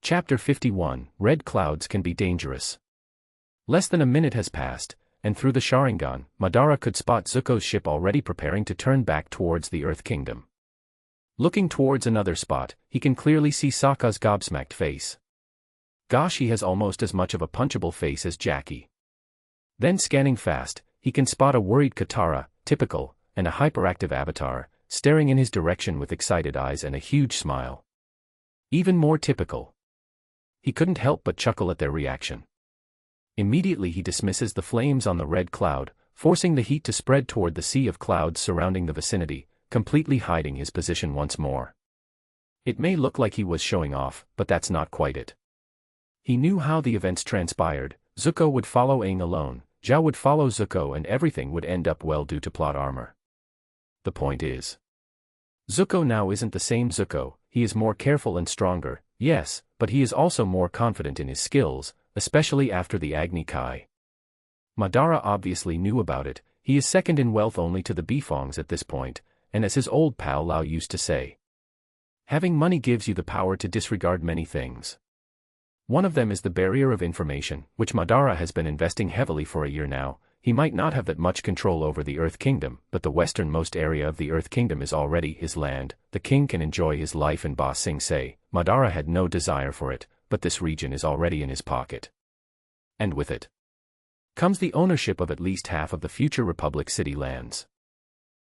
Chapter 51, Red Clouds Can Be Dangerous. Less than a minute has passed, and through the Sharingan, Madara could spot Zuko's ship already preparing to turn back towards the Earth Kingdom. Looking towards another spot, he can clearly see Sokka's gobsmacked face. Gosh, he has almost as much of a punchable face as Jackie. Then scanning fast, he can spot a worried Katara, typical, and a hyperactive Avatar, staring in his direction with excited eyes and a huge smile. Even more typical. He couldn't help but chuckle at their reaction. Immediately he dismisses the flames on the red cloud, forcing the heat to spread toward the sea of clouds surrounding the vicinity, completely hiding his position once more. It may look like he was showing off, but that's not quite it. He knew how the events transpired. Zuko would follow Aang alone, Xiao would follow Zuko, and everything would end up well due to plot armor. The point is, Zuko now isn't the same Zuko. He is more careful and stronger, yes, but he is also more confident in his skills, especially after the Agni Kai. Madara obviously knew about it. He is second in wealth only to the Bifongs at this point, and as his old pal Lao used to say, having money gives you the power to disregard many things. One of them is the barrier of information, which Madara has been investing heavily for a year now. He might not have that much control over the Earth Kingdom, but the westernmost area of the Earth Kingdom is already his land. The king can enjoy his life in Ba Sing Se. Madara had no desire for it, but this region is already in his pocket. And with it comes the ownership of at least half of the future Republic City lands.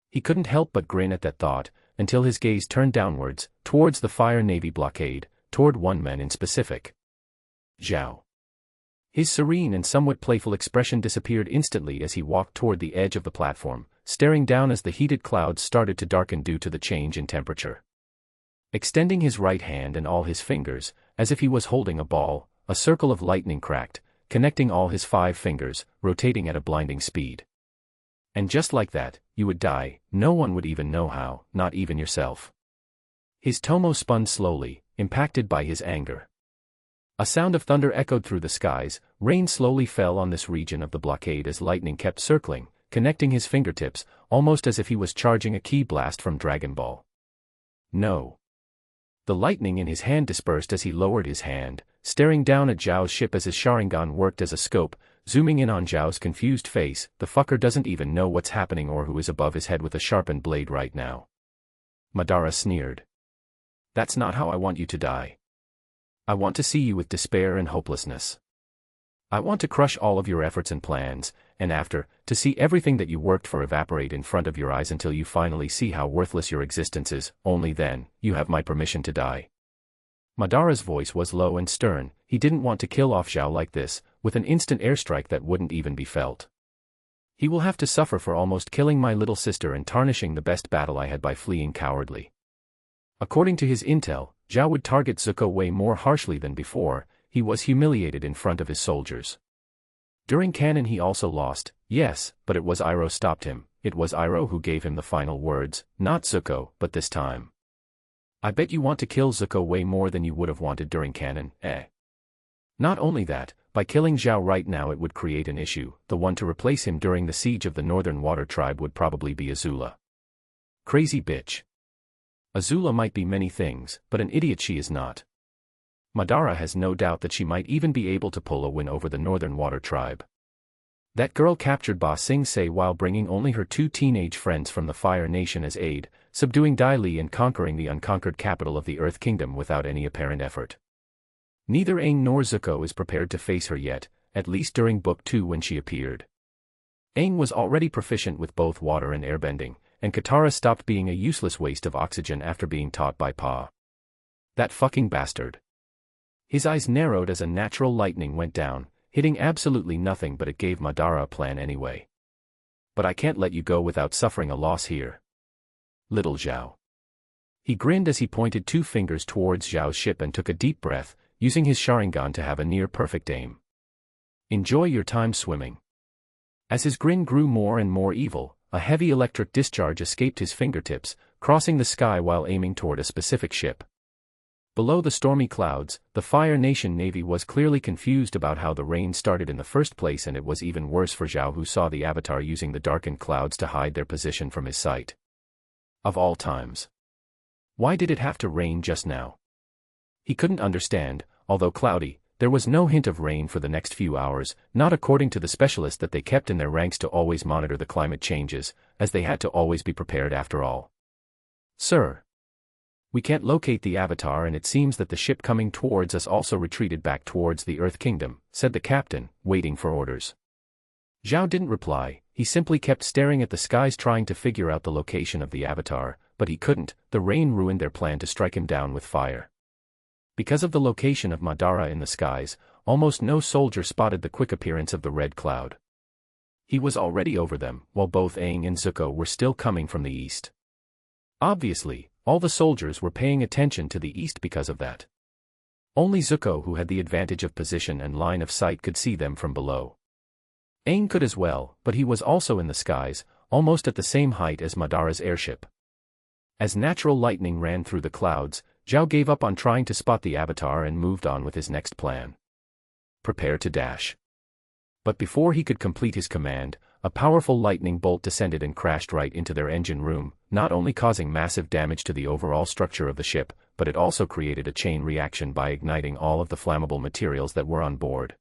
He couldn't help but grin at that thought, until his gaze turned downwards, towards the Fire Navy blockade, toward one man in specific. Xiao. His serene and somewhat playful expression disappeared instantly as he walked toward the edge of the platform, staring down as the heated clouds started to darken due to the change in temperature. Extending his right hand and all his fingers, as if he was holding a ball, a circle of lightning cracked, connecting all his 5 fingers, rotating at a blinding speed. And just like that, you would die. No one would even know how, not even yourself. His tomo spun slowly, impacted by his anger. A sound of thunder echoed through the skies. Rain slowly fell on this region of the blockade as lightning kept circling, connecting his fingertips, almost as if he was charging a ki blast from Dragon Ball. No. The lightning in his hand dispersed as he lowered his hand, staring down at Zhao's ship as his Sharingan worked as a scope, zooming in on Zhao's confused face. The fucker doesn't even know what's happening or who is above his head with a sharpened blade right now. Madara sneered. That's not how I want you to die. I want to see you with despair and hopelessness. I want to crush all of your efforts and plans, and after, to see everything that you worked for evaporate in front of your eyes until you finally see how worthless your existence is. Only then, you have my permission to die. Madara's voice was low and stern. He didn't want to kill off Xiao like this, with an instant airstrike that wouldn't even be felt. He will have to suffer for almost killing my little sister and tarnishing the best battle I had by fleeing cowardly. According to his intel, Xiao would target Zuko way more harshly than before. He was humiliated in front of his soldiers. During canon he also lost, yes, but it was Iroh stopped him. It was Iroh who gave him the final words, not Zuko, but this time. I bet you want to kill Zuko way more than you would have wanted during canon, eh? Not only that, by killing Xiao right now it would create an issue. The one to replace him during the siege of the Northern Water Tribe would probably be Azula. Crazy bitch. Azula might be many things, but an idiot she is not. Madara has no doubt that she might even be able to pull a win over the Northern Water Tribe. That girl captured Ba Sing Se while bringing only her 2 teenage friends from the Fire Nation as aid, subduing Dai Li and conquering the unconquered capital of the Earth Kingdom without any apparent effort. Neither Aang nor Zuko is prepared to face her yet, at least during Book 2 when she appeared. Aang was already proficient with both water and airbending, and Katara stopped being a useless waste of oxygen after being taught by Pa. That fucking bastard. His eyes narrowed as a natural lightning went down, hitting absolutely nothing, but it gave Madara a plan anyway. But I can't let you go without suffering a loss here. Little Xiao. He grinned as he pointed 2 fingers towards Xiao's ship and took a deep breath, using his Sharingan to have a near-perfect aim. Enjoy your time swimming. As his grin grew more and more evil, a heavy electric discharge escaped his fingertips, crossing the sky while aiming toward a specific ship. Below the stormy clouds, the Fire Nation Navy was clearly confused about how the rain started in the first place, and it was even worse for Xiao, who saw the Avatar using the darkened clouds to hide their position from his sight. Of all times. Why did it have to rain just now? He couldn't understand. although cloudy, there was no hint of rain for the next few hours, not according to the specialists that they kept in their ranks to always monitor the climate changes, as they had to always be prepared after all. "Sir, we can't locate the Avatar, and it seems that the ship coming towards us also retreated back towards the Earth Kingdom," said the captain, waiting for orders. Xiao didn't reply. He simply kept staring at the skies trying to figure out the location of the Avatar, but he couldn't. The rain ruined their plan to strike him down with fire. Because of the location of Madara in the skies, almost no soldier spotted the quick appearance of the red cloud. He was already over them, while both Aang and Zuko were still coming from the east. Obviously, all the soldiers were paying attention to the east because of that. Only Zuko, who had the advantage of position and line of sight, could see them from below. Aang could as well, but he was also in the skies, almost at the same height as Madara's airship. As natural lightning ran through the clouds, Xiao gave up on trying to spot the Avatar and moved on with his next plan. Prepare to dash. But before he could complete his command, a powerful lightning bolt descended and crashed right into their engine room, not only causing massive damage to the overall structure of the ship, but it also created a chain reaction by igniting all of the flammable materials that were on board.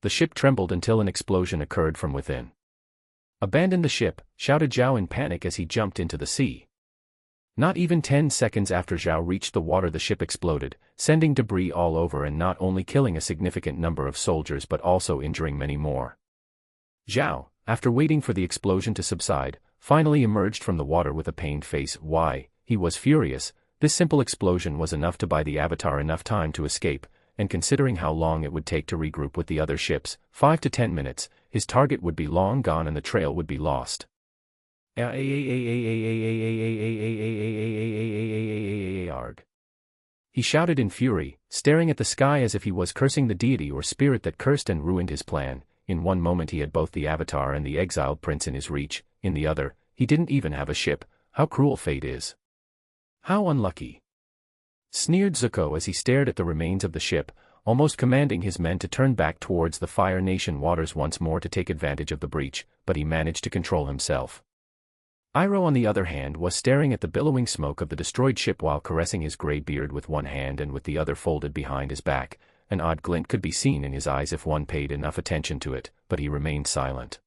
The ship trembled until an explosion occurred from within. "Abandon the ship," shouted Xiao in panic as he jumped into the sea. Not even 10 seconds after Xiao reached the water, the ship exploded, sending debris all over and not only killing a significant number of soldiers but also injuring many more. Xiao, after waiting for the explosion to subside, finally emerged from the water with a pained face. Why, he was furious. This simple explosion was enough to buy the Avatar enough time to escape, and considering how long it would take to regroup with the other ships, 5 to 10 minutes, his target would be long gone and the trail would be lost. He shouted in fury, staring at the sky as if he was cursing the deity or spirit that cursed and ruined his plan. In one moment he had both the Avatar and the exiled prince in his reach, in the other, he didn't even have a ship. How cruel fate is. How unlucky. Sneered Zuko as he stared at the remains of the ship, almost commanding his men to turn back towards the Fire Nation waters once more to take advantage of the breach, but he managed to control himself. Iroh, on the other hand, was staring at the billowing smoke of the destroyed ship while caressing his grey beard with one hand and with the other folded behind his back. An odd glint could be seen in his eyes if one paid enough attention to it, but he remained silent.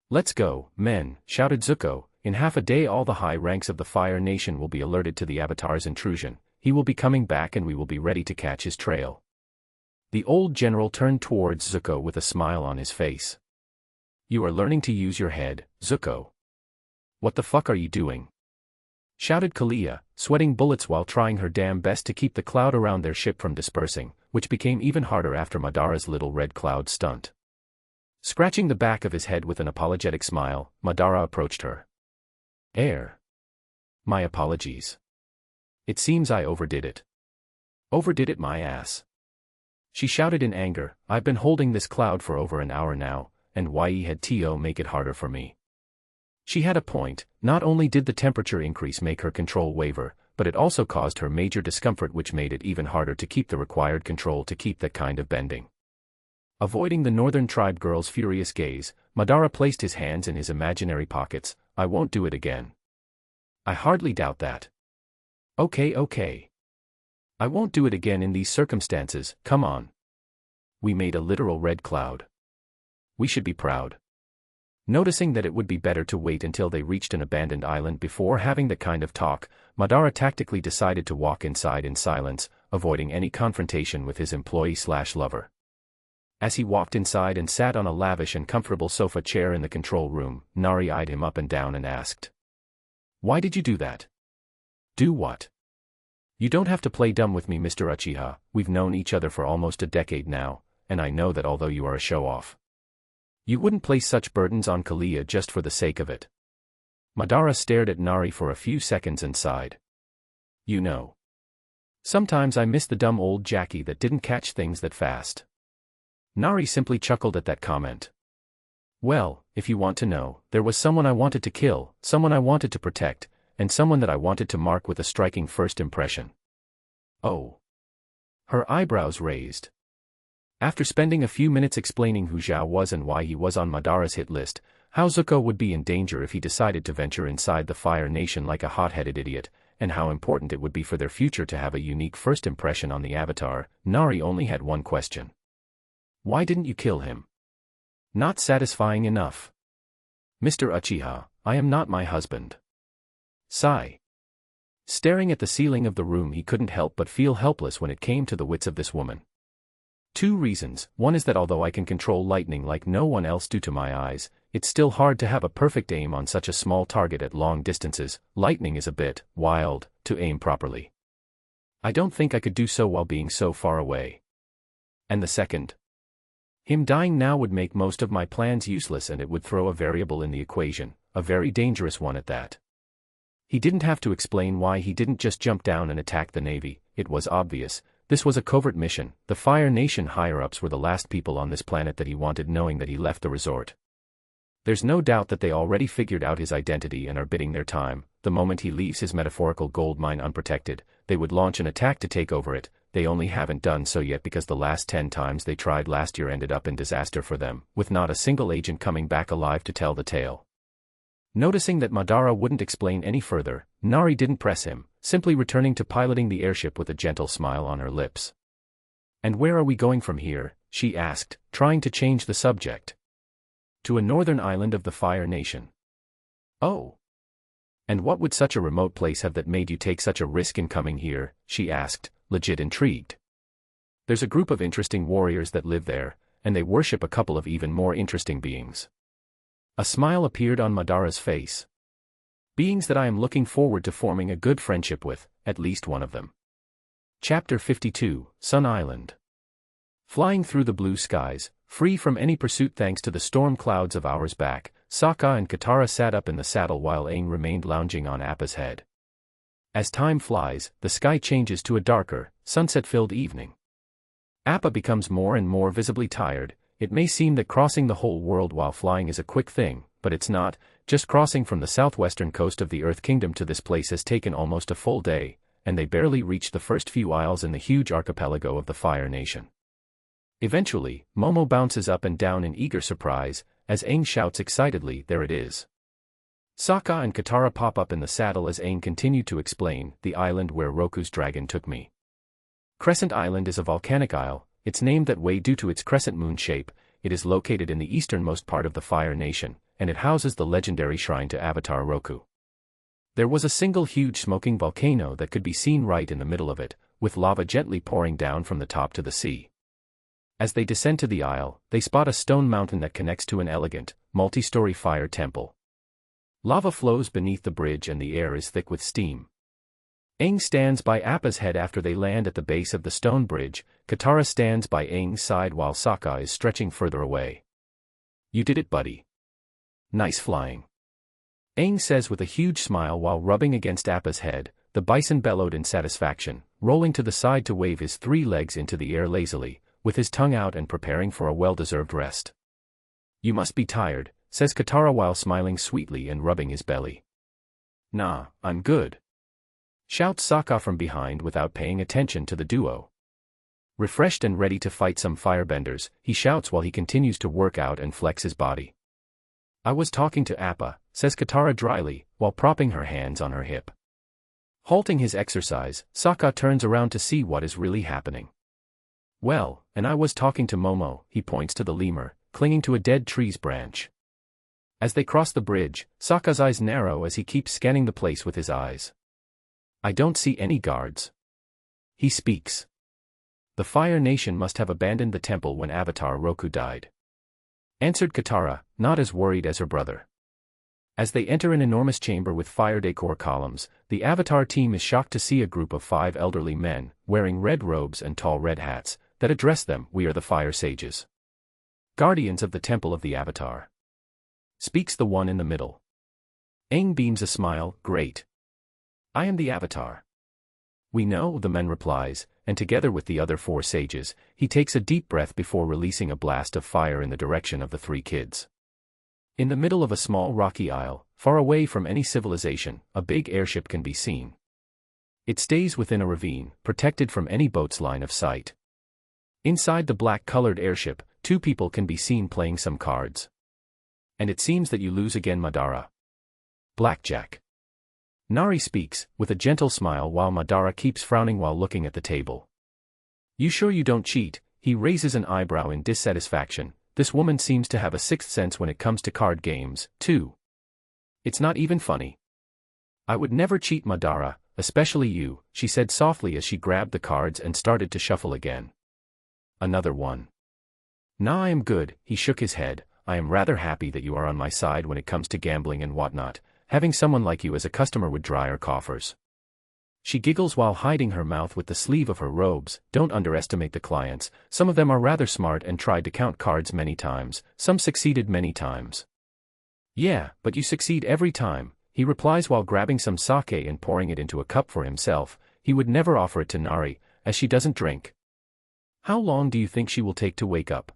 "Let's go, men," shouted Zuko. "In half a day all the high ranks of the Fire Nation will be alerted to the Avatar's intrusion. He will be coming back and we will be ready to catch his trail." The old general turned towards Zuko with a smile on his face. "You are learning to use your head, Zuko." "What the fuck are you doing?" shouted Kalia, sweating bullets while trying her damn best to keep the cloud around their ship from dispersing, which became even harder after Madara's little red cloud stunt. Scratching the back of his head with an apologetic smile, Madara approached her. My apologies. It seems I overdid it." "Overdid it my ass," she shouted in anger. "I've been holding this cloud for over an hour now, and why had to make it harder for me?" She had a point. Not only did the temperature increase make her control waver, but it also caused her major discomfort, which made it even harder to keep the required control to keep that kind of bending. Avoiding the northern tribe girl's furious gaze, Madara placed his hands in his imaginary pockets. "I won't do it again." "I hardly doubt that." Okay. "I won't do it again in these circumstances, come on." "We made a literal red cloud. We should be proud." Noticing that it would be better to wait until they reached an abandoned island before having that kind of talk, Madara tactically decided to walk inside in silence, avoiding any confrontation with his employee/lover. As he walked inside and sat on a lavish and comfortable sofa chair in the control room, Nari eyed him up and down and asked, "Why did you do that?" "Do what?" "You don't have to play dumb with me, Mr. Uchiha. We've known each other for almost a decade now, and I know that although you are a show-off, you wouldn't place such burdens on Kalia just for the sake of it." Madara stared at Nari for a few seconds and sighed. "You know, sometimes I miss the dumb old Jackie that didn't catch things that fast." Nari simply chuckled at that comment. "Well, if you want to know, there was someone I wanted to kill, someone I wanted to protect, and someone that I wanted to mark with a striking first impression." "Oh." Her eyebrows raised. After spending a few minutes explaining who Xiao was and why he was on Madara's hit list, how Zuko would be in danger if he decided to venture inside the Fire Nation like a hot-headed idiot, and how important it would be for their future to have a unique first impression on the Avatar, Nari only had one question. Why didn't you kill him? Not satisfying enough. Mr. Uchiha, I am not my husband. Sigh. Staring at the ceiling of the room, he couldn't help but feel helpless when it came to the wits of this woman. Two reasons. One is that although I can control lightning like no one else due to my eyes, it's still hard to have a perfect aim on such a small target at long distances. Lightning is a bit wild to aim properly. I don't think I could do so while being so far away. And the second? Him dying now would make most of my plans useless, and it would throw a variable in the equation, a very dangerous one at that. He didn't have to explain why he didn't just jump down and attack the Navy. It was obvious. This was a covert mission. The Fire Nation higher-ups were the last people on this planet that he wanted knowing that he left the resort. There's no doubt that they already figured out his identity and are bidding their time. The moment he leaves his metaphorical gold mine unprotected, they would launch an attack to take over it. They only haven't done so yet because the last 10 times they tried last year ended up in disaster for them, with not a single agent coming back alive to tell the tale. Noticing that Madara wouldn't explain any further, Nari didn't press him, simply returning to piloting the airship with a gentle smile on her lips. And where are we going from here? She asked, trying to change the subject. To a northern island of the Fire Nation. Oh. And what would such a remote place have that made you take such a risk in coming here? She asked, legit intrigued. There's a group of interesting warriors that live there, and they worship a couple of even more interesting beings. A smile appeared on Madara's face. Beings that I am looking forward to forming a good friendship with, at least one of them. Chapter 52, Sun Island. Flying through the blue skies, free from any pursuit thanks to the storm clouds of hours back, Sokka and Katara sat up in the saddle while Aang remained lounging on Appa's head. As time flies, the sky changes to a darker, sunset-filled evening. Appa becomes more and more visibly tired. It may seem that crossing the whole world while flying is a quick thing, but it's not. Just crossing from the southwestern coast of the Earth Kingdom to this place has taken almost a full day, and they barely reached the first few isles in the huge archipelago of the Fire Nation. Eventually, Momo bounces up and down in eager surprise, as Aang shouts excitedly, "There it is." Sokka and Katara pop up in the saddle as Aang continued to explain, "The island where Roku's dragon took me. Crescent Island is a volcanic isle. It's named that way due to its crescent moon shape. It is located in the easternmost part of the Fire Nation, and it houses the legendary shrine to Avatar Roku. There was a single huge smoking volcano that could be seen right in the middle of it, with lava gently pouring down from the top to the sea. As they descend to the isle, they spot a stone mountain that connects to an elegant, multi-story fire temple. Lava flows beneath the bridge and the air is thick with steam. Aang stands by Appa's head after they land at the base of the stone bridge. Katara stands by Aang's side while Sokka is stretching further away. "You did it, buddy. Nice flying," Aang says with a huge smile while rubbing against Appa's head. The bison bellowed in satisfaction, rolling to the side to wave his 3 legs into the air lazily, with his tongue out and preparing for a well-deserved rest. "You must be tired," says Katara while smiling sweetly and rubbing his belly. "Nah, I'm good," shouts Sokka from behind without paying attention to the duo. Refreshed and ready to fight some firebenders, he shouts while he continues to work out and flex his body. "I was talking to Appa," says Katara dryly, while propping her hands on her hip. Halting his exercise, Sokka turns around to see what is really happening. "Well, and I was talking to Momo," he points to the lemur, clinging to a dead tree's branch. As they cross the bridge, Sokka's eyes narrow as he keeps scanning the place with his eyes. "I don't see any guards," he speaks. "The Fire Nation must have abandoned the temple when Avatar Roku died," answered Katara, not as worried as her brother. As they enter an enormous chamber with fire decor columns, the Avatar team is shocked to see a group of 5 elderly men, wearing red robes and tall red hats, that address them, "We are the Fire Sages, guardians of the Temple of the Avatar," speaks the one in the middle. Aang beams a smile, "Great. I am the Avatar." "We know," the man replies, and together with the other 4 sages, he takes a deep breath before releasing a blast of fire in the direction of the 3 kids. In the middle of a small rocky isle, far away from any civilization, a big airship can be seen. It stays within a ravine, protected from any boat's line of sight. Inside the black-colored airship, 2 people can be seen playing some cards. "And it seems that you lose again, Madara." "Blackjack," Nari speaks, with a gentle smile while Madara keeps frowning while looking at the table. You sure you don't cheat? He raises an eyebrow in dissatisfaction. This woman seems to have a sixth sense when it comes to card games, too. It's not even funny. I would never cheat, Madara, especially you, she said softly as she grabbed the cards and started to shuffle again. Another one. Nah, I am good, he shook his head. I am rather happy that you are on my side when it comes to gambling and whatnot. Having someone like you as a customer would dry our coffers. She giggles while hiding her mouth with the sleeve of her robes. Don't underestimate the clients. Some of them are rather smart and tried to count cards many times. Some succeeded many times. Yeah, but you succeed every time, he replies while grabbing some sake and pouring it into a cup for himself. He would never offer it to Nari, as she doesn't drink. How long do you think she will take to wake up?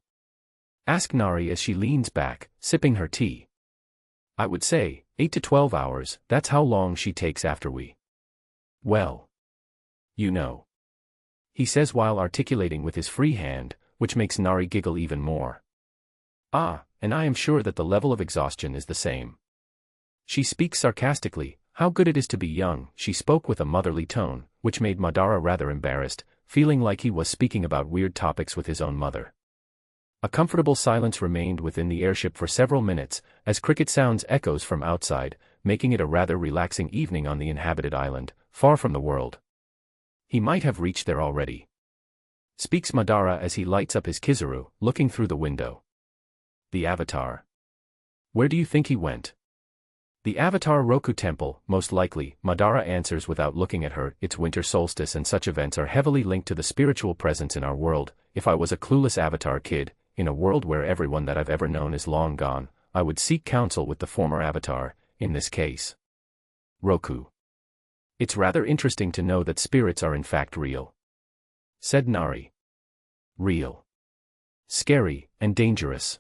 Ask Nari as she leans back, sipping her tea. I would say, 8 to 12 hours, that's how long she takes after we. Well. You know. He says while articulating with his free hand, which makes Nari giggle even more. Ah, and I am sure that the level of exhaustion is the same. She speaks sarcastically. How good it is to be young, she spoke with a motherly tone, which made Madara rather embarrassed, feeling like he was speaking about weird topics with his own mother. A comfortable silence remained within the airship for several minutes, as cricket sounds echoes from outside, making it a rather relaxing evening on the inhabited island, far from the world. He might have reached there already. Speaks Madara as he lights up his kizaru, looking through the window. The Avatar. Where do you think he went? The Avatar Roku Temple, most likely, Madara answers without looking at her. It's winter solstice and such events are heavily linked to the spiritual presence in our world. If I was a clueless Avatar kid, in a world where everyone that I've ever known is long gone, I would seek counsel with the former Avatar, in this case. Roku. It's rather interesting to know that spirits are in fact real. Said Nari. Real. Scary, and dangerous.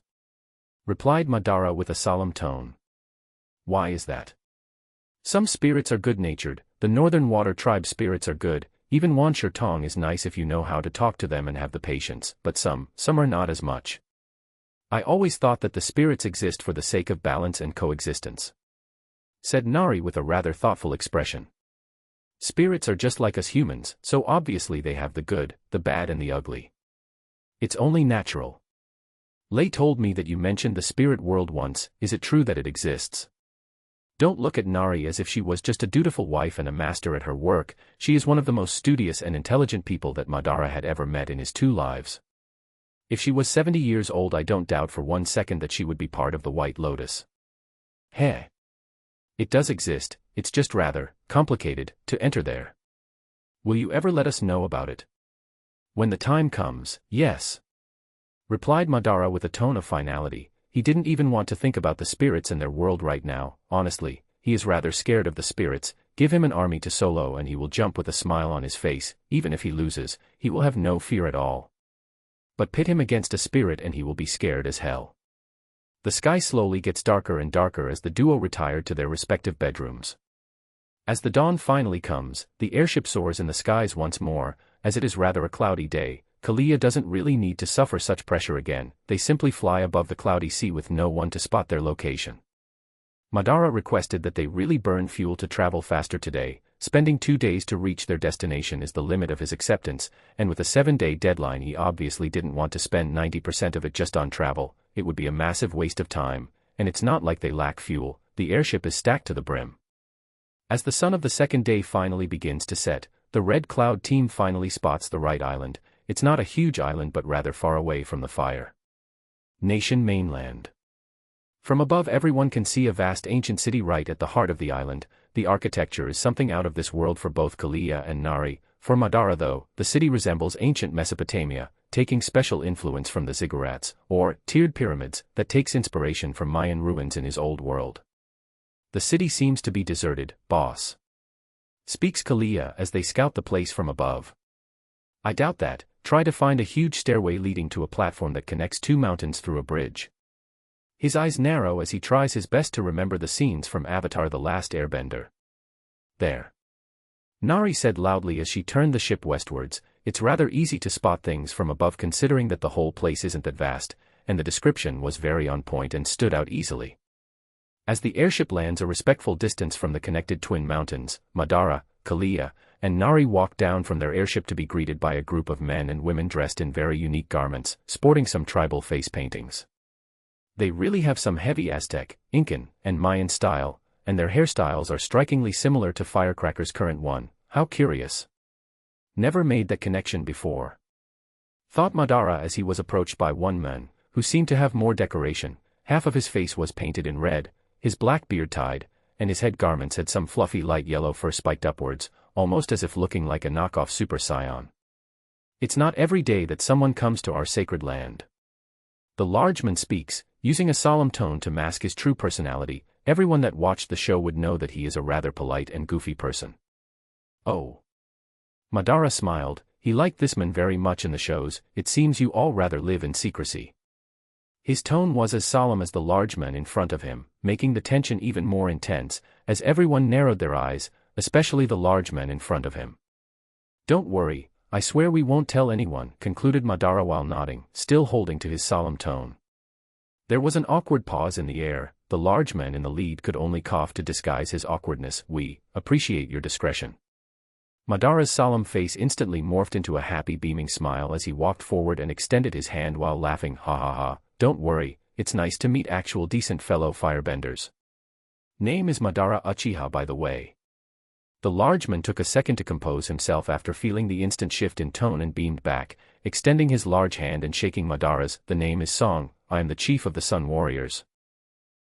Replied Madara with a solemn tone. Why is that? Some spirits are good-natured, the Northern Water Tribe spirits are good, even Wan Shur Tong is nice if you know how to talk to them and have the patience, but some are not as much. I always thought that the spirits exist for the sake of balance and coexistence. Said Nari with a rather thoughtful expression. Spirits are just like us humans, so obviously they have the good, the bad and the ugly. It's only natural. Lei told me that you mentioned the spirit world once. Is it true that it exists? Don't look at Nari as if she was just a dutiful wife and a master at her work. She is one of the most studious and intelligent people that Madara had ever met in his 2 lives. If she was 70 years old, I don't doubt for 1 second that she would be part of the White Lotus. Heh. It does exist, it's just rather complicated to enter there. Will you ever let us know about it? When the time comes, yes. Replied Madara with a tone of finality. He didn't even want to think about the spirits and their world right now. Honestly, he is rather scared of the spirits. Give him an army to solo and he will jump with a smile on his face. Even if he loses, he will have no fear at all. But pit him against a spirit and he will be scared as hell. The sky slowly gets darker and darker as the duo retired to their respective bedrooms. As the dawn finally comes, the airship soars in the skies once more. As it is rather a cloudy day, Kalia doesn't really need to suffer such pressure again. They simply fly above the cloudy sea with no one to spot their location. Madara requested that they really burn fuel to travel faster today. Spending 2 days to reach their destination is the limit of his acceptance, and with a 7-day deadline he obviously didn't want to spend 90% of it just on travel. It would be a massive waste of time, and it's not like they lack fuel. The airship is stacked to the brim. As the sun of the 2nd day finally begins to set, the Red Cloud team finally spots the right island. It's not a huge island but rather far away from the Fire Nation mainland. From above everyone can see a vast ancient city right at the heart of the island. The architecture is something out of this world for both Kalia and Nari. For Madara though, the city resembles ancient Mesopotamia, taking special influence from the ziggurats, or tiered pyramids, that takes inspiration from Mayan ruins in his old world. The city seems to be deserted, boss. Speaks Kalia as they scout the place from above. I doubt that. Try to find a huge stairway leading to a platform that connects 2 mountains through a bridge. His eyes narrow as he tries his best to remember the scenes from Avatar: The Last Airbender. There. Nari said loudly as she turned the ship westwards. It's rather easy to spot things from above considering that the whole place isn't that vast, and the description was very on point and stood out easily. As the airship lands a respectful distance from the connected twin mountains, Madara, Kalia, and Nari walk down from their airship to be greeted by a group of men and women dressed in very unique garments, sporting some tribal face paintings. They really have some heavy Aztec, Incan, and Mayan style, and their hairstyles are strikingly similar to Firecracker's current one. How curious. Never made that connection before. Thought Madara as he was approached by one man, who seemed to have more decoration. Half of his face was painted in red, his black beard tied, and his head garments had some fluffy light yellow fur spiked upwards, almost as if looking like a knockoff Super Saiyan. It's not every day that someone comes to our sacred land. The large man speaks, using a solemn tone to mask his true personality. Everyone that watched the show would know that he is a rather polite and goofy person. Oh. Madara smiled. He liked this man very much in the shows. It seems you all rather live in secrecy. His tone was as solemn as the large man in front of him, making the tension even more intense, as everyone narrowed their eyes, especially the large man in front of him. Don't worry, I swear we won't tell anyone, concluded Madara while nodding, still holding to his solemn tone. There was an awkward pause in the air. The large man in the lead could only cough to disguise his awkwardness. We appreciate your discretion. Madara's solemn face instantly morphed into a happy beaming smile as he walked forward and extended his hand while laughing. Ha ha ha, don't worry, it's nice to meet actual decent fellow firebenders. Name is Madara Uchiha, by the way. The large man took a second to compose himself after feeling the instant shift in tone and beamed back, extending his large hand and shaking Madara's. The name is Song, I am the chief of the Sun Warriors.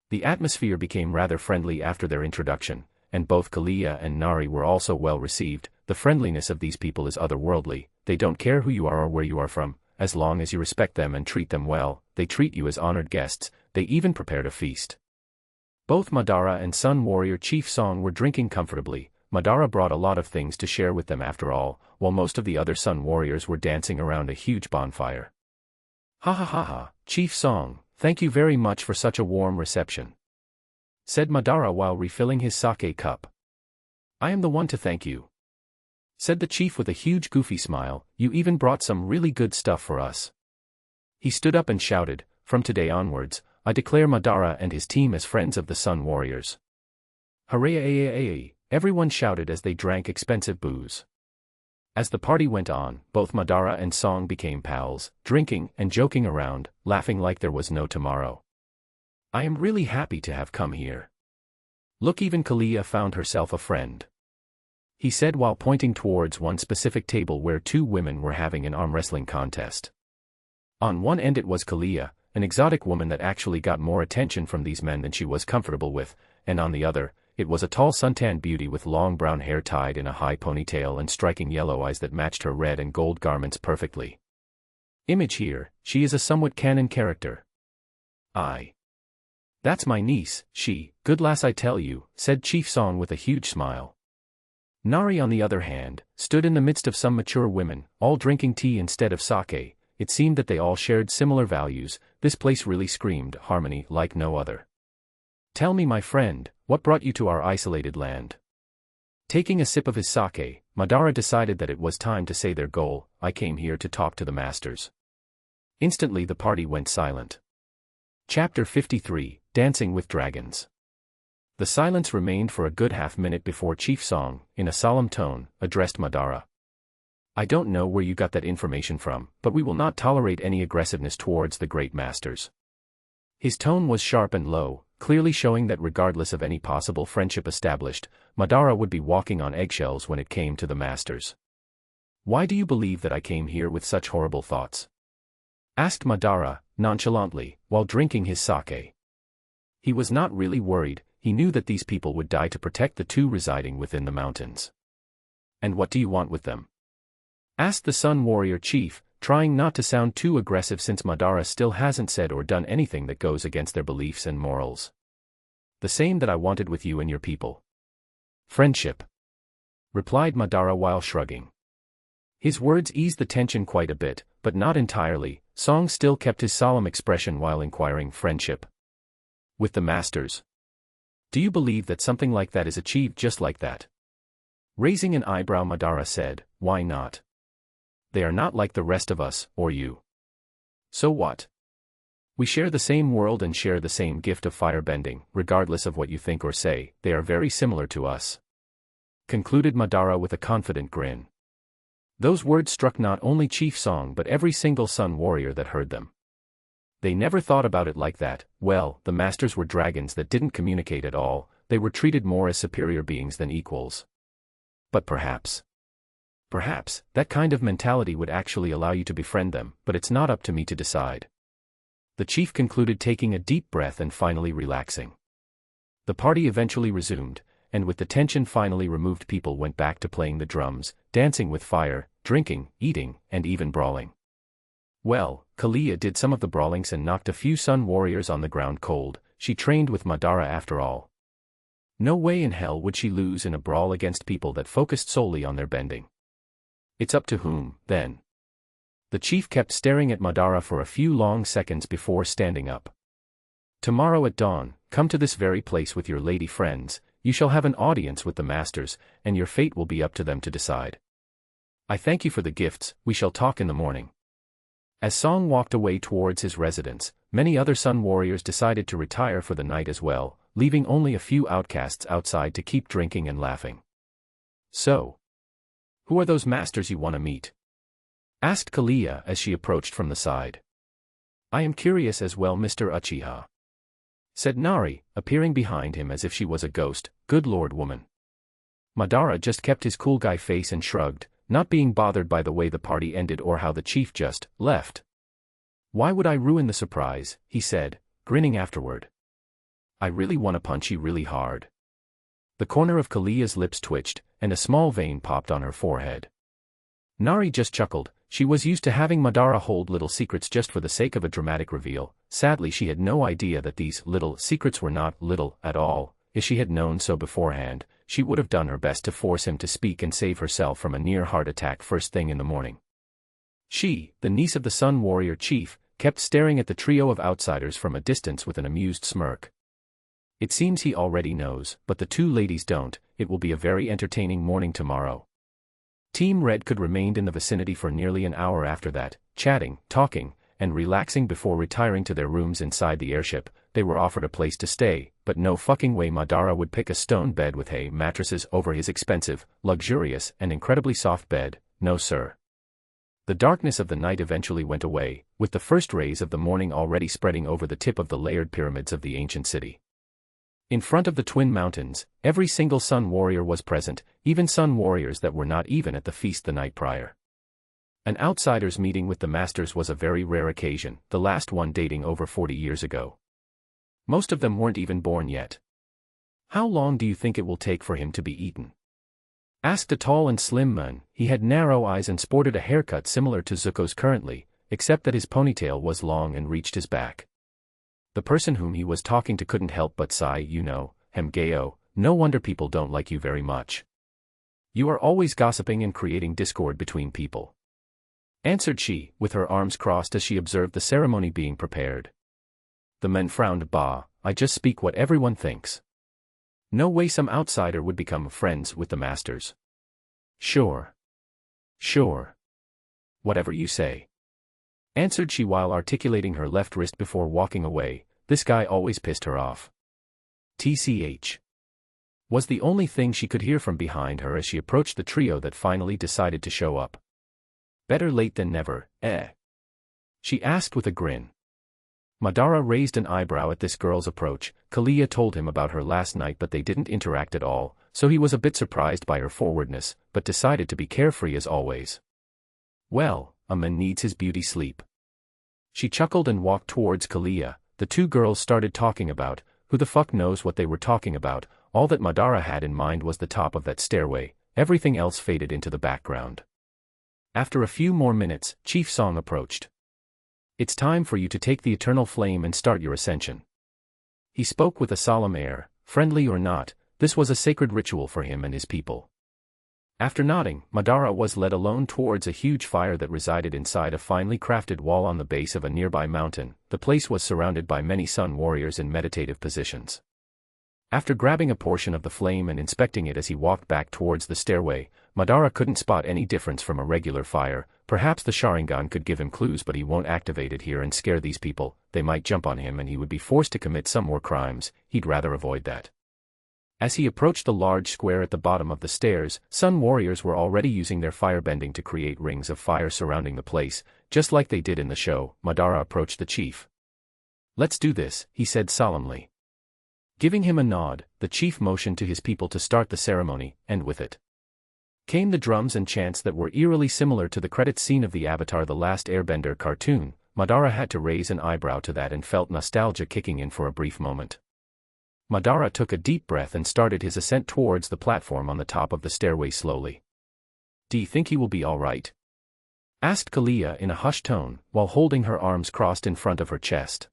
The atmosphere became rather friendly after their introduction, and both Kalia and Nari were also well received. The friendliness of these people is otherworldly. They don't care who you are or where you are from, as long as you respect them and treat them well. They treat you as honored guests. They even prepared a feast. Both Madara and Sun Warrior Chief Song were drinking comfortably. Madara brought a lot of things to share with them after all, while most of the other Sun Warriors were dancing around a huge bonfire. Ha ha ha ha, Chief Song, thank you very much for such a warm reception, said Madara while refilling his sake cup. I am the one to thank you, said the chief with a huge goofy smile. You even brought some really good stuff for us. He stood up and shouted, from today onwards, I declare Madara and his team as friends of the Sun Warriors. Hooray! Everyone shouted as they drank expensive booze. As the party went on, both Madara and Song became pals, drinking and joking around, laughing like there was no tomorrow. I am really happy to have come here. Look, even Kalia found herself a friend, he said while pointing towards one specific table where two women were having an arm wrestling contest. On one end it was Kalia, an exotic woman that actually got more attention from these men than she was comfortable with, and on the other, it was a tall suntan beauty with long brown hair tied in a high ponytail and striking yellow eyes that matched her red and gold garments perfectly. Image here, she is a somewhat canon character. That's my niece, she, good lass I tell you, said Chief Song with a huge smile. Nari on the other hand, stood in the midst of some mature women, all drinking tea instead of sake. It seemed that they all shared similar values. This place really screamed harmony like no other. Tell me, my friend, what brought you to our isolated land? Taking a sip of his sake, Madara decided that it was time to say their goal. I came here to talk to the masters. Instantly the party went silent. Chapter 53, Dancing with Dragons. The silence remained for a good half-minute before Chief Song, in a solemn tone, addressed Madara. I don't know where you got that information from, but we will not tolerate any aggressiveness towards the great masters. His tone was sharp and low, clearly showing that regardless of any possible friendship established, Madara would be walking on eggshells when it came to the masters. Why do you believe that I came here with such horrible thoughts? Asked Madara, nonchalantly, while drinking his sake. He was not really worried. He knew that these people would die to protect the two residing within the mountains. And what do you want with them? Asked the Sun Warrior Chief, trying not to sound too aggressive since Madara still hasn't said or done anything that goes against their beliefs and morals. The same that I wanted with you and your people. Friendship, replied Madara while shrugging. His words eased the tension quite a bit, but not entirely. Song still kept his solemn expression while inquiring, friendship with the masters? Do you believe that something like that is achieved just like that? Raising an eyebrow, Madara said, why not? They are not like the rest of us, or you. So what? We share the same world and share the same gift of firebending, regardless of what you think or say, they are very similar to us," concluded Madara with a confident grin. Those words struck not only Chief Song but every single Sun warrior that heard them. They never thought about it like that. Well, the masters were dragons that didn't communicate at all, they were treated more as superior beings than equals. But perhaps, that kind of mentality would actually allow you to befriend them, but it's not up to me to decide. The chief concluded, taking a deep breath and finally relaxing. The party eventually resumed, and with the tension finally removed, people went back to playing the drums, dancing with fire, drinking, eating, and even brawling. Well, Kalia did some of the brawlings and knocked a few Sun warriors on the ground cold. She trained with Madara after all. No way in hell would she lose in a brawl against people that focused solely on their bending. It's up to whom, then? The chief kept staring at Madara for a few long seconds before standing up. "Tomorrow at dawn, come to this very place with your lady friends. You shall have an audience with the masters, and your fate will be up to them to decide. I thank you for the gifts, we shall talk in the morning." As Song walked away towards his residence, many other Sun warriors decided to retire for the night as well, leaving only a few outcasts outside to keep drinking and laughing. "So, who are those masters you want to meet?" asked Kalia as she approached from the side. "I am curious as well, Mr. Uchiha," said Nari, appearing behind him as if she was a ghost. "Good lord, woman." Madara just kept his cool guy face and shrugged, not being bothered by the way the party ended or how the chief just left. "Why would I ruin the surprise?" he said, grinning afterward. "I really want to punch you really hard." The corner of Kalia's lips twitched, and a small vein popped on her forehead. Nari just chuckled. She was used to having Madara hold little secrets just for the sake of a dramatic reveal. Sadly, she had no idea that these little secrets were not little at all. If she had known so beforehand, she would have done her best to force him to speak and save herself from a near heart attack first thing in the morning. She, the niece of the Sun warrior chief, kept staring at the trio of outsiders from a distance with an amused smirk. It seems he already knows, but the two ladies don't. It will be a very entertaining morning tomorrow. Team Red could remain in the vicinity for nearly an hour after that, chatting, talking, and relaxing before retiring to their rooms inside the airship. They were offered a place to stay, but no fucking way Madara would pick a stone bed with hay mattresses over his expensive, luxurious, and incredibly soft bed. No sir. The darkness of the night eventually went away, with the first rays of the morning already spreading over the tip of the layered pyramids of the ancient city. In front of the twin mountains, every single Sun warrior was present, even Sun warriors that were not even at the feast the night prior. An outsider's meeting with the masters was a very rare occasion, the last one dating over 40 years ago. Most of them weren't even born yet. "How long do you think it will take for him to be eaten?" asked a tall and slim man. He had narrow eyes and sported a haircut similar to Zuko's currently, except that his ponytail was long and reached his back. The person whom he was talking to couldn't help but sigh. "You know, Hemgeo, no wonder people don't like you very much. You are always gossiping and creating discord between people," answered she, with her arms crossed as she observed the ceremony being prepared. The men frowned. "Bah, I just speak what everyone thinks. No way some outsider would become friends with the masters." Sure. Whatever you say," answered she while articulating her left wrist before walking away. This guy always pissed her off. "TCH. was the only thing she could hear from behind her as she approached the trio that finally decided to show up. "Better late than never, eh?" she asked with a grin. Madara raised an eyebrow at this girl's approach. Kalia told him about her last night, but they didn't interact at all, so he was a bit surprised by her forwardness, but decided to be carefree as always. "Well, a man needs his beauty sleep." She chuckled and walked towards Kalia. The two girls started talking about, who the fuck knows what they were talking about. All that Madara had in mind was the top of that stairway. Everything else faded into the background. After a few more minutes, Chief Song approached. "It's time for you to take the eternal flame and start your ascension." He spoke with a solemn air. Friendly or not, this was a sacred ritual for him and his people. After nodding, Madara was led alone towards a huge fire that resided inside a finely crafted wall on the base of a nearby mountain. The place was surrounded by many Sun warriors in meditative positions. After grabbing a portion of the flame and inspecting it as he walked back towards the stairway, Madara couldn't spot any difference from a regular fire. Perhaps the Sharingan could give him clues, but he won't activate it here and scare these people. They might jump on him and he would be forced to commit some more crimes. He'd rather avoid that. As he approached the large square at the bottom of the stairs, Sun Warriors were already using their firebending to create rings of fire surrounding the place, just like they did in the show. Madara approached the chief. "Let's do this," he said solemnly. Giving him a nod, the chief motioned to his people to start the ceremony, and with it came the drums and chants that were eerily similar to the credits scene of the Avatar: The Last Airbender cartoon. Madara had to raise an eyebrow to that and felt nostalgia kicking in for a brief moment. Madara took a deep breath and started his ascent towards the platform on the top of the stairway slowly. "Do you think he will be all right?" asked Kalia in a hushed tone, while holding her arms crossed in front of her chest.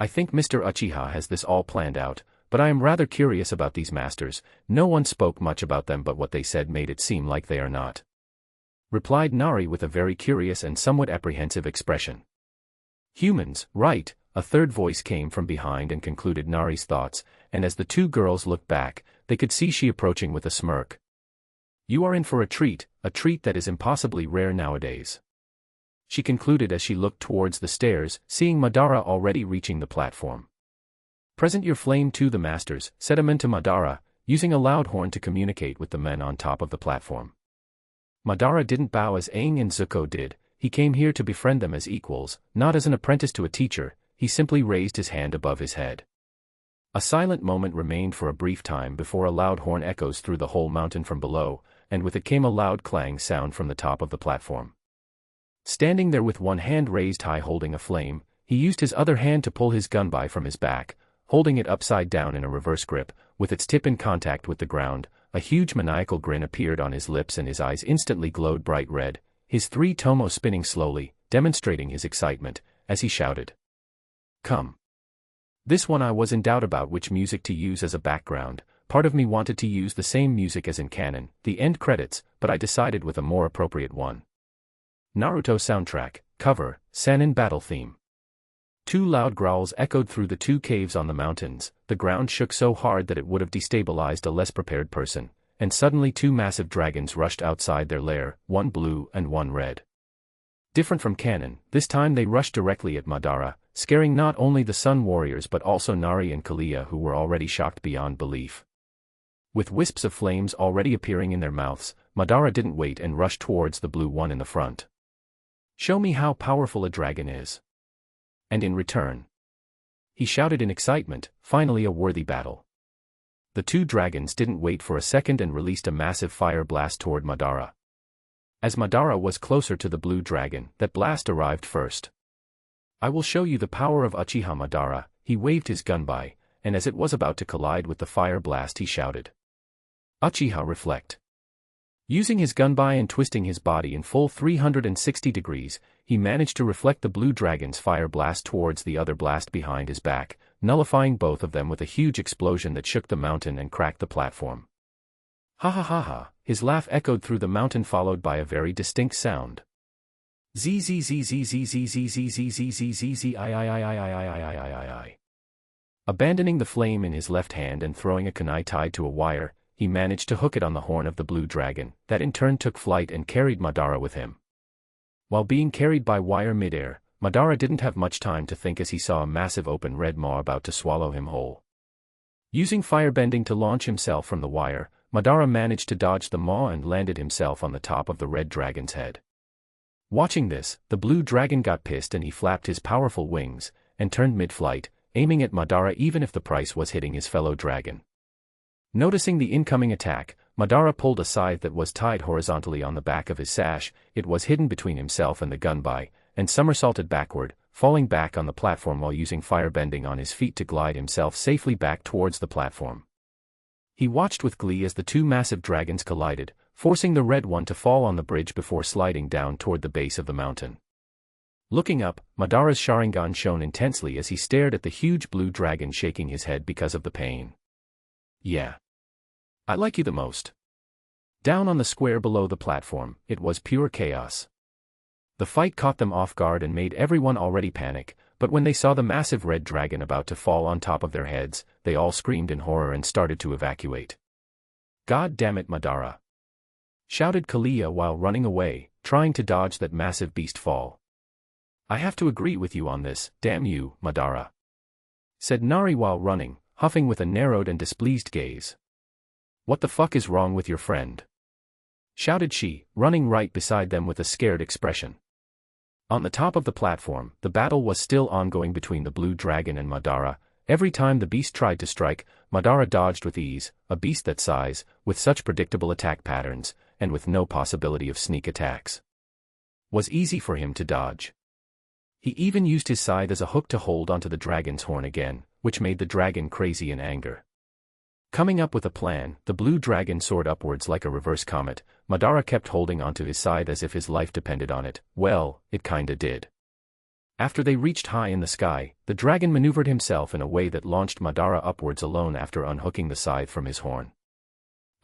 "I think Mr. Uchiha has this all planned out, but I am rather curious about these masters. No one spoke much about them, but what they said made it seem like they are not," replied Nari with a very curious and somewhat apprehensive expression. "Humans, right?" A third voice came from behind and concluded Nari's thoughts, and as the two girls looked back, they could see she approaching with a smirk. "You are in for a treat that is impossibly rare nowadays," she concluded as she looked towards the stairs, seeing Madara already reaching the platform. "Present your flame to the masters," said a man to Madara, using a loud horn to communicate with the men on top of the platform. Madara didn't bow as Aang and Zuko did. He came here to befriend them as equals, not as an apprentice to a teacher. He simply raised his hand above his head. A silent moment remained for a brief time before a loud horn echoes through the whole mountain from below, and with it came a loud clang sound from the top of the platform. Standing there with one hand raised high holding a flame, he used his other hand to pull his gunbai from his back, holding it upside down in a reverse grip, with its tip in contact with the ground. A huge maniacal grin appeared on his lips and his eyes instantly glowed bright red, his three tomo spinning slowly, demonstrating his excitement, as he shouted, "Come." This one I was in doubt about which music to use as a background. Part of me wanted to use the same music as in canon, the end credits, but I decided with a more appropriate one. Naruto soundtrack, cover, Sannin battle theme. Two loud growls echoed through the two caves on the mountains. The ground shook so hard that it would have destabilized a less prepared person, and suddenly two massive dragons rushed outside their lair, one blue and one red. Different from canon, this time they rushed directly at Madara, scaring not only the Sun Warriors but also Nari and Kalia, who were already shocked beyond belief. With wisps of flames already appearing in their mouths, Madara didn't wait and rushed towards the blue one in the front. "Show me how powerful a dragon is." And in return, he shouted in excitement, finally a worthy battle. The two dragons didn't wait for a second and released a massive fire blast toward Madara. As Madara was closer to the blue dragon, that blast arrived first. "I will show you the power of Uchiha Madara." He waved his gunbai, and as it was about to collide with the fire blast he shouted, "Uchiha reflect." Using his gunbai and twisting his body in full 360 degrees, he managed to reflect the blue dragon's fire blast towards the other blast behind his back, nullifying both of them with a huge explosion that shook the mountain and cracked the platform. "Ha ha ha ha," his laugh echoed through the mountain, followed by a very distinct sound. Z. Abandoning the flame in his left hand and throwing a kunai tied to a wire, he managed to hook it on the horn of the blue dragon, that in turn took flight and carried Madara with him. While being carried by wire midair, Madara didn't have much time to think as he saw a massive open red maw about to swallow him whole. Using firebending to launch himself from the wire, Madara managed to dodge the maw and landed himself on the top of the red dragon's head. Watching this, the blue dragon got pissed and he flapped his powerful wings, and turned mid-flight, aiming at Madara even if the price was hitting his fellow dragon. Noticing the incoming attack, Madara pulled a scythe that was tied horizontally on the back of his sash. It was hidden between himself and the gunbai, and somersaulted backward, falling back on the platform while using firebending on his feet to glide himself safely back towards the platform. He watched with glee as the two massive dragons collided, forcing the red one to fall on the bridge before sliding down toward the base of the mountain. Looking up, Madara's Sharingan shone intensely as he stared at the huge blue dragon, shaking his head because of the pain. "Yeah. I like you the most." Down on the square below the platform, it was pure chaos. The fight caught them off guard and made everyone already panic, but when they saw the massive red dragon about to fall on top of their heads, they all screamed in horror and started to evacuate. "God damn it, Madara. shouted Kalia while running away, trying to dodge that massive beast fall. I have to agree with you on this, damn you, Madara, said Nari while running, huffing with a narrowed and displeased gaze. What the fuck is wrong with your friend? Shouted she, running right beside them with a scared expression. On the top of the platform, the battle was still ongoing between the blue dragon and Madara. Every time the beast tried to strike, Madara dodged with ease, a beast that size, with such predictable attack patterns, and with no possibility of sneak attacks. Was easy for him to dodge. He even used his scythe as a hook to hold onto the dragon's horn again, which made the dragon crazy in anger. Coming up with a plan, the blue dragon soared upwards like a reverse comet. Madara kept holding onto his scythe as if his life depended on it. Well, it kinda did. After they reached high in the sky, the dragon maneuvered himself in a way that launched Madara upwards alone after unhooking the scythe from his horn.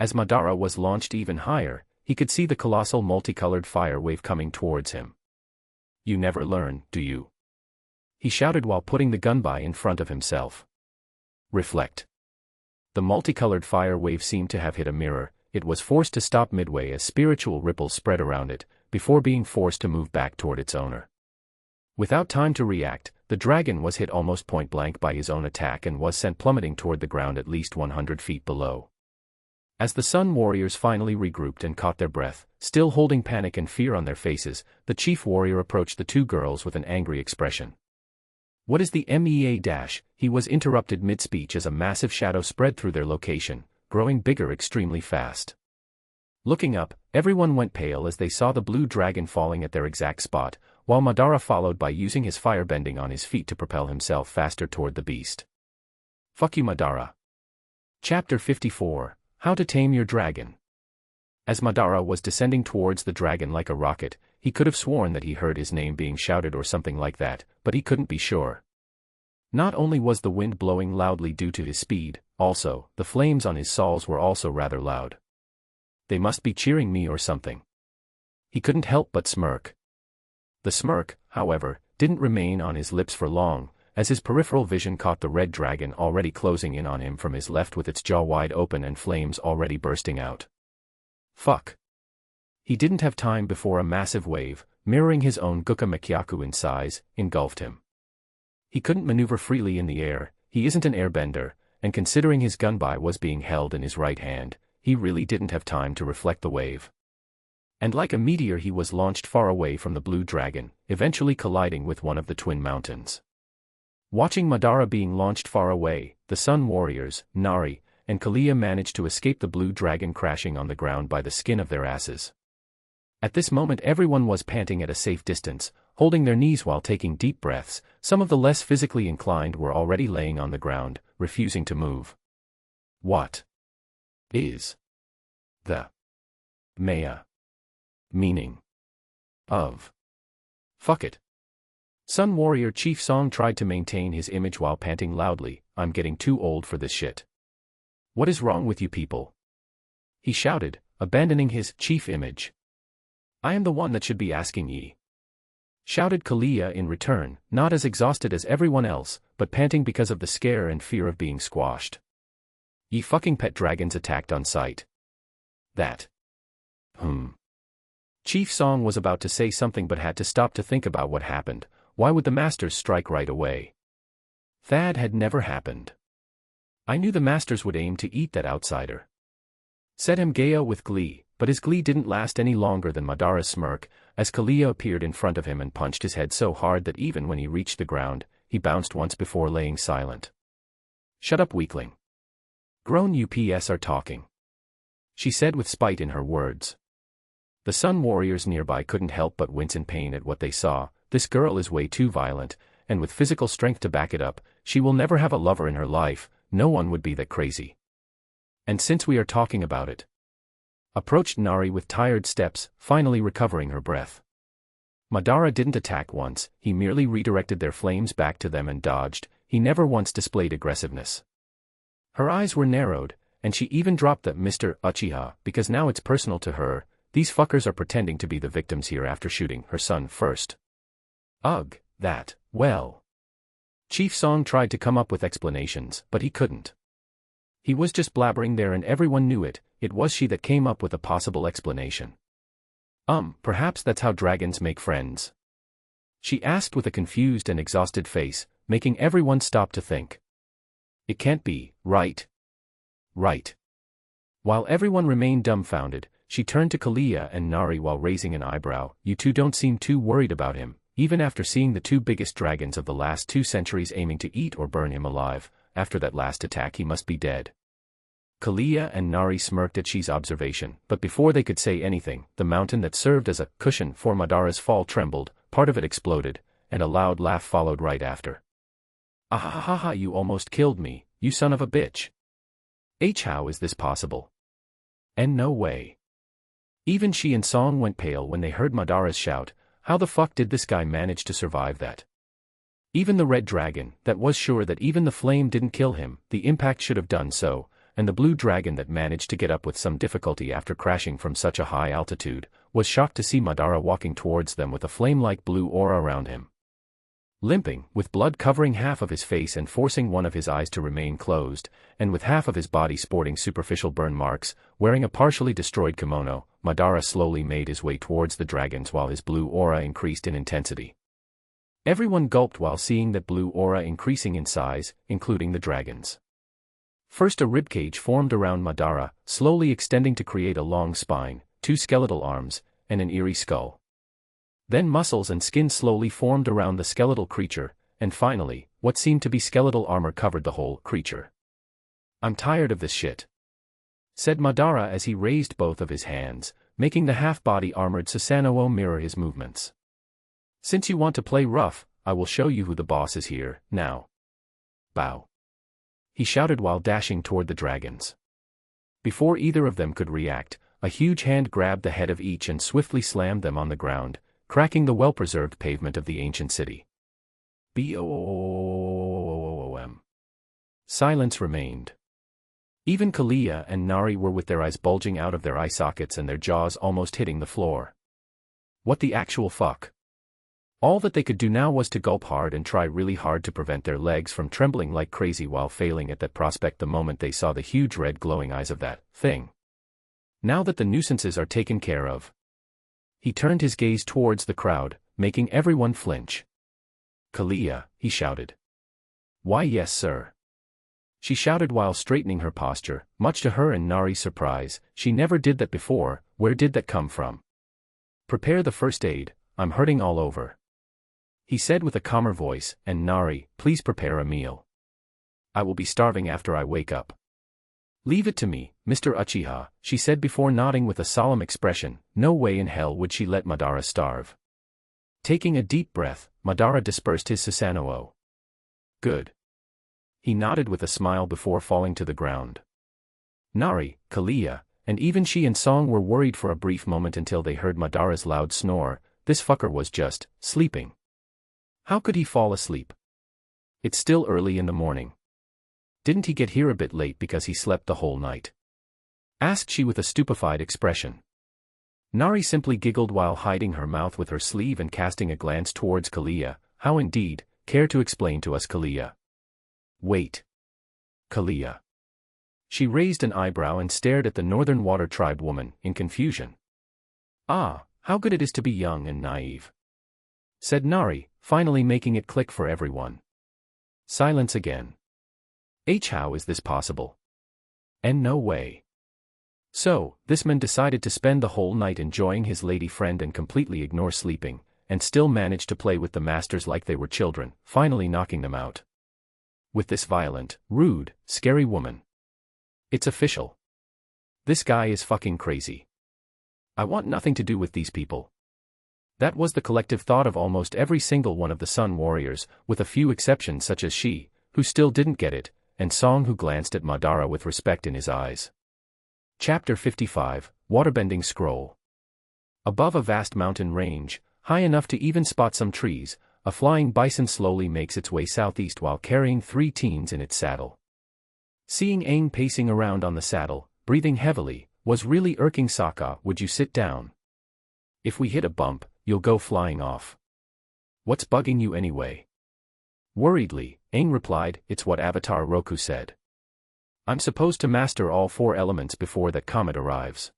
As Madara was launched even higher, he could see the colossal multicolored fire wave coming towards him. You never learn, do you? He shouted while putting the gunby in front of himself. Reflect. The multicolored fire wave seemed to have hit a mirror. It was forced to stop midway as spiritual ripples spread around it, before being forced to move back toward its owner. Without time to react, the dragon was hit almost point-blank by his own attack and was sent plummeting toward the ground at least 100 feet below. As the Sun Warriors finally regrouped and caught their breath, still holding panic and fear on their faces, the chief warrior approached the two girls with an angry expression. What is the MEA dash? He was interrupted mid-speech as a massive shadow spread through their location, growing bigger extremely fast. Looking up, everyone went pale as they saw the blue dragon falling at their exact spot, while Madara followed by using his firebending on his feet to propel himself faster toward the beast. Fuck you, Madara. Chapter 54, How to Tame Your Dragon. As Madara was descending towards the dragon like a rocket, he could have sworn that he heard his name being shouted or something like that, but he couldn't be sure. Not only was the wind blowing loudly due to his speed, also, the flames on his saws were also rather loud. They must be cheering me or something. He couldn't help but smirk. The smirk, however, didn't remain on his lips for long, as his peripheral vision caught the red dragon already closing in on him from his left with its jaw wide open and flames already bursting out. Fuck. He didn't have time before a massive wave, mirroring his own Guka Mekyaku in size, engulfed him. He couldn't maneuver freely in the air, he isn't an airbender, and considering his gunby was being held in his right hand, he really didn't have time to reflect the wave. And like a meteor he was launched far away from the blue dragon, eventually colliding with one of the twin mountains. Watching Madara being launched far away, the Sun Warriors, Nari, and Kalia managed to escape the blue dragon crashing on the ground by the skin of their asses. At this moment everyone was panting at a safe distance, holding their knees while taking deep breaths. Some of the less physically inclined were already laying on the ground, refusing to move. What is the Maya meaning of fuck it? Sun Warrior Chief Song tried to maintain his image while panting loudly. I'm getting too old for this shit. What is wrong with you people? He shouted, abandoning his chief image. I am the one that should be asking ye. Shouted Kalia in return, not as exhausted as everyone else, but panting because of the scare and fear of being squashed. Ye fucking pet dragons attacked on sight. That. Chief Song was about to say something but had to stop to think about what happened. Why would the masters strike right away? That had never happened. I knew the masters would aim to eat that outsider. Said Mgaya with glee, but his glee didn't last any longer than Madara's smirk, as Kalia appeared in front of him and punched his head so hard that even when he reached the ground, he bounced once before laying silent. Shut up, weakling. Grown UPS are talking. She said with spite in her words. The Sun Warriors nearby couldn't help but wince in pain at what they saw. This girl is way too violent, and with physical strength to back it up, she will never have a lover in her life. No one would be that crazy. And since we are talking about it, approached Nari with tired steps, finally recovering her breath. Madara didn't attack once, he merely redirected their flames back to them and dodged. He never once displayed aggressiveness. Her eyes were narrowed, and she even dropped the Mr. Uchiha, because now it's personal to her. These fuckers are pretending to be the victims here after shooting her son first. Ugh, that, well. Chief Song tried to come up with explanations, but he couldn't. He was just blabbering there and everyone knew it. It was she that came up with a possible explanation. Perhaps that's how dragons make friends. She asked with a confused and exhausted face, making everyone stop to think. It can't be, right? Right. While everyone remained dumbfounded, she turned to Kalia and Nari while raising an eyebrow. You two don't seem too worried about him, even after seeing the two biggest dragons of the last 2 centuries aiming to eat or burn him alive. After that last attack he must be dead. Kalia and Nari smirked at Xi's observation, but before they could say anything, the mountain that served as a cushion for Madara's fall trembled, part of it exploded, and a loud laugh followed right after. "Ahahaha, you almost killed me, you son of a bitch. How is this possible? And no way." Even Xi and Song went pale when they heard Madara's shout. How the fuck did this guy manage to survive that? Even the red dragon, that was sure that even the flame didn't kill him, the impact should have done so, and the blue dragon that managed to get up with some difficulty after crashing from such a high altitude, was shocked to see Madara walking towards them with a flame-like blue aura around him. Limping, with blood covering half of his face and forcing one of his eyes to remain closed, and with half of his body sporting superficial burn marks, wearing a partially destroyed kimono, Madara slowly made his way towards the dragons while his blue aura increased in intensity. Everyone gulped while seeing that blue aura increasing in size, including the dragons. First a ribcage formed around Madara, slowly extending to create a long spine, 2 skeletal arms, and an eerie skull. Then muscles and skin slowly formed around the skeletal creature, and finally, what seemed to be skeletal armor covered the whole creature. "I'm tired of this shit," said Madara as he raised both of his hands, making the half-body armored Susanoo mirror his movements. "Since you want to play rough, I will show you who the boss is here, now. Bow," he shouted while dashing toward the dragons. Before either of them could react, a huge hand grabbed the head of each and swiftly slammed them on the ground, cracking the well-preserved pavement of the ancient city. Boom. Silence remained. Even Kalia and Nari were with their eyes bulging out of their eye sockets and their jaws almost hitting the floor. What the actual fuck? All that they could do now was to gulp hard and try really hard to prevent their legs from trembling like crazy while failing at that prospect the moment they saw the huge red glowing eyes of that thing. Now that the nuisances are taken care of. He turned his gaze towards the crowd, making everyone flinch. "Kalia," he shouted. "Why yes sir." She shouted while straightening her posture, much to her and Nari's surprise. She never did that before. Where did that come from? "Prepare the first aid, I'm hurting all over," he said with a calmer voice, and Nari, "Please prepare a meal. I will be starving after I wake up." "Leave it to me, Mr. Uchiha," she said before nodding with a solemn expression. No way in hell would she let Madara starve. Taking a deep breath, Madara dispersed his Susanoo. "Good." He nodded with a smile before falling to the ground. Nari, Kalia, and even she and Song were worried for a brief moment until they heard Madara's loud snore. This fucker was just sleeping. How could he fall asleep? It's still early in the morning. Didn't he get here a bit late because he slept the whole night? Asked she with a stupefied expression. Nari simply giggled while hiding her mouth with her sleeve and casting a glance towards Kalia. How indeed, care to explain to us, Kalia? Wait. Kalia. She raised an eyebrow and stared at the Northern Water Tribe woman, in confusion. "Ah, how good it is to be young and naive," said Nari, finally making it click for everyone. Silence again. How is this possible? And no way. So, this man decided to spend the whole night enjoying his lady friend and completely ignore sleeping, and still managed to play with the masters like they were children, finally knocking them out. With this violent, rude, scary woman. It's official. This guy is fucking crazy. I want nothing to do with these people. That was the collective thought of almost every single one of the Sun Warriors, with a few exceptions such as she, who still didn't get it, and Song who glanced at Madara with respect in his eyes. Chapter 55, Waterbending Scroll. Above a vast mountain range, high enough to even spot some trees, a flying bison slowly makes its way southeast while carrying 3 teens in its saddle. Seeing Aang pacing around on the saddle, breathing heavily, was really irking. "Sokka, would you sit down? If we hit a bump, you'll go flying off. What's bugging you anyway?" Worriedly, Aang replied, "It's what Avatar Roku said." I'm supposed to master all 4 elements before that comet arrives.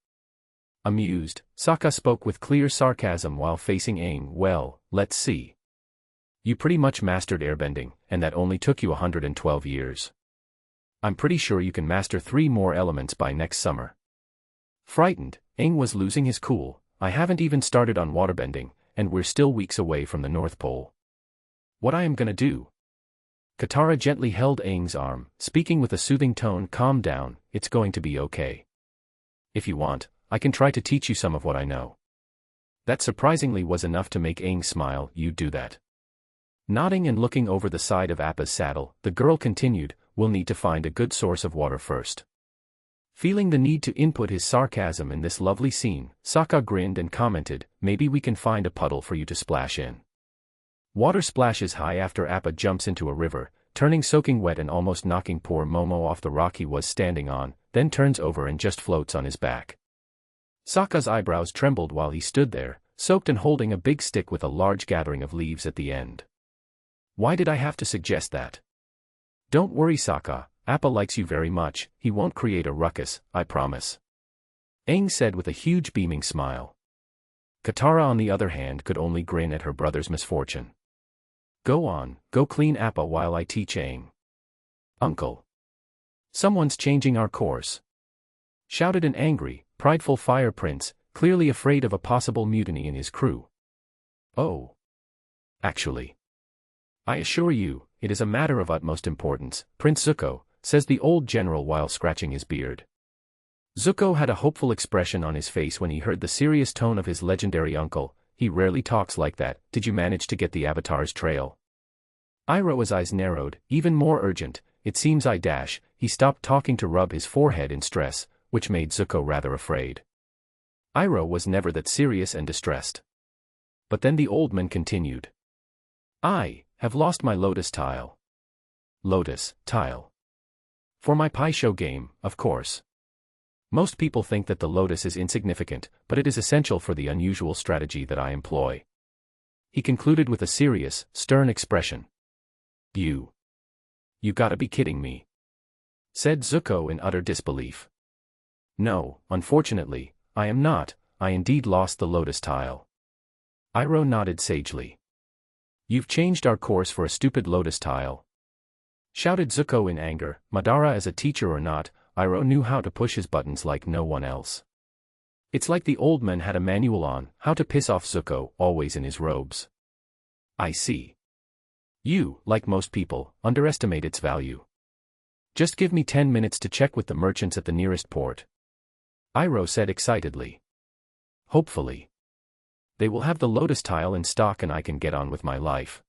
Amused, Sokka spoke with clear sarcasm while facing Aang. Well, let's see. You pretty much mastered airbending, and that only took you 112 years. I'm pretty sure you can master 3 more elements by next summer. Frightened, Aang was losing his cool. I haven't even started on waterbending, and we're still weeks away from the North Pole. What I am gonna do? Katara gently held Aang's arm, speaking with a soothing tone. Calm down, it's going to be okay. If you want, I can try to teach you some of what I know. That surprisingly was enough to make Aang smile. You'd do that? Nodding and looking over the side of Appa's saddle, the girl continued, we'll need to find a good source of water first. Feeling the need to input his sarcasm in this lovely scene, Sokka grinned and commented, maybe we can find a puddle for you to splash in. Water splashes high after Appa jumps into a river, turning soaking wet and almost knocking poor Momo off the rock he was standing on, then turns over and just floats on his back. Sokka's eyebrows trembled while he stood there, soaked and holding a big stick with a large gathering of leaves at the end. Why did I have to suggest that? Don't worry, Sokka, Appa likes you very much, he won't create a ruckus, I promise. Aang said with a huge beaming smile. Katara on the other hand could only grin at her brother's misfortune. Go on, go clean Appa while I teach Aang. Uncle. Someone's changing our course. Shouted an angry, prideful Fire Prince, clearly afraid of a possible mutiny in his crew. Oh. Actually. I assure you, it is a matter of utmost importance, Prince Zuko, says the old general while scratching his beard. Zuko had a hopeful expression on his face when he heard the serious tone of his legendary uncle. He rarely talks like that. Did you manage to get the Avatar's trail? Iroh's eyes narrowed, even more urgent. It seems I dash. He stopped talking to rub his forehead in stress, which made Zuko rather afraid. Iroh was never that serious and distressed. But then the old man continued. I have lost my lotus tile. Lotus tile. For my Pai Sho game, of course. Most people think that the lotus is insignificant, but it is essential for the unusual strategy that I employ. He concluded with a serious, stern expression. You gotta be kidding me. Said Zuko in utter disbelief. No, unfortunately, I am not. I indeed lost the lotus tile. Iroh nodded sagely. You've changed our course for a stupid lotus tile. Shouted Zuko in anger. Madara as a teacher or not, Iroh knew how to push his buttons like no one else. It's like the old man had a manual on how to piss off Zuko, always in his robes. I see. You, like most people, underestimate its value. Just give me 10 minutes to check with the merchants at the nearest port. Iroh said excitedly. Hopefully. They will have the lotus tile in stock and I can get on with my life.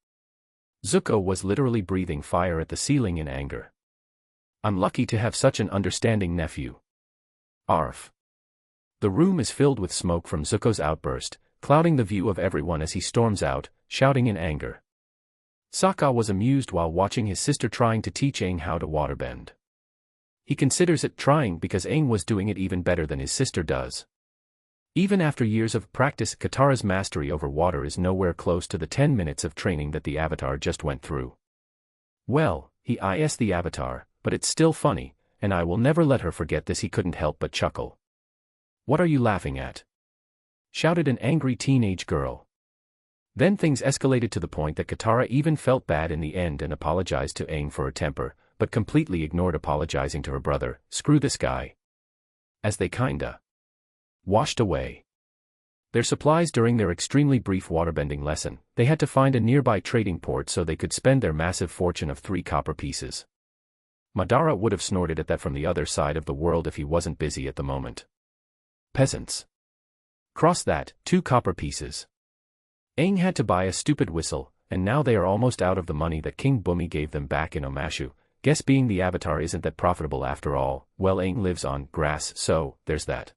Zuko was literally breathing fire at the ceiling in anger. I'm lucky to have such an understanding nephew. Arf. The room is filled with smoke from Zuko's outburst, clouding the view of everyone as he storms out, shouting in anger. Sokka was amused while watching his sister trying to teach Aang how to waterbend. He considers it trying because Aang was doing it even better than his sister does. Even after years of practice, Katara's mastery over water is nowhere close to the 10 minutes of training that the Avatar just went through. Well, he is the Avatar, but it's still funny, and I will never let her forget this. He couldn't help but chuckle. What are you laughing at? Shouted an angry teenage girl. Then things escalated to the point that Katara even felt bad in the end and apologized to Aang for her temper, but completely ignored apologizing to her brother. Screw this guy. As they kinda washed away their supplies during their extremely brief waterbending lesson, they had to find a nearby trading port so they could spend their massive fortune of 3 copper pieces. Madara would have snorted at that from the other side of the world if he wasn't busy at the moment. Peasants. Cross that, 2 copper pieces. Aang had to buy a stupid whistle, and now they are almost out of the money that King Bumi gave them back in Omashu. Guess being the Avatar isn't that profitable after all. Well, Aang lives on grass, so there's that.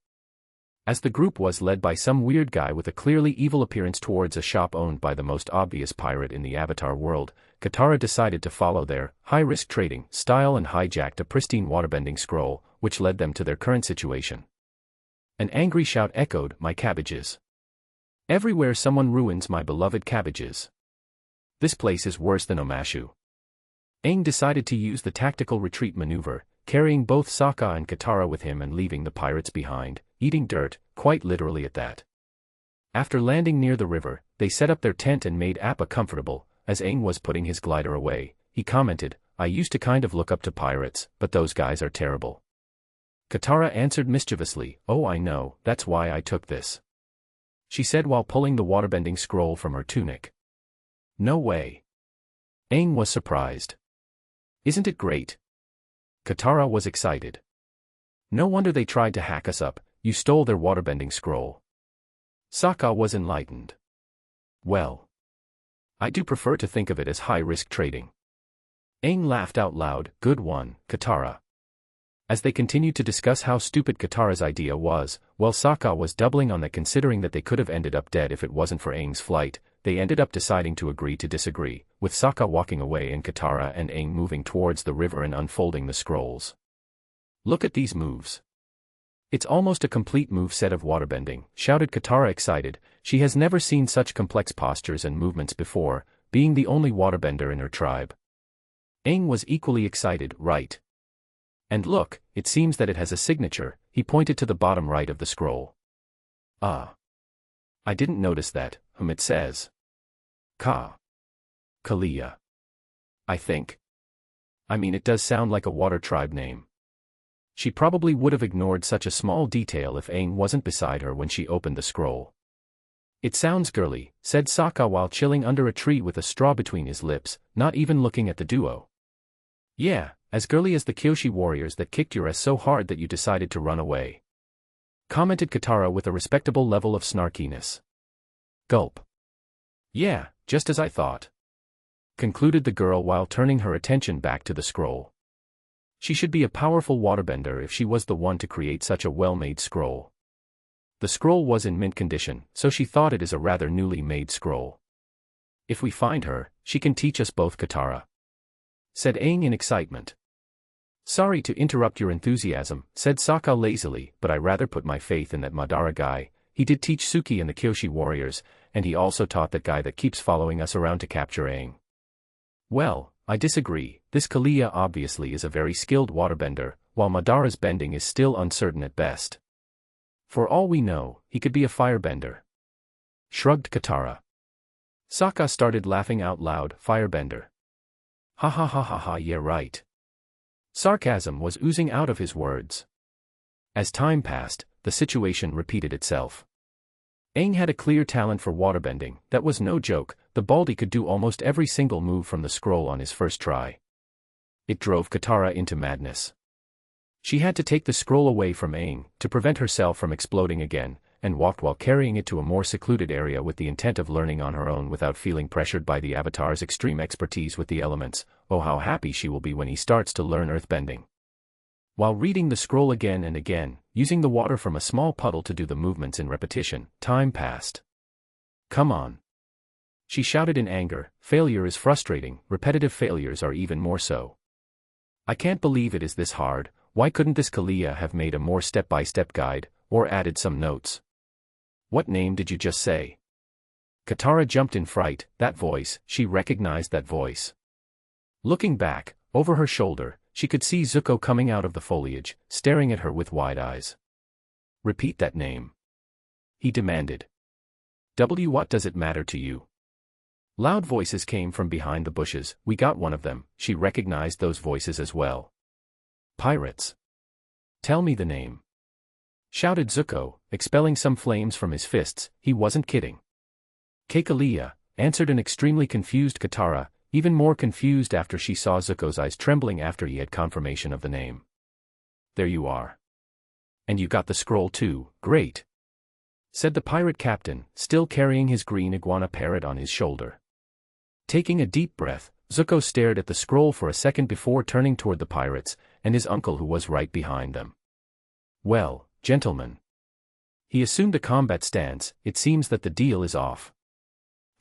As the group was led by some weird guy with a clearly evil appearance towards a shop owned by the most obvious pirate in the Avatar world, Katara decided to follow their high-risk trading style and hijacked a pristine waterbending scroll, which led them to their current situation. An angry shout echoed, "My cabbages! Everywhere someone ruins my beloved cabbages. This place is worse than Omashu." Aang decided to use the tactical retreat maneuver, carrying both Sokka and Katara with him and leaving the pirates behind, eating dirt, quite literally at that. After landing near the river, they set up their tent and made Appa comfortable. As Aang was putting his glider away, he commented, "I used to kind of look up to pirates, but those guys are terrible." Katara answered mischievously, "Oh, I know, that's why I took this," she said while pulling the waterbending scroll from her tunic. "No way." Aang was surprised. "Isn't it great?" Katara was excited. "No wonder they tried to hack us up, you stole their waterbending scroll." Sokka was enlightened. "Well, I do prefer to think of it as high-risk trading." Aang laughed out loud, "Good one, Katara." As they continued to discuss how stupid Katara's idea was, while Sokka was doubling on that considering that they could have ended up dead if it wasn't for Aang's flight, they ended up deciding to agree to disagree, with Sokka walking away and Katara and Aang moving towards the river and unfolding the scrolls. "Look at these moves. It's almost a complete move set of waterbending," shouted Katara excited. She has never seen such complex postures and movements before, being the only waterbender in her tribe. Aang was equally excited, "Right. And look, it seems that it has a signature," he pointed to the bottom right of the scroll. "Ah. I didn't notice that, it says. Kalia. I think. I mean, it does sound like a water tribe name." She probably would have ignored such a small detail if Aang wasn't beside her when she opened the scroll. "It sounds girly," said Sokka while chilling under a tree with a straw between his lips, not even looking at the duo. "Yeah, as girly as the Kyoshi warriors that kicked your ass so hard that you decided to run away," commented Katara with a respectable level of snarkiness. Gulp. "Yeah, just as I thought," concluded the girl while turning her attention back to the scroll. She should be a powerful waterbender if she was the one to create such a well-made scroll. The scroll was in mint condition, so she thought it is a rather newly made scroll. "If we find her, she can teach us both, Katara," said Aang in excitement. "Sorry to interrupt your enthusiasm," said Sokka lazily, "but I rather put my faith in that Madara guy. He did teach Suki and the Kyoshi warriors, and he also taught that guy that keeps following us around to capture Aang." "Well, I disagree. This Kalia obviously is a very skilled waterbender, while Madara's bending is still uncertain at best. For all we know, he could be a firebender," shrugged Katara. Sokka started laughing out loud. "Firebender. Ha ha ha ha ha, yeah right." Sarcasm was oozing out of his words. As time passed, the situation repeated itself. Aang had a clear talent for waterbending, that was no joke. The Baldy could do almost every single move from the scroll on his first try. It drove Katara into madness. She had to take the scroll away from Aang, to prevent herself from exploding again, and walked while carrying it to a more secluded area with the intent of learning on her own without feeling pressured by the Avatar's extreme expertise with the elements. Oh, how happy she will be when he starts to learn earthbending. While reading the scroll again and again, using the water from a small puddle to do the movements in repetition, time passed. "Come on," she shouted in anger. "Failure is frustrating, repetitive failures are even more so. I can't believe it is this hard. Why couldn't this Kalia have made a more step-by-step guide, or added some notes?" "What name did you just say?" Katara jumped in fright. That voice, she recognized that voice. Looking back, over her shoulder, she could see Zuko coming out of the foliage, staring at her with wide eyes. "Repeat that name," he demanded. What does it matter to you?" Loud voices came from behind the bushes. "We got one of them." She recognized those voices as well. "Pirates. Tell me the name," shouted Zuko, expelling some flames from his fists. He wasn't kidding. "Kekalia," answered an extremely confused Katara, even more confused after she saw Zuko's eyes trembling after he had confirmation of the name. "There you are. And you got the scroll too, great," said the pirate captain, still carrying his green iguana parrot on his shoulder. Taking a deep breath, Zuko stared at the scroll for a second before turning toward the pirates, and his uncle who was right behind them. "Well, gentlemen." He assumed a combat stance. "It seems that the deal is off."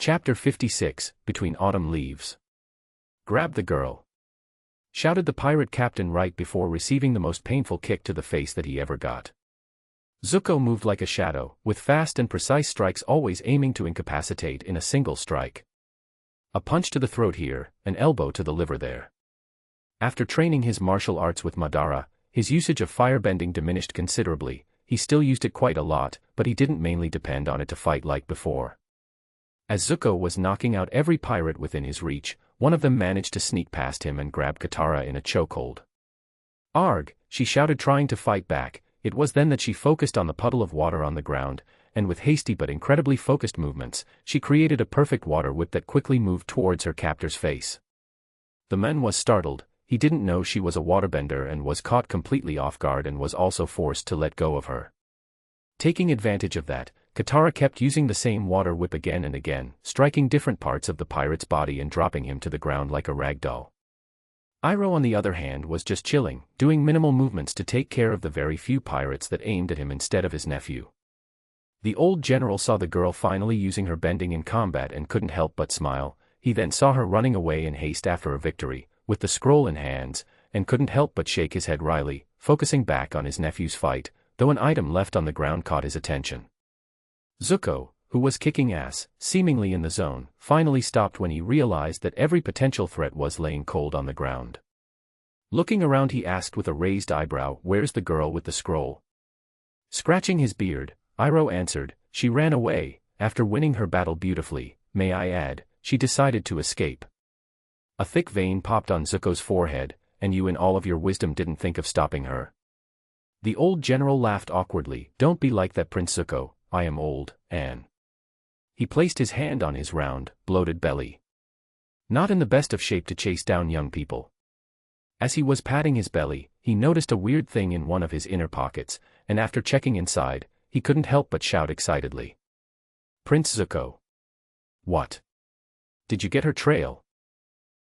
Chapter 56, Between Autumn Leaves. "Grab the girl," shouted the pirate captain right before receiving the most painful kick to the face that he ever got. Zuko moved like a shadow, with fast and precise strikes always aiming to incapacitate in a single strike. A punch to the throat here, an elbow to the liver there. After training his martial arts with Madara, his usage of firebending diminished considerably. He still used it quite a lot, but he didn't mainly depend on it to fight like before. As Zuko was knocking out every pirate within his reach, one of them managed to sneak past him and grab Katara in a chokehold. "Arg!" she shouted, trying to fight back. It was then that she focused on the puddle of water on the ground, and with hasty but incredibly focused movements, she created a perfect water whip that quickly moved towards her captor's face. The man was startled. He didn't know she was a waterbender and was caught completely off guard and was also forced to let go of her. Taking advantage of that, Katara kept using the same water whip again and again, striking different parts of the pirate's body and dropping him to the ground like a rag doll. Iroh, on the other hand, was just chilling, doing minimal movements to take care of the very few pirates that aimed at him instead of his nephew. The old general saw the girl finally using her bending in combat and couldn't help but smile. He then saw her running away in haste after a victory, with the scroll in hands, and couldn't help but shake his head wryly, focusing back on his nephew's fight, though an item left on the ground caught his attention. Zuko, who was kicking ass, seemingly in the zone, finally stopped when he realized that every potential threat was laying cold on the ground. Looking around, he asked with a raised eyebrow, "Where's the girl with the scroll?" Scratching his beard, Iroh answered, "She ran away. After winning her battle beautifully, may I add, she decided to escape." A thick vein popped on Zuko's forehead. "And you in all of your wisdom didn't think of stopping her?" The old general laughed awkwardly. "Don't be like that, Prince Zuko. I am old, and..." He placed his hand on his round, bloated belly. Not in the best of shape to chase down young people. As he was patting his belly, he noticed a weird thing in one of his inner pockets, and after checking inside, he couldn't help but shout excitedly. "Prince Zuko! What? Did you get her trail?"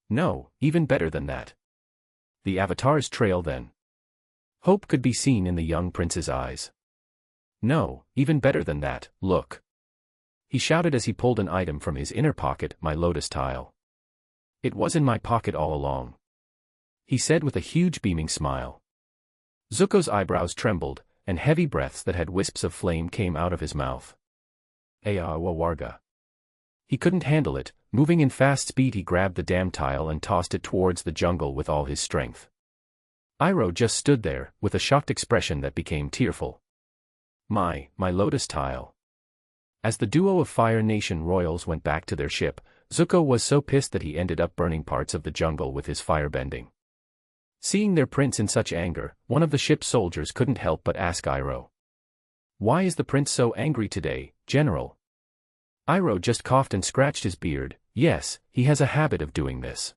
"No, even better than that." "The Avatar's trail then?" Hope could be seen in the young prince's eyes. "No, even better than that, look." He shouted as he pulled an item from his inner pocket, "My lotus tile. It was in my pocket all along," he said with a huge beaming smile. Zuko's eyebrows trembled, and heavy breaths that had wisps of flame came out of his mouth. Warga. He couldn't handle it. Moving in fast speed, he grabbed the damn tile and tossed it towards the jungle with all his strength. Iroh just stood there, with a shocked expression that became tearful. My lotus tile." As the duo of Fire Nation royals went back to their ship, Zuko was so pissed that he ended up burning parts of the jungle with his firebending. Seeing their prince in such anger, one of the ship's soldiers couldn't help but ask Iroh, "Why is the prince so angry today, General?" Iroh just coughed and scratched his beard. "Yes, he has a habit of doing this."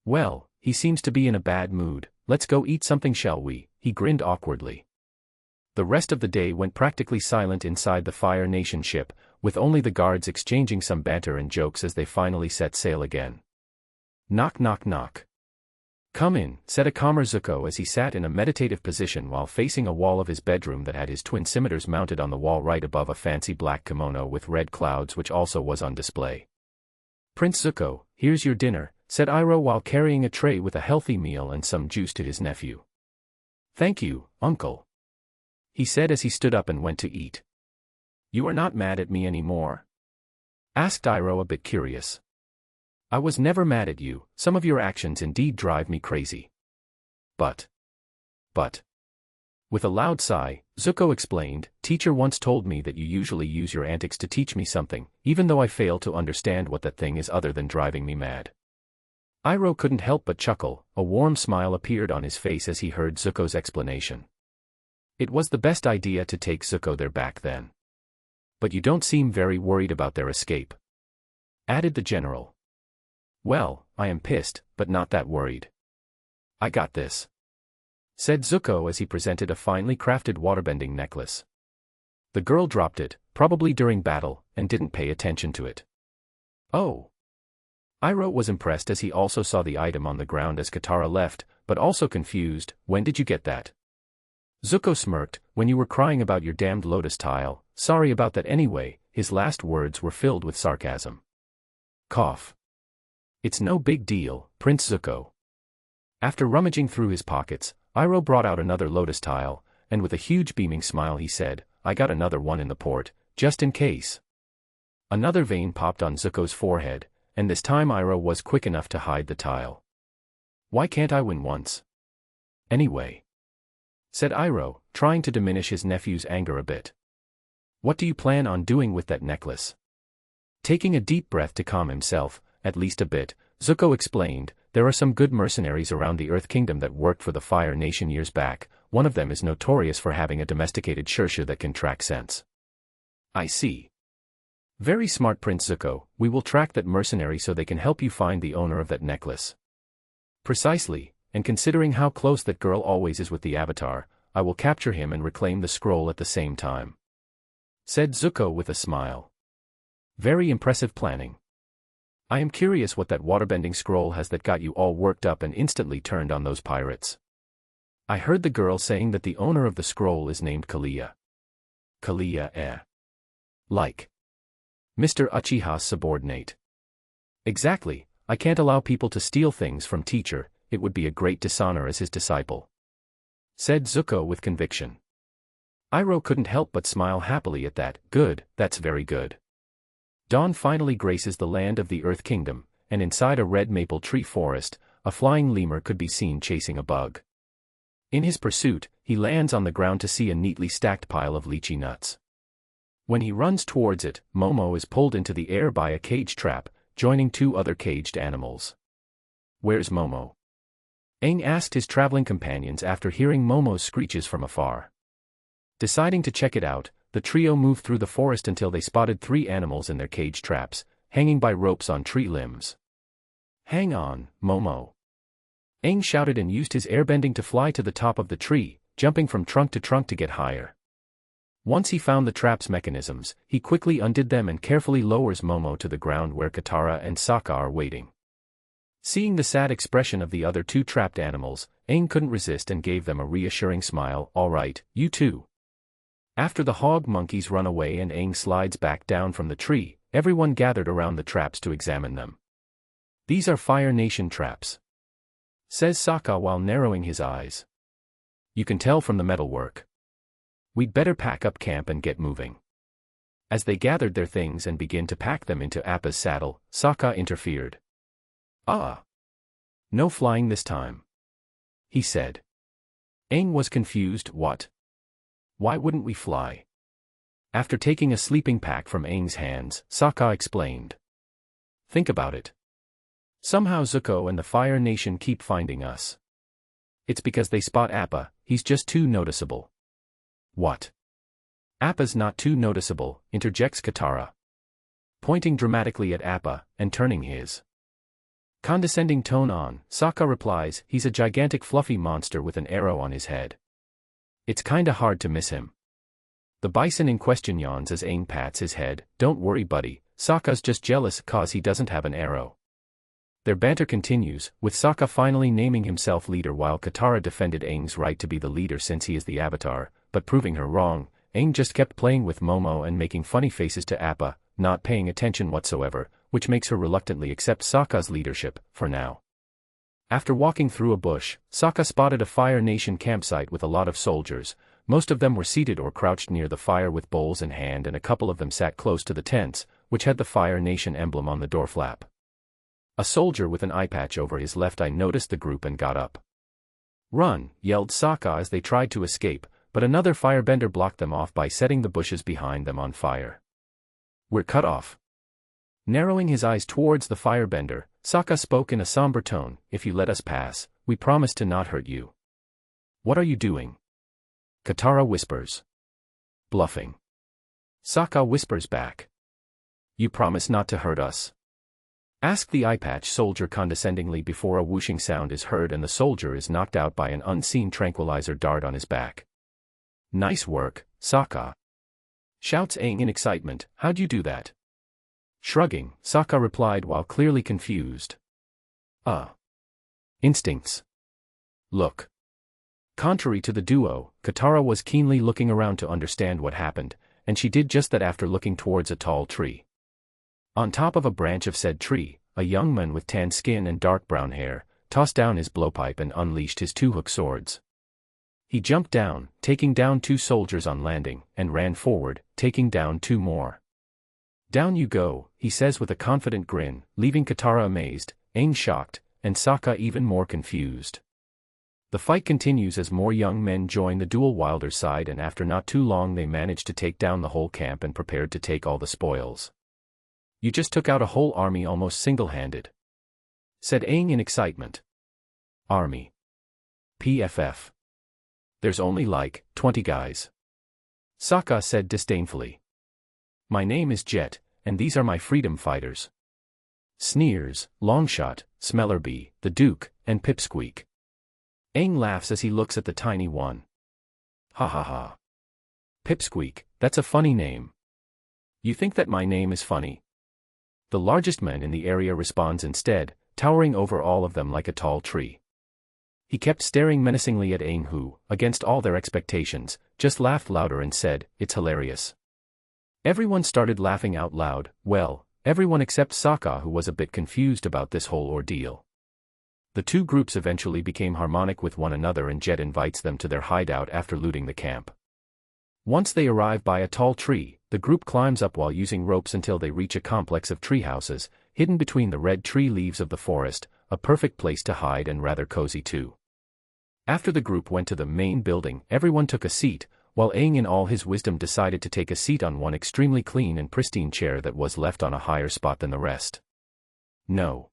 "Well, he seems to be in a bad mood. Let's go eat something, shall we?" He grinned awkwardly. The rest of the day went practically silent inside the Fire Nation ship, with only the guards exchanging some banter and jokes as they finally set sail again. Knock knock knock. "Come in," said a calmer Zuko as he sat in a meditative position while facing a wall of his bedroom that had his twin scimitars mounted on the wall right above a fancy black kimono with red clouds which also was on display. "Prince Zuko, here's your dinner," said Iroh while carrying a tray with a healthy meal and some juice to his nephew. "Thank you, uncle," he said as he stood up and went to eat. "You are not mad at me anymore?" asked Iroh, a bit curious. "I was never mad at you. Some of your actions indeed drive me crazy. But. With a loud sigh, Zuko explained, "Teacher once told me that you usually use your antics to teach me something, even though I fail to understand what that thing is other than driving me mad." Iroh couldn't help but chuckle. A warm smile appeared on his face as he heard Zuko's explanation. It was the best idea to take Zuko there back then. "But you don't seem very worried about their escape," added the general. "Well, I am pissed, but not that worried. I got this," said Zuko as he presented a finely crafted waterbending necklace. The girl dropped it, probably during battle, and didn't pay attention to it. "Oh." Iroh was impressed as he also saw the item on the ground as Katara left, but also confused. "When did you get that?" Zuko smirked. "When you were crying about your damned lotus tile. Sorry about that anyway." His last words were filled with sarcasm. Cough. "It's no big deal, Prince Zuko." After rummaging through his pockets, Iroh brought out another lotus tile, and with a huge beaming smile he said, "I got another one in the port, just in case." Another vein popped on Zuko's forehead, and this time Iroh was quick enough to hide the tile. Why can't I win once? Anyway, said Iroh, trying to diminish his nephew's anger a bit. What do you plan on doing with that necklace? Taking a deep breath to calm himself, at least a bit, Zuko explained, there are some good mercenaries around the Earth Kingdom that worked for the Fire Nation years back. One of them is notorious for having a domesticated Xiao that can track scents. I see. Very smart, Prince Zuko. We will track that mercenary so they can help you find the owner of that necklace. Precisely, and considering how close that girl always is with the Avatar, I will capture him and reclaim the scroll at the same time, said Zuko with a smile. Very impressive planning. I am curious what that waterbending scroll has that got you all worked up and instantly turned on those pirates. I heard the girl saying that the owner of the scroll is named Kalia. Kalia, eh? Like Mr. Uchiha's subordinate. Exactly, I can't allow people to steal things from teacher, it would be a great dishonor as his disciple, said Zuko with conviction. Iroh couldn't help but smile happily at that. Good, that's very good. Dawn finally graces the land of the Earth Kingdom, and inside a red maple tree forest, a flying lemur could be seen chasing a bug. In his pursuit, he lands on the ground to see a neatly stacked pile of lychee nuts. When he runs towards it, Momo is pulled into the air by a cage trap, joining two other caged animals. Where's Momo? Aang asked his traveling companions after hearing Momo's screeches from afar. Deciding to check it out, the trio moved through the forest until they spotted three animals in their cage traps, hanging by ropes on tree limbs. Hang on, Momo. Aang shouted and used his airbending to fly to the top of the tree, jumping from trunk to get higher. Once he found the trap's mechanisms, he quickly undid them and carefully lowers Momo to the ground where Katara and Sokka are waiting. Seeing the sad expression of the other two trapped animals, Aang couldn't resist and gave them a reassuring smile. All right, you two. After the hog monkeys run away and Aang slides back down from the tree, everyone gathered around the traps to examine them. These are Fire Nation traps, says Sokka while narrowing his eyes. You can tell from the metalwork. We'd better pack up camp and get moving. As they gathered their things and began to pack them into Appa's saddle, Sokka interfered. Ah! No flying this time, he said. Aang was confused. What? Why wouldn't we fly? After taking a sleeping pack from Aang's hands, Sokka explained. Think about it. Somehow Zuko and the Fire Nation keep finding us. It's because they spot Appa, he's just too noticeable. What? Appa's not too noticeable, interjects Katara, pointing dramatically at Appa, and turning his condescending tone on. Sokka replies, he's a gigantic fluffy monster with an arrow on his head. It's kinda hard to miss him. The bison in question yawns as Aang pats his head. Don't worry buddy, Sokka's just jealous cause he doesn't have an arrow. Their banter continues, with Sokka finally naming himself leader while Katara defended Aang's right to be the leader since he is the Avatar, but proving her wrong. Aang just kept playing with Momo and making funny faces to Appa, not paying attention whatsoever, which makes her reluctantly accept Sokka's leadership, for now. After walking through a bush, Sokka spotted a Fire Nation campsite with a lot of soldiers. Most of them were seated or crouched near the fire with bowls in hand, and a couple of them sat close to the tents, which had the Fire Nation emblem on the door flap. A soldier with an eye patch over his left eye noticed the group and got up. Run, yelled Sokka as they tried to escape, but another firebender blocked them off by setting the bushes behind them on fire. We're cut off. Narrowing his eyes towards the firebender, Sokka spoke in a somber tone, if you let us pass, we promise to not hurt you. What are you doing? Katara whispers. Bluffing. Sokka whispers back. You promise not to hurt us? Ask the eye-patch soldier condescendingly before a whooshing sound is heard and the soldier is knocked out by an unseen tranquilizer dart on his back. Nice work, Sokka, shouts Aang in excitement. How'd you do that? Shrugging, Sokka replied while clearly confused. Instincts. Look. Contrary to the duo, Katara was keenly looking around to understand what happened, and she did just that after looking towards a tall tree. On top of a branch of said tree, a young man with tan skin and dark brown hair, tossed down his blowpipe and unleashed his two hook swords. He jumped down, taking down two soldiers on landing, and ran forward, taking down two more. Down you go, he says with a confident grin, leaving Katara amazed, Aang shocked, and Sokka even more confused. The fight continues as more young men join the dual Wilder's side, and after not too long they manage to take down the whole camp and prepared to take all the spoils. "You just took out a whole army almost single-handed," said Aang in excitement. "Army? PFF. There's only like 20 guys," Sokka said disdainfully. "My name is Jet, and these are my freedom fighters. Sneers, Longshot, Smellerbee, the Duke, and Pipsqueak." Aang laughs as he looks at the tiny one. "Ha ha ha. Pipsqueak, that's a funny name. You think that my name is funny?" The largest man in the area responds instead, towering over all of them like a tall tree. He kept staring menacingly at Aang, who, against all their expectations, just laughed louder and said, "It's hilarious." Everyone started laughing out loud, well, everyone except Sokka, who was a bit confused about this whole ordeal. The two groups eventually became harmonic with one another, and Jet invites them to their hideout after looting the camp. Once they arrive by a tall tree, the group climbs up while using ropes until they reach a complex of treehouses, hidden between the red tree leaves of the forest, a perfect place to hide and rather cozy too. After the group went to the main building, everyone took a seat, while Aang in all his wisdom decided to take a seat on one extremely clean and pristine chair that was left on a higher spot than the rest. "No.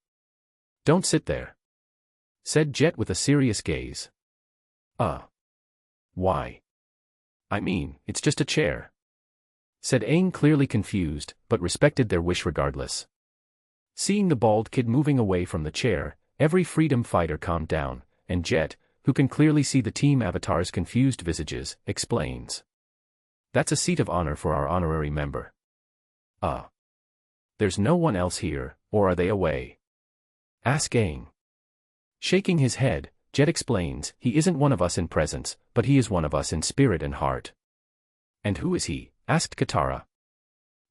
Don't sit there," said Jet with a serious gaze. Why? I mean, it's just a chair," said Aang, clearly confused, but respected their wish regardless. Seeing the bald kid moving away from the chair, every freedom fighter calmed down, and Jet, who can clearly see the team avatar's confused visages, explains. "That's a seat of honor for our honorary member." There's no one else here, or are they away?" asked Aang. Shaking his head, Jet explains, "He isn't one of us in presence, but he is one of us in spirit and heart." "And who is he?" asked Katara.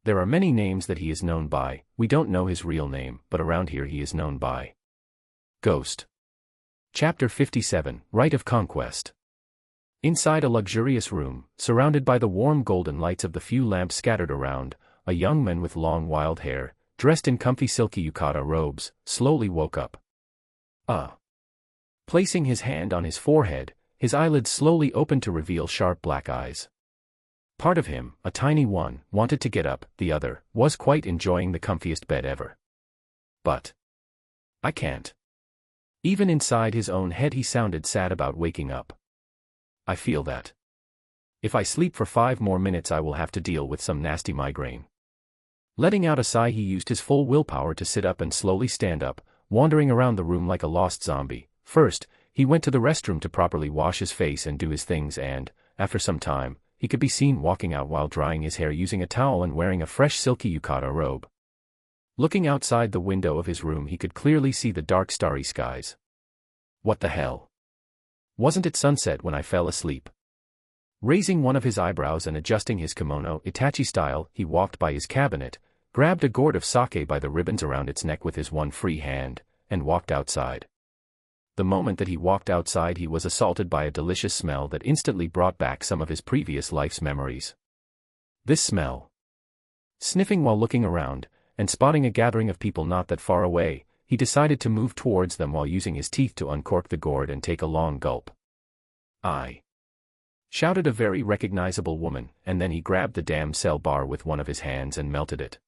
"There are many names that he is known by, we don't know his real name, but around here he is known by Ghost." Chapter 57, Rite of Conquest. Inside a luxurious room, surrounded by the warm golden lights of the few lamps scattered around, a young man with long wild hair, dressed in comfy silky yukata robes, slowly woke up. Placing his hand on his forehead, his eyelids slowly opened to reveal sharp black eyes. Part of him, a tiny one, wanted to get up, the other, was quite enjoying the comfiest bed ever. But I can't. Even inside his own head he sounded sad about waking up. "I feel that if I sleep for 5 more minutes I will have to deal with some nasty migraine." Letting out a sigh, he used his full willpower to sit up and slowly stand up, wandering around the room like a lost zombie. First, he went to the restroom to properly wash his face and do his things, and, after some time, he could be seen walking out while drying his hair using a towel and wearing a fresh silky yukata robe. Looking outside the window of his room he could clearly see the dark starry skies. "What the hell? Wasn't it sunset when I fell asleep?" Raising one of his eyebrows and adjusting his kimono Itachi style, he walked by his cabinet, grabbed a gourd of sake by the ribbons around its neck with his one free hand, and walked outside. The moment that he walked outside he was assaulted by a delicious smell that instantly brought back some of his previous life's memories. This smell. Sniffing while looking around, and spotting a gathering of people not that far away, he decided to move towards them while using his teeth to uncork the gourd and take a long gulp. "I!" shouted a very recognizable woman, and then he grabbed the damn cell bar with one of his hands and melted it.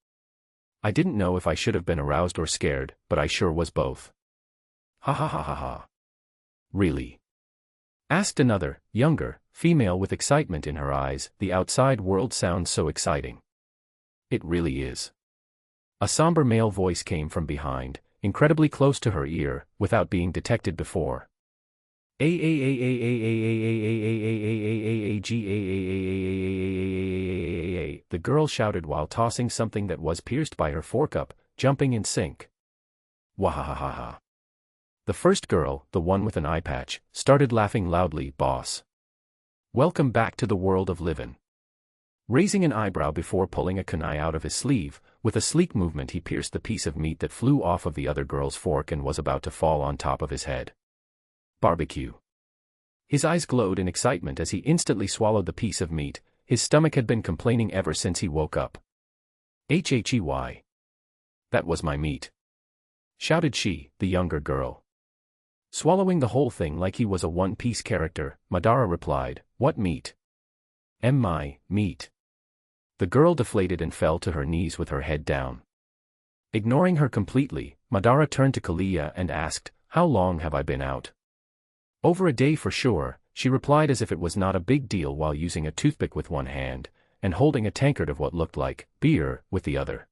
"I didn't know if I should have been aroused or scared, but I sure was both." "Ha ha ha ha ha. Really?" asked another, younger, female with excitement in her eyes. "The outside world sounds so exciting." "It really is." A somber male voice came from behind, incredibly close to her ear, without being detected before. The girl shouted while tossing something that was pierced by her fork up, jumping in sync. "Wahahaha." The first girl, the one with an eye patch, started laughing loudly. "Boss. Welcome back to the world of livin'." Raising an eyebrow before pulling a kunai out of his sleeve, with a sleek movement he pierced the piece of meat that flew off of the other girl's fork and was about to fall on top of his head. "Barbecue." His eyes glowed in excitement as he instantly swallowed the piece of meat. His stomach had been complaining ever since he woke up. "That was my meat." shouted she, the younger girl. Swallowing the whole thing like he was a One Piece character, Madara replied, "What meat?" My, meat." The girl deflated and fell to her knees with her head down. Ignoring her completely, Madara turned to Kalia and asked, "How long have I been out?" "Over a day for sure," she replied as if it was not a big deal while using a toothpick with one hand, and holding a tankard of what looked like beer with the other.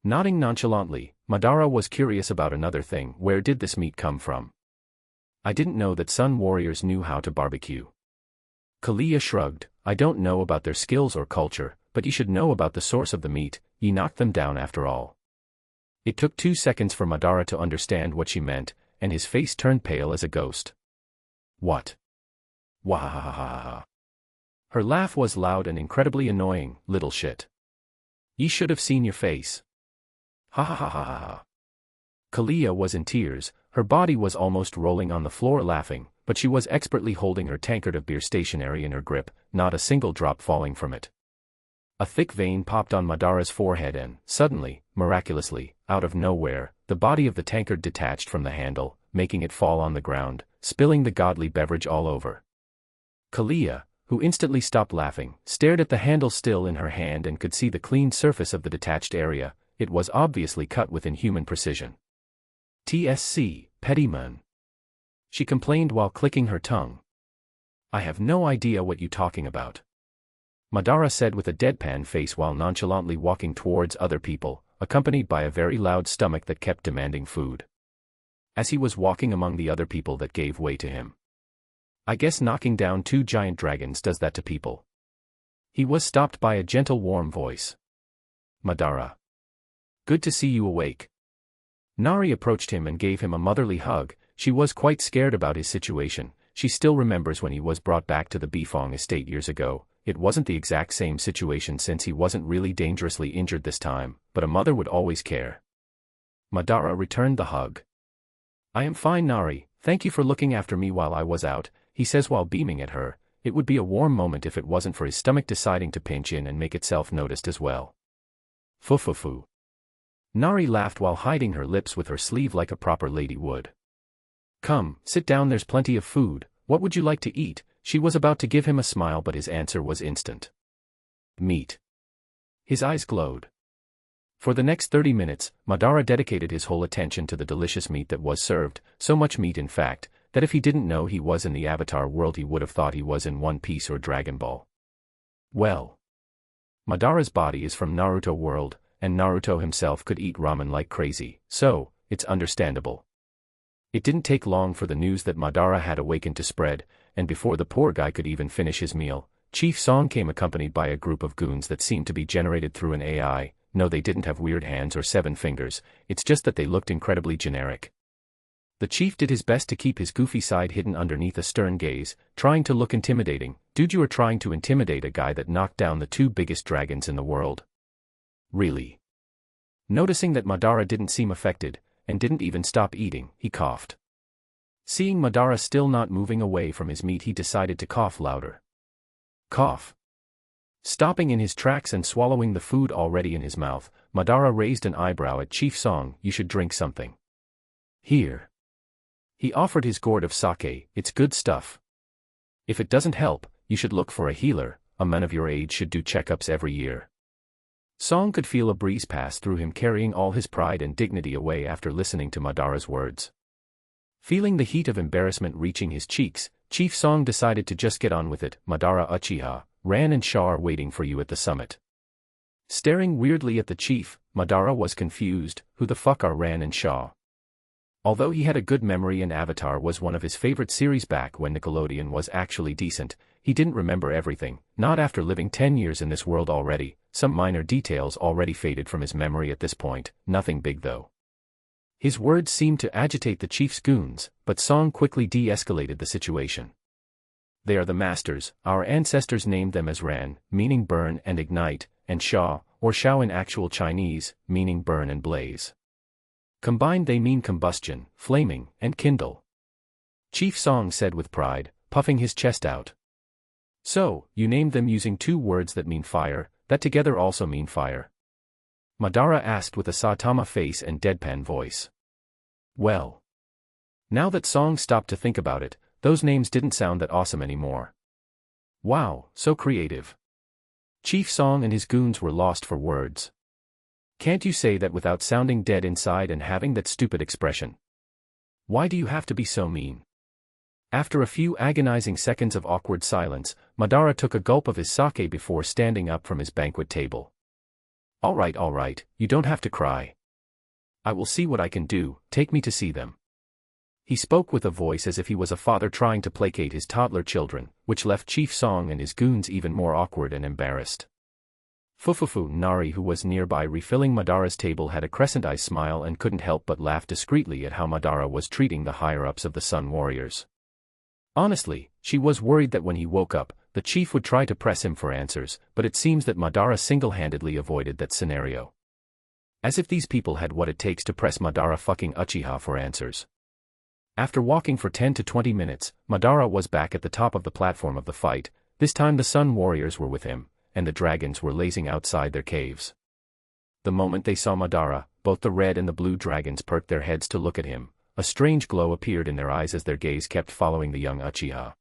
Nodding nonchalantly, Madara was curious about another thing. Where did this meat come from? "I didn't know that Sun Warriors knew how to barbecue." Kalia shrugged. "I don't know about their skills or culture, but you should know about the source of the meat. Ye knocked them down after all." It took 2 seconds for Madara to understand what she meant, and his face turned pale as a ghost. "What?" "Wahahaha." Her laugh was loud and incredibly annoying. "Little shit. Ye should have seen your face. Ha ha ha ha ha." Kalia was in tears, her body was almost rolling on the floor laughing, but she was expertly holding her tankard of beer stationary in her grip, not a single drop falling from it. A thick vein popped on Madara's forehead and, suddenly, miraculously, out of nowhere, the body of the tankard detached from the handle, making it fall on the ground, spilling the godly beverage all over. Kalia, who instantly stopped laughing, stared at the handle still in her hand and could see the clean surface of the detached area. It was obviously cut with inhuman precision. "TSC, Pettyman," she complained while clicking her tongue. "I have no idea what you're talking about," Madara said with a deadpan face while nonchalantly walking towards other people, accompanied by a very loud stomach that kept demanding food. As he was walking among the other people that gave way to him. "I guess knocking down 2 giant dragons does that to people." He was stopped by a gentle warm voice. "Madara. Good to see you awake." Nari approached him and gave him a motherly hug. She was quite scared about his situation. She still remembers when he was brought back to the Bifong estate years ago. It wasn't the exact same situation since he wasn't really dangerously injured this time, but a mother would always care. Madara returned the hug. "I am fine, Nari, thank you for looking after me while I was out," he says while beaming at her. It would be a warm moment if it wasn't for his stomach deciding to pinch in and make itself noticed as well. "Fufufu." Nari laughed while hiding her lips with her sleeve like a proper lady would. "Come, sit down, there's plenty of food. What would you like to eat?" She was about to give him a smile but his answer was instant. "Meat." His eyes glowed. For the next 30 minutes, Madara dedicated his whole attention to the delicious meat that was served, so much meat in fact, that if he didn't know he was in the Avatar world he would have thought he was in One Piece or Dragon Ball. Well, Madara's body is from Naruto world, and Naruto himself could eat ramen like crazy, so, it's understandable. It didn't take long for the news that Madara had awakened to spread, and before the poor guy could even finish his meal, Chief Song came accompanied by a group of goons that seemed to be generated through an AI. No, they didn't have weird hands or 7 fingers, it's just that they looked incredibly generic. The chief did his best to keep his goofy side hidden underneath a stern gaze, trying to look intimidating. "Dude, you are trying to intimidate a guy that knocked down the 2 biggest dragons in the world. Really?" Noticing that Madara didn't seem affected, and didn't even stop eating, he coughed. Seeing Madara still not moving away from his meat, he decided to cough louder. Cough. Stopping in his tracks and swallowing the food already in his mouth, Madara raised an eyebrow at Chief Song. "You should drink something." "Here." He offered his gourd of sake. "It's good stuff. If it doesn't help, you should look for a healer. A man of your age should do checkups every year." Song could feel a breeze pass through him, carrying all his pride and dignity away after listening to Madara's words. Feeling the heat of embarrassment reaching his cheeks, Chief Song decided to just get on with it. "Madara Uchiha, Ran and Xiao are waiting for you at the summit." Staring weirdly at the chief, Madara was confused. Who the fuck are Ran and Xiao? Although he had a good memory and Avatar was one of his favorite series back when Nickelodeon was actually decent, he didn't remember everything, not after living 10 years in this world already. Some minor details already faded from his memory at this point, nothing big though. His words seemed to agitate the chief's goons, but Song quickly de-escalated the situation. "They are the masters, our ancestors named them as Ran, meaning burn and ignite, and Xiao, or Xiao in actual Chinese, meaning burn and blaze. Combined they mean combustion, flaming, and kindle," Chief Song said with pride, puffing his chest out. "So, you named them using 2 words that mean fire, that together also mean fire?" Madara asked with a Saitama face and deadpan voice. Well. Now that Song stopped to think about it, those names didn't sound that awesome anymore. Wow, so creative. Chief Song and his goons were lost for words. Can't you say that without sounding dead inside and having that stupid expression? Why do you have to be so mean? After a few agonizing seconds of awkward silence, Madara took a gulp of his sake before standing up from his banquet table. All right, you don't have to cry. I will see what I can do, take me to see them. He spoke with a voice as if he was a father trying to placate his toddler children, which left Chief Song and his goons even more awkward and embarrassed. Fufufu Nari, who was nearby refilling Madara's table, had a crescent-eyed smile and couldn't help but laugh discreetly at how Madara was treating the higher-ups of the Sun Warriors. Honestly, she was worried that when he woke up, the chief would try to press him for answers, but it seems that Madara single-handedly avoided that scenario. As if these people had what it takes to press Madara fucking Uchiha for answers. After walking for 10 to 20 minutes, Madara was back at the top of the platform of the fight. This time the Sun Warriors were with him, and the dragons were lazing outside their caves. The moment they saw Madara, both the red and the blue dragons perked their heads to look at him. A strange glow appeared in their eyes as their gaze kept following the young Uchiha.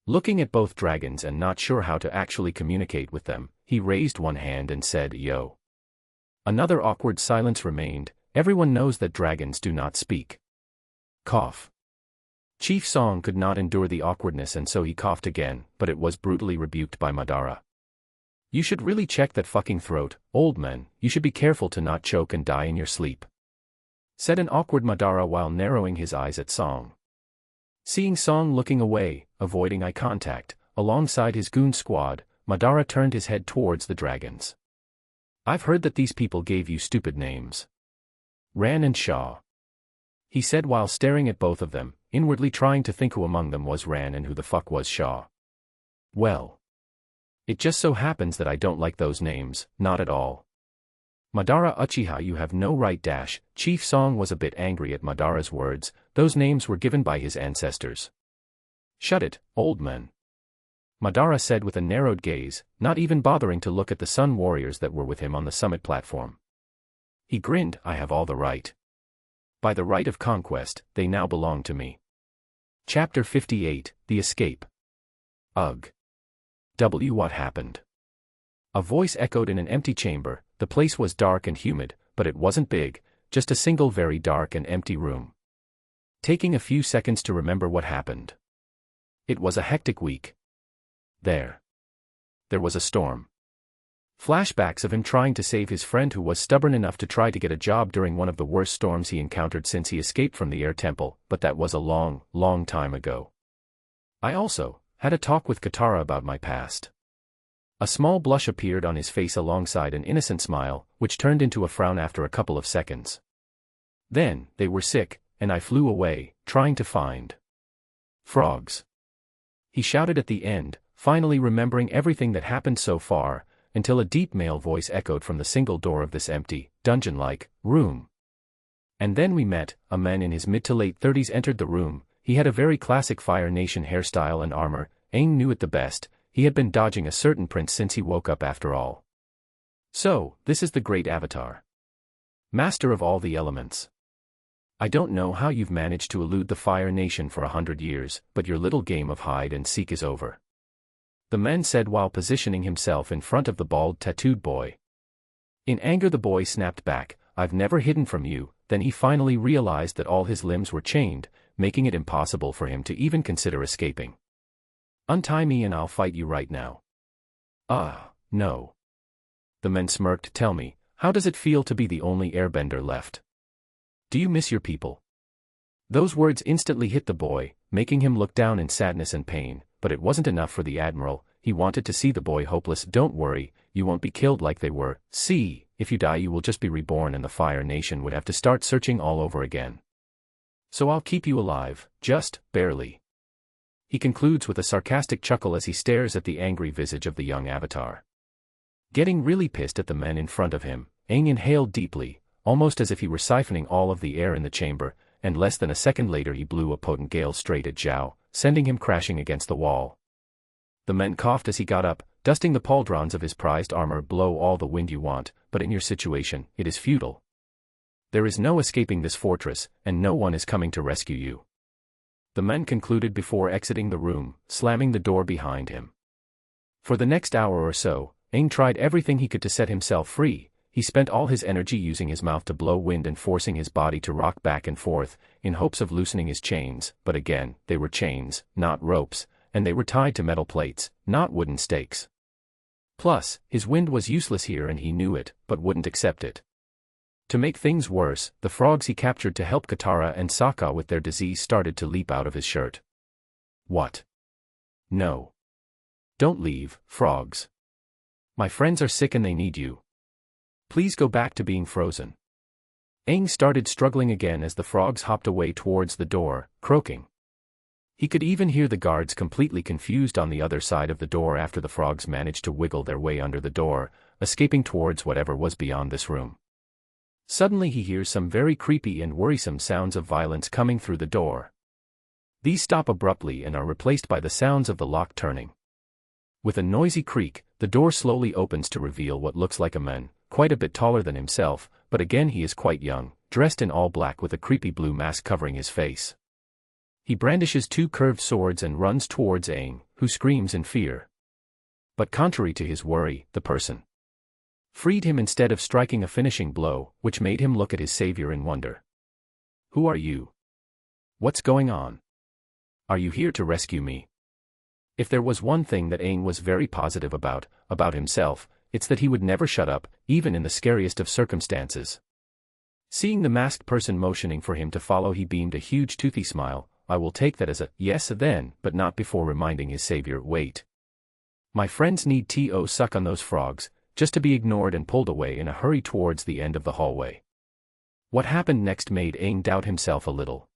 Looking at both dragons and not sure how to actually communicate with them, he raised one hand and said, "Yo." Another awkward silence remained. Everyone knows that dragons do not speak. Cough. Chief Song could not endure the awkwardness and so he coughed again, but it was brutally rebuked by Madara. You should really check that fucking throat, old man, you should be careful to not choke and die in your sleep. Said an awkward Madara while narrowing his eyes at Song. Seeing Song looking away, avoiding eye contact, alongside his goon squad, Madara turned his head towards the dragons. I've heard that these people gave you stupid names. Ran and Xiao. He said while staring at both of them, inwardly trying to think who among them was Ran and who the fuck was Xiao. Well. It just so happens that I don't like those names, not at all. Madara Uchiha, you have no right dash. Chief Song was a bit angry at Madara's words. Those names were given by his ancestors. Shut it, old man. Madara said with a narrowed gaze, not even bothering to look at the Sun Warriors that were with him on the summit platform. He grinned, I have all the right. By the right of conquest, they now belong to me. Chapter 58, The Escape. Ugh. What happened? A voice echoed in an empty chamber. The place was dark and humid, but it wasn't big, just a single very dark and empty room. Taking a few seconds to remember what happened. It was a hectic week. There was a storm. Flashbacks of him trying to save his friend who was stubborn enough to try to get a job during one of the worst storms he encountered since he escaped from the air temple, but that was a long, long time ago. I also had a talk with Katara about my past. A small blush appeared on his face alongside an innocent smile, which turned into a frown after a couple of seconds. Then, they were sick, and I flew away, trying to find frogs. He shouted at the end, finally remembering everything that happened so far, until a deep male voice echoed from the single door of this empty, dungeon-like room. And then we met. A man in his mid to late 30s entered the room. He had a very classic Fire Nation hairstyle and armor. Aang knew it the best. He had been dodging a certain prince since he woke up after all. So, this is the great Avatar. Master of all the elements. I don't know how you've managed to elude the Fire Nation for 100 years, but your little game of hide and seek is over. The man said while positioning himself in front of the bald tattooed boy. In anger the boy snapped back, I've never hidden from you. Then he finally realized that all his limbs were chained, making it impossible for him to even consider escaping. Untie me and I'll fight you right now. No. The man smirked. Tell me, how does it feel to be the only airbender left? Do you miss your people? Those words instantly hit the boy, making him look down in sadness and pain, but it wasn't enough for the admiral. He wanted to see the boy hopeless. Don't worry, you won't be killed like they were. See, if you die you will just be reborn and the Fire Nation would have to start searching all over again. So I'll keep you alive, just barely. He concludes with a sarcastic chuckle as he stares at the angry visage of the young Avatar. Getting really pissed at the men in front of him, Aang inhaled deeply, almost as if he were siphoning all of the air in the chamber, and less than a second later he blew a potent gale straight at Xiao, sending him crashing against the wall. The man coughed as he got up, dusting the pauldrons of his prized armor. Blow all the wind you want, but in your situation, it is futile. There is no escaping this fortress, and no one is coming to rescue you," the man concluded before exiting the room, slamming the door behind him. For the next hour or so, Aang tried everything he could to set himself free. He spent all his energy using his mouth to blow wind and forcing his body to rock back and forth, in hopes of loosening his chains, but again, they were chains, not ropes, and they were tied to metal plates, not wooden stakes. Plus, his wind was useless here and he knew it, but wouldn't accept it. To make things worse, the frogs he captured to help Katara and Sokka with their disease started to leap out of his shirt. "What? No. Don't leave, frogs. My friends are sick and they need you. Please go back to being frozen." Aang started struggling again as the frogs hopped away towards the door, croaking. He could even hear the guards completely confused on the other side of the door after the frogs managed to wiggle their way under the door, escaping towards whatever was beyond this room. Suddenly he hears some very creepy and worrisome sounds of violence coming through the door. These stop abruptly and are replaced by the sounds of the lock turning. With a noisy creak, the door slowly opens to reveal what looks like a man, quite a bit taller than himself, but again he is quite young, dressed in all black with a creepy blue mask covering his face. He brandishes two curved swords and runs towards Aang, who screams in fear. But contrary to his worry, the person freed him instead of striking a finishing blow, which made him look at his savior in wonder. "Who are you? What's going on? Are you here to rescue me?" If there was one thing that Aang was very positive about himself, it's that he would never shut up, even in the scariest of circumstances. Seeing the masked person motioning for him to follow, he beamed a huge toothy smile. "I will take that as a yes then," but not before reminding his savior, "Wait. My friends need to suck on those frogs," just to be ignored and pulled away in a hurry towards the end of the hallway. What happened next made Aang doubt himself a little.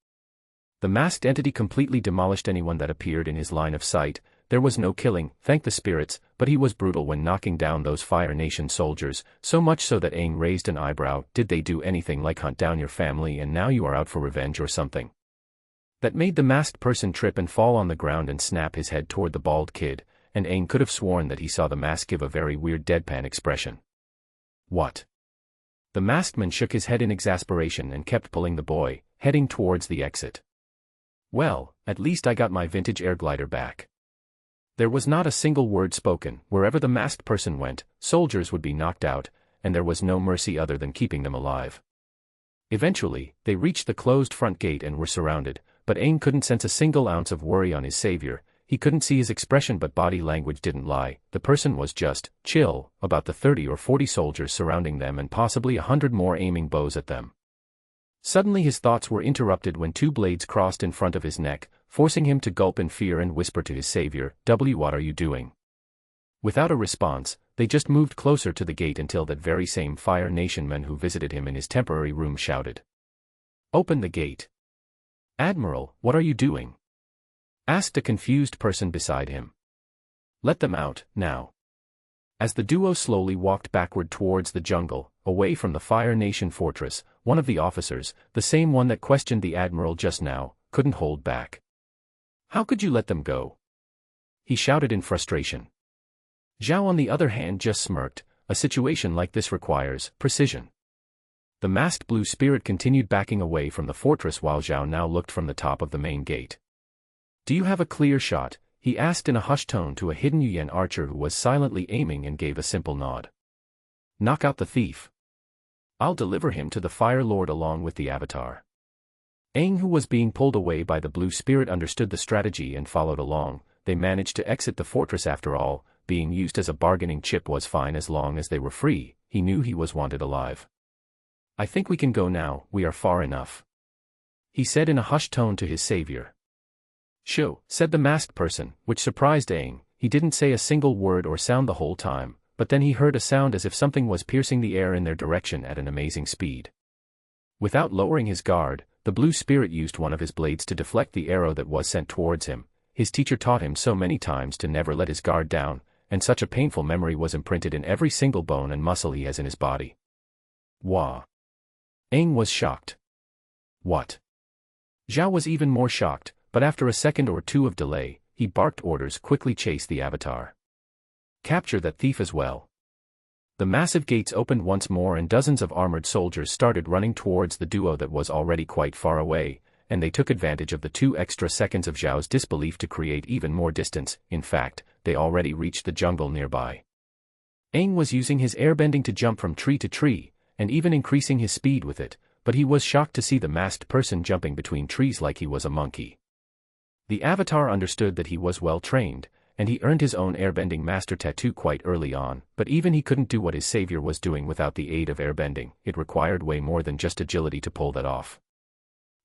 The masked entity completely demolished anyone that appeared in his line of sight. There was no killing, thank the spirits, but he was brutal when knocking down those Fire Nation soldiers, so much so that Aang raised an eyebrow. "Did they do anything like hunt down your family and now you are out for revenge or something?" That made the masked person trip and fall on the ground and snap his head toward the bald kid, and Aang could have sworn that he saw the mask give a very weird deadpan expression. "What?" The masked man shook his head in exasperation and kept pulling the boy, heading towards the exit. "Well, at least I got my vintage air glider back." There was not a single word spoken. Wherever the masked person went, soldiers would be knocked out, and there was no mercy other than keeping them alive. Eventually, they reached the closed front gate and were surrounded, but Aang couldn't sense a single ounce of worry on his savior. He couldn't see his expression, but body language didn't lie. The person was just chill about the 30 or 40 soldiers surrounding them and possibly 100 more aiming bows at them. Suddenly his thoughts were interrupted when two blades crossed in front of his neck, forcing him to gulp in fear and whisper to his savior, What are you doing?" Without a response, they just moved closer to the gate until that very same Fire Nation man who visited him in his temporary room shouted, "Open the gate." "Admiral, what are you doing?" asked a confused person beside him. "Let them out, now." As the duo slowly walked backward towards the jungle, away from the Fire Nation fortress, one of the officers, the same one that questioned the admiral just now, couldn't hold back. "How could you let them go?" he shouted in frustration. Xiao on the other hand just smirked. A situation like this requires precision. The masked blue spirit continued backing away from the fortress while Xiao now looked from the top of the main gate. "Do you have a clear shot?" he asked in a hushed tone to a hidden Yuan archer who was silently aiming and gave a simple nod. "Knock out the thief. I'll deliver him to the Fire Lord along with the Avatar." Aang, who was being pulled away by the blue spirit, understood the strategy and followed along. They managed to exit the fortress after all. Being used as a bargaining chip was fine as long as they were free. He knew he was wanted alive. "I think we can go now, we are far enough," he said in a hushed tone to his savior. "Shoo," said the masked person, which surprised Aang. He didn't say a single word or sound the whole time, but then he heard a sound as if something was piercing the air in their direction at an amazing speed. Without lowering his guard, the blue spirit used one of his blades to deflect the arrow that was sent towards him. His teacher taught him so many times to never let his guard down, and such a painful memory was imprinted in every single bone and muscle he has in his body. Wah! Aang was shocked. What? Xiao was even more shocked, but after a second or two of delay, he barked orders, quickly chase the Avatar. Capture that thief as well. The massive gates opened once more and dozens of armored soldiers started running towards the duo that was already quite far away, and they took advantage of the 2 extra seconds of Xiao's disbelief to create even more distance. In fact, they already reached the jungle nearby. Aang was using his airbending to jump from tree to tree, and even increasing his speed with it, but he was shocked to see the masked person jumping between trees like he was a monkey. The Avatar understood that he was well trained, and he earned his own airbending master tattoo quite early on, but even he couldn't do what his savior was doing without the aid of airbending. It required way more than just agility to pull that off.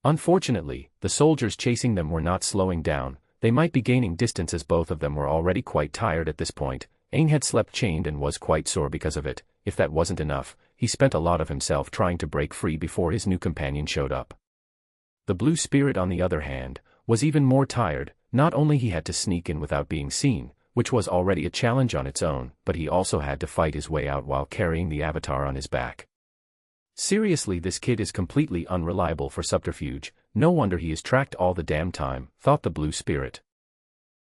Unfortunately, the soldiers chasing them were not slowing down. They might be gaining distance as both of them were already quite tired at this point. Aang had slept chained and was quite sore because of it. If that wasn't enough, he spent a lot of himself trying to break free before his new companion showed up. The blue spirit, on the other hand, was even more tired. Not only he had to sneak in without being seen, which was already a challenge on its own, but he also had to fight his way out while carrying the Avatar on his back. Seriously, this kid is completely unreliable for subterfuge. No wonder he is tracked all the damn time, thought the blue spirit.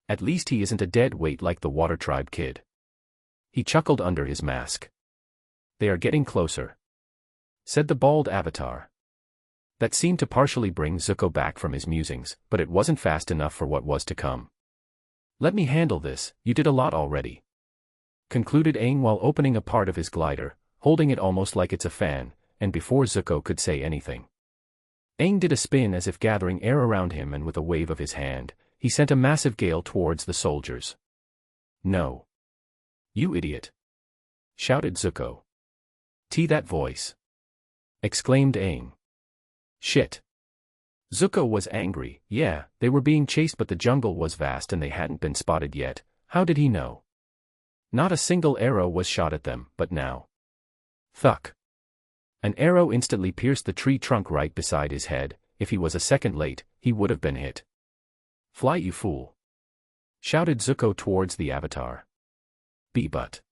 At least he isn't a dead weight like the Water Tribe kid. He chuckled under his mask. They are getting closer, said the bald Avatar. That seemed to partially bring Zuko back from his musings, but it wasn't fast enough for what was to come. Let me handle this, you did a lot already, concluded Aang while opening a part of his glider, holding it almost like it's a fan, and before Zuko could say anything, Aang did a spin as if gathering air around him, and with a wave of his hand, he sent a massive gale towards the soldiers. No. You idiot! Shouted Zuko. That voice! Exclaimed Aang. Shit! Zuko was angry. Yeah, they were being chased, but the jungle was vast and they hadn't been spotted yet. How did he know? Not a single arrow was shot at them, but now. Thuck! An arrow instantly pierced the tree trunk right beside his head. If he was a second late, he would have been hit. Fly, you fool! Shouted Zuko towards the Avatar. But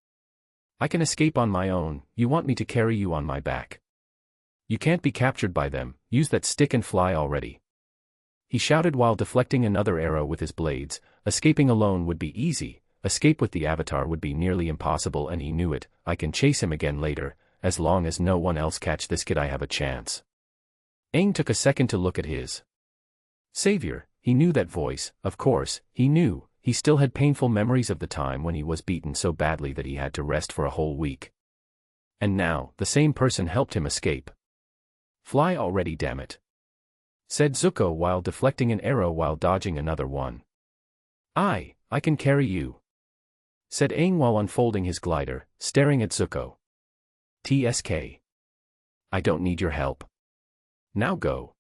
I can escape on my own. You want me to carry you on my back? You can't be captured by them. Use that stick and fly already. He shouted while deflecting another arrow with his blades. Escaping alone would be easy. Escape with the Avatar would be nearly impossible, and he knew it. I can chase him again later. As long as no one else catch this kid, I have a chance. Aang took a second to look at his savior. He knew that voice, of course, he knew. He still had painful memories of the time when he was beaten so badly that he had to rest for a whole week. And now, the same person helped him escape. Fly already, damn it, said Zuko while deflecting an arrow while dodging another one. I can carry you, said Aang while unfolding his glider, staring at Zuko. TSK. I don't need your help. Now go.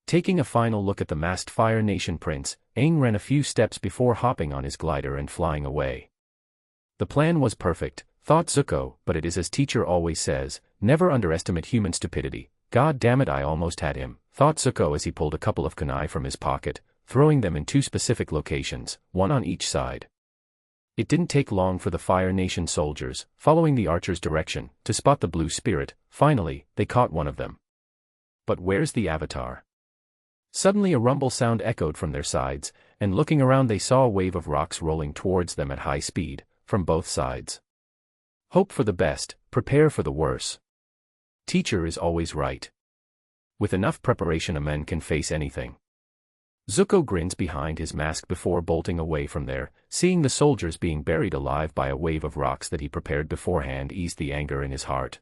Taking a final look at the masked Fire Nation prince, Aang ran a few steps before hopping on his glider and flying away. The plan was perfect, thought Zuko, but it is as teacher always says, never underestimate human stupidity. God damn it, I almost had him, thought Zuko as he pulled a couple of kunai from his pocket, throwing them in 2 specific locations, one on each side. It didn't take long for the Fire Nation soldiers, following the archer's direction, to spot the blue spirit. Finally, they caught one of them. But where's the Avatar? Suddenly a rumble sound echoed from their sides, and looking around they saw a wave of rocks rolling towards them at high speed, from both sides. Hope for the best, prepare for the worse. Teacher is always right. With enough preparation a man can face anything. Zuko grins behind his mask before bolting away from there. Seeing the soldiers being buried alive by a wave of rocks that he prepared beforehand eased the anger in his heart.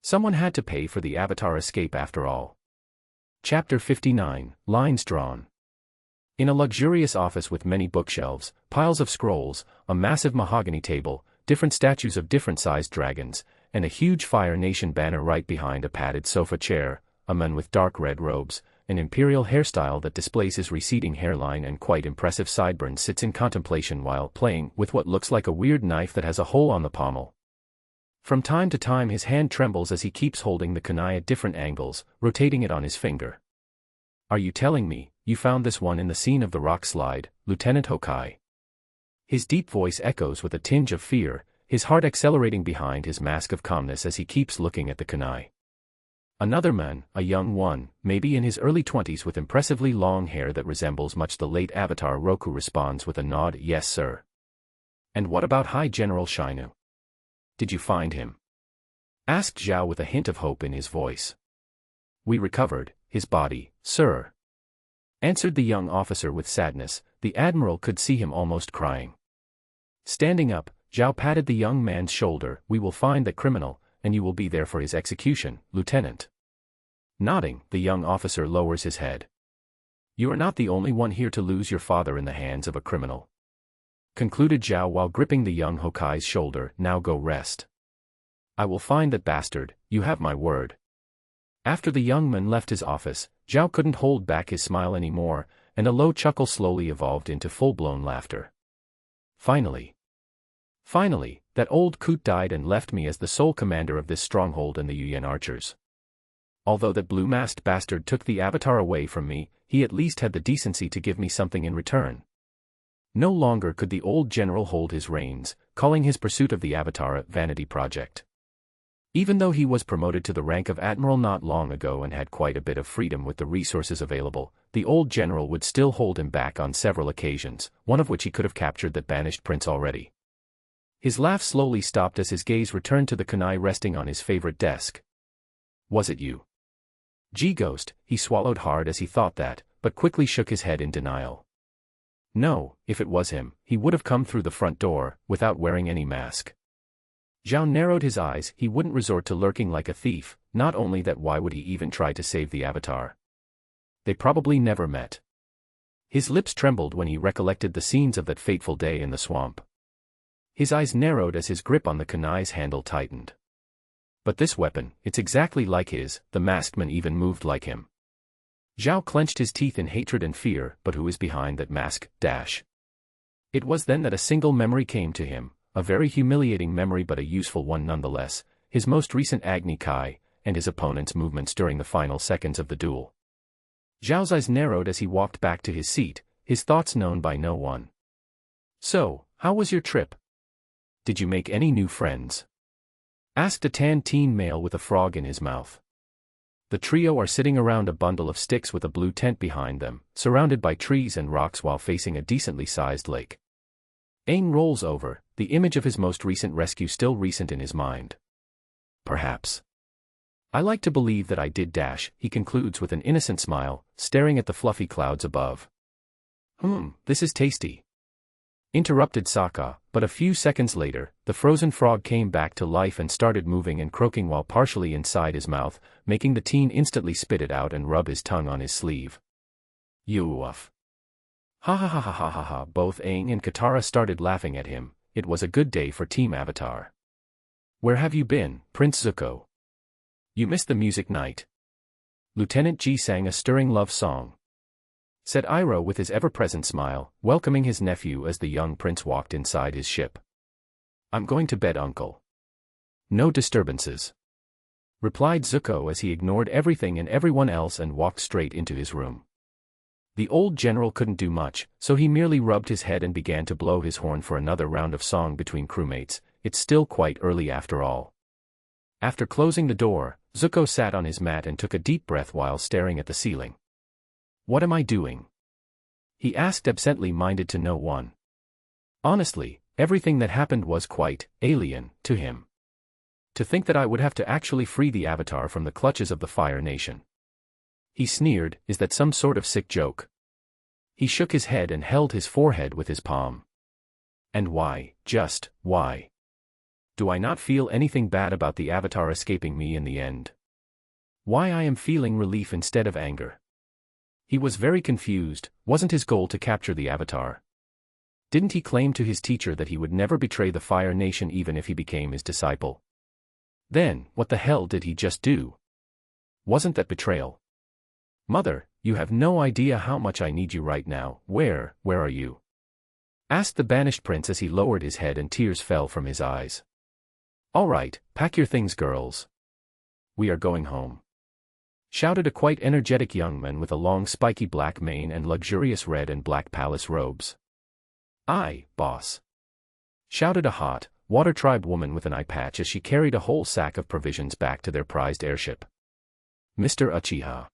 Someone had to pay for the Avatar escape after all. Chapter 59, Lines Drawn. In a luxurious office with many bookshelves, piles of scrolls, a massive mahogany table, different statues of different-sized dragons, and a huge Fire Nation banner right behind a padded sofa chair, a man with dark red robes, an imperial hairstyle that displays his receding hairline and quite impressive sideburns sits in contemplation while playing with what looks like a weird knife that has a hole on the pommel. From time to time his hand trembles as he keeps holding the kunai at different angles, rotating it on his finger. Are you telling me, you found this one in the scene of the rock slide, Lieutenant Hokkai? His deep voice echoes with a tinge of fear, his heart accelerating behind his mask of calmness as he keeps looking at the kunai. Another man, a young one, maybe in his early 20s with impressively long hair that resembles much the late Avatar Roku, responds with a nod, yes sir. And what about High General Shinu? Did you find him? Asked Xiao with a hint of hope in his voice. We recovered his body, sir. Answered the young officer with sadness. The admiral could see him almost crying. Standing up, Xiao patted the young man's shoulder. We will find the criminal, and you will be there for his execution, Lieutenant. Nodding, the young officer lowers his head. You are not the only one here to lose your father in the hands of a criminal. Concluded Xiao while gripping the young Hokai's shoulder. Now go rest. I will find that bastard, you have my word. After the young man left his office, Xiao couldn't hold back his smile anymore, and a low chuckle slowly evolved into full-blown laughter. Finally, that old coot died and left me as the sole commander of this stronghold and the Yuyan archers. Although that blue-masked bastard took the avatar away from me, he at least had the decency to give me something in return. No longer could the old general hold his reins, calling his pursuit of the avatar a vanity project. Even though he was promoted to the rank of admiral not long ago and had quite a bit of freedom with the resources available, the old general would still hold him back on several occasions, one of which he could have captured that banished prince already. His laugh slowly stopped as his gaze returned to the kunai resting on his favorite desk. Was it you? G-Ghost, he swallowed hard as he thought that, but quickly shook his head in denial. No, if it was him, he would have come through the front door, without wearing any mask. Xiao narrowed his eyes. He wouldn't resort to lurking like a thief. Not only that, why would he even try to save the avatar? They probably never met. His lips trembled when he recollected the scenes of that fateful day in the swamp. His eyes narrowed as his grip on the kunai's handle tightened. But this weapon, it's exactly like his. The masked man even moved like him. Xiao clenched his teeth in hatred and fear. But who is behind that mask? It was then that a single memory came to him. A very humiliating memory but a useful one nonetheless, his most recent Agni Kai, and his opponent's movements during the final seconds of the duel. Xiao's eyes narrowed as he walked back to his seat, his thoughts known by no one. So, how was your trip? Did you make any new friends? Asked a tan teen male with a frog in his mouth. The trio are sitting around a bundle of sticks with a blue tent behind them, surrounded by trees and rocks while facing a decently sized lake. Aang rolls over, the image of his most recent rescue still recent in his mind. Perhaps. I like to believe that I did. He concludes with an innocent smile, staring at the fluffy clouds above. This is tasty. Interrupted Sokka, but a few seconds later, the frozen frog came back to life and started moving and croaking while partially inside his mouth, making the teen instantly spit it out and rub his tongue on his sleeve. Yuuff. Ha ha ha ha ha ha ha. Both Aang and Katara started laughing at him. It was a good day for Team Avatar. Where have you been, Prince Zuko? You missed the music night. Lieutenant G sang a stirring love song. Said Iroh with his ever-present smile, welcoming his nephew as the young prince walked inside his ship. I'm going to bed, uncle. No disturbances. Replied Zuko as he ignored everything and everyone else and walked straight into his room. The old general couldn't do much, so he merely rubbed his head and began to blow his horn for another round of song between crewmates. It's still quite early after all. After closing the door, Zuko sat on his mat and took a deep breath while staring at the ceiling. What am I doing? He asked, absently minded to no one. Honestly, everything that happened was quite alien to him. To think that I would have to actually free the Avatar from the clutches of the Fire Nation. He sneered, is that some sort of sick joke? He shook his head and held his forehead with his palm. And why, just why? Do I not feel anything bad about the Avatar escaping me in the end? Why I am feeling relief instead of anger? He was very confused. Wasn't his goal to capture the Avatar? Didn't he claim to his teacher that he would never betray the Fire Nation even if he became his disciple? Then, what the hell did he just do? Wasn't that betrayal? Mother, you have no idea how much I need you right now. Where are you? Asked the banished prince as he lowered his head and tears fell from his eyes. All right, pack your things, girls. We are going home. Shouted a quite energetic young man with a long spiky black mane and luxurious red and black palace robes. Aye, boss. Shouted a hot, water tribe woman with an eye patch as she carried a whole sack of provisions back to their prized airship. Mr. Uchiha.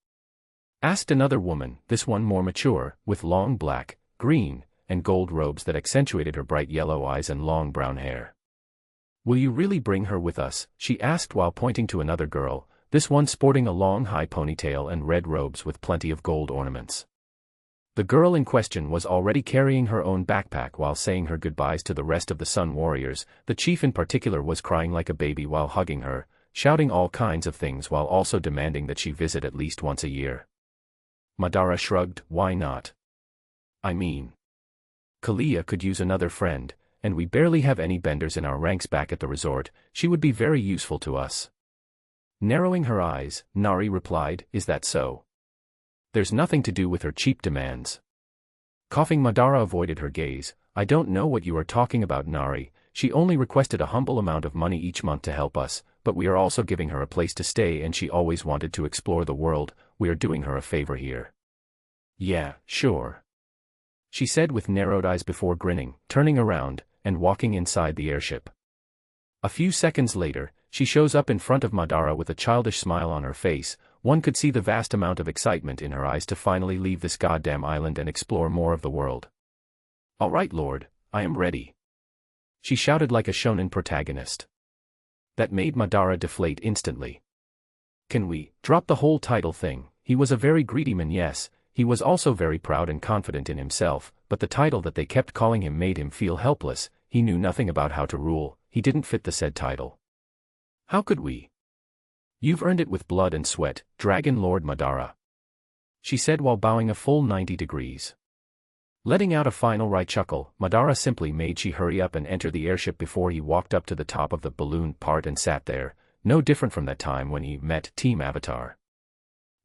Asked another woman, this one more mature, with long black, green, and gold robes that accentuated her bright yellow eyes and long brown hair. Will you really bring her with us? She asked while pointing to another girl, this one sporting a long high ponytail and red robes with plenty of gold ornaments. The girl in question was already carrying her own backpack while saying her goodbyes to the rest of the Sun Warriors. The chief in particular was crying like a baby while hugging her, shouting all kinds of things while also demanding that she visit at least once a year. Madara shrugged, why not? I mean, Kalia could use another friend, and we barely have any benders in our ranks back at the resort. She would be very useful to us. Narrowing her eyes, Nari replied, is that so? There's nothing to do with her cheap demands. Coughing, Madara avoided her gaze. I don't know what you are talking about, Nari. She only requested a humble amount of money each month to help us, but we are also giving her a place to stay and she always wanted to explore the world. We are doing her a favor here. Yeah, sure. She said with narrowed eyes before grinning, turning around, and walking inside the airship. A few seconds later, she shows up in front of Madara with a childish smile on her face. One could see the vast amount of excitement in her eyes to finally leave this goddamn island and explore more of the world. All right, Lord, I am ready. She shouted like a shonen protagonist. That made Madara deflate instantly. Can we drop the whole title thing? He was a very greedy man, yes. He was also very proud and confident in himself, but the title that they kept calling him made him feel helpless. He knew nothing about how to rule. He didn't fit the said title. How could we? You've earned it with blood and sweat, Dragon Lord Madara. She said while bowing a full 90 degrees. Letting out a final wry chuckle, Madara simply made she hurry up and enter the airship before he walked up to the top of the balloon part and sat there, no different from that time when he met Team Avatar.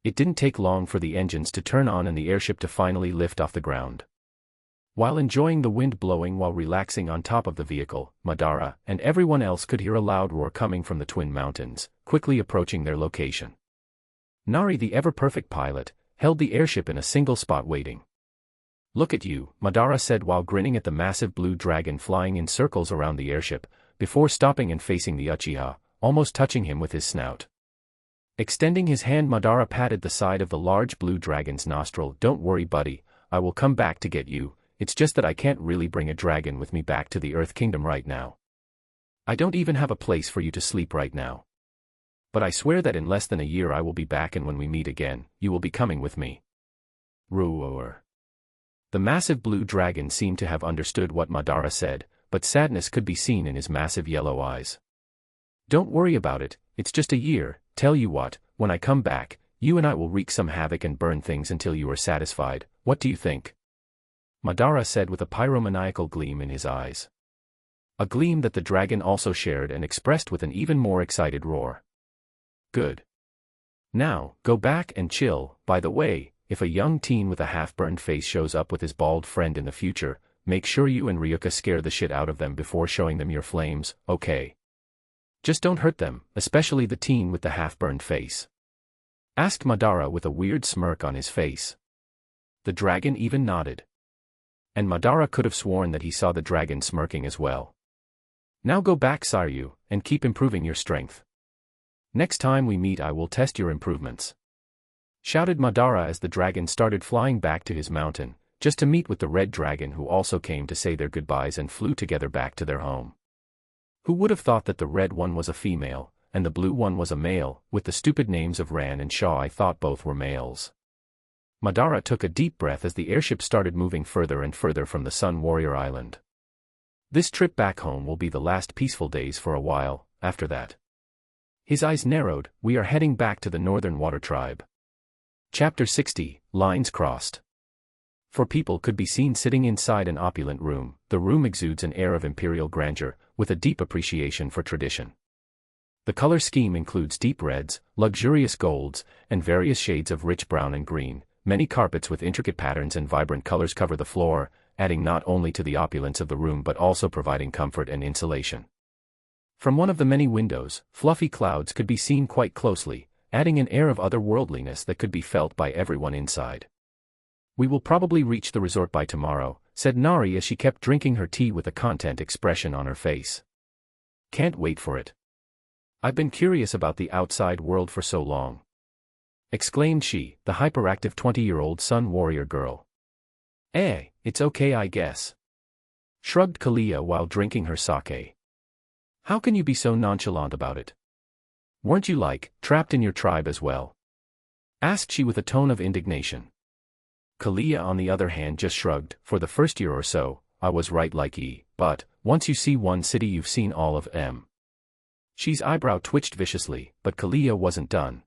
It didn't take long for the engines to turn on and the airship to finally lift off the ground. While enjoying the wind blowing while relaxing on top of the vehicle, Madara and everyone else could hear a loud roar coming from the Twin Mountains, quickly approaching their location. Nari, the ever-perfect pilot, held the airship in a single spot waiting. Look at you, Madara said while grinning at the massive blue dragon flying in circles around the airship, before stopping and facing the Uchiha, almost touching him with his snout. Extending his hand, Madara patted the side of the large blue dragon's nostril. Don't worry, buddy, I will come back to get you. It's just that I can't really bring a dragon with me back to the Earth Kingdom right now. I don't even have a place for you to sleep right now. But I swear that in less than a year I will be back, and when we meet again, you will be coming with me. Roar. The massive blue dragon seemed to have understood what Madara said, but sadness could be seen in his massive yellow eyes. Don't worry about it, it's just a year. Tell you what, when I come back, you and I will wreak some havoc and burn things until you are satisfied. What do you think? Madara said with a pyromaniacal gleam in his eyes. A gleam that the dragon also shared and expressed with an even more excited roar. Good. Now, go back and chill. By the way, if a young teen with a half-burned face shows up with his bald friend in the future, make sure you and Ryuka scare the shit out of them before showing them your flames, okay? Just don't hurt them, especially the teen with the half-burned face. Asked Madara with a weird smirk on his face. The dragon even nodded. And Madara could have sworn that he saw the dragon smirking as well. Now go back, Saryu, and keep improving your strength. Next time we meet I will test your improvements. Shouted Madara as the dragon started flying back to his mountain, just to meet with the red dragon, who also came to say their goodbyes and flew together back to their home. Who would have thought that the red one was a female, and the blue one was a male? With the stupid names of Ran and Xiao, I thought both were males. Madara took a deep breath as the airship started moving further and further from the Sun Warrior Island. This trip back home will be the last peaceful days for a while. After that, his eyes narrowed. We are heading back to the Northern Water Tribe. Chapter 60, Lines Crossed. Four people could be seen sitting inside an opulent room. The room exudes an air of imperial grandeur, with a deep appreciation for tradition. The color scheme includes deep reds, luxurious golds, and various shades of rich brown and green. Many carpets with intricate patterns and vibrant colors cover the floor, adding not only to the opulence of the room but also providing comfort and insulation. From one of the many windows, fluffy clouds could be seen quite closely, adding an air of otherworldliness that could be felt by everyone inside. We will probably reach the resort by tomorrow, said Nari as she kept drinking her tea with a content expression on her face. Can't wait for it. I've been curious about the outside world for so long. Exclaimed she, the hyperactive 20-year-old Sun Warrior girl. It's okay I guess. Shrugged Kalia while drinking her sake. How can you be so nonchalant about it? Weren't you trapped in your tribe as well? Asked she with a tone of indignation. Kalia on the other hand just shrugged. For the first year or so, I was right but, once you see one city you've seen all of them. She's eyebrow twitched viciously, but Kalia wasn't done.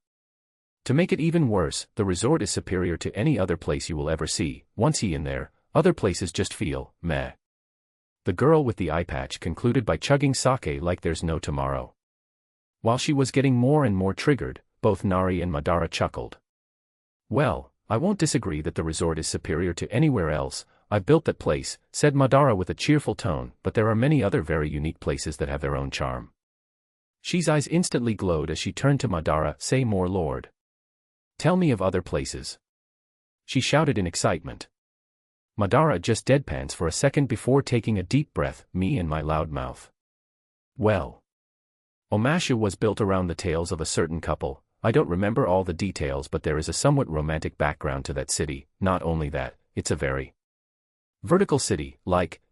To make it even worse, the resort is superior to any other place you will ever see. Once in there, other places just feel, meh. The girl with the eye patch concluded by chugging sake like there's no tomorrow. While she was getting more and more triggered, both Nari and Madara chuckled. Well, I won't disagree that the resort is superior to anywhere else. I built that place, said Madara with a cheerful tone, but there are many other very unique places that have their own charm. She's eyes instantly glowed as she turned to Madara. Say more, Lord. Tell me of other places. She shouted in excitement. Madara just deadpans for a second before taking a deep breath. Me and my loud mouth. Well. Omashu was built around the tales of a certain couple. I don't remember all the details, but there is a somewhat romantic background to that city. Not only that, it's a very vertical city.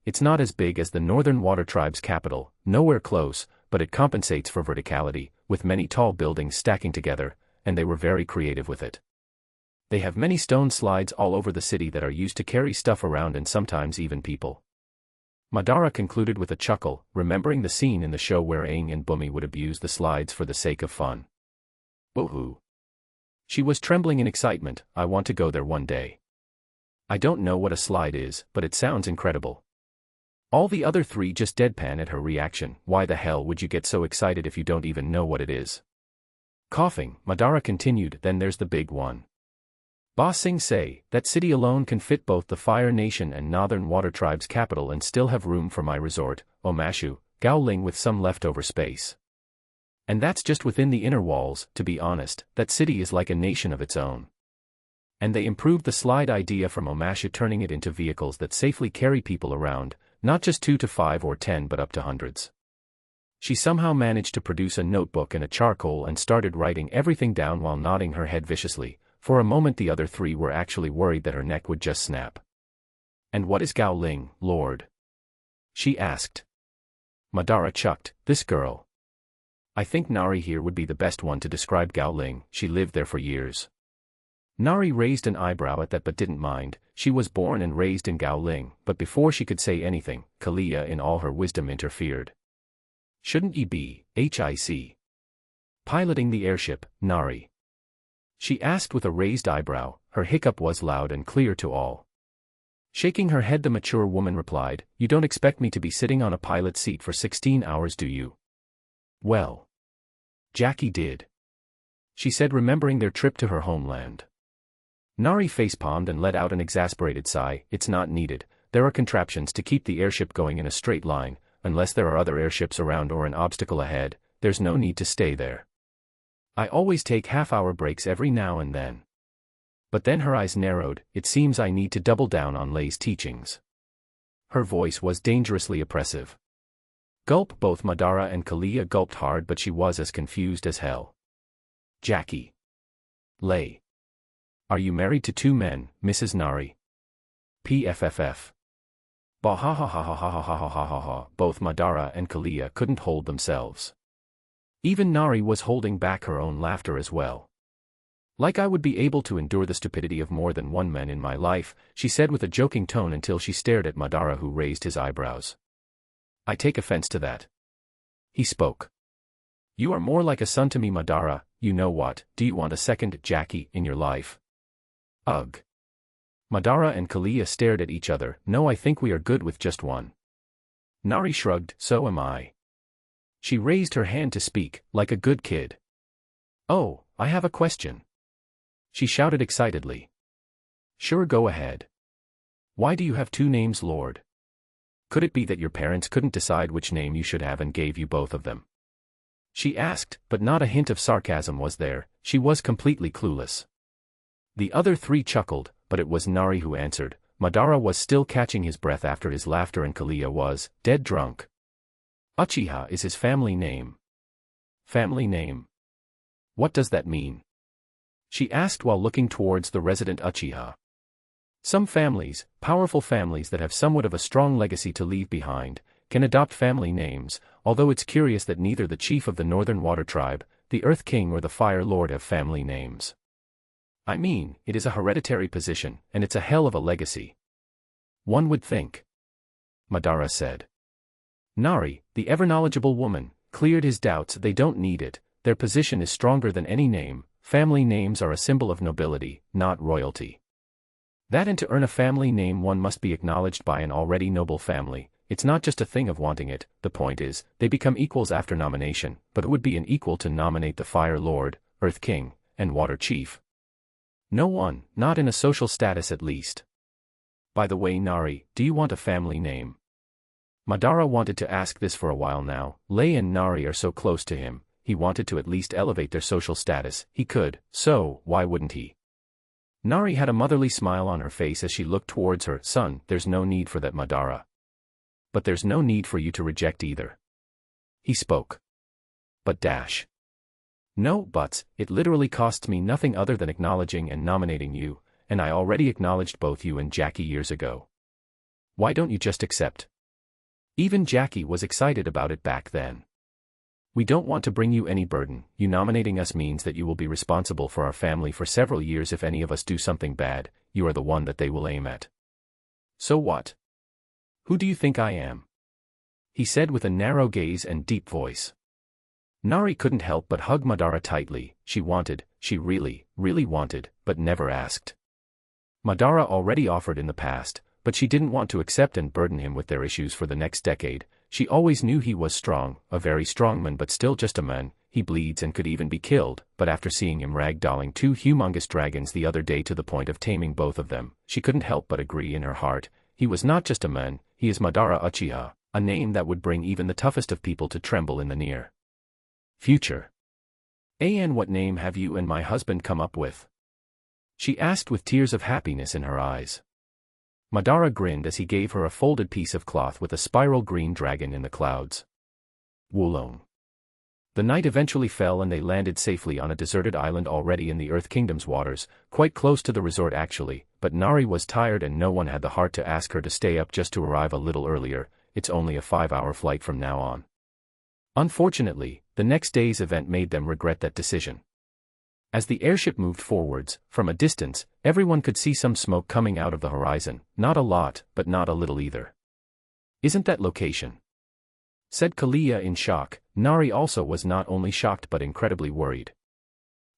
It's not as big as the Northern Water Tribe's capital, nowhere close, but it compensates for verticality, with many tall buildings stacking together, and they were very creative with it. They have many stone slides all over the city that are used to carry stuff around and sometimes even people. Madara concluded with a chuckle, remembering the scene in the show where Aang and Bumi would abuse the slides for the sake of fun. Woohoo! She was trembling in excitement. I want to go there one day. I don't know what a slide is, but it sounds incredible. All the other three just deadpan at her reaction. Why the hell would you get so excited if you don't even know what it is? Coughing, Madara continued, then there's the big one. Ba Sing say, that city alone can fit both the Fire Nation and Northern Water Tribe's capital and still have room for my resort, Omashu, Gaoling, with some leftover space. And that's just within the inner walls. To be honest, that city is like a nation of its own. And they improved the slide idea from Omashu, turning it into vehicles that safely carry people around, not just 2 to 5 or 10 but up to hundreds. She somehow managed to produce a notebook and a charcoal and started writing everything down while nodding her head viciously. For a moment the other three were actually worried that her neck would just snap. And what is Gaoling, Lord? She asked. Madara chucked, this girl. I think Nari here would be the best one to describe Gaoling. She lived there for years. Nari raised an eyebrow at that but didn't mind. She was born and raised in Gaoling, but before she could say anything, Kalia in all her wisdom interfered. Shouldn't he be, piloting the airship, Nari? She asked with a raised eyebrow. Her hiccup was loud and clear to all. Shaking her head, the mature woman replied, you don't expect me to be sitting on a pilot seat for 16 hours, do you? Well. Jackie did. She said, remembering their trip to her homeland. Nari facepalmed and let out an exasperated sigh. It's not needed. There are contraptions to keep the airship going in a straight line. Unless there are other airships around or an obstacle ahead, there's no need to stay there. I always take half-hour breaks every now and then. But then her eyes narrowed. It seems I need to double down on Lei's teachings. Her voice was dangerously oppressive. Gulp. Both Madara and Kalia gulped hard, but she was as confused as hell. Jackie. Lei. Are you married to 2 men, Mrs. Nari? PFFF. Bah ha ha ha ha ha ha ha ha ha ha ha. Both Madara and Kalia couldn't hold themselves. Even Nari was holding back her own laughter as well. Like I would be able to endure the stupidity of more than one man in my life, she said with a joking tone until she stared at Madara, who raised his eyebrows. I take offense to that. He spoke. You are more like a son to me, Madara. You know what, do you want a second Jackie in your life? Ugh. Madara and Kalia stared at each other. No, I think we are good with just one. Nari shrugged. So am I. She raised her hand to speak, like a good kid. Oh, I have a question. She shouted excitedly. Sure, go ahead. Why do you have 2 names, Lord? Could it be that your parents couldn't decide which name you should have and gave you both of them? She asked, but not a hint of sarcasm was there. She was completely clueless. The other 3 chuckled, but it was Nari who answered. Madara was still catching his breath after his laughter and Kalia was dead drunk. Uchiha is his family name. Family name? What does that mean? She asked while looking towards the resident Uchiha. Some families, powerful families that have somewhat of a strong legacy to leave behind, can adopt family names, although it's curious that neither the chief of the Northern Water Tribe, the Earth King or the Fire Lord have family names. I mean, it is a hereditary position, and it's a hell of a legacy. One would think. Madara said. Nari, the ever-knowledgeable woman, cleared his doubts. They don't need it, their position is stronger than any name. Family names are a symbol of nobility, not royalty. That and to earn a family name one must be acknowledged by an already noble family. It's not just a thing of wanting it, the point is, they become equals after nomination, but it would be an equal to nominate the Fire Lord, Earth King, and Water Chief. No one, not in a social status at least. By the way, Nari, do you want a family name? Madara wanted to ask this for a while now. Lei and Nari are so close to him, he wanted to at least elevate their social status. He could, so why wouldn't he? Nari had a motherly smile on her face as she looked towards her son. There's no need for that, Madara. But there's no need for you to reject either. He spoke. But dash. No buts, it literally costs me nothing other than acknowledging and nominating you, and I already acknowledged both you and Jackie years ago. Why don't you just accept? Even Jackie was excited about it back then. We don't want to bring you any burden. You nominating us means that you will be responsible for our family for several years. If any of us do something bad, you are the one that they will aim at. So what? Who do you think I am? He said with a narrow gaze and deep voice. Nari couldn't help but hug Madara tightly. She really, really wanted, but never asked. Madara already offered in the past, but she didn't want to accept and burden him with their issues for the next decade. She always knew he was strong, a very strong man, but still just a man. He bleeds and could even be killed, but after seeing him ragdolling two humongous dragons the other day to the point of taming both of them, she couldn't help but agree in her heart. He was not just a man, he is Madara Uchiha, a name that would bring even the toughest of people to tremble in the near future. And what name have you and my husband come up with? She asked with tears of happiness in her eyes. Madara grinned as he gave her a folded piece of cloth with a spiral green dragon in the clouds. Wulong. The night eventually fell and they landed safely on a deserted island already in the Earth Kingdom's waters, quite close to the resort actually, but Nari was tired and no one had the heart to ask her to stay up just to arrive a little earlier. It's only a 5-hour flight from now on. Unfortunately, the next day's event made them regret that decision. As the airship moved forwards, from a distance, everyone could see some smoke coming out of the horizon, not a lot, but not a little either. Isn't that location? Said Kalia in shock. Nari also was not only shocked but incredibly worried.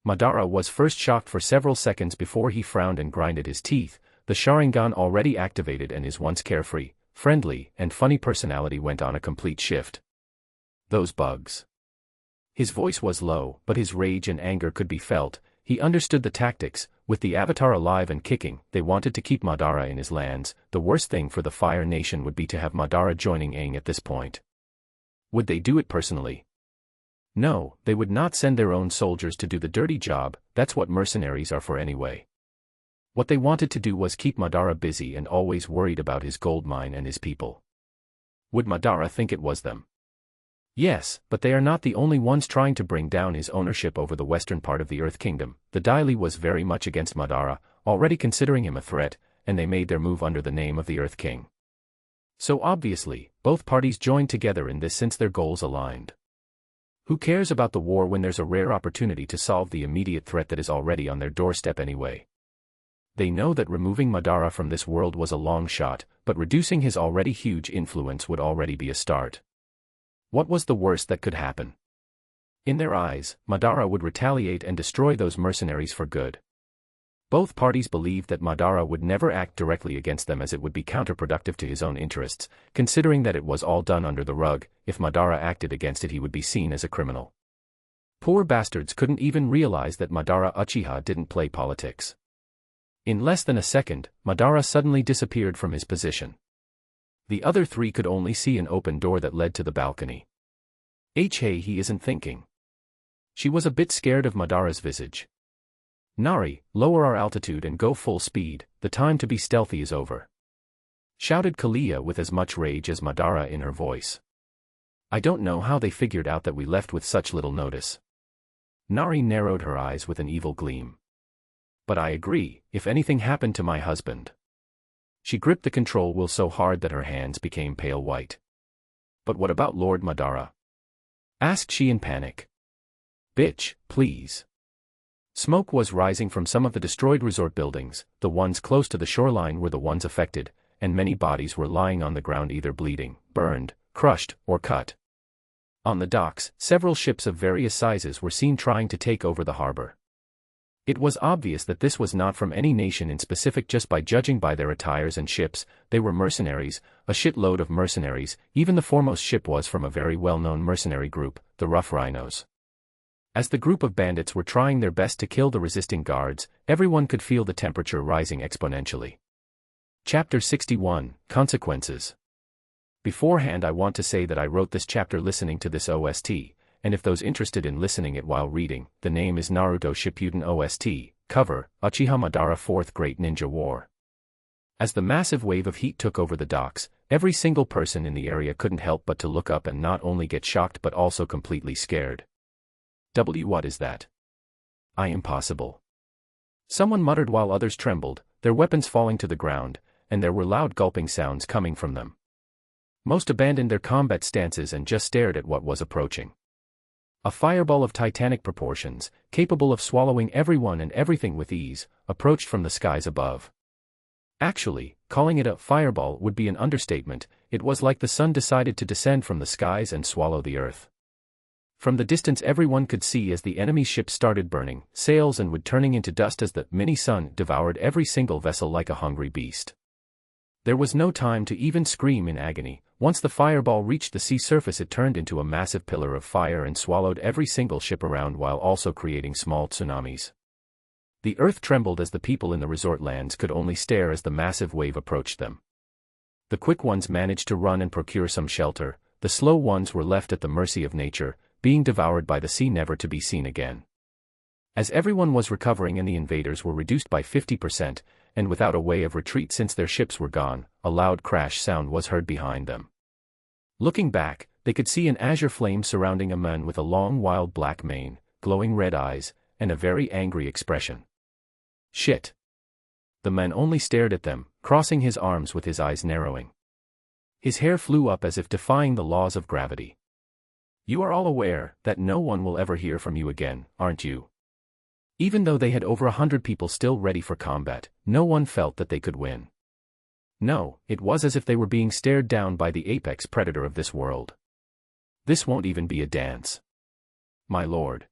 Madara was first shocked for several seconds before he frowned and grinded his teeth. The Sharingan already activated and his once carefree, friendly, and funny personality went on a complete shift. Those bugs. His voice was low, but his rage and anger could be felt. He understood the tactics. With the Avatar alive and kicking, they wanted to keep Madara in his lands. The worst thing for the Fire Nation would be to have Madara joining Aang at this point. Would they do it personally? No, they would not send their own soldiers to do the dirty job. That's what mercenaries are for anyway. What they wanted to do was keep Madara busy and always worried about his gold mine and his people. Would Madara think it was them? Yes, but they are not the only ones trying to bring down his ownership over the western part of the Earth Kingdom. The Daily was very much against Madara, already considering him a threat, and they made their move under the name of the Earth King. So obviously, both parties joined together in this since their goals aligned. Who cares about the war when there's a rare opportunity to solve the immediate threat that is already on their doorstep anyway? They know that removing Madara from this world was a long shot, but reducing his already huge influence would already be a start. What was the worst that could happen? In their eyes, Madara would retaliate and destroy those mercenaries for good. Both parties believed that Madara would never act directly against them as it would be counterproductive to his own interests, considering that it was all done under the rug. If Madara acted against it he would be seen as a criminal. Poor bastards couldn't even realize that Madara Uchiha didn't play politics. In less than a second, Madara suddenly disappeared from his position. The other three could only see an open door that led to the balcony. Hey, he isn't thinking. She was a bit scared of Madara's visage. Nari, lower our altitude and go full speed, the time to be stealthy is over. Shouted Kalia with as much rage as Madara in her voice. I don't know how they figured out that we left with such little notice. Nari narrowed her eyes with an evil gleam. But I agree, if anything happened to my husband. She gripped the control wheel so hard that her hands became pale white. But what about Lord Madara? Asked she in panic. Bitch, please. Smoke was rising from some of the destroyed resort buildings. The ones close to the shoreline were the ones affected, and many bodies were lying on the ground either bleeding, burned, crushed, or cut. On the docks, several ships of various sizes were seen trying to take over the harbor. It was obvious that this was not from any nation in specific just by judging by their attires and ships. They were mercenaries, a shitload of mercenaries. Even the foremost ship was from a very well-known mercenary group, the Rough Rhinos. As the group of bandits were trying their best to kill the resisting guards, everyone could feel the temperature rising exponentially. Chapter 61, Consequences. Beforehand, I want to say that I wrote this chapter listening to this OST, and if those interested in listening it while reading, the name is Naruto Shippuden OST, cover, Uchiha Madara 4th Great Ninja War. As the massive wave of heat took over the docks, every single person in the area couldn't help but to look up and not only get shocked but also completely scared. What is that? Impossible. Someone muttered while others trembled, their weapons falling to the ground, and there were loud gulping sounds coming from them. Most abandoned their combat stances and just stared at what was approaching. A fireball of titanic proportions, capable of swallowing everyone and everything with ease, approached from the skies above. Actually, calling it a fireball would be an understatement. It was like the sun decided to descend from the skies and swallow the earth. From the distance everyone could see as the enemy's ships started burning, sails and wood turning into dust as the mini-sun devoured every single vessel like a hungry beast. There was no time to even scream in agony. Once the fireball reached the sea surface it turned into a massive pillar of fire and swallowed every single ship around while also creating small tsunamis. The earth trembled as the people in the resort lands could only stare as the massive wave approached them. The quick ones managed to run and procure some shelter, the slow ones were left at the mercy of nature, being devoured by the sea never to be seen again. As everyone was recovering and the invaders were reduced by 50%, and without a way of retreat since their ships were gone, a loud crash sound was heard behind them. Looking back, they could see an azure flame surrounding a man with a long wild black mane, glowing red eyes, and a very angry expression. Shit. The man only stared at them, crossing his arms with his eyes narrowing. His hair flew up as if defying the laws of gravity. You are all aware that no one will ever hear from you again, aren't you? Even though they had over 100 people still ready for combat, no one felt that they could win. No, it was as if they were being stared down by the apex predator of this world. This won't even be a dance. My lord.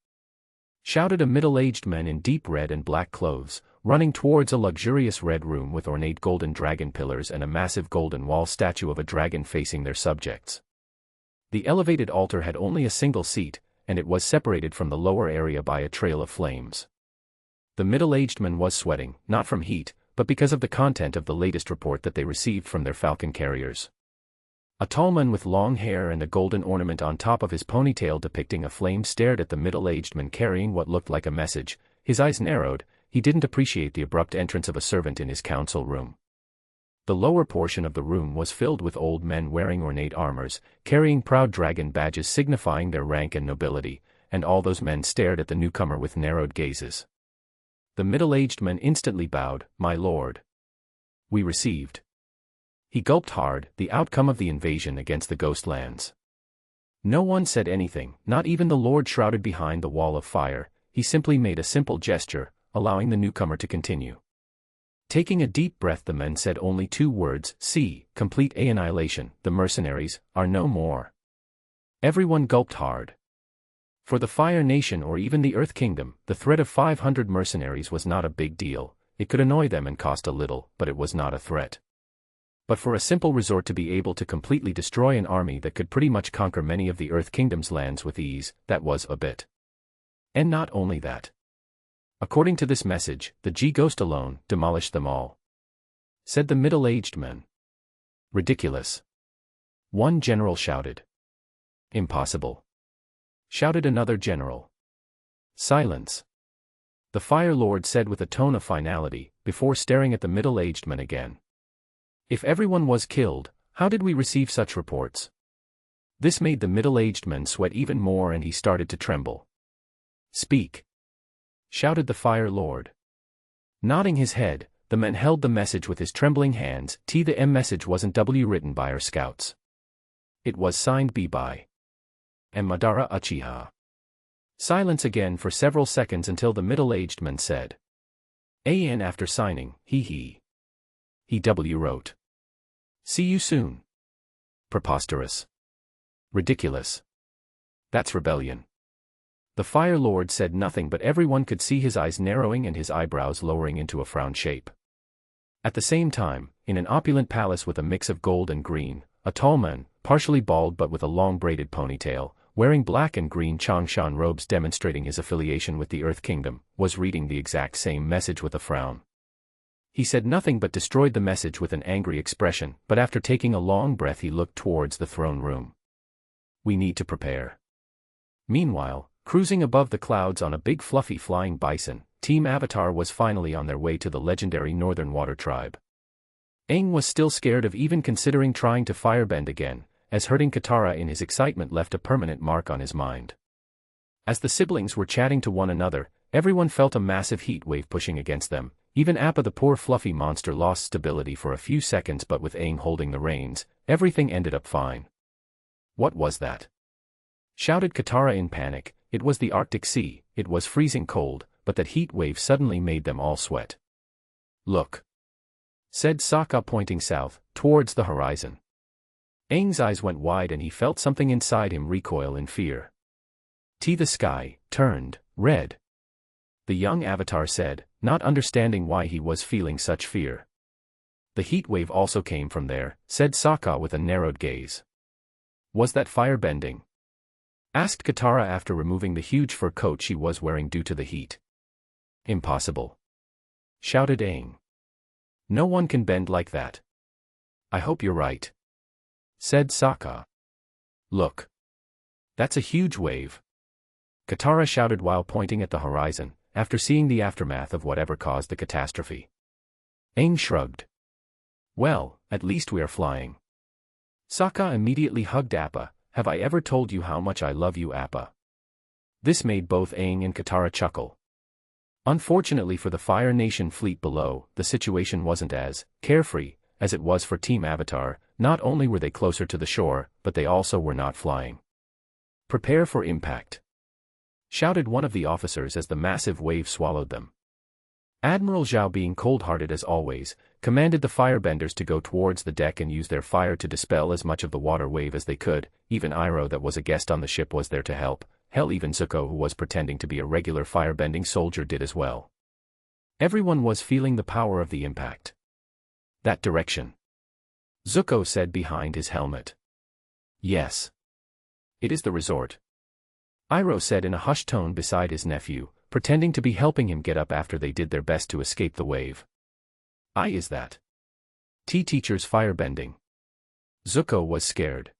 Shouted a middle-aged man in deep red and black clothes, running towards a luxurious red room with ornate golden dragon pillars and a massive golden wall statue of a dragon facing their subjects. The elevated altar had only a single seat, and it was separated from the lower area by a trail of flames. The middle-aged man was sweating, not from heat, but because of the content of the latest report that they received from their falcon carriers. A tall man with long hair and a golden ornament on top of his ponytail depicting a flame stared at the middle-aged man carrying what looked like a message. His eyes narrowed, he didn't appreciate the abrupt entrance of a servant in his council room. The lower portion of the room was filled with old men wearing ornate armors, carrying proud dragon badges signifying their rank and nobility, and all those men stared at the newcomer with narrowed gazes. The middle-aged man instantly bowed, "My lord. We received." He gulped hard, the outcome of the invasion against the Ghost Lands. No one said anything, not even the lord shrouded behind the wall of fire. He simply made a simple gesture, allowing the newcomer to continue. Taking a deep breath, the men said only 2 words, "See, complete annihilation, the mercenaries are no more." Everyone gulped hard. For the Fire Nation or even the Earth Kingdom, the threat of 500 mercenaries was not a big deal. It could annoy them and cost a little, but it was not a threat. But for a simple resort to be able to completely destroy an army that could pretty much conquer many of the Earth Kingdom's lands with ease, that was a bit. And not only that. According to this message, the G-Ghost alone demolished them all. Said the middle-aged man. Ridiculous. One general shouted. Impossible. Shouted another general. Silence. The Fire Lord said with a tone of finality, before staring at the middle-aged man again. If everyone was killed, how did we receive such reports? This made the middle-aged man sweat even more and he started to tremble. Speak. Shouted the Fire Lord. Nodding his head, the man held the message with his trembling hands. The message wasn't written by our scouts. It was signed B by and Madara Uchiha. Silence again for several seconds until the middle-aged man said, "AN after signing, he wrote. See you soon." Preposterous. Ridiculous. That's rebellion. The Fire Lord said nothing, but everyone could see his eyes narrowing and his eyebrows lowering into a frown shape. At the same time, in an opulent palace with a mix of gold and green, a tall man, partially bald but with a long braided ponytail, wearing black and green Changshan robes demonstrating his affiliation with the Earth Kingdom, was reading the exact same message with a frown. He said nothing but destroyed the message with an angry expression, but after taking a long breath he looked towards the throne room. "We need to prepare." Meanwhile, cruising above the clouds on a big fluffy flying bison, Team Avatar was finally on their way to the legendary Northern Water Tribe. Aang was still scared of even considering trying to firebend again, as hurting Katara in his excitement left a permanent mark on his mind. As the siblings were chatting to one another, everyone felt a massive heat wave pushing against them. Even Appa, the poor fluffy monster, lost stability for a few seconds, but with Aang holding the reins, everything ended up fine. "What was that?" shouted Katara in panic. It was the Arctic Sea. It was freezing cold, but that heat wave suddenly made them all sweat. "Look," said Sokka, pointing south, towards the horizon. Aang's eyes went wide and he felt something inside him recoil in fear. The sky turned red. The young Avatar said, not understanding why he was feeling such fear. "The heat wave also came from there," said Sokka with a narrowed gaze. "Was that firebending?" asked Katara after removing the huge fur coat she was wearing due to the heat. "Impossible," shouted Aang. "No one can bend like that." "I hope you're right," said Sokka. "Look. That's a huge wave," Katara shouted while pointing at the horizon, after seeing the aftermath of whatever caused the catastrophe. Aang shrugged. "Well, at least we are flying." Sokka immediately hugged Appa. "Have I ever told you how much I love you, Appa?" This made both Aang and Katara chuckle. Unfortunately for the Fire Nation fleet below, the situation wasn't as carefree as it was for Team Avatar. Not only were they closer to the shore, but they also were not flying. "Prepare for impact," shouted one of the officers as the massive wave swallowed them. Admiral Xiao, being cold-hearted as always, commanded the firebenders to go towards the deck and use their fire to dispel as much of the water wave as they could. Even Iroh, that was a guest on the ship, was there to help. Hell, even Zuko, who was pretending to be a regular firebending soldier, did as well. Everyone was feeling the power of the impact. "That direction," Zuko said behind his helmet. "Yes. It is the resort," Iroh said in a hushed tone beside his nephew, pretending to be helping him get up after they did their best to escape the wave. Is that teacher's firebending?" Zuko was scared.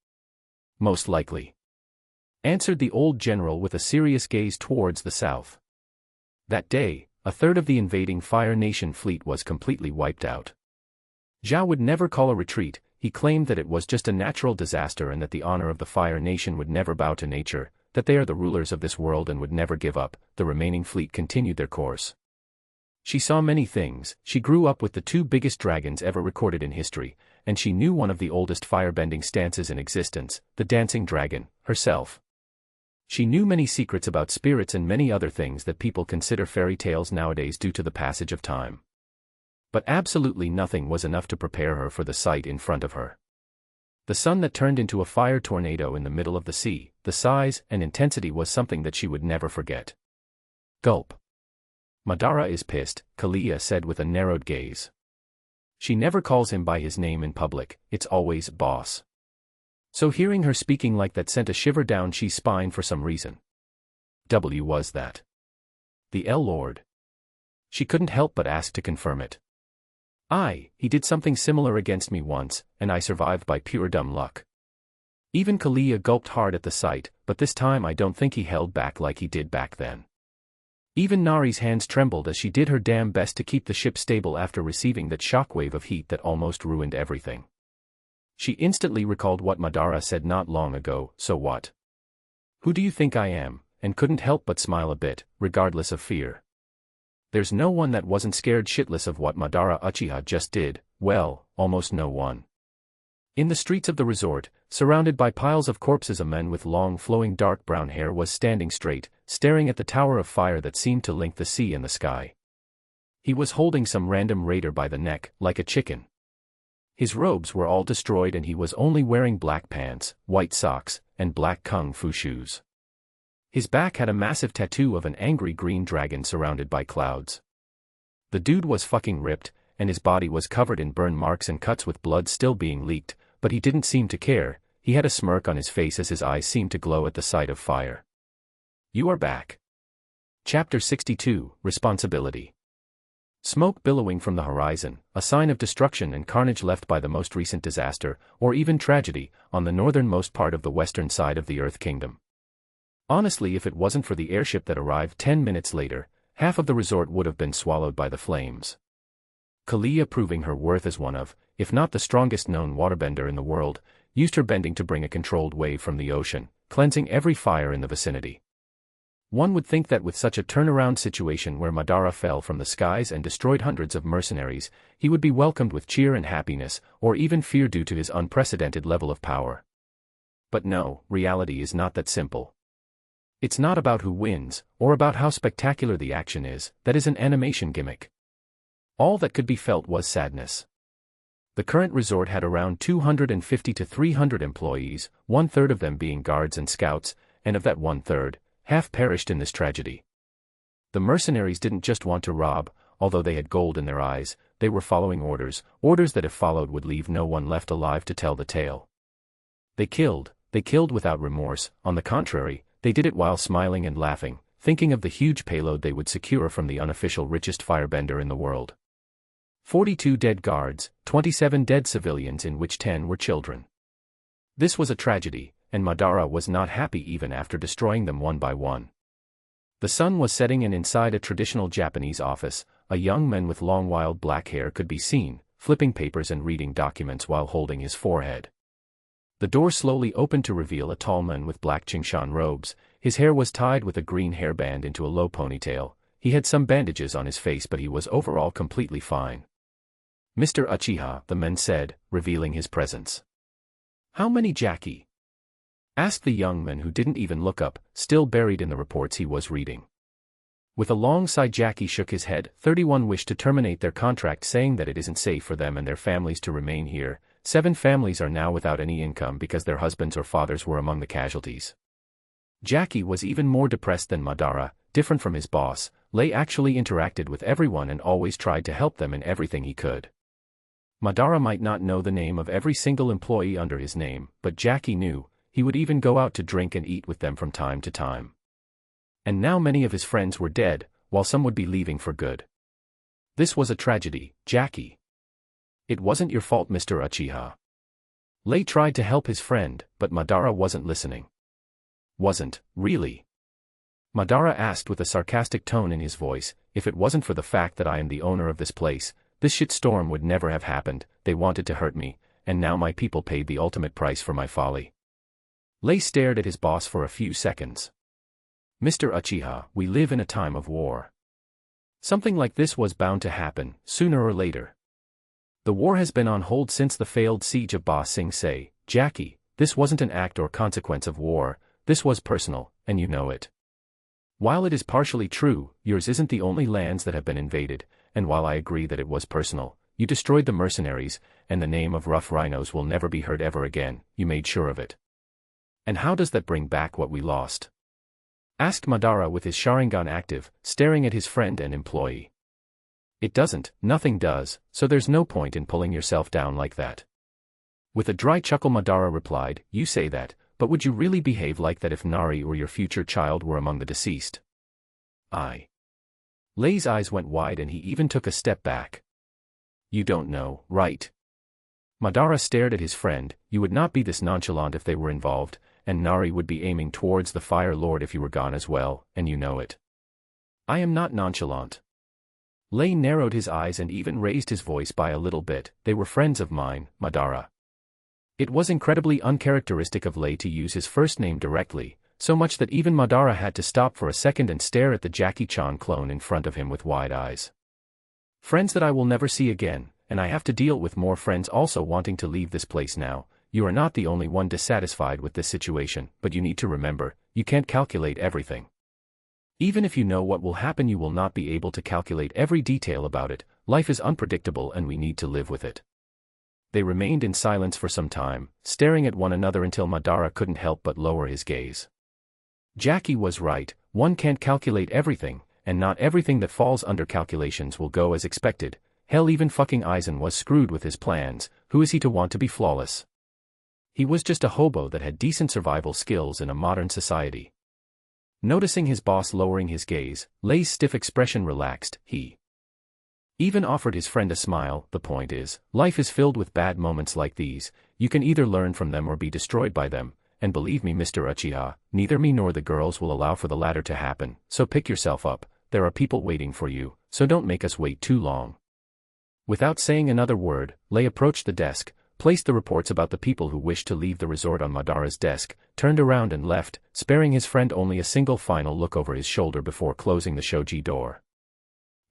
"Most likely," answered the old general with a serious gaze towards the south. That day, a third of the invading Fire Nation fleet was completely wiped out. Xiao would never call a retreat. He claimed that it was just a natural disaster and that the honor of the Fire Nation would never bow to nature, that they are the rulers of this world and would never give up. The remaining fleet continued their course. She saw many things. She grew up with the two biggest dragons ever recorded in history, and she knew one of the oldest firebending stances in existence, the dancing dragon, herself. She knew many secrets about spirits and many other things that people consider fairy tales nowadays due to the passage of time. But absolutely nothing was enough to prepare her for the sight in front of her. The sun that turned into a fire tornado in the middle of the sea, the size and intensity was something that she would never forget. Gulp. "Madara is pissed," Kalia said with a narrowed gaze. "She never calls him by his name in public, it's always boss." So hearing her speaking like that sent a shiver down Shi's spine for some reason. Was that the L-Lord? She couldn't help but ask to confirm it. He did something similar against me once, and I survived by pure dumb luck." Even Kalia gulped hard at the sight, but this time I don't think he held back like he did back then. Even Nari's hands trembled as she did her damn best to keep the ship stable after receiving that shockwave of heat that almost ruined everything. She instantly recalled what Madara said not long ago. "So what? Who do you think I am?" and couldn't help but smile a bit, regardless of fear. There's no one that wasn't scared shitless of what Madara Uchiha just did. Well, almost no one. In the streets of the resort, surrounded by piles of corpses, a man with long flowing dark brown hair was standing straight, staring at the tower of fire that seemed to link the sea and the sky. He was holding some random raider by the neck, like a chicken. His robes were all destroyed and he was only wearing black pants, white socks, and black kung fu shoes. His back had a massive tattoo of an angry green dragon surrounded by clouds. The dude was fucking ripped, and his body was covered in burn marks and cuts with blood still being leaked, but he didn't seem to care. He had a smirk on his face as his eyes seemed to glow at the sight of fire. You are back. Chapter 62, Responsibility. Smoke billowing from the horizon, a sign of destruction and carnage left by the most recent disaster, or even tragedy, on the northernmost part of the western side of the Earth Kingdom. Honestly, if it wasn't for the airship that arrived 10 minutes later, half of the resort would have been swallowed by the flames. Kalia, proving her worth as one of, if not the strongest known waterbender in the world, used her bending to bring a controlled wave from the ocean, cleansing every fire in the vicinity. One would think that with such a turnaround situation where Madara fell from the skies and destroyed hundreds of mercenaries, he would be welcomed with cheer and happiness, or even fear due to his unprecedented level of power. But no, reality is not that simple. It's not about who wins, or about how spectacular the action is. That is an animation gimmick. All that could be felt was sadness. The current resort had around 250 to 300 employees, 1/3 of them being guards and scouts, and of that 1/3, half perished in this tragedy. The mercenaries didn't just want to rob, although they had gold in their eyes, they were following orders that if followed would leave no one left alive to tell the tale. They killed without remorse. On the contrary, they did it while smiling and laughing, thinking of the huge payload they would secure from the unofficial richest firebender in the world. 42 dead guards, 27 dead civilians, in which 10 were children. This was a tragedy, and Madara was not happy even after destroying them one by one. The sun was setting and inside a traditional Japanese office, a young man with long wild black hair could be seen, flipping papers and reading documents while holding his forehead. The door slowly opened to reveal a tall man with black Qingshan robes. His hair was tied with a green hairband into a low ponytail. He had some bandages on his face, but he was overall completely fine. Mr. Uchiha, the man said, revealing his presence. How many, Jackie? Asked the young man, who didn't even look up, still buried in the reports he was reading. With a long sigh, Jackie shook his head. 31 wished to terminate their contract, saying that it isn't safe for them and their families to remain here. 7 families are now without any income because their husbands or fathers were among the casualties. Jackie was even more depressed than Madara. Different from his boss, Lei actually interacted with everyone and always tried to help them in everything he could. Madara might not know the name of every single employee under his name, but Jackie knew. He would even go out to drink and eat with them from time to time. And now many of his friends were dead, while some would be leaving for good. This was a tragedy, Jackie. It wasn't your fault, Mr. Uchiha. Lei tried to help his friend, but Madara wasn't listening. Wasn't, really? Madara asked with a sarcastic tone in his voice. If it wasn't for the fact that I am the owner of this place, this shitstorm would never have happened. They wanted to hurt me, and now my people paid the ultimate price for my folly. Lei stared at his boss for a few seconds. Mr. Uchiha, we live in a time of war. Something like this was bound to happen, sooner or later. The war has been on hold since the failed siege of Ba Sing Se. Jackie, this wasn't an act or consequence of war, this was personal, and you know it. While it is partially true, yours isn't the only lands that have been invaded, and while I agree that it was personal, you destroyed the mercenaries, and the name of Rough Rhinos will never be heard ever again, you made sure of it. And how does that bring back what we lost? Asked Madara with his Sharingan active, staring at his friend and employee. It doesn't, nothing does, so there's no point in pulling yourself down like that. With a dry chuckle, Madara replied, you say that, but would you really behave like that if Nari or your future child were among the deceased? Lei's eyes went wide and he even took a step back. You don't know, right? Madara stared at his friend. You would not be this nonchalant if they were involved, and Nari would be aiming towards the Fire Lord if you were gone as well, and you know it. I am not nonchalant. Lei narrowed his eyes and even raised his voice by a little bit. They were friends of mine, Madara. It was incredibly uncharacteristic of Lei to use his first name directly, so much that even Madara had to stop for a second and stare at the Jackie Chan clone in front of him with wide eyes. Friends that I will never see again, and I have to deal with more friends also wanting to leave this place now. You are not the only one dissatisfied with this situation, but you need to remember, you can't calculate everything. Even if you know what will happen, you will not be able to calculate every detail about it. Life is unpredictable and we need to live with it. They remained in silence for some time, staring at one another until Madara couldn't help but lower his gaze. Jackie was right, one can't calculate everything, and not everything that falls under calculations will go as expected. Hell, even fucking Aizen was screwed with his plans. Who is he to want to be flawless? He was just a hobo that had decent survival skills in a modern society. Noticing his boss lowering his gaze, Lei's stiff expression relaxed. He even offered his friend a smile. The point is, life is filled with bad moments like these. You can either learn from them or be destroyed by them, and believe me, Mr. Uchiha, neither me nor the girls will allow for the latter to happen, so pick yourself up. There are people waiting for you, so don't make us wait too long. Without saying another word, Lei approached the desk, placed the reports about the people who wished to leave the resort on Madara's desk, turned around and left, sparing his friend only a single final look over his shoulder before closing the shoji door.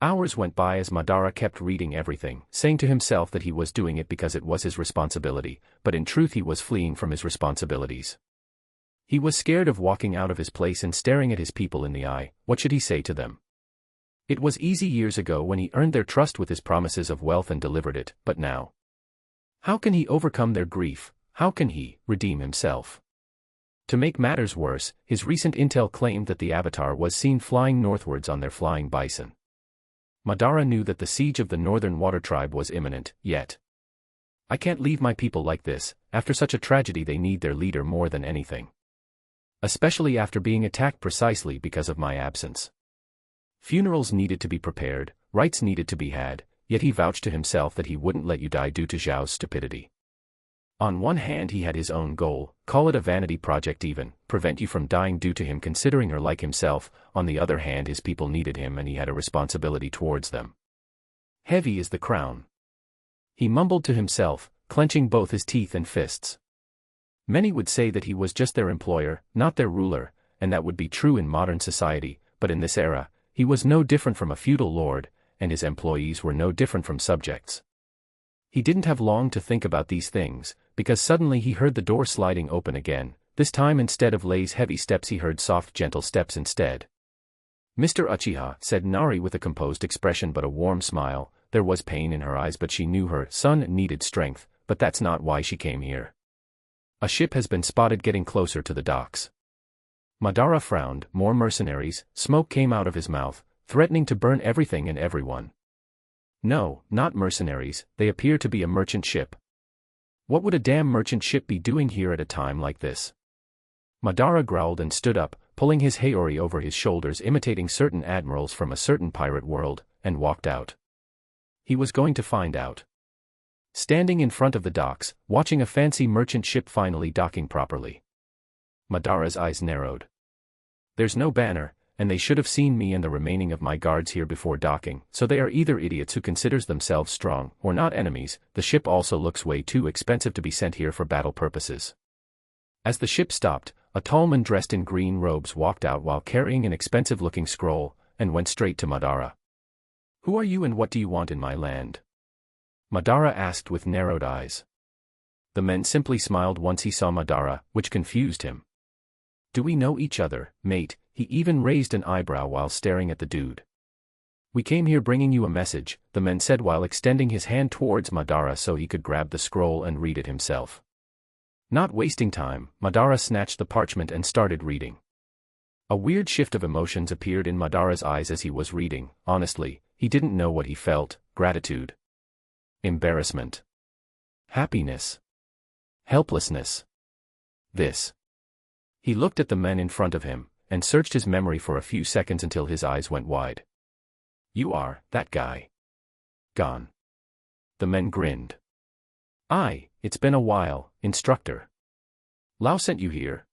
Hours went by as Madara kept reading everything, saying to himself that he was doing it because it was his responsibility, but in truth he was fleeing from his responsibilities. He was scared of walking out of his place and staring at his people in the eye. What should he say to them? It was easy years ago when he earned their trust with his promises of wealth and delivered it, but now? How can he overcome their grief? How can he redeem himself? To make matters worse, his recent intel claimed that the Avatar was seen flying northwards on their flying bison. Madara knew that the siege of the Northern Water Tribe was imminent, yet. I can't leave my people like this. After such a tragedy they need their leader more than anything. Especially after being attacked precisely because of my absence. Funerals needed to be prepared, rites needed to be had, yet he vouched to himself that he wouldn't let you die due to Xiao's stupidity. On one hand he had his own goal, call it a vanity project even, prevent you from dying due to him considering her like himself. On the other hand his people needed him and he had a responsibility towards them. Heavy is the crown. He mumbled to himself, clenching both his teeth and fists. Many would say that he was just their employer, not their ruler, and that would be true in modern society, but in this era, he was no different from a feudal lord, and his employees were no different from subjects. He didn't have long to think about these things, because suddenly he heard the door sliding open again. This time instead of Lei's heavy steps he heard soft gentle steps instead. Mr. Uchiha, said Nari with a composed expression but a warm smile. There was pain in her eyes but she knew her son needed strength, but that's not why she came here. A ship has been spotted getting closer to the docks. Madara frowned. More mercenaries. Smoke came out of his mouth, threatening to burn everything and everyone. No, not mercenaries, they appear to be a merchant ship. What would a damn merchant ship be doing here at a time like this? Madara growled and stood up, pulling his haori over his shoulders imitating certain admirals from a certain pirate world, and walked out. He was going to find out. Standing in front of the docks, watching a fancy merchant ship finally docking properly. Madara's eyes narrowed. There's no banner, and they should have seen me and the remaining of my guards here before docking, so they are either idiots who considers themselves strong, or not enemies. The ship also looks way too expensive to be sent here for battle purposes. As the ship stopped, a tall man dressed in green robes walked out while carrying an expensive-looking scroll, and went straight to Madara. Who are you and what do you want in my land? Madara asked with narrowed eyes. The man simply smiled once he saw Madara, which confused him. Do we know each other, mate? He even raised an eyebrow while staring at the dude. We came here bringing you a message, the man said while extending his hand towards Madara so he could grab the scroll and read it himself. Not wasting time, Madara snatched the parchment and started reading. A weird shift of emotions appeared in Madara's eyes as he was reading. Honestly, he didn't know what he felt: gratitude, embarrassment, happiness, helplessness. This. He looked at the men in front of him, and searched his memory for a few seconds until his eyes went wide. You are, that guy. Gone. The men grinned. It's been a while, instructor. Lao sent you here?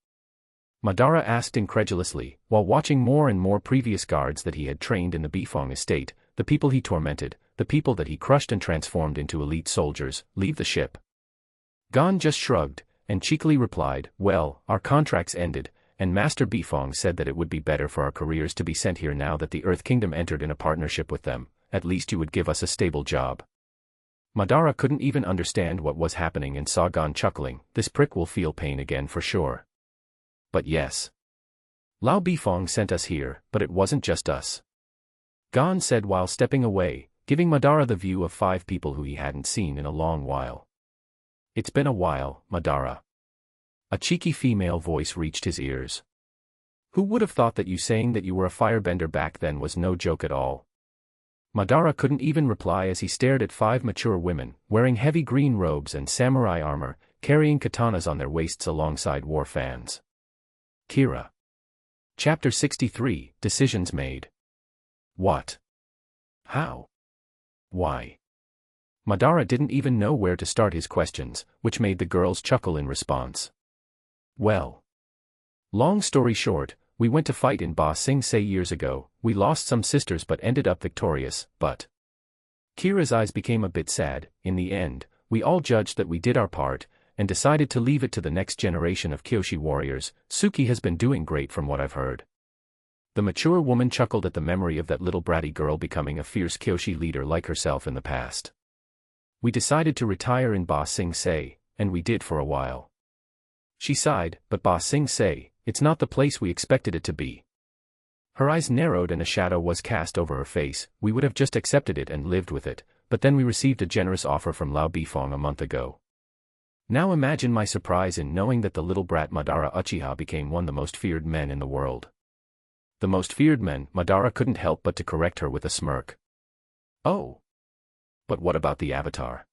Madara asked incredulously, while watching more and more previous guards that he had trained in the Bifong estate, the people he tormented, the people that he crushed and transformed into elite soldiers, leave the ship. Gon just shrugged, and cheekily replied, well, our contracts ended, and Master Bifong said that it would be better for our careers to be sent here now that the Earth Kingdom entered in a partnership with them. At least you would give us a stable job. Madara couldn't even understand what was happening and saw Gon chuckling. This prick will feel pain again for sure. But yes. Lao Bifong sent us here, but it wasn't just us. Gon said while stepping away, giving Madara the view of 5 people who he hadn't seen in a long while. It's been a while, Madara. A cheeky female voice reached his ears. Who would have thought that you saying that you were a firebender back then was no joke at all? Madara couldn't even reply as he stared at 5 mature women, wearing heavy green robes and samurai armor, carrying katanas on their waists alongside war fans. Kira. Chapter 63, Decisions Made. What? How? Why? Madara didn't even know where to start his questions, which made the girls chuckle in response. Well. Long story short, we went to fight in Ba Sing Se years ago. We lost some sisters but ended up victorious, but... Kira's eyes became a bit sad. In the end, we all judged that we did our part, and decided to leave it to the next generation of Kyoshi warriors. Suki has been doing great from what I've heard. The mature woman chuckled at the memory of that little bratty girl becoming a fierce Kyoshi leader like herself in the past. We decided to retire in Ba Sing Se, and we did for a while. She sighed, but Ba Sing Se, it's not the place we expected it to be. Her eyes narrowed and a shadow was cast over her face. We would have just accepted it and lived with it, but then we received a generous offer from Lao Bifong a month ago. Now imagine my surprise in knowing that the little brat Madara Uchiha became one of the most feared men in the world. The most feared men, Madara couldn't help but to correct her with a smirk. Oh. But what about the Avatar?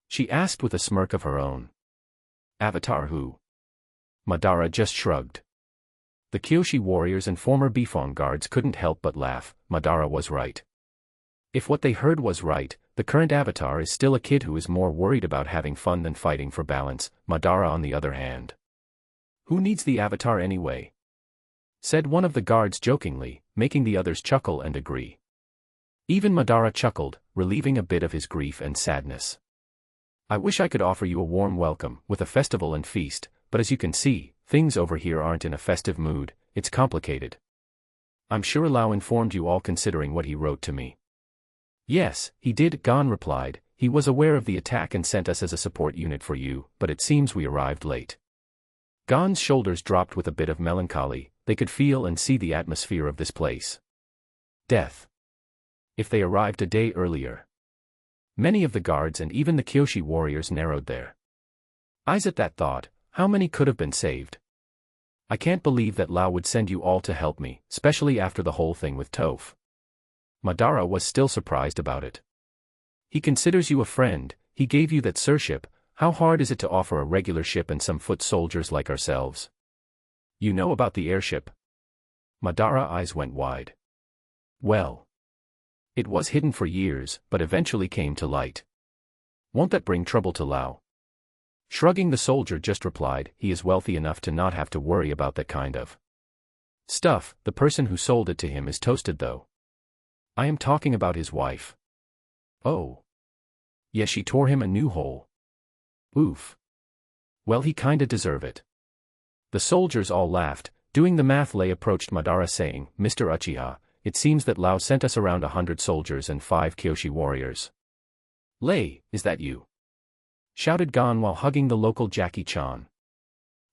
She asked with a smirk of her own. Avatar who? Madara just shrugged. The Kyoshi warriors and former Bifong guards couldn't help but laugh. Madara was right. If what they heard was right, the current Avatar is still a kid who is more worried about having fun than fighting for balance. Madara on the other hand. Who needs the Avatar anyway? Said one of the guards jokingly, making the others chuckle and agree. Even Madara chuckled, relieving a bit of his grief and sadness. I wish I could offer you a warm welcome, with a festival and feast, but as you can see, things over here aren't in a festive mood. It's complicated. I'm sure Lao informed you all considering what he wrote to me. Yes, he did, Gon replied. He was aware of the attack and sent us as a support unit for you, but it seems we arrived late. Gon's shoulders dropped with a bit of melancholy. They could feel and see the atmosphere of this place. Death. If they arrived a day earlier. Many of the guards and even the Kyoshi warriors narrowed their eyes at that thought. How many could have been saved? I can't believe that Lao would send you all to help me, especially after the whole thing with Toph. Madara was still surprised about it. He considers you a friend, he gave you that sirship. How hard is it to offer a regular ship and some foot soldiers like ourselves? You know about the airship? Madara's eyes went wide. Well. It was hidden for years, but eventually came to light. Won't that bring trouble to Lao? Shrugging, the soldier just replied, he is wealthy enough to not have to worry about that kind of stuff. The person who sold it to him is toasted though. I am talking about his wife. Oh. Yeah, she tore him a new hole. Oof. Well, he kinda deserve it. The soldiers all laughed. Doing the math, Lei approached Madara saying, Mr. Uchiha, it seems that Lao sent us around 100 soldiers and 5 Kyoshi warriors. Lei, is that you? Shouted Gon while hugging the local Jackie Chan.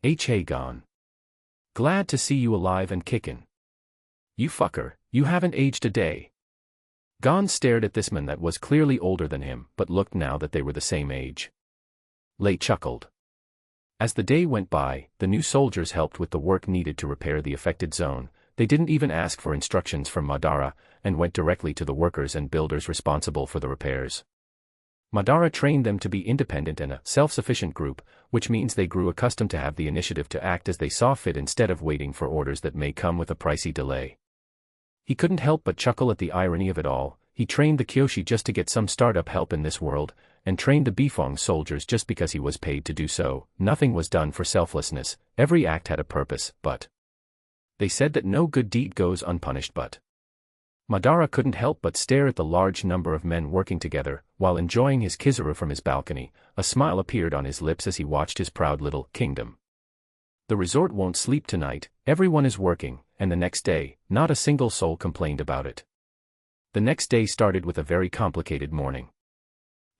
Hey Gon. Glad to see you alive and kickin'. You fucker, you haven't aged a day. Gon stared at this man that was clearly older than him, but looked now that they were the same age. Lei chuckled. As the day went by, the new soldiers helped with the work needed to repair the affected zone. They didn't even ask for instructions from Madara, and went directly to the workers and builders responsible for the repairs. Madara trained them to be independent and a self-sufficient group, which means they grew accustomed to have the initiative to act as they saw fit instead of waiting for orders that may come with a pricey delay. He couldn't help but chuckle at the irony of it all. He trained the Kyoshi just to get some startup help in this world, and trained the Bifong soldiers just because he was paid to do so. Nothing was done for selflessness, every act had a purpose, but they said that no good deed goes unpunished. But Madara couldn't help but stare at the large number of men working together, while enjoying his kizaru from his balcony. A smile appeared on his lips as he watched his proud little kingdom. The resort won't sleep tonight, everyone is working, and the next day, not a single soul complained about it. The next day started with a very complicated morning.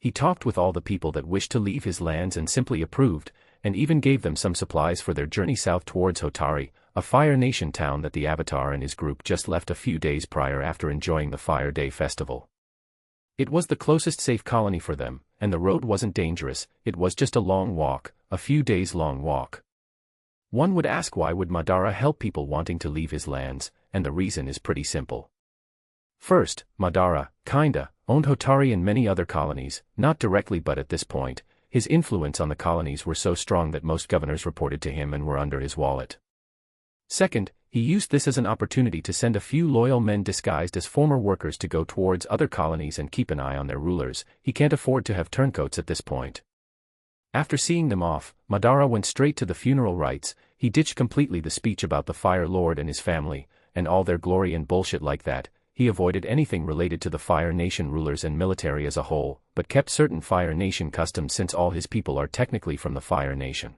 He talked with all the people that wished to leave his lands and simply approved, and even gave them some supplies for their journey south towards Hotari, a Fire Nation town that the Avatar and his group just left a few days prior after enjoying the Fire Day festival. It was the closest safe colony for them, and the road wasn't dangerous, it was just a long walk, a few days long walk. One would ask, why would Madara help people wanting to leave his lands, and the reason is pretty simple. First, Madara, kinda, owned Hotari and many other colonies, not directly but at this point, his influence on the colonies were so strong that most governors reported to him and were under his wallet. Second, he used this as an opportunity to send a few loyal men disguised as former workers to go towards other colonies and keep an eye on their rulers. He can't afford to have turncoats at this point. After seeing them off, Madara went straight to the funeral rites. He ditched completely the speech about the Fire Lord and his family, and all their glory and bullshit like that. He avoided anything related to the Fire Nation rulers and military as a whole, but kept certain Fire Nation customs since all his people are technically from the Fire Nation.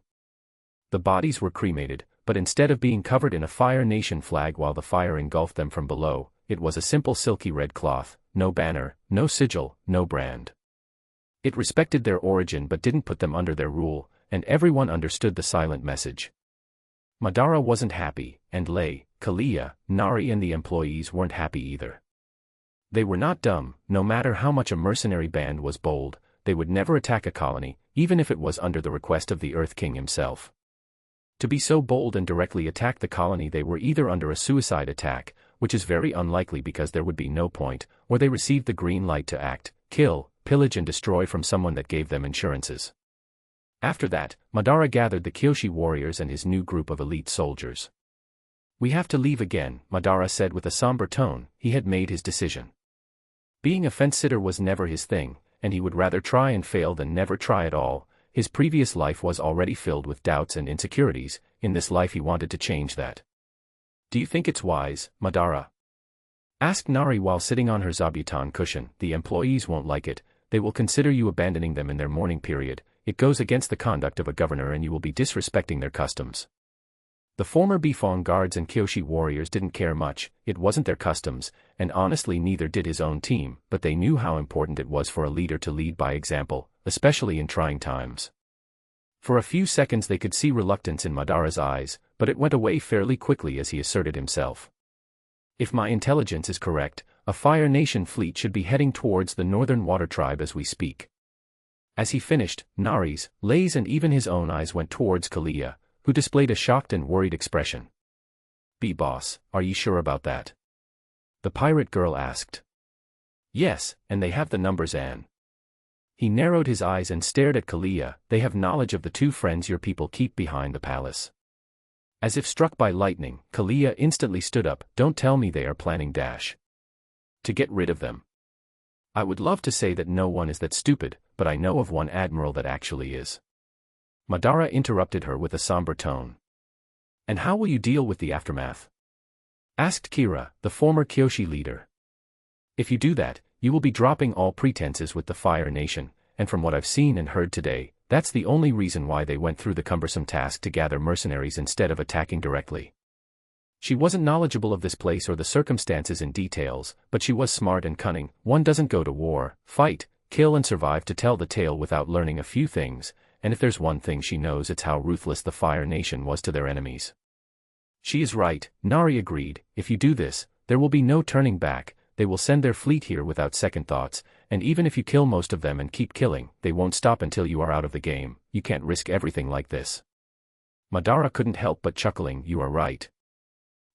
The bodies were cremated, but instead of being covered in a Fire Nation flag while the fire engulfed them from below, it was a simple silky red cloth, no banner, no sigil, no brand. It respected their origin but didn't put them under their rule, and everyone understood the silent message. Madara wasn't happy, and Lei, Kalia, Nari and the employees weren't happy either. They were not dumb. No matter how much a mercenary band was bold, they would never attack a colony, even if it was under the request of the Earth King himself. To be so bold and directly attack the colony, they were either under a suicide attack, which is very unlikely because there would be no point, or they received the green light to act, kill, pillage and destroy from someone that gave them insurances. After that, Madara gathered the Kyoshi warriors and his new group of elite soldiers. "We have to leave again," Madara said with a somber tone. He had made his decision. Being a fence-sitter was never his thing, and he would rather try and fail than never try at all. His previous life was already filled with doubts and insecurities. In this life he wanted to change that. "Do you think it's wise, Madara?" asked Nari while sitting on her zabuton cushion. "The employees won't like it. They will consider you abandoning them in their mourning period. It goes against the conduct of a governor and you will be disrespecting their customs." The former Bifong guards and Kyoshi warriors didn't care much. It wasn't their customs, and honestly neither did his own team, but they knew how important it was for a leader to lead by example, especially in trying times. For a few seconds they could see reluctance in Madara's eyes, but it went away fairly quickly as he asserted himself. "If my intelligence is correct, a Fire Nation fleet should be heading towards the Northern Water Tribe as we speak." As he finished, Nari's, Lei's and even his own eyes went towards Kalia, who displayed a shocked and worried expression. "Boss, are you sure about that?" the pirate girl asked. "Yes, and they have the numbers and..." He narrowed his eyes and stared at Kalia. "They have knowledge of the two friends your people keep behind the palace." As if struck by lightning, Kalia instantly stood up. "Don't tell me they are planning to get rid of them. I would love to say that no one is that stupid, but I know of one admiral that actually is." Madara interrupted her with a somber tone. "And how will you deal with the aftermath?" asked Kira, the former Kyoshi leader. "If you do that, you will be dropping all pretenses with the Fire Nation, and from what I've seen and heard today, that's the only reason why they went through the cumbersome task to gather mercenaries instead of attacking directly." She wasn't knowledgeable of this place or the circumstances in details, but she was smart and cunning. One doesn't go to war, fight, kill and survive to tell the tale without learning a few things, and if there's one thing she knows, it's how ruthless the Fire Nation was to their enemies. "She is right," Nari agreed. "If you do this, there will be no turning back. They will send their fleet here without second thoughts, and even if you kill most of them and keep killing, they won't stop until you are out of the game. You can't risk everything like this." Madara couldn't help but chuckling. "You are right."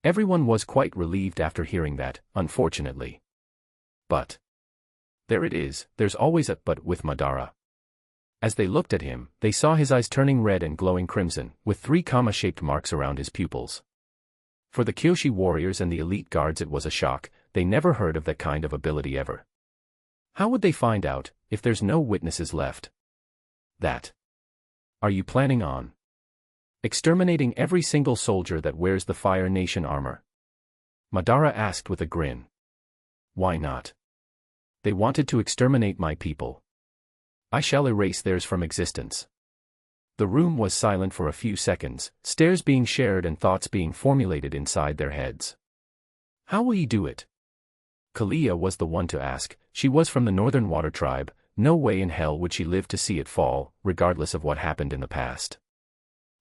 Everyone was quite relieved after hearing that, unfortunately. But there it is, there's always a but with Madara. As they looked at him, they saw his eyes turning red and glowing crimson, with 3 comma-shaped marks around his pupils. For the Kyoshi warriors and the elite guards it was a shock. They never heard of that kind of ability ever. How would they find out, if there's no witnesses left? That. Are you planning on exterminating every single soldier that wears the Fire Nation armor? Madara asked with a grin. "Why not? They wanted to exterminate my people. I shall erase theirs from existence." The room was silent for a few seconds, stares being shared and thoughts being formulated inside their heads. "How will you do it?" Kalia was the one to ask. She was from the Northern Water Tribe. no way in hell would she live to see it fall, regardless of what happened in the past.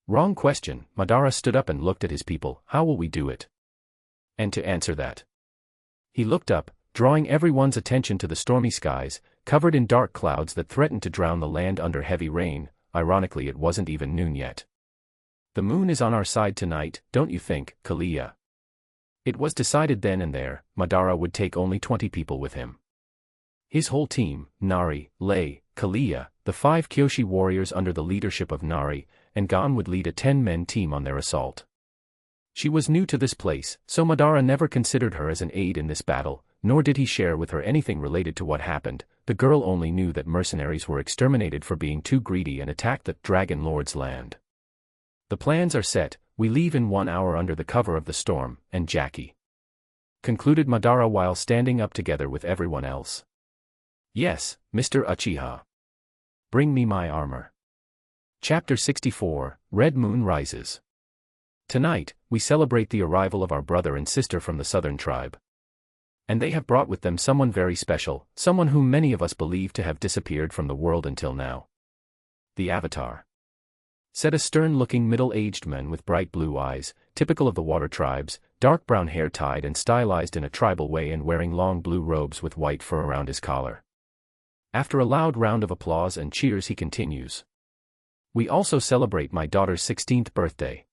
Wrong question. Madara stood up and looked at his people. How will we do it? And to answer that, he looked up, drawing everyone's attention to the stormy skies, covered in dark clouds that threatened to drown the land under heavy rain. Ironically, it wasn't even noon yet. The moon is on our side tonight, don't you think, Kalia? It was decided then and there, Madara would take only 20 people with him. His whole team, Nari, Lei, Kalia, the 5 Kyoshi warriors under the leadership of Nari, and Gon would lead a 10-man team on their assault. She was new to this place, so Madara never considered her as an aide in this battle, nor did he share with her anything related to what happened. The girl only knew that mercenaries were exterminated for being too greedy and attacked the Dragon Lord's land. The plans are set, we leave in 1 hour under the cover of the storm, and Jackie, concluded Madara while standing up together with everyone else. Yes, Mr. Uchiha. Bring me my armor. Chapter 64, Red Moon Rises. Tonight, we celebrate the arrival of our brother and sister from the southern tribe. And they have brought with them someone very special, someone whom many of us believe to have disappeared from the world until now. The Avatar, said a stern-looking middle-aged man with bright blue eyes, typical of the water tribes, dark brown hair tied and stylized in a tribal way and wearing long blue robes with white fur around his collar. After a loud round of applause and cheers he continues. We also celebrate my daughter's 16th birthday.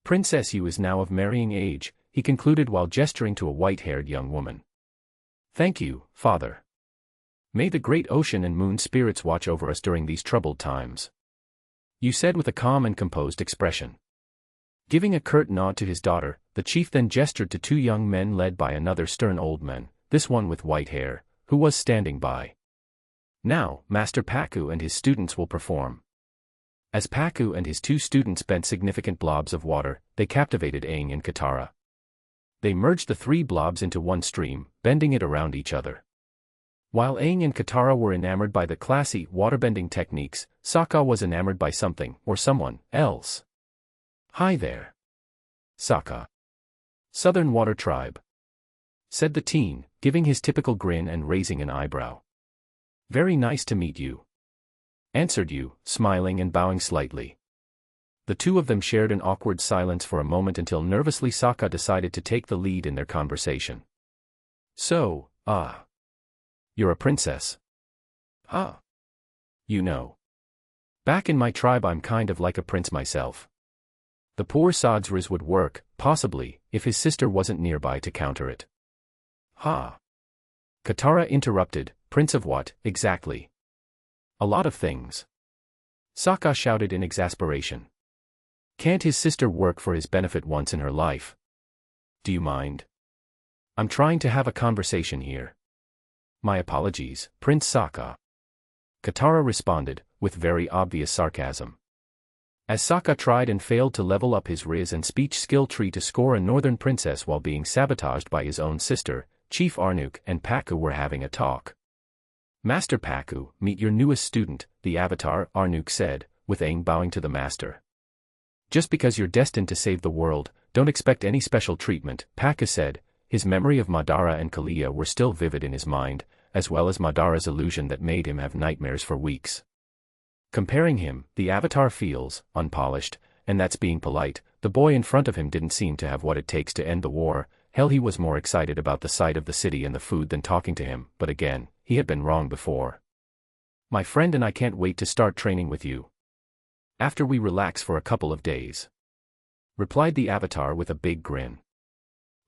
Princess Yu is now of marrying age, he concluded while gesturing to a white-haired young woman. Thank you, Father. May the great ocean and moon spirits watch over us during these troubled times. Yu said with a calm and composed expression. Giving a curt nod to his daughter, the chief then gestured to 2 young men led by another stern old man, this one with white hair, who was standing by. Now, Master Pakku and his students will perform. As Pakku and his 2 students bent significant blobs of water, they captivated Aang and Katara. They merged the 3 blobs into one stream, bending it around each other. While Aang and Katara were enamored by the classy, waterbending techniques, Sokka was enamored by something, or someone, else. Hi there. Sokka. Southern Water Tribe, said the teen, giving his typical grin and raising an eyebrow. Very nice to meet you, answered Yu, smiling and bowing slightly. The 2 of them shared an awkward silence for a moment until nervously Sokka decided to take the lead in their conversation. So, you're a princess. You know, back in my tribe I'm kind of like a prince myself. The poor Sodsriz would work, possibly, if his sister wasn't nearby to counter it. Katara interrupted, Prince of what, exactly? A lot of things. Sokka shouted in exasperation. Can't his sister work for his benefit once in her life? Do you mind? I'm trying to have a conversation here. My apologies, Prince Sokka. Katara responded, with very obvious sarcasm. As Sokka tried and failed to level up his riz and speech skill tree to score a northern princess while being sabotaged by his own sister, Chief Arnook and Pakku were having a talk. Master Pakku, meet your newest student, the Avatar, Arnook said, with Aang bowing to the master. Just because you're destined to save the world, don't expect any special treatment, Pakku said. His memory of Madara and Kalia were still vivid in his mind, as well as Madara's illusion that made him have nightmares for weeks. Comparing him, the Avatar feels unpolished, and that's being polite. The boy in front of him didn't seem to have what it takes to end the war. Hell, he was more excited about the sight of the city and the food than talking to him, but again, he had been wrong before. My friend and I can't wait to start training with you. After we relax for a couple of days, replied the Avatar with a big grin.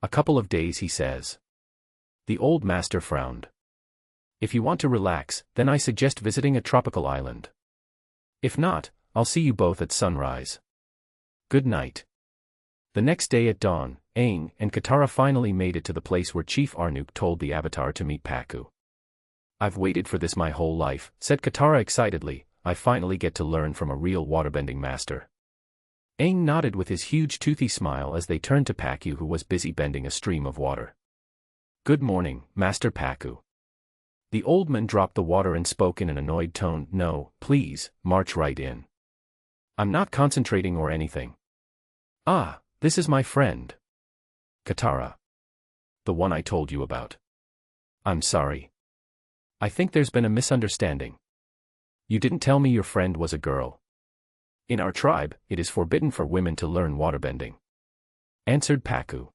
A couple of days, he says. The old master frowned. If you want to relax, then I suggest visiting a tropical island. If not, I'll see you both at sunrise. Good night. The next day at dawn, Aang and Katara finally made it to the place where Chief Arnook told the Avatar to meet Pakku. I've waited for this my whole life, said Katara excitedly. I finally get to learn from a real waterbending master. Aang nodded with his huge toothy smile as they turned to Pakku, who was busy bending a stream of water. Good morning, Master Pakku. The old man dropped the water and spoke in an annoyed tone. No, please, march right in. I'm not concentrating or anything. This is my friend. Katara. The one I told you about. I'm sorry. I think there's been a misunderstanding. You didn't tell me your friend was a girl. In our tribe, it is forbidden for women to learn waterbending. Answered Paku.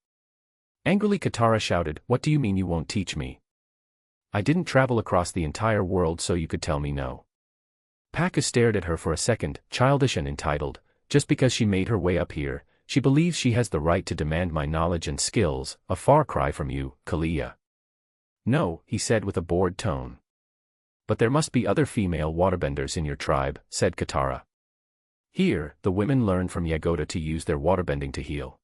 Angrily Katara shouted, what do you mean you won't teach me? I didn't travel across the entire world so you could tell me no. Paku stared at her for a second, childish and entitled. Just because she made her way up here, she believes she has the right to demand my knowledge and skills, a far cry from you, Kalia. No, he said with a bored tone. But there must be other female waterbenders in your tribe, said Katara. Here, the women learn from Yagoda to use their waterbending to heal.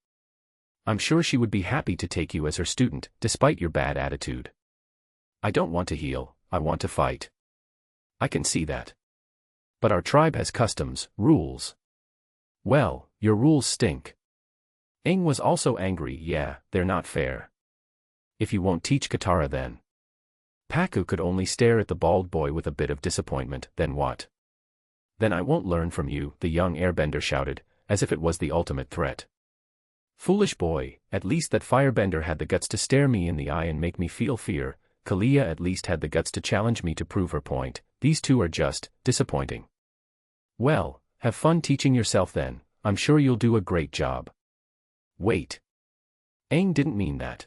I'm sure she would be happy to take you as her student, despite your bad attitude. I don't want to heal, I want to fight. I can see that. But our tribe has customs, rules. Well, your rules stink. Aang was also angry. Yeah, they're not fair. If you won't teach Katara then. Paku could only stare at the bald boy with a bit of disappointment. Then what? Then I won't learn from you, the young airbender shouted, as if it was the ultimate threat. Foolish boy, at least that firebender had the guts to stare me in the eye and make me feel fear. Kalia at least had the guts to challenge me to prove her point. These two are just disappointing. Well, have fun teaching yourself then, I'm sure you'll do a great job. Wait. Aang didn't mean that.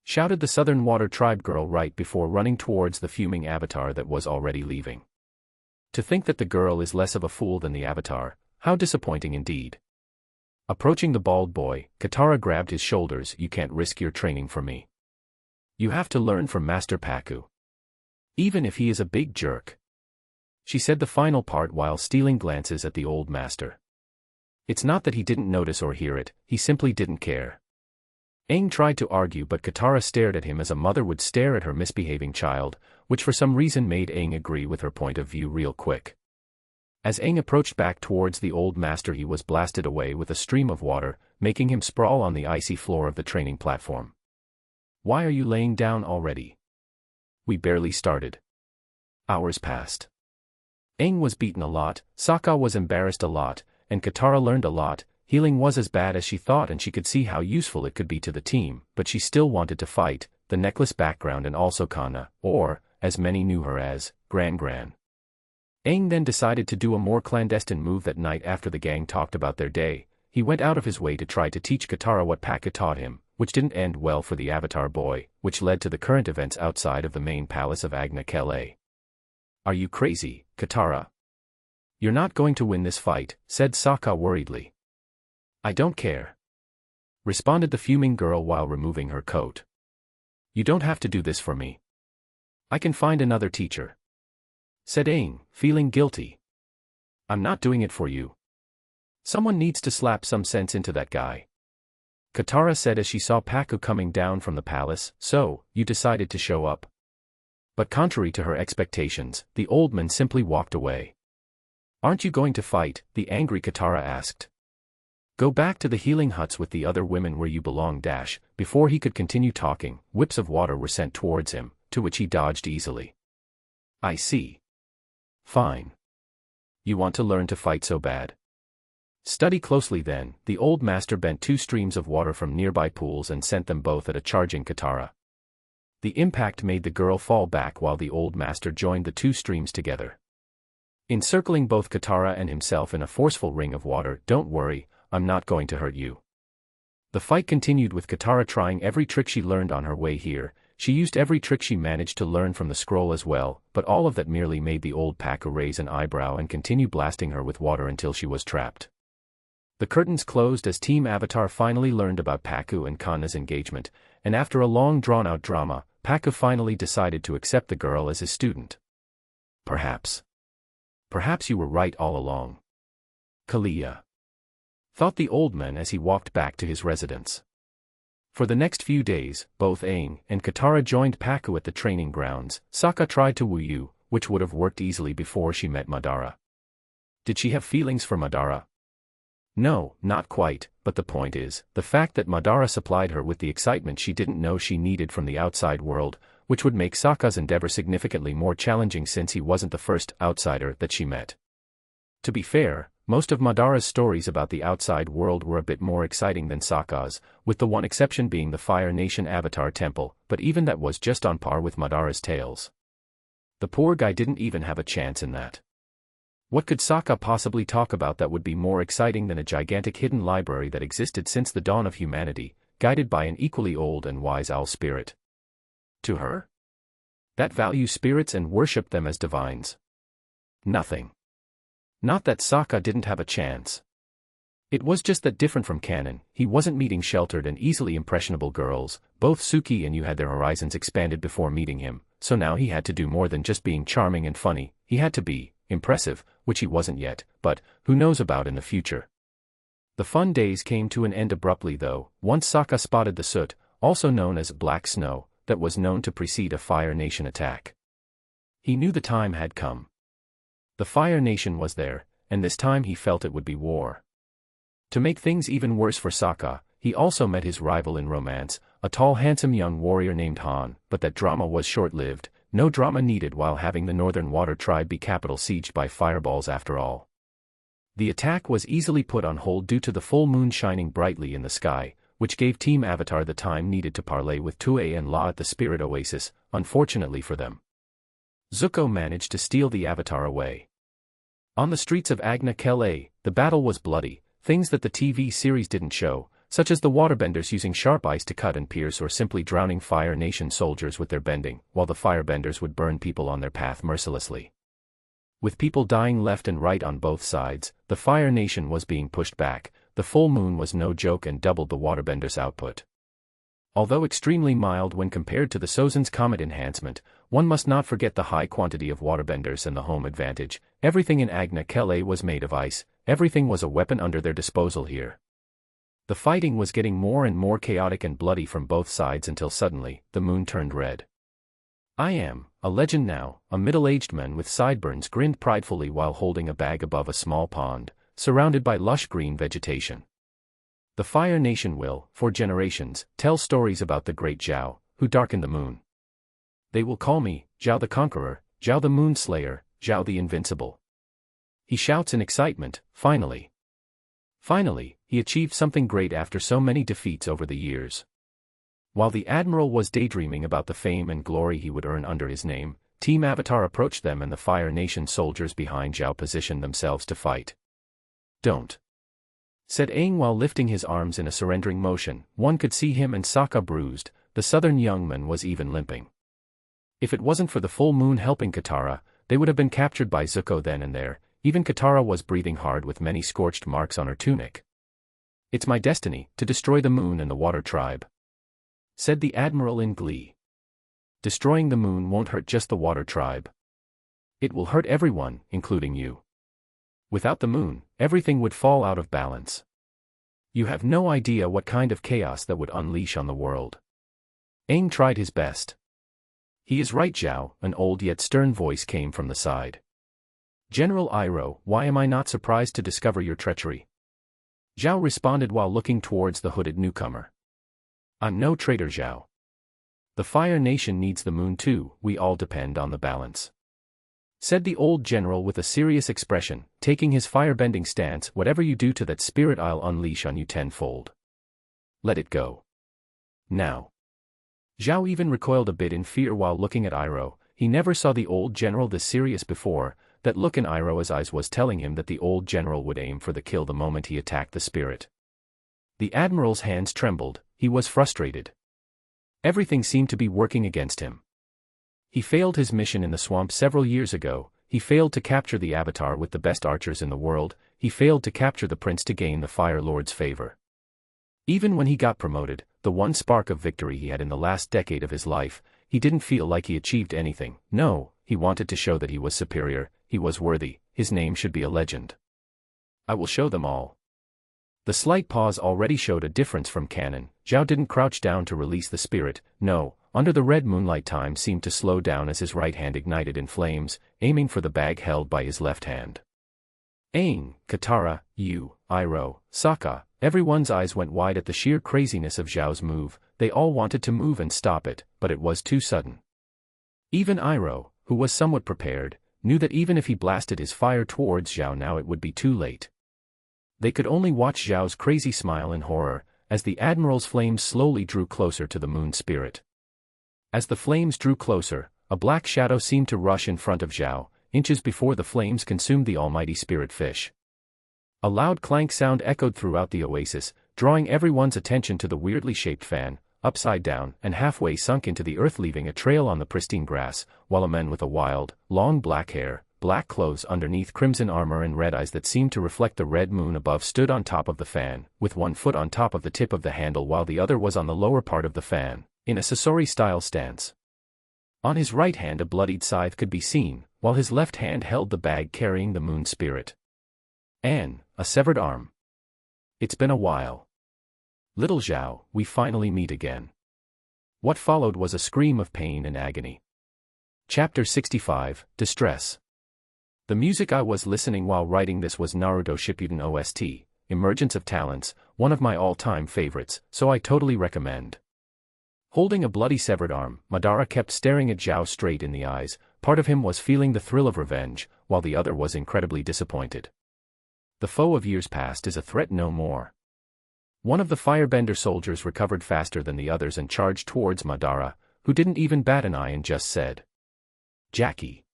Shouted the Southern Water Tribe girl right before running towards the fuming avatar that was already leaving. To think that the girl is less of a fool than the avatar, how disappointing indeed. Approaching the bald boy, Katara grabbed his shoulders. You can't risk your training for me. You have to learn from Master Paku. Even if he is a big jerk. She said the final part while stealing glances at the old master. It's not that he didn't notice or hear it, he simply didn't care. Aang tried to argue but Katara stared at him as a mother would stare at her misbehaving child, which for some reason made Aang agree with her point of view real quick. As Aang approached back towards the old master he was blasted away with a stream of water, making him sprawl on the icy floor of the training platform. Why are you laying down already? We barely started. Hours passed. Aang was beaten a lot, Sokka was embarrassed a lot, and Katara learned a lot. Healing was as bad as she thought and she could see how useful it could be to the team, but she still wanted to fight, the necklace background and also Kana, or, as many knew her as, Gran Gran. Aang then decided to do a more clandestine move that night after the gang talked about their day. He went out of his way to try to teach Katara what Paku taught him, which didn't end well for the Avatar boy, which led to the current events outside of the main palace of Agna Kele. Are you crazy, Katara? You're not going to win this fight, said Sokka worriedly. I don't care. Responded the fuming girl while removing her coat. You don't have to do this for me. I can find another teacher. Said Aang, feeling guilty. I'm not doing it for you. Someone needs to slap some sense into that guy. Katara said as she saw Paku coming down from the palace. So, you decided to show up. But contrary to her expectations, the old man simply walked away. Aren't you going to fight? The angry Katara asked. Go back to the healing huts with the other women where you belong. Before he could continue talking, whips of water were sent towards him, to which he dodged easily. I see. Fine. You want to learn to fight so bad? Study closely then. The old master bent 2 streams of water from nearby pools and sent them both at a charging Katara. The impact made the girl fall back while the old master joined the 2 streams together, encircling both Katara and himself in a forceful ring of water. Don't worry, I'm not going to hurt you. The fight continued with Katara trying every trick she learned on her way here. She used every trick she managed to learn from the scroll as well, but all of that merely made the old Paku raise an eyebrow and continue blasting her with water until she was trapped. The curtains closed as Team Avatar finally learned about Paku and Kana's engagement, and after a long drawn-out drama, Paku finally decided to accept the girl as his student. Perhaps you were right all along, Kalia, thought the old man as he walked back to his residence. For the next few days, both Aang and Katara joined Paku at the training grounds. Sokka tried to woo you, which would have worked easily before she met Madara. Did she have feelings for Madara? No, not quite, but the point is, the fact that Madara supplied her with the excitement she didn't know she needed from the outside world, which would make Sokka's endeavor significantly more challenging since he wasn't the first outsider that she met. To be fair, most of Madara's stories about the outside world were a bit more exciting than Sokka's, with the one exception being the Fire Nation Avatar Temple, but even that was just on par with Madara's tales. The poor guy didn't even have a chance in that. What could Sokka possibly talk about that would be more exciting than a gigantic hidden library that existed since the dawn of humanity, guided by an equally old and wise owl spirit? To her? That values spirits and worshipped them as divines. Nothing. Not that Sokka didn't have a chance. It was just that different from canon, he wasn't meeting sheltered and easily impressionable girls. Both Suki and Yu had their horizons expanded before meeting him, so now he had to do more than just being charming and funny. He had to be impressive, which he wasn't yet, but who knows about in the future. The fun days came to an end abruptly though, once Sokka spotted the soot, also known as black snow, that was known to precede a Fire Nation attack. He knew the time had come. The Fire Nation was there, and this time he felt it would be war. To make things even worse for Sokka, he also met his rival in romance, a tall handsome young warrior named Han, but that drama was short-lived. No drama needed while having the Northern Water Tribe be capital sieged by fireballs after all. The attack was easily put on hold due to the full moon shining brightly in the sky, which gave Team Avatar the time needed to parley with Tue and La at the Spirit Oasis, unfortunately for them. Zuko managed to steal the Avatar away. On the streets of Agna Kele, the battle was bloody, things that the TV series didn't show, such as the waterbenders using sharp ice to cut and pierce or simply drowning Fire Nation soldiers with their bending, while the firebenders would burn people on their path mercilessly. With people dying left and right on both sides, the Fire Nation was being pushed back. The full moon was no joke and doubled the waterbenders' output. Although extremely mild when compared to the Sozin's Comet enhancement, one must not forget the high quantity of waterbenders and the home advantage. Everything in Agna Kele was made of ice, everything was a weapon under their disposal here. The fighting was getting more and more chaotic and bloody from both sides until suddenly, the moon turned red. I am a legend now, a middle-aged man with sideburns grinned pridefully while holding a bag above a small pond, surrounded by lush green vegetation. The Fire Nation will, for generations, tell stories about the great Xiao, who darkened the moon. They will call me, Xiao the Conqueror, Xiao the Moon Slayer, Xiao the Invincible. He shouts in excitement, finally. Finally, he achieved something great after so many defeats over the years. While the Admiral was daydreaming about the fame and glory he would earn under his name, Team Avatar approached them and the Fire Nation soldiers behind Xiao positioned themselves to fight. Don't, said Aang while lifting his arms in a surrendering motion. One could see him and Sokka bruised, the southern young man was even limping. If it wasn't for the full moon helping Katara, they would have been captured by Zuko then and there. Even Katara was breathing hard with many scorched marks on her tunic. It's my destiny to destroy the moon and the water tribe, said the Admiral in glee. Destroying the moon won't hurt just the water tribe. It will hurt everyone, including you. Without the moon, everything would fall out of balance. You have no idea what kind of chaos that would unleash on the world. Aang tried his best. He is right, Xiao, an old yet stern voice came from the side. General Iroh, why am I not surprised to discover your treachery? Xiao responded while looking towards the hooded newcomer. I'm no traitor, Xiao. The Fire Nation needs the moon too, we all depend on the balance, said the old general with a serious expression, taking his firebending stance. Whatever you do to that spirit I'll unleash on you tenfold. Let it go. Now. Xiao even recoiled a bit in fear while looking at Iroh. He never saw the old general this serious before. That look in Iroh's eyes was telling him that the old general would aim for the kill the moment he attacked the spirit. The Admiral's hands trembled, he was frustrated. Everything seemed to be working against him. He failed his mission in the swamp several years ago, he failed to capture the Avatar with the best archers in the world, he failed to capture the prince to gain the Fire Lord's favor. Even when he got promoted, the one spark of victory he had in the last decade of his life, he didn't feel like he achieved anything. No, he wanted to show that he was superior, he was worthy, his name should be a legend. I will show them all. The slight pause already showed a difference from canon. Xiao didn't crouch down to release the spirit, no, under the red moonlight time seemed to slow down as his right hand ignited in flames, aiming for the bag held by his left hand. Aang, Katara, Yu, Iroh, Sokka, everyone's eyes went wide at the sheer craziness of Xiao's move. They all wanted to move and stop it, but it was too sudden. Even Iroh, who was somewhat prepared, knew that even if he blasted his fire towards Xiao now it would be too late. They could only watch Xiao's crazy smile in horror, as the Admiral's flames slowly drew closer to the moon spirit. As the flames drew closer, A black shadow seemed to rush in front of Xiao, inches before the flames consumed the almighty spirit fish. A loud clank sound echoed throughout the oasis, drawing everyone's attention to the weirdly shaped fan, upside down and halfway sunk into the earth, leaving a trail on the pristine grass, while a man with a wild, long black hair, black clothes underneath crimson armor and red eyes that seemed to reflect the red moon above stood on top of the fan, with one foot on top of the tip of the handle while the other was on the lower part of the fan, in a Sasori-style stance. On his right hand a bloodied scythe could be seen, while his left hand held the bag carrying the moon spirit. And a severed arm. It's been a while. Little Xiao, we finally meet again. What followed was a scream of pain and agony. Chapter 65, Distress. The music I was listening while writing this was Naruto Shippuden OST, Emergence of Talents, one of my all-time favorites, so I totally recommend. Holding a bloody severed arm, Madara kept staring at Xiao straight in the eyes. Part of him was feeling the thrill of revenge, while the other was incredibly disappointed. The foe of years past is a threat no more. One of the firebender soldiers recovered faster than the others and charged towards Madara, who didn't even bat an eye and just said, "Jackie."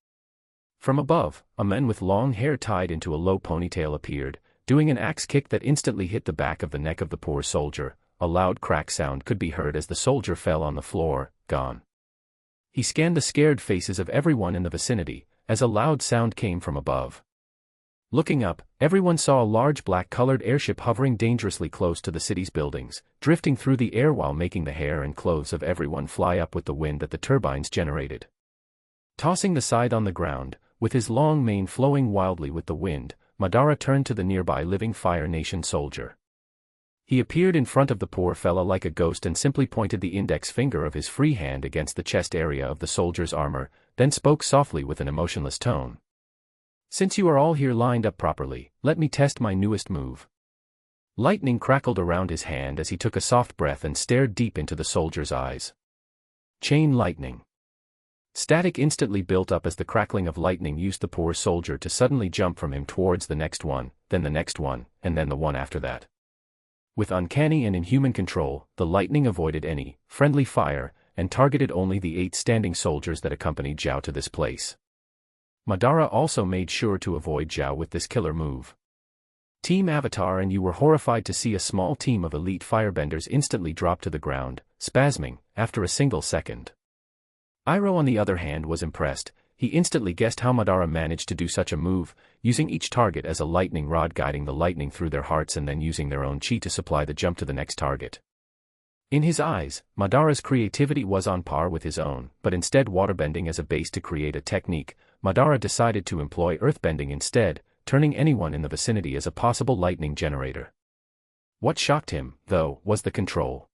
From above, a man with long hair tied into a low ponytail appeared, doing an axe kick that instantly hit the back of the neck of the poor soldier. A loud crack sound could be heard as the soldier fell on the floor, gone. He scanned the scared faces of everyone in the vicinity, as a loud sound came from above. Looking up, everyone saw a large black-colored airship hovering dangerously close to the city's buildings, drifting through the air while making the hair and clothes of everyone fly up with the wind that the turbines generated. Tossing the scythe on the ground, with his long mane flowing wildly with the wind, Madara turned to the nearby living Fire Nation soldier. He appeared in front of the poor fella like a ghost and simply pointed the index finger of his free hand against the chest area of the soldier's armor, then spoke softly with an emotionless tone. "Since you are all here lined up properly, let me test my newest move." Lightning crackled around his hand as he took a soft breath and stared deep into the soldier's eyes. Chain lightning. Static instantly built up as the crackling of lightning used the poor soldier to suddenly jump from him towards the next one, then the next one, and then the one after that. With uncanny and inhuman control, the lightning avoided any friendly fire and targeted only the 8 standing soldiers that accompanied Xiao to this place. Madara also made sure to avoid Xiao with this killer move. Team Avatar and you were horrified to see a small team of elite firebenders instantly drop to the ground, spasming, after a single second. Iroh on the other hand was impressed. He instantly guessed how Madara managed to do such a move, using each target as a lightning rod, guiding the lightning through their hearts and then using their own chi to supply the jump to the next target. In his eyes, Madara's creativity was on par with his own, but instead waterbending as a base to create a technique, Madara decided to employ earthbending instead, turning anyone in the vicinity as a possible lightning generator. What shocked him, though, was the control.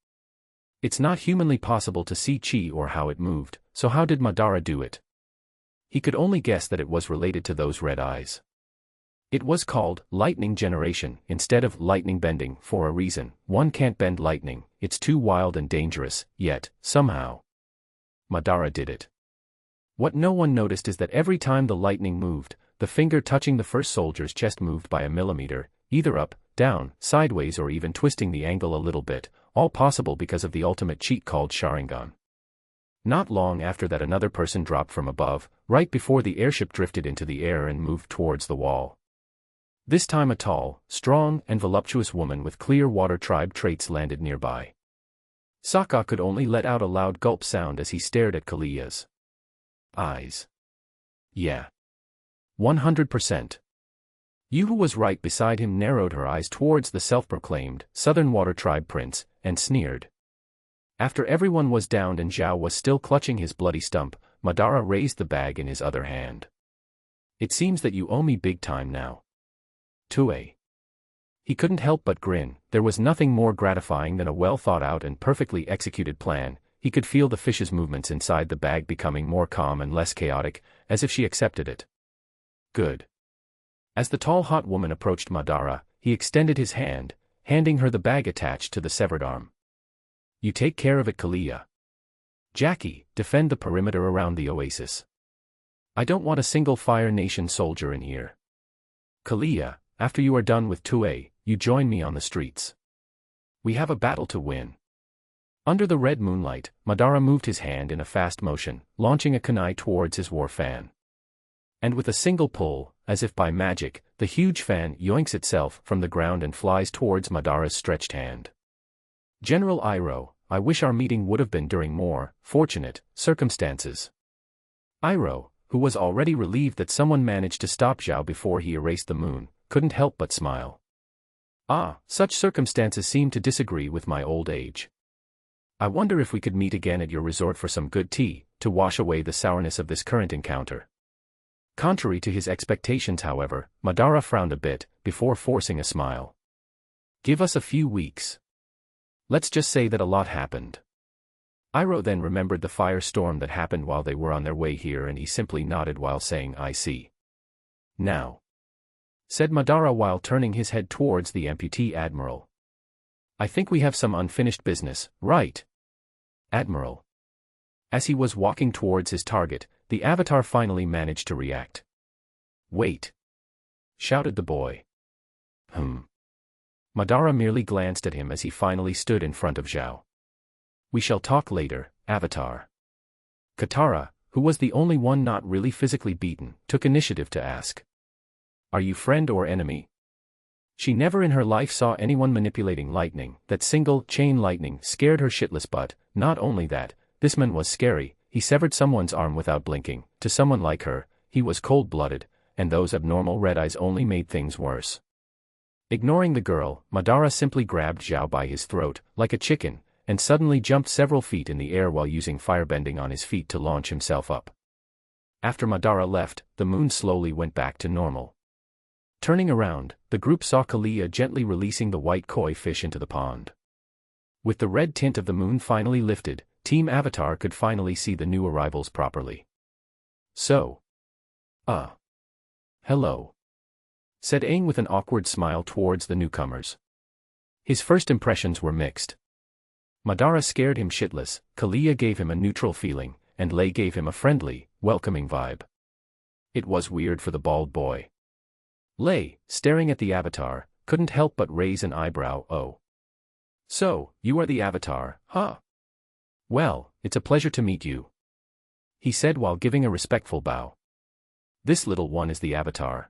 It's not humanly possible to see chi or how it moved, so how did Madara do it? He could only guess that it was related to those red eyes. It was called lightning generation instead of lightning bending for a reason. One can't bend lightning, it's too wild and dangerous, yet, somehow, Madara did it. What no one noticed is that every time the lightning moved, the finger touching the first soldier's chest moved by a millimeter, either up, down, sideways or even twisting the angle a little bit, all possible because of the ultimate cheat called Sharingan. Not long after that another person dropped from above, right before the airship drifted into the air and moved towards the wall. This time a tall, strong, and voluptuous woman with clear water tribe traits landed nearby. Sokka could only let out a loud gulp sound as he stared at Kalia's eyes. Yeah. 100%. Yu, who was right beside him, narrowed her eyes towards the self-proclaimed Southern Water Tribe Prince, and sneered. After everyone was downed and Xiao was still clutching his bloody stump, Madara raised the bag in his other hand. "It seems that you owe me big time now." Tue. He couldn't help but grin. There was nothing more gratifying than a well-thought-out and perfectly executed plan. He could feel the fish's movements inside the bag becoming more calm and less chaotic, as if she accepted it. Good. As the tall hot woman approached Madara, he extended his hand, handing her the bag attached to the severed arm. "You take care of it, Kalia. Jackie, defend the perimeter around the oasis. I don't want a single Fire Nation soldier in here. Kalia, after you are done with Tue, you join me on the streets. We have a battle to win." Under the red moonlight, Madara moved his hand in a fast motion, launching a kunai towards his war fan. And with a single pull, as if by magic, the huge fan yoinks itself from the ground and flies towards Madara's stretched hand. General Iroh, I wish our meeting would have been during more fortunate circumstances. Iroh, who was already relieved that someone managed to stop Xiao before he erased the moon, couldn't help but smile. Ah, such circumstances seem to disagree with my old age. I wonder if we could meet again at your resort for some good tea, to wash away the sourness of this current encounter. Contrary to his expectations, however, Madara frowned a bit, before forcing a smile. Give us a few weeks. Let's just say that a lot happened. Iroh then remembered the firestorm that happened while they were on their way here, and he simply nodded while saying, I see. Now, said Madara while turning his head towards the amputee admiral. I think we have some unfinished business, right? Admiral. As he was walking towards his target, the avatar finally managed to react. Wait! Shouted the boy. Madara merely glanced at him as he finally stood in front of Xiao. We shall talk later, Avatar. Katara, who was the only one not really physically beaten, took initiative to ask. Are you friend or enemy? She never in her life saw anyone manipulating lightning. That single chain lightning scared her shitless butt. Not only that, this man was scary. He severed someone's arm without blinking. To someone like her, he was cold-blooded, and those abnormal red eyes only made things worse. Ignoring the girl, Madara simply grabbed Xiao by his throat, like a chicken, and suddenly jumped several feet in the air while using firebending on his feet to launch himself up. After Madara left, the moon slowly went back to normal. Turning around, the group saw Kalia gently releasing the white koi fish into the pond. With the red tint of the moon finally lifted, Team Avatar could finally see the new arrivals properly. So. Hello. Said Aang with an awkward smile towards the newcomers. His first impressions were mixed. Madara scared him shitless, Kalia gave him a neutral feeling, and Lei gave him a friendly, welcoming vibe. It was weird for the bald boy. Lei, staring at the Avatar, couldn't help but raise an eyebrow. Oh. So, you are the Avatar, huh? Well, it's a pleasure to meet you. He said while giving a respectful bow. This little one is the Avatar.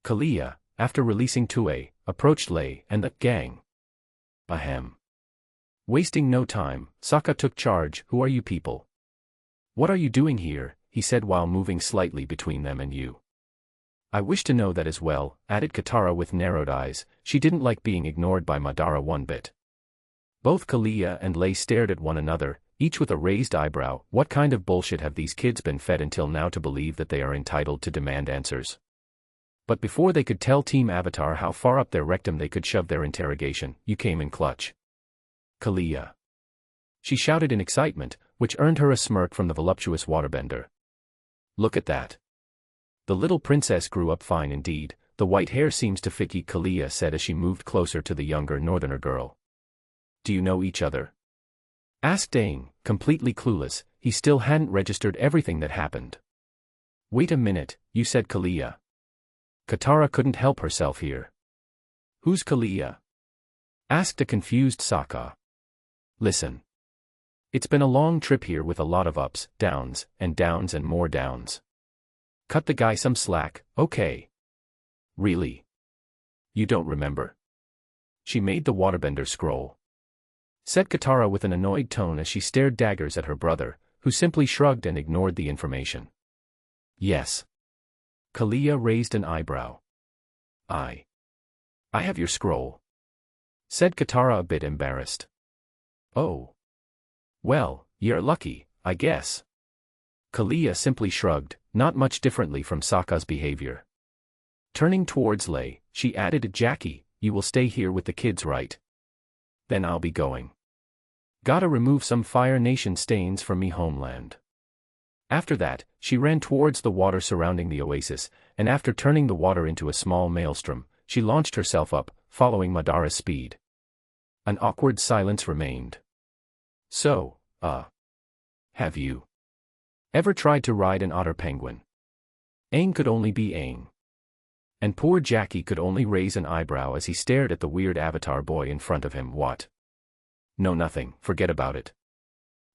Kalia, after releasing Tue, approached Lei and the gang. Ahem. Wasting no time, Sokka took charge. Who are you people? What are you doing here? He said while moving slightly between them and you. I wish to know that as well, added Katara with narrowed eyes. She didn't like being ignored by Madara one bit. Both Kalia and Lei stared at one another, each with a raised eyebrow. What kind of bullshit have these kids been fed until now to believe that they are entitled to demand answers? But before they could tell Team Avatar how far up their rectum they could shove their interrogation, you came in clutch. Kalia. She shouted in excitement, which earned her a smirk from the voluptuous waterbender. Look at that. The little princess grew up fine indeed. The white hair seems to fit you, Kalia said as she moved closer to the younger northerner girl. Do you know each other? Asked Aang, completely clueless. He still hadn't registered everything that happened. Wait a minute, you said Kalia. Katara couldn't help herself here. Who's Kalia? Asked a confused Sokka. Listen. It's been a long trip here with a lot of ups, downs and more downs. Cut the guy some slack, okay? Really? You don't remember? She made the waterbender scroll. Said Katara with an annoyed tone as she stared daggers at her brother, who simply shrugged and ignored the information. Yes. Kalia raised an eyebrow. I have your scroll. Said Katara a bit embarrassed. Oh. Well, you're lucky, I guess. Kalia simply shrugged, not much differently from Sokka's behavior. Turning towards Lei, she added, Jackie, you will stay here with the kids, right? Then I'll be going. Gotta remove some Fire Nation stains from me homeland. After that, she ran towards the water surrounding the oasis, and after turning the water into a small maelstrom, she launched herself up, following Madara's speed. An awkward silence remained. So, have you ever tried to ride an otter penguin? Aang could only be Aang. And poor Jackie could only raise an eyebrow as he stared at the weird avatar boy in front of him. What? No, nothing, forget about it.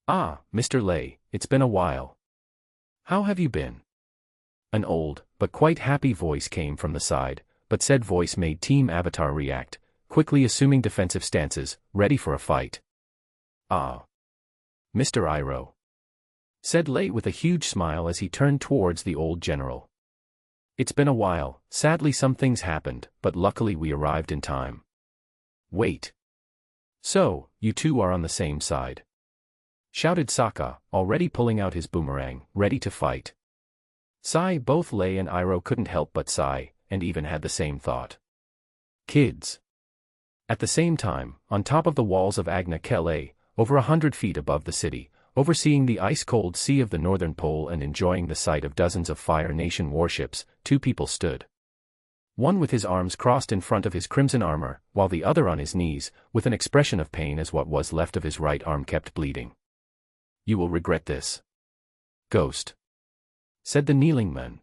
Ah, Mr. Lei, it's been a while. How have you been? An old, but quite happy voice came from the side, but said voice made Team Avatar react, quickly assuming defensive stances, ready for a fight. Ah. Mr. Iroh, said Lei with a huge smile as he turned towards the old general. It's been a while, sadly some things happened, but luckily we arrived in time. Wait. So, you two are on the same side? Shouted Sokka, already pulling out his boomerang, ready to fight. Sigh. Both Lei and Iroh couldn't help but sigh, and even had the same thought. Kids. At the same time, on top of the walls of Agna Kele, over 100 feet above the city, overseeing the ice-cold sea of the northern pole and enjoying the sight of dozens of Fire Nation warships, two people stood. One with his arms crossed in front of his crimson armor, while the other on his knees, with an expression of pain as what was left of his right arm kept bleeding. You will regret this. Ghost. Said the kneeling man.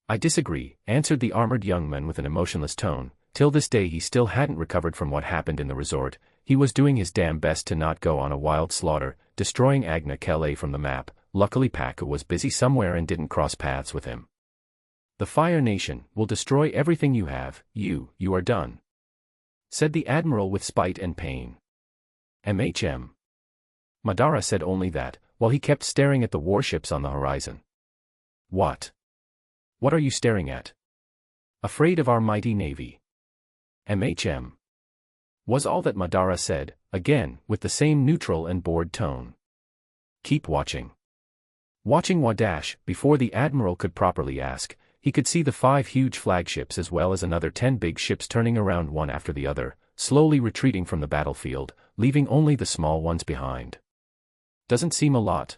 I disagree, answered the armored young man with an emotionless tone. Till this day he still hadn't recovered from what happened in the resort. He was doing his damn best to not go on a wild slaughter, destroying Agna Kele from the map. Luckily Pakku was busy somewhere and didn't cross paths with him. The Fire Nation will destroy everything you have. You are done. Said the admiral with spite and pain. Madara said only that, while he kept staring at the warships on the horizon. What? What are you staring at? Afraid of our mighty navy? Was all that Madara said, again, with the same neutral and bored tone. Keep watching. Watching Wadash. Before the admiral could properly ask, he could see the 5 huge flagships as well as another 10 big ships turning around one after the other, slowly retreating from the battlefield, leaving only the small ones behind. Doesn't seem a lot.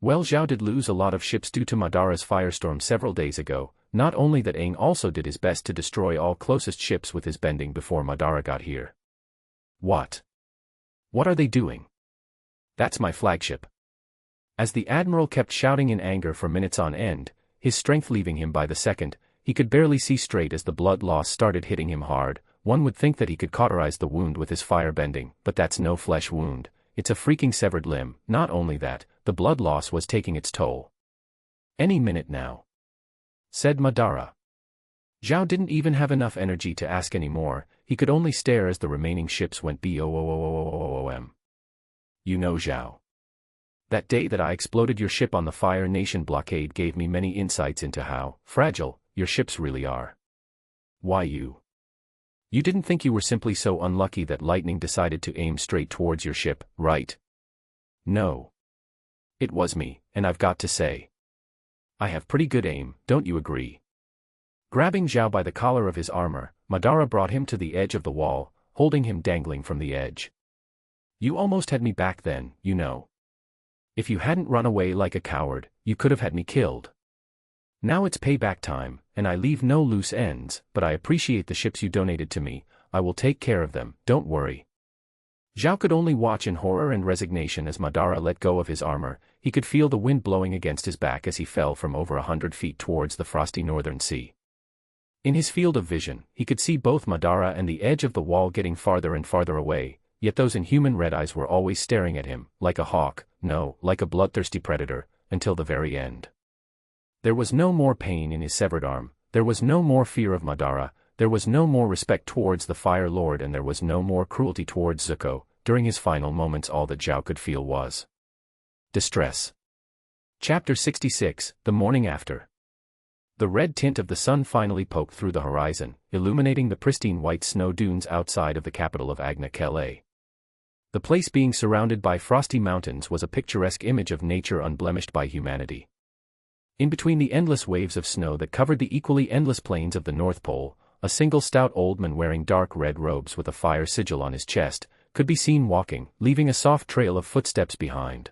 Well, Xiao did lose a lot of ships due to Madara's firestorm several days ago. Not only that, Aang also did his best to destroy all closest ships with his bending before Madara got here. What? What are they doing? That's my flagship. As the admiral kept shouting in anger for minutes on end, his strength leaving him by the second, he could barely see straight as the blood loss started hitting him hard. One would think that he could cauterize the wound with his fire bending, but that's no flesh wound, it's a freaking severed limb. Not only that, the blood loss was taking its toll. Any minute now, said Madara. Xiao didn't even have enough energy to ask any more. He could only stare as the remaining ships went boom. You know, Xiao. That day that I exploded your ship on the Fire Nation blockade gave me many insights into how fragile your ships really are. Why you didn't think you were simply so unlucky that lightning decided to aim straight towards your ship, right? No. It was me, and I've got to say, I have pretty good aim, don't you agree? Grabbing Xiao by the collar of his armor, Madara brought him to the edge of the wall, holding him dangling from the edge. You almost had me back then, you know. If you hadn't run away like a coward, you could have had me killed. Now it's payback time, and I leave no loose ends, but I appreciate the ships you donated to me. I will take care of them, don't worry. Xiao could only watch in horror and resignation as Madara let go of his armor. He could feel the wind blowing against his back as he fell from over 100 feet towards the frosty northern sea. In his field of vision, he could see both Madara and the edge of the wall getting farther and farther away, yet those inhuman red eyes were always staring at him, like a hawk, no, like a bloodthirsty predator, until the very end. There was no more pain in his severed arm, there was no more fear of Madara, there was no more respect towards the Fire Lord, and there was no more cruelty towards Zuko. During his final moments all that Xiao could feel was distress. Chapter 66, The Morning After. The red tint of the sun finally poked through the horizon, illuminating the pristine white snow dunes outside of the capital of Agna Kele. The place being surrounded by frosty mountains was a picturesque image of nature unblemished by humanity. In between the endless waves of snow that covered the equally endless plains of the North Pole, a single stout old man wearing dark red robes with a fire sigil on his chest could be seen walking, leaving a soft trail of footsteps behind.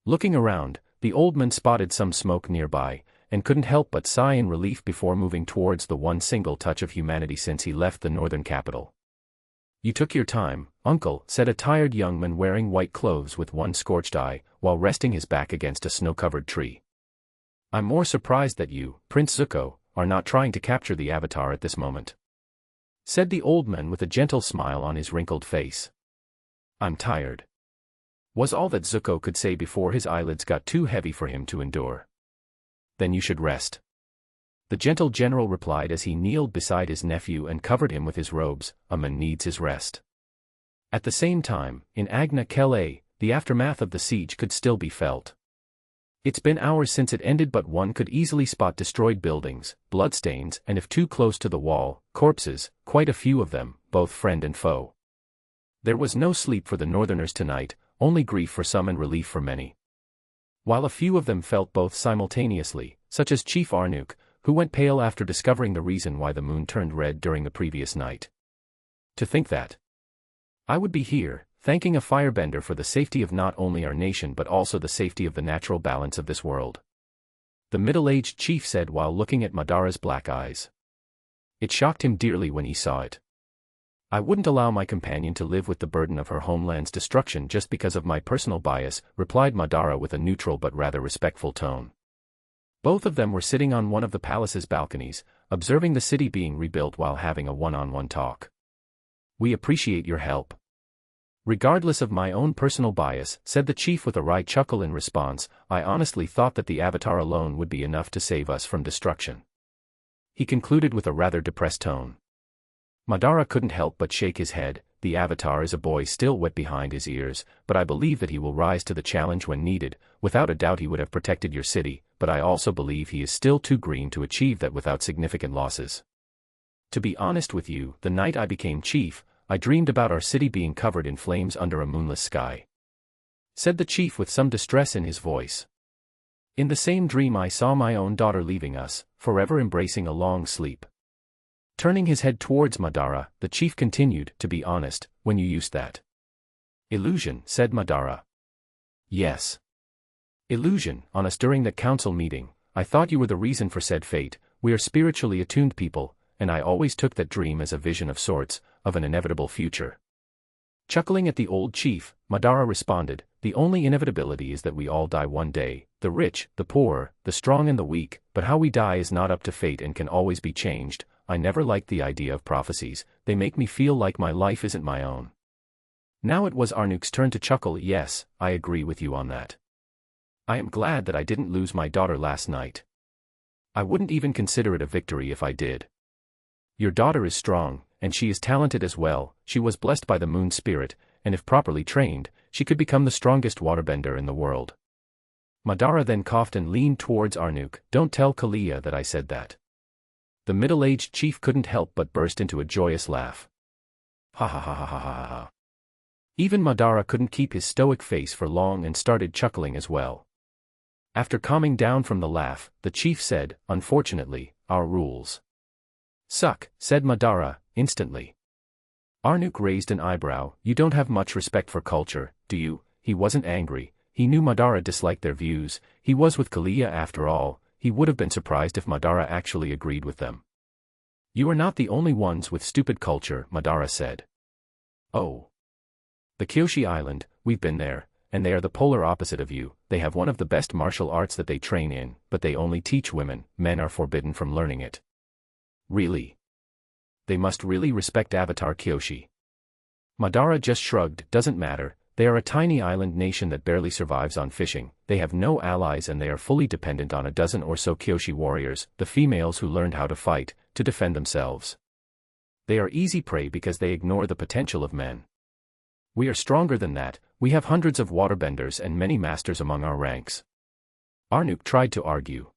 Looking around, the old man spotted some smoke nearby, and couldn't help but sigh in relief before moving towards the one single touch of humanity since he left the northern capital. You took your time, uncle, said a tired young man wearing white clothes with one scorched eye, while resting his back against a snow-covered tree. I'm more surprised that you, Prince Zuko, are not trying to capture the Avatar at this moment, said the old man with a gentle smile on his wrinkled face. I'm tired, was all that Zuko could say before his eyelids got too heavy for him to endure. Then you should rest, the gentle general replied as he kneeled beside his nephew and covered him with his robes. A man needs his rest. At the same time, in Agna Kele, the aftermath of the siege could still be felt. It's been hours since it ended, but one could easily spot destroyed buildings, bloodstains, and if too close to the wall, corpses, quite a few of them, both friend and foe. There was no sleep for the Northerners tonight, only grief for some and relief for many. While a few of them felt both simultaneously, such as Chief Arnook, who went pale after discovering the reason why the moon turned red during the previous night. To think that I would be here, thanking a firebender for the safety of not only our nation but also the safety of the natural balance of this world, the middle-aged chief said while looking at Madara's black eyes. It shocked him dearly when he saw it. I wouldn't allow my companion to live with the burden of her homeland's destruction just because of my personal bias, replied Madara with a neutral but rather respectful tone. Both of them were sitting on one of the palace's balconies, observing the city being rebuilt while having a one-on-one talk. We appreciate your help. Regardless of my own personal bias, said the chief with a wry chuckle in response, I honestly thought that the Avatar alone would be enough to save us from destruction. He concluded with a rather depressed tone. Madara couldn't help but shake his head. The Avatar is a boy still wet behind his ears, but I believe that he will rise to the challenge when needed. Without a doubt he would have protected your city, but I also believe he is still too green to achieve that without significant losses. To be honest with you, the night I became chief, I dreamed about our city being covered in flames under a moonless sky, said the chief with some distress in his voice. In the same dream I saw my own daughter leaving us, forever embracing a long sleep. Turning his head towards Madara, the chief continued, to be honest, when you used that illusion, said Madara. Yes. Illusion, on us during that council meeting, I thought you were the reason for said fate. We are spiritually attuned people, and I always took that dream as a vision of sorts, of an inevitable future. Chuckling at the old chief, Madara responded, the only inevitability is that we all die one day, the rich, the poor, the strong and the weak, but how we die is not up to fate and can always be changed. I never liked the idea of prophecies, they make me feel like my life isn't my own. Now it was Arnook's turn to chuckle. Yes, I agree with you on that. I am glad that I didn't lose my daughter last night. I wouldn't even consider it a victory if I did. Your daughter is strong, and she is talented as well. She was blessed by the moon spirit, and if properly trained, she could become the strongest waterbender in the world. Madara then coughed and leaned towards Arnook. Don't tell Kalia that I said that. The middle-aged chief couldn't help but burst into a joyous laugh. Ha ha ha ha ha ha ha. Even Madara couldn't keep his stoic face for long and started chuckling as well. After calming down from the laugh, the chief said, unfortunately, our rules suck, said Madara, instantly. Arnook raised an eyebrow. You don't have much respect for culture, do you? He wasn't angry. He knew Madara disliked their views. He was with Kalia after all. He would have been surprised if Madara actually agreed with them. You are not the only ones with stupid culture, Madara said. Oh. The Kyoshi Island, we've been there, and they are the polar opposite of you. They have one of the best martial arts that they train in, but they only teach women. Men are forbidden from learning it. Really? They must really respect Avatar Kyoshi. Madara just shrugged. Doesn't matter. They are a tiny island nation that barely survives on fishing. They have no allies and they are fully dependent on a dozen or so Kyoshi warriors, the females who learned how to fight, to defend themselves. They are easy prey because they ignore the potential of men. We are stronger than that. We have hundreds of waterbenders and many masters among our ranks. Arnook tried to argue.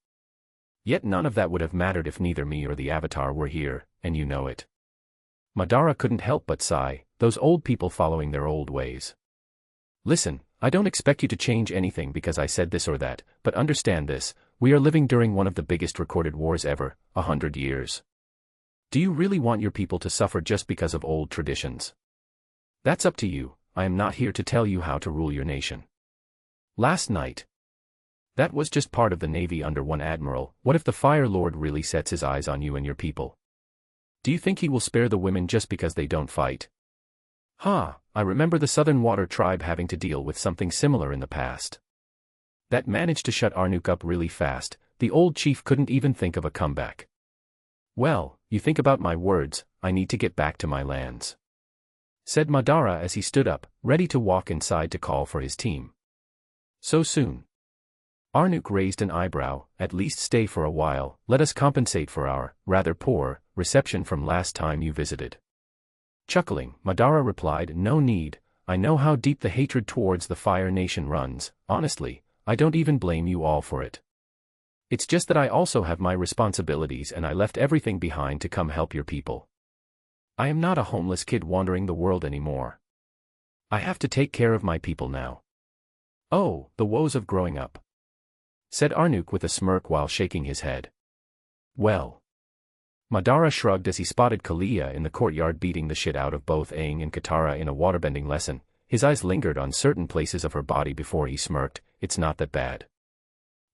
Yet none of that would have mattered if neither me or the Avatar were here, and you know it. Madara couldn't help but sigh, those old people following their old ways. Listen, I don't expect you to change anything because I said this or that, but understand this, we are living during one of the biggest recorded wars ever, 100 years. Do you really want your people to suffer just because of old traditions? That's up to you. I am not here to tell you how to rule your nation. Last night. That was just part of the Navy under one admiral. What if the Fire Lord really sets his eyes on you and your people? Do you think he will spare the women just because they don't fight? I remember the Southern Water Tribe having to deal with something similar in the past. That managed to shut Arnook up really fast. The old chief couldn't even think of a comeback. Well, you think about my words, I need to get back to my lands. said Madara as he stood up, ready to walk inside to call for his team. So soon? Arnook raised an eyebrow. At least stay for a while, let us compensate for our, rather poor, reception from last time you visited. Chuckling, Madara replied, no need, I know how deep the hatred towards the Fire Nation runs, honestly, I don't even blame you all for it. It's just that I also have my responsibilities and I left everything behind to come help your people. I am not a homeless kid wandering the world anymore. I have to take care of my people now. Oh, the woes of growing up, said Arnook with a smirk while shaking his head. Well. Madara shrugged as he spotted Kalia in the courtyard beating the shit out of both Aang and Katara in a waterbending lesson. His eyes lingered on certain places of her body before he smirked, it's not that bad.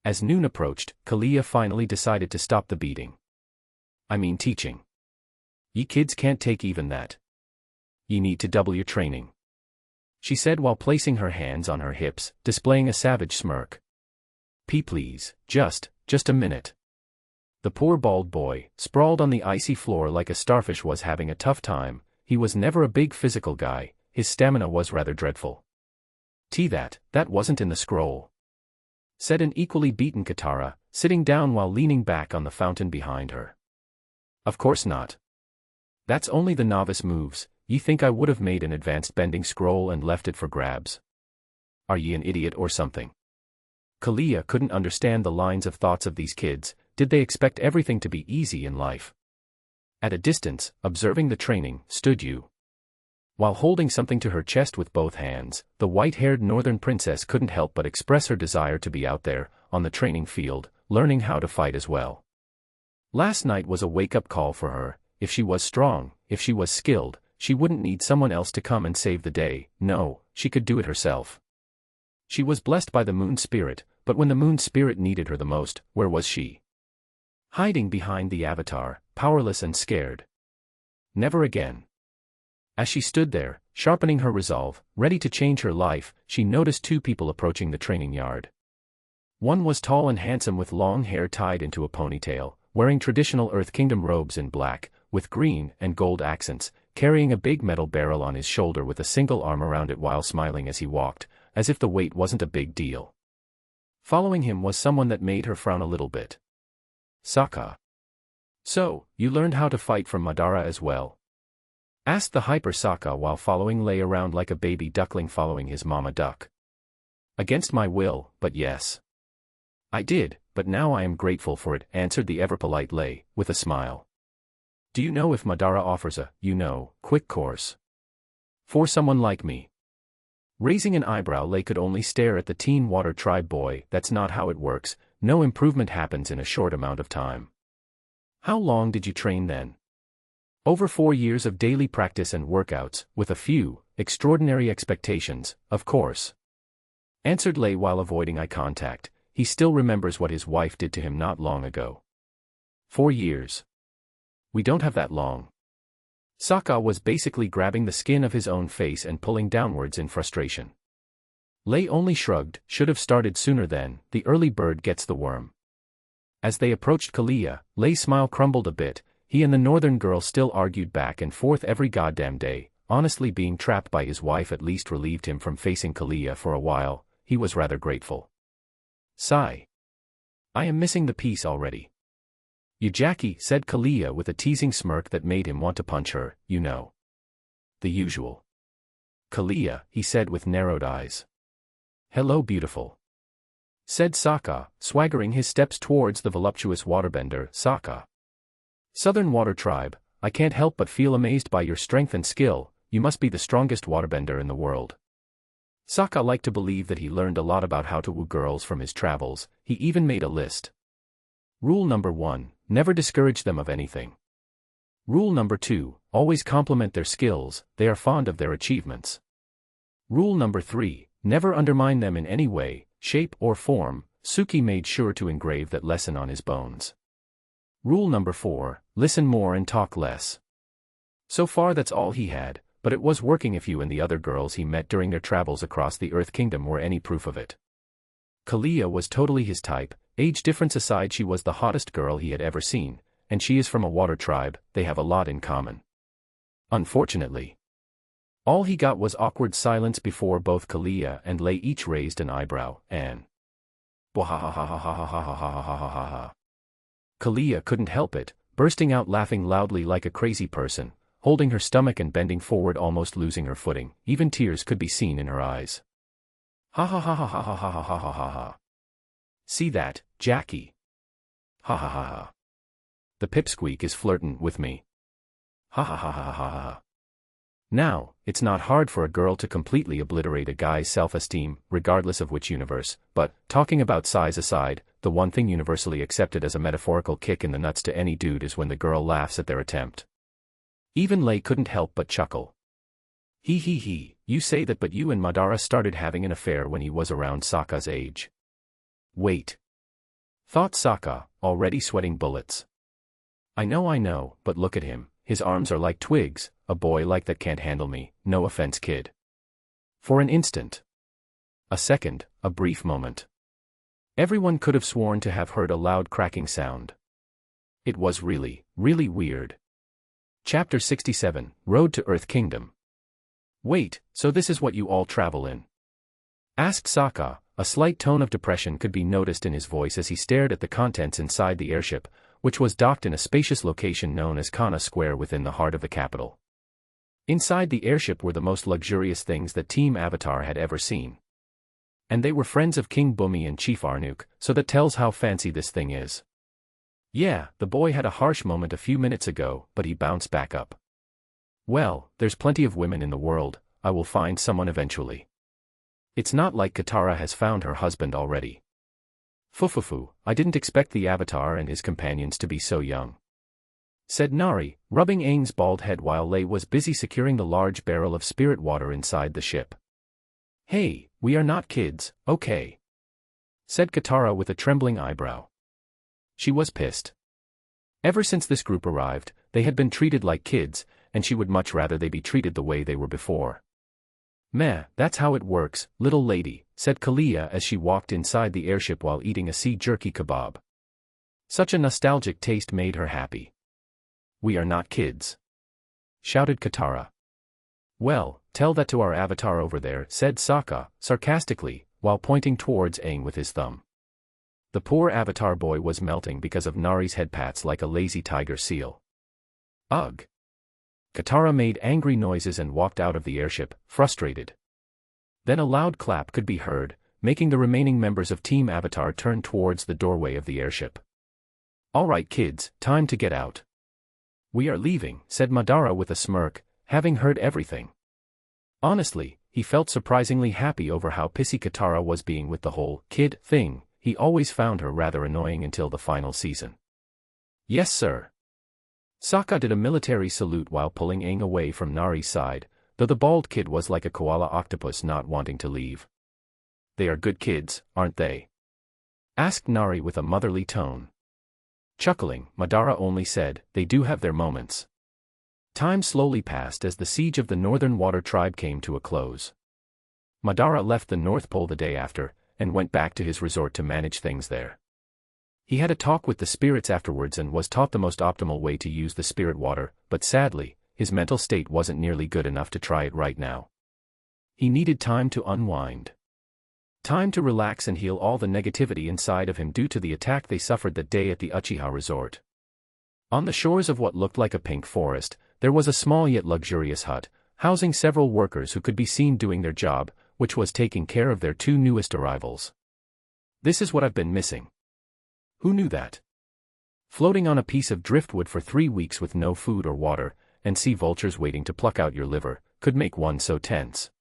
As noon approached, Kalia finally decided to stop the beating. I mean teaching. Ye kids can't take even that. Ye need to double your training, she said while placing her hands on her hips, displaying a savage smirk. Please, just a minute. The poor bald boy, sprawled on the icy floor like a starfish, was having a tough time. He was never a big physical guy, his stamina was rather dreadful. That wasn't in the scroll, said an equally beaten Katara, sitting down while leaning back on the fountain behind her. Of course not. That's only the novice moves. Ye think I would have made an advanced bending scroll and left it for grabs? Are ye an idiot or something? Kalia couldn't understand the lines of thoughts of these kids. Did they expect everything to be easy in life? At a distance, observing the training, stood Yu. While holding something to her chest with both hands, the white-haired northern princess couldn't help but express her desire to be out there, on the training field, learning how to fight as well. Last night was a wake-up call for her. If she was strong, if she was skilled, she wouldn't need someone else to come and save the day. No, she could do it herself. She was blessed by the moon spirit, but when the moon spirit needed her the most, where was she? Hiding behind the avatar, powerless and scared. Never again. As she stood there, sharpening her resolve, ready to change her life, she noticed two people approaching the training yard. One was tall and handsome with long hair tied into a ponytail, wearing traditional Earth Kingdom robes in black, with green and gold accents, carrying a big metal barrel on his shoulder with a single arm around it while smiling as he walked, as if the weight wasn't a big deal. Following him was someone that made her frown a little bit. Sokka. So, you learned how to fight from Madara as well? Asked the hyper Sokka while following Lei around like a baby duckling following his mama duck. Against my will, but yes. I did, but now I am grateful for it, answered the ever-polite Lei, with a smile. Do you know if Madara offers a, quick course? For someone like me? Raising an eyebrow, Lei could only stare at the teen water tribe boy. That's not how it works, no improvement happens in a short amount of time. How long did you train then? Over 4 years of daily practice and workouts, with a few, extraordinary expectations, of course. Answered Lei while avoiding eye contact. He still remembers what his wife did to him not long ago. 4 years. We don't have that long. Sokka was basically grabbing the skin of his own face and pulling downwards in frustration. Lei only shrugged, should have started sooner then, the early bird gets the worm. As they approached Kalia, Lei's smile crumbled a bit. He and the northern girl still argued back and forth every goddamn day. Honestly, being trapped by his wife at least relieved him from facing Kalia for a while. He was rather grateful. Sigh. I am missing the peace already. You Jackie, said Kalia with a teasing smirk that made him want to punch her, you know. The usual. Kalia, he said with narrowed eyes. Hello beautiful, said Sokka, swaggering his steps towards the voluptuous waterbender. Sokka. Southern Water Tribe, I can't help but feel amazed by your strength and skill. You must be the strongest waterbender in the world. Sokka liked to believe that he learned a lot about how to woo girls from his travels. He even made a list. Rule number 1, never discourage them of anything. Rule number 2, always compliment their skills, they are fond of their achievements. Rule number 3, never undermine them in any way, shape or form. Suki made sure to engrave that lesson on his bones. Rule number 4, listen more and talk less. So far that's all he had, but it was working if you and the other girls he met during their travels across the Earth Kingdom were any proof of it. Kalia was totally his type, age difference aside she was the hottest girl he had ever seen, and she is from a water tribe, they have a lot in common. Unfortunately. All he got was awkward silence before both Kalia and Lei each raised an eyebrow, and Wahahahahahahahahahaha. Kalia couldn't help it, bursting out laughing loudly like a crazy person, holding her stomach and bending forward almost losing her footing, even tears could be seen in her eyes. Ha ha ha ha ha ha ha ha ha ha ha ha. See that, Jackie? Ha ha ha ha. The pipsqueak is flirtin' with me. Ha ha ha ha ha ha. Now, it's not hard for a girl to completely obliterate a guy's self-esteem, regardless of which universe, but, talking about size aside, the one thing universally accepted as a metaphorical kick in the nuts to any dude is when the girl laughs at their attempt. Even Lei couldn't help but chuckle. He, you say that, but you and Madara started having an affair when he was around Sokka's age. Wait. Thought Sokka, already sweating bullets. I know, but look at him, his arms are like twigs, a boy like that can't handle me, no offense kid. For an instant. A second, a brief moment. Everyone could have sworn to have heard a loud cracking sound. It was really, really weird. Chapter 67, Road to Earth Kingdom. Wait, so this is what you all travel in? Asked Sokka, a slight tone of depression could be noticed in his voice as he stared at the contents inside the airship, which was docked in a spacious location known as Kana Square within the heart of the capital. Inside the airship were the most luxurious things that Team Avatar had ever seen. And they were friends of King Bumi and Chief Arnook, so that tells how fancy this thing is. Yeah, the boy had a harsh moment a few minutes ago, but he bounced back up. Well, there's plenty of women in the world, I will find someone eventually. It's not like Katara has found her husband already. Fufufu, I didn't expect the Avatar and his companions to be so young. Said Nari, rubbing Aang's bald head while Lei was busy securing the large barrel of spirit water inside the ship. Hey, we are not kids, okay? Said Katara with a trembling eyebrow. She was pissed. Ever since this group arrived, they had been treated like kids, and she would much rather they be treated the way they were before. Meh, that's how it works, little lady, said Kalia as she walked inside the airship while eating a sea jerky kebab. Such a nostalgic taste made her happy. We are not kids. Shouted Katara. Well, tell that to our Avatar over there, said Sokka, sarcastically, while pointing towards Aang with his thumb. The poor Avatar boy was melting because of Nari's head pats like a lazy tiger seal. Ugh. Katara made angry noises and walked out of the airship, frustrated. Then a loud clap could be heard, making the remaining members of Team Avatar turn towards the doorway of the airship. All right kids, time to get out. We are leaving, said Madara with a smirk, having heard everything. Honestly, he felt surprisingly happy over how pissy Katara was being with the whole kid thing. He always found her rather annoying until the final season. Yes sir. Sokka did a military salute while pulling Aang away from Nari's side, though the bald kid was like a koala octopus not wanting to leave. They are good kids, aren't they? Asked Nari with a motherly tone. Chuckling, Madara only said, they do have their moments. Time slowly passed as the siege of the Northern Water Tribe came to a close. Madara left the North Pole the day after, and went back to his resort to manage things there. He had a talk with the spirits afterwards and was taught the most optimal way to use the spirit water, but sadly, his mental state wasn't nearly good enough to try it right now. He needed time to unwind. Time to relax and heal all the negativity inside of him due to the attack they suffered that day at the Uchiha resort. On the shores of what looked like a pink forest, there was a small yet luxurious hut, housing several workers who could be seen doing their job, which was taking care of their two newest arrivals. This is what I've been missing. Who knew that? Floating on a piece of driftwood for 3 weeks with no food or water, and sea vultures waiting to pluck out your liver, could make one so tense.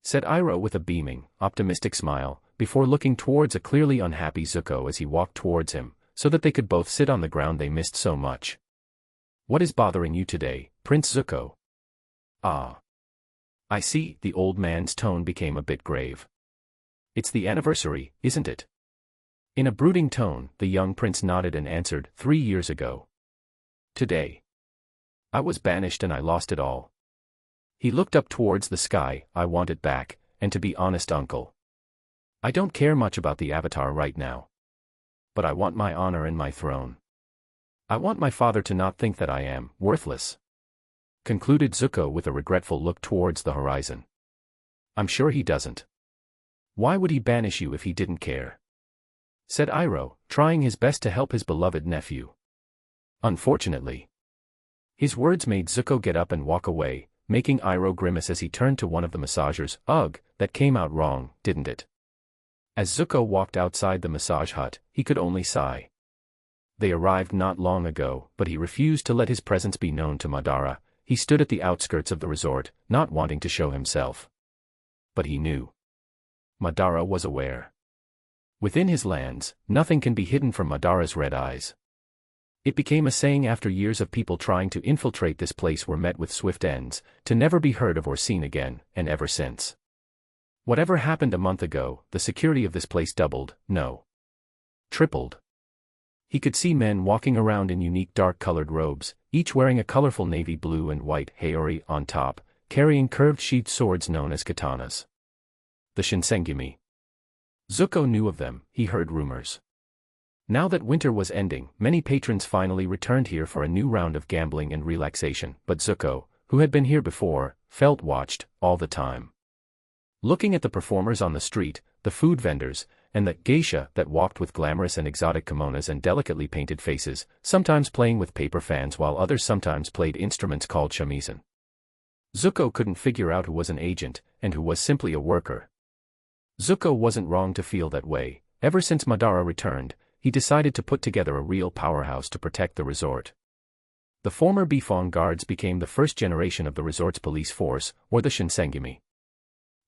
Said Iroh with a beaming, optimistic smile, before looking towards a clearly unhappy Zuko as he walked towards him, so that they could both sit on the ground they missed so much. What is bothering you today, Prince Zuko? Ah. I see, the old man's tone became a bit grave. It's the anniversary, isn't it? In a brooding tone, the young prince nodded and answered, 3 years ago. Today. I was banished and I lost it all. He looked up towards the sky, I want it back, and to be honest uncle. I don't care much about the Avatar right now. But I want my honor and my throne. I want my father to not think that I am worthless. concluded Zuko with a regretful look towards the horizon. I'm sure he doesn't. Why would he banish you if he didn't care? Said Iroh, trying his best to help his beloved nephew. Unfortunately. His words made Zuko get up and walk away, making Iroh grimace as he turned to one of the massagers. Ugh, that came out wrong, didn't it? As Zuko walked outside the massage hut, he could only sigh. They arrived not long ago, but he refused to let his presence be known to Madara. He stood at the outskirts of the resort, not wanting to show himself. But he knew. Madara was aware. Within his lands, nothing can be hidden from Madara's red eyes. It became a saying after years of people trying to infiltrate this place were met with swift ends, to never be heard of or seen again, and ever since. Whatever happened a month ago, the security of this place doubled, no. Tripled. He could see men walking around in unique dark-colored robes, each wearing a colorful navy blue and white haori on top, carrying curved sheathed swords known as katanas. The Shinsengumi. Zuko knew of them, he heard rumors. Now that winter was ending, many patrons finally returned here for a new round of gambling and relaxation, but Zuko, who had been here before, felt watched, all the time. Looking at the performers on the street, the food vendors, and the geisha that walked with glamorous and exotic kimonos and delicately painted faces, sometimes playing with paper fans while others sometimes played instruments called shamisen. Zuko couldn't figure out who was an agent, and who was simply a worker. Zuko wasn't wrong to feel that way. Ever since Madara returned, he decided to put together a real powerhouse to protect the resort. The former Bifong guards became the first generation of the resort's police force, or the Shinsengumi.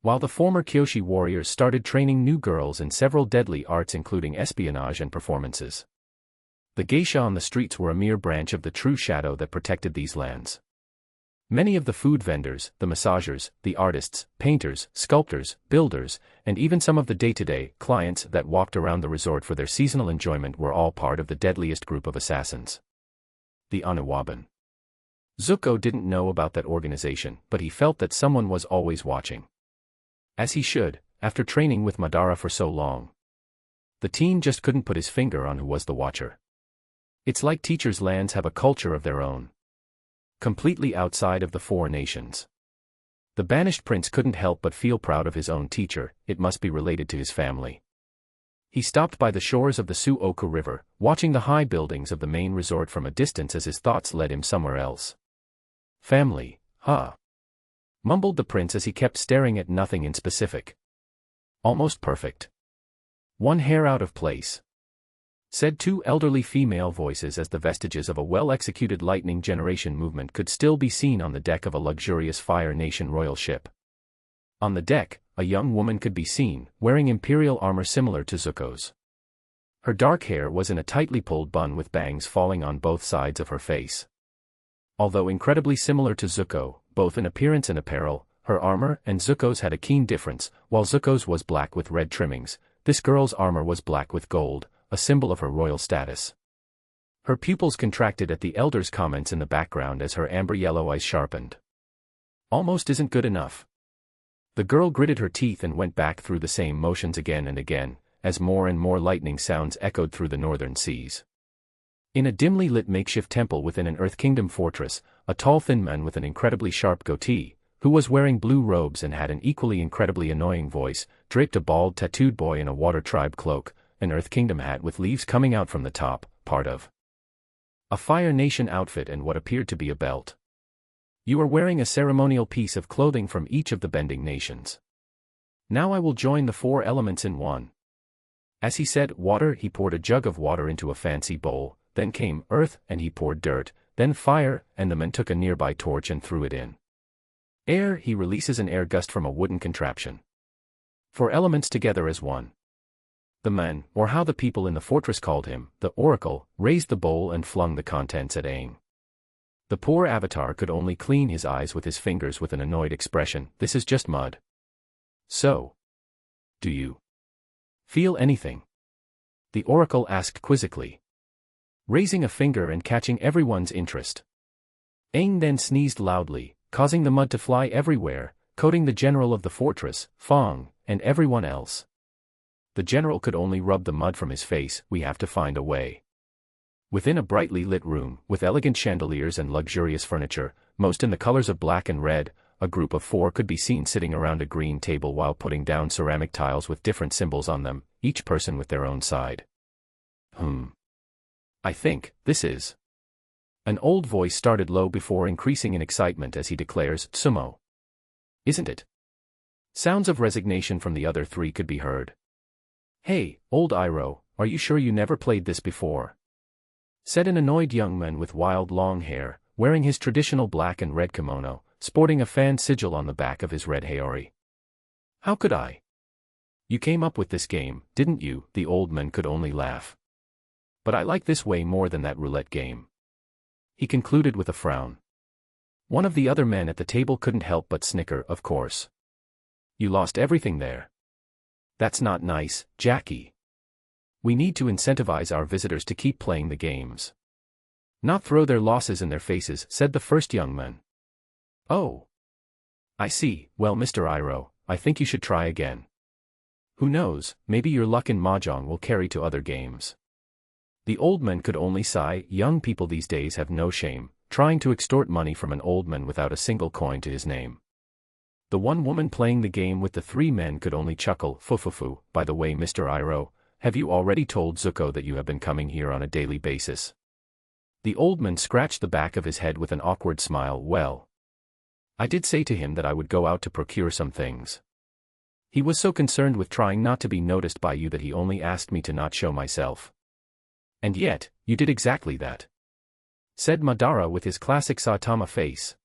While the former Kyoshi warriors started training new girls in several deadly arts including espionage and performances. The geisha on the streets were a mere branch of the true shadow that protected these lands. Many of the food vendors, the massagers, the artists, painters, sculptors, builders, and even some of the day-to-day clients that walked around the resort for their seasonal enjoyment were all part of the deadliest group of assassins. The Anawaban. Zuko didn't know about that organization, but he felt that someone was always watching. As he should, after training with Madara for so long. The teen just couldn't put his finger on who was the watcher. It's like teachers' lands have a culture of their own. Completely outside of the four nations. The banished prince couldn't help but feel proud of his own teacher. It must be related to his family. He stopped by the shores of the Suoku River, watching the high buildings of the main resort from a distance as his thoughts led him somewhere else. Family, huh? Mumbled the prince as he kept staring at nothing in specific. Almost perfect. One hair out of place. Said two elderly female voices as the vestiges of a well-executed lightning generation movement could still be seen on the deck of a luxurious Fire Nation royal ship. On the deck, a young woman could be seen, wearing imperial armor similar to Zuko's. Her dark hair was in a tightly pulled bun with bangs falling on both sides of her face. Although incredibly similar to Zuko, both in appearance and apparel, her armor and Zuko's had a keen difference. While Zuko's was black with red trimmings, this girl's armor was black with gold, a symbol of her royal status. Her pupils contracted at the elder's comments in the background as her amber yellow eyes sharpened. Almost isn't good enough. The girl gritted her teeth and went back through the same motions again and again, as more and more lightning sounds echoed through the northern seas. In a dimly lit makeshift temple within an Earth Kingdom fortress, a tall thin man with an incredibly sharp goatee, who was wearing blue robes and had an equally incredibly annoying voice, draped a bald tattooed boy in a water tribe cloak, an Earth Kingdom hat with leaves coming out from the top, part of a Fire Nation outfit and what appeared to be a belt. You are wearing a ceremonial piece of clothing from each of the bending nations. Now I will join the four elements in one. As he said water, he poured a jug of water into a fancy bowl, then came earth, and he poured dirt, then fire, and the man took a nearby torch and threw it in. Air, he releases an air gust from a wooden contraption. Four elements together as one. The man, or how the people in the fortress called him, the Oracle, raised the bowl and flung the contents at Aang. The poor avatar could only clean his eyes with his fingers with an annoyed expression. This is just mud. So. Do you feel anything? The Oracle asked quizzically, raising a finger and catching everyone's interest. Aang then sneezed loudly, causing the mud to fly everywhere, coating the general of the fortress, Fong, and everyone else. The general could only rub the mud from his face. We have to find a way. Within a brightly lit room, with elegant chandeliers and luxurious furniture, most in the colors of black and red. A group of 4 could be seen sitting around a green table while putting down ceramic tiles with different symbols on them, each person with their own side. I think this is. An old voice started low before increasing in excitement as he declares, Sumo. Isn't it? Sounds of resignation from the other 3 could be heard. Hey, old Iroh, are you sure you never played this before? Said an annoyed young man with wild long hair, wearing his traditional black and red kimono, sporting a fan sigil on the back of his red haori. How could I? You came up with this game, didn't you? The old man could only laugh. But I like this way more than that roulette game. He concluded with a frown. One of the other men at the table couldn't help but snicker, of course. You lost everything there. That's not nice, Jackie. We need to incentivize our visitors to keep playing the games. Not throw their losses in their faces, said the first young man. Oh. I see. Well, Mr. Iroh, I think you should try again. Who knows, maybe your luck in Mahjong will carry to other games. The old man could only sigh. Young people these days have no shame, trying to extort money from an old man without a single coin to his name. The one woman playing the game with the 3 men could only chuckle. Fufufu, by the way, Mr. Iroh, have you already told Zuko that you have been coming here on a daily basis? The old man scratched the back of his head with an awkward smile. Well, I did say to him that I would go out to procure some things. He was so concerned with trying not to be noticed by you that he only asked me to not show myself. And yet, you did exactly that. Said Madara with his classic Saitama face.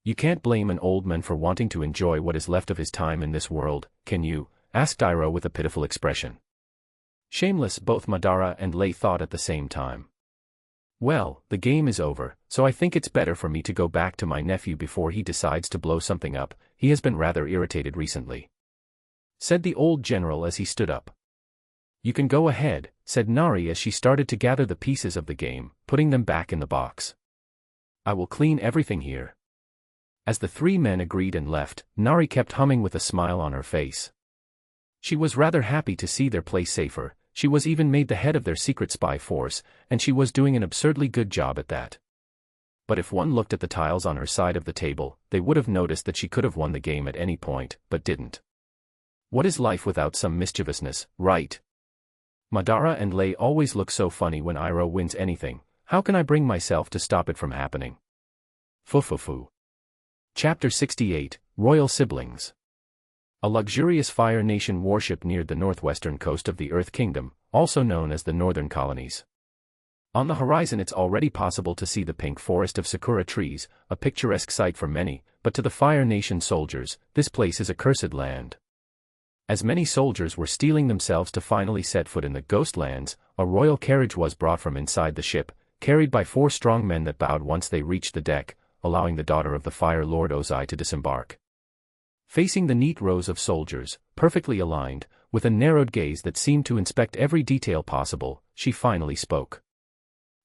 You can't blame an old man for wanting to enjoy what is left of his time in this world, can you? Asked Iroh with a pitiful expression. Shameless, both Madara and Lei thought at the same time. Well, the game is over, so I think it's better for me to go back to my nephew before he decides to blow something up. He has been rather irritated recently. Said the old general as he stood up. You can go ahead, said Nari as she started to gather the pieces of the game, putting them back in the box. I will clean everything here. As the 3 men agreed and left, Nari kept humming with a smile on her face. She was rather happy to see their place safer. She was even made the head of their secret spy force, and she was doing an absurdly good job at that. But if one looked at the tiles on her side of the table, they would have noticed that she could have won the game at any point, but didn't. What is life without some mischievousness, right? Madara and Lei always look so funny when Iroh wins anything. How can I bring myself to stop it from happening? Fufufu. Chapter 68, Royal Siblings. A luxurious Fire Nation warship neared the northwestern coast of the Earth Kingdom, also known as the Northern Colonies. On the horizon it's already possible to see the pink forest of sakura trees, a picturesque sight for many, but to the Fire Nation soldiers, this place is a cursed land. As many soldiers were steeling themselves to finally set foot in the ghost lands, a royal carriage was brought from inside the ship, carried by 4 strong men that bowed once they reached the deck, allowing the daughter of the Fire Lord Ozai to disembark. Facing the neat rows of soldiers, perfectly aligned, with a narrowed gaze that seemed to inspect every detail possible, she finally spoke.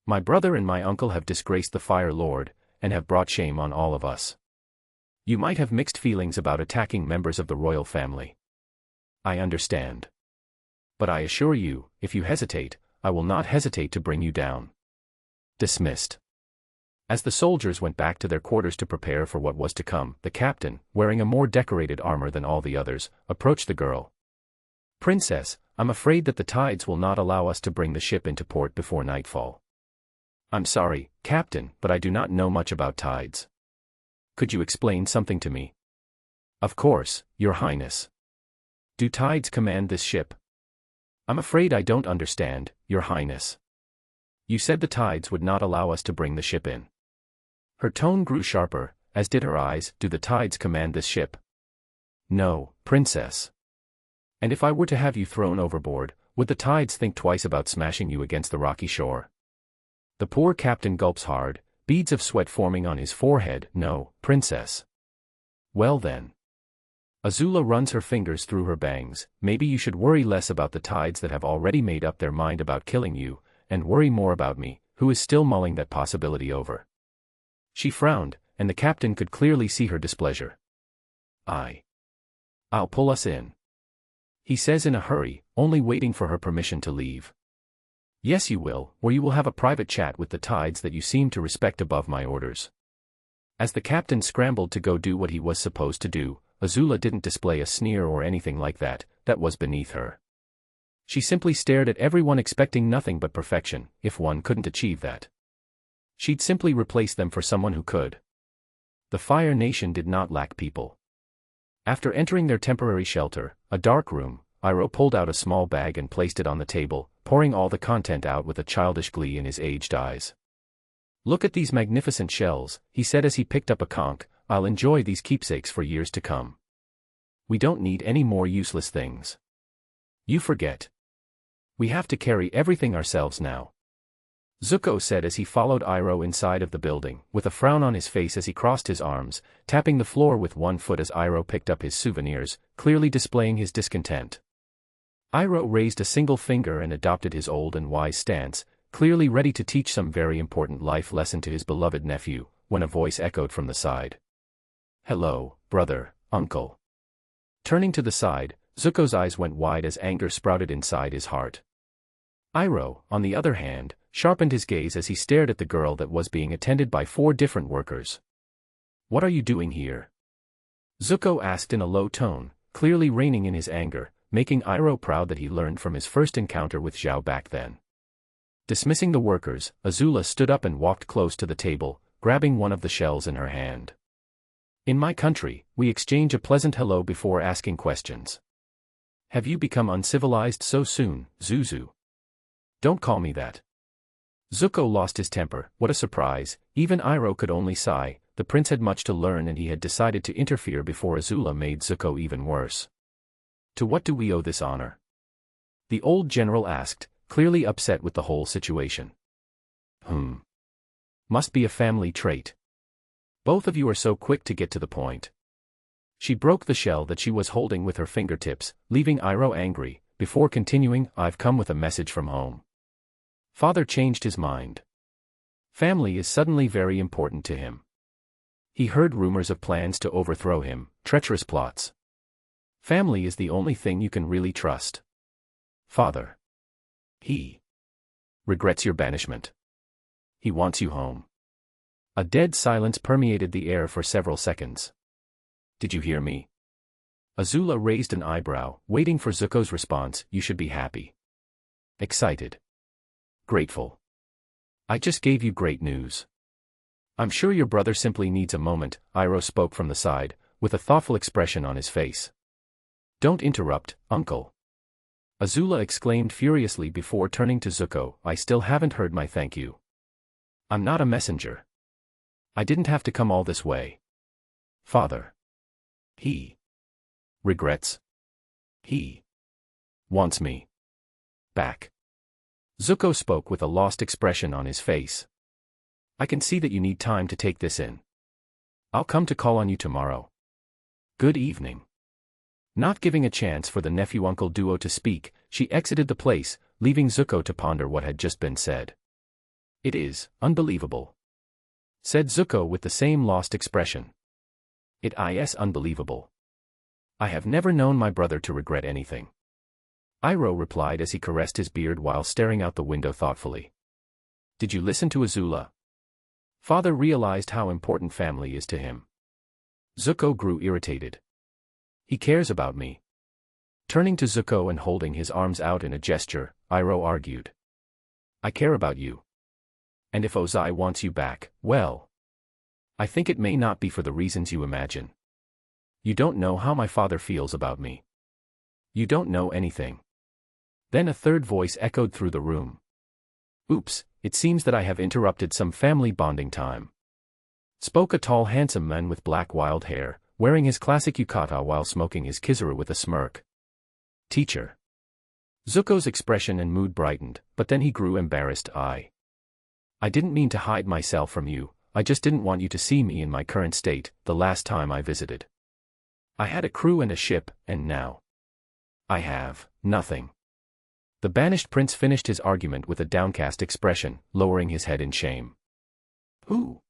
My brother and my uncle have disgraced the Fire Lord, and have brought shame on all of us. You might have mixed feelings about attacking members of the royal family. I understand. But I assure you, if you hesitate, I will not hesitate to bring you down. Dismissed. As the soldiers went back to their quarters to prepare for what was to come, the captain, wearing a more decorated armor than all the others, approached the girl. Princess, I'm afraid that the tides will not allow us to bring the ship into port before nightfall. I'm sorry, Captain, but I do not know much about tides. Could you explain something to me? Of course, Your Highness. Do tides command this ship? I'm afraid I don't understand, Your Highness. You said the tides would not allow us to bring the ship in. Her tone grew sharper, as did her eyes. Do the tides command this ship? No, Princess. And if I were to have you thrown overboard, would the tides think twice about smashing you against the rocky shore? The poor captain gulps hard, beads of sweat forming on his forehead. No, Princess. Well then. Azula runs her fingers through her bangs. Maybe you should worry less about the tides that have already made up their mind about killing you, and worry more about me, who is still mulling that possibility over. She frowned, and the captain could clearly see her displeasure. I'll pull us in. He says in a hurry, only waiting for her permission to leave. Yes you will, or you will have a private chat with the tides that you seem to respect above my orders. As the captain scrambled to go do what he was supposed to do, Azula didn't display a sneer or anything like that. That was beneath her. She simply stared at everyone expecting nothing but perfection. If one couldn't achieve that, she'd simply replace them for someone who could. The Fire Nation did not lack people. After entering their temporary shelter, a dark room, Iroh pulled out a small bag and placed it on the table, pouring all the content out with a childish glee in his aged eyes. "Look at these magnificent shells," he said as he picked up a conch. "I'll enjoy these keepsakes for years to come. We don't need any more useless things. You forget. We have to carry everything ourselves now," Zuko said as he followed Iroh inside of the building, with a frown on his face as he crossed his arms, tapping the floor with one foot as Iroh picked up his souvenirs, clearly displaying his discontent. Iroh raised a single finger and adopted his old and wise stance, clearly ready to teach some very important life lesson to his beloved nephew, when a voice echoed from the side. "Hello, brother, uncle." Turning to the side, Zuko's eyes went wide as anger sprouted inside his heart. Iroh, on the other hand, sharpened his gaze as he stared at the girl that was being attended by 4 different workers. "What are you doing here?" Zuko asked in a low tone, clearly reining in his anger, making Iroh proud that he learned from his first encounter with Xiao back then. Dismissing the workers, Azula stood up and walked close to the table, grabbing one of the shells in her hand. "In my country, we exchange a pleasant hello before asking questions. Have you become uncivilized so soon, Zuzu?" "Don't call me that." Zuko lost his temper. What a surprise. Even Iroh could only sigh. The prince had much to learn and he had decided to interfere before Azula made Zuko even worse. "To what do we owe this honor?" the old general asked, clearly upset with the whole situation. Must be a family trait. Both of you are so quick to get to the point." She broke the shell that she was holding with her fingertips, leaving Iroh angry, before continuing, "I've come with a message from home." Father changed his mind. Family is suddenly very important to him. He heard rumors of plans to overthrow him, treacherous plots. Family is the only thing you can really trust. Father. He regrets your banishment. He wants you home. A dead silence permeated the air for several seconds. "Did you hear me?" Azula raised an eyebrow, waiting for Zuko's response. "You should be happy. Excited. Grateful. I just gave you great news." "I'm sure your brother simply needs a moment," Iroh spoke from the side, with a thoughtful expression on his face. "Don't interrupt, uncle," Azula exclaimed furiously before turning to Zuko. "I still haven't heard my thank you. I'm not a messenger. I didn't have to come all this way. Father. He regrets. He wants me back." Zuko spoke with a lost expression on his face. "I can see that you need time to take this in. I'll come to call on you tomorrow. Good evening." Not giving a chance for the nephew-uncle duo to speak, she exited the place, leaving Zuko to ponder what had just been said. "It is unbelievable," said Zuko with the same lost expression. "It is unbelievable. I have never known my brother to regret anything," Iroh replied as he caressed his beard while staring out the window thoughtfully. "Did you listen to Azula?" Father realized how important family is to him. Zuko grew irritated. "He cares about me." Turning to Zuko and holding his arms out in a gesture, Iroh argued. "I care about you. And if Ozai wants you back, well, I think it may not be for the reasons you imagine. You don't know how my father feels about me. You don't know anything." Then a third voice echoed through the room. "Oops, it seems that I have interrupted some family bonding time," spoke a tall handsome man with black wild hair, wearing his classic yukata while smoking his kizaru with a smirk. "Teacher." Zuko's expression and mood brightened, but then he grew embarrassed. I didn't mean to hide myself from you, I just didn't want you to see me in my current state, the last time I visited. I had a crew and a ship, and now I have nothing." The banished prince finished his argument with a downcast expression, lowering his head in shame. "Who?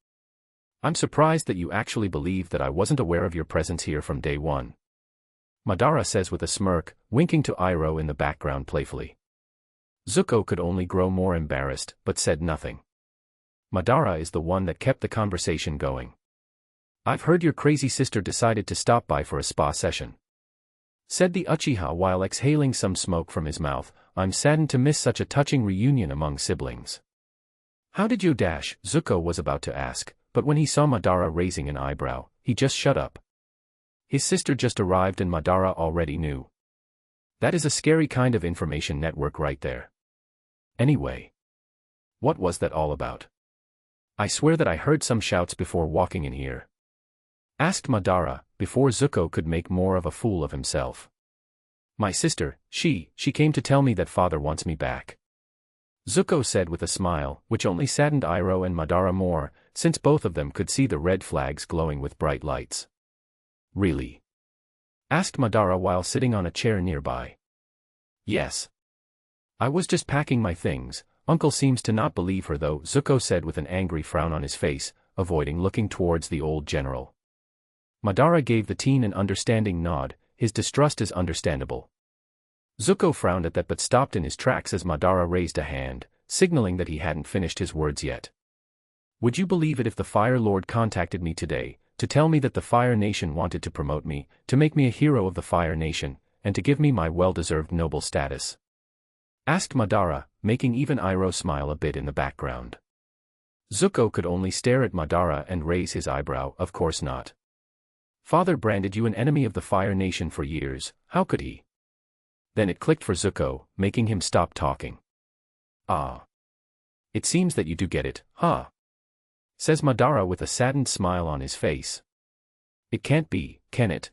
I'm surprised that you actually believe that I wasn't aware of your presence here from day one," Madara says with a smirk, winking to Iroh in the background playfully. Zuko could only grow more embarrassed, but said nothing. Madara is the one that kept the conversation going. "I've heard your crazy sister decided to stop by for a spa session," said the Uchiha while exhaling some smoke from his mouth. "I'm saddened to miss such a touching reunion among siblings." "How did you dash?" Zuko was about to ask, but when he saw Madara raising an eyebrow, he just shut up. His sister just arrived and Madara already knew. That is a scary kind of information network right there. Anyway, what was that all about? "I swear that I heard some shouts before walking in here," asked Madara, before Zuko could make more of a fool of himself. "My sister, she came to tell me that father wants me back," Zuko said with a smile, which only saddened Iroh and Madara more, since both of them could see the red flags glowing with bright lights. "Really?" asked Madara while sitting on a chair nearby. "Yes. I was just packing my things. Uncle seems to not believe her though," Zuko said with an angry frown on his face, avoiding looking towards the old general. Madara gave the teen an understanding nod. His distrust is understandable. Zuko frowned at that but stopped in his tracks as Madara raised a hand, signaling that he hadn't finished his words yet. "Would you believe it if the Fire Lord contacted me today, to tell me that the Fire Nation wanted to promote me, to make me a hero of the Fire Nation, and to give me my well-deserved noble status?" asked Madara, making even Iroh smile a bit in the background. Zuko could only stare at Madara and raise his eyebrow. "Of course not. Father branded you an enemy of the Fire Nation for years, how could he?" Then it clicked for Zuko, making him stop talking. "Ah. It seems that you do get it, huh?" says Madara with a saddened smile on his face. "It can't be, can it?"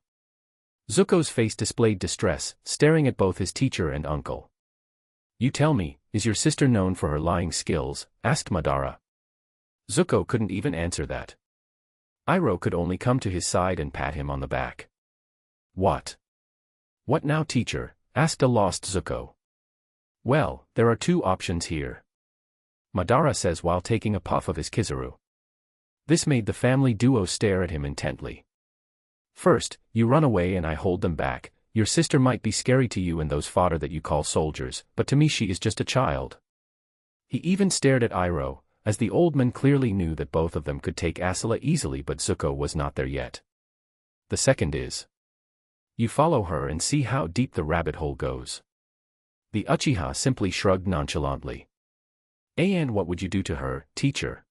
Zuko's face displayed distress, staring at both his teacher and uncle. "You tell me, is your sister known for her lying skills?" asked Madara. Zuko couldn't even answer that. Iroh could only come to his side and pat him on the back. "What? What now, teacher?" asked a lost Zuko. "Well, there are two options here," Madara says while taking a puff of his kizaru. This made the family duo stare at him intently. "First, you run away and I hold them back. Your sister might be scary to you and those fodder that you call soldiers, but to me she is just a child." He even stared at Iroh, as the old man clearly knew that both of them could take Asila easily, but Zuko was not there yet. "The second is, you follow her and see how deep the rabbit hole goes." The Uchiha simply shrugged nonchalantly. "And what would you do to her, teacher?"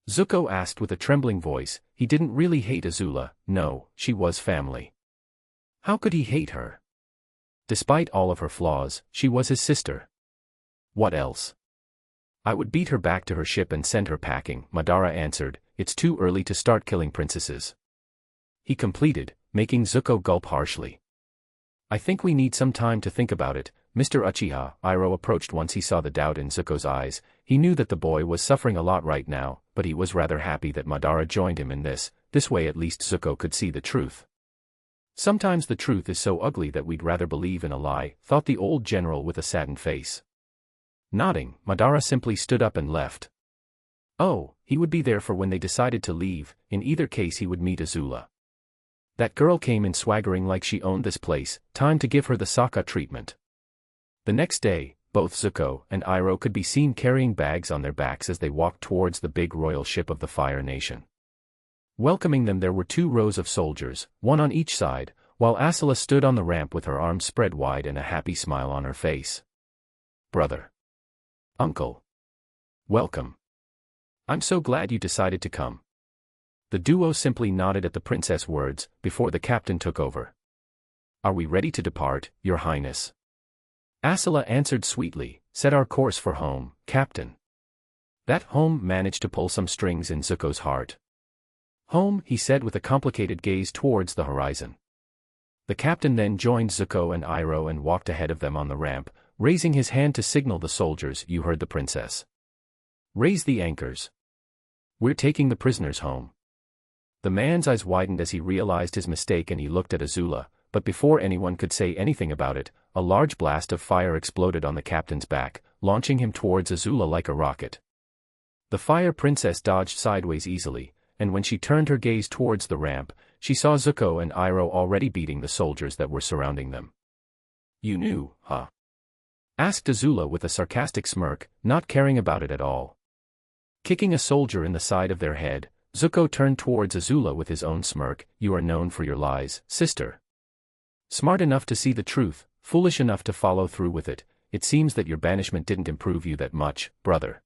Zuko asked with a trembling voice. He didn't really hate Azula, no, she was family. How could he hate her? Despite all of her flaws, she was his sister. What else? "I would beat her back to her ship and send her packing," Madara answered. "It's too early to start killing princesses," he completed, making Zuko gulp harshly. "I think we need some time to think about it, Mr. Uchiha." Iroh approached once he saw the doubt in Zuko's eyes. He knew that the boy was suffering a lot right now, but he was rather happy that Madara joined him in this way at least Zuko could see the truth. "Sometimes the truth is so ugly that we'd rather believe in a lie," thought the old general with a saddened face. Nodding, Madara simply stood up and left. Oh, he would be there for when they decided to leave. In either case he would meet Azula. That girl came in swaggering like she owned this place, time to give her the Sokka treatment. The next day, both Zuko and Iroh could be seen carrying bags on their backs as they walked towards the big royal ship of the Fire Nation. Welcoming them there were 2 rows of soldiers, one on each side, while Asila stood on the ramp with her arms spread wide and a happy smile on her face. "Brother. Uncle. Welcome. I'm so glad you decided to come." The duo simply nodded at the princess words, before the captain took over. "Are we ready to depart, Your Highness?" Asila answered sweetly. "Set our course for home, Captain." That home managed to pull some strings in Zuko's heart. "Home," he said with a complicated gaze towards the horizon. The captain then joined Zuko and Iroh and walked ahead of them on the ramp, raising his hand to signal the soldiers. "You heard the princess. Raise the anchors. We're taking the prisoners home." The man's eyes widened as he realized his mistake and he looked at Azula, but before anyone could say anything about it, a large blast of fire exploded on the captain's back, launching him towards Azula like a rocket. The Fire Princess dodged sideways easily, and when she turned her gaze towards the ramp, she saw Zuko and Iroh already beating the soldiers that were surrounding them. "You knew, huh?" asked Azula with a sarcastic smirk, not caring about it at all. Kicking a soldier in the side of their head, Zuko turned towards Azula with his own smirk. You are known for your lies, sister. Smart enough to see the truth, foolish enough to follow through with it. It seems that your banishment didn't improve you that much, brother.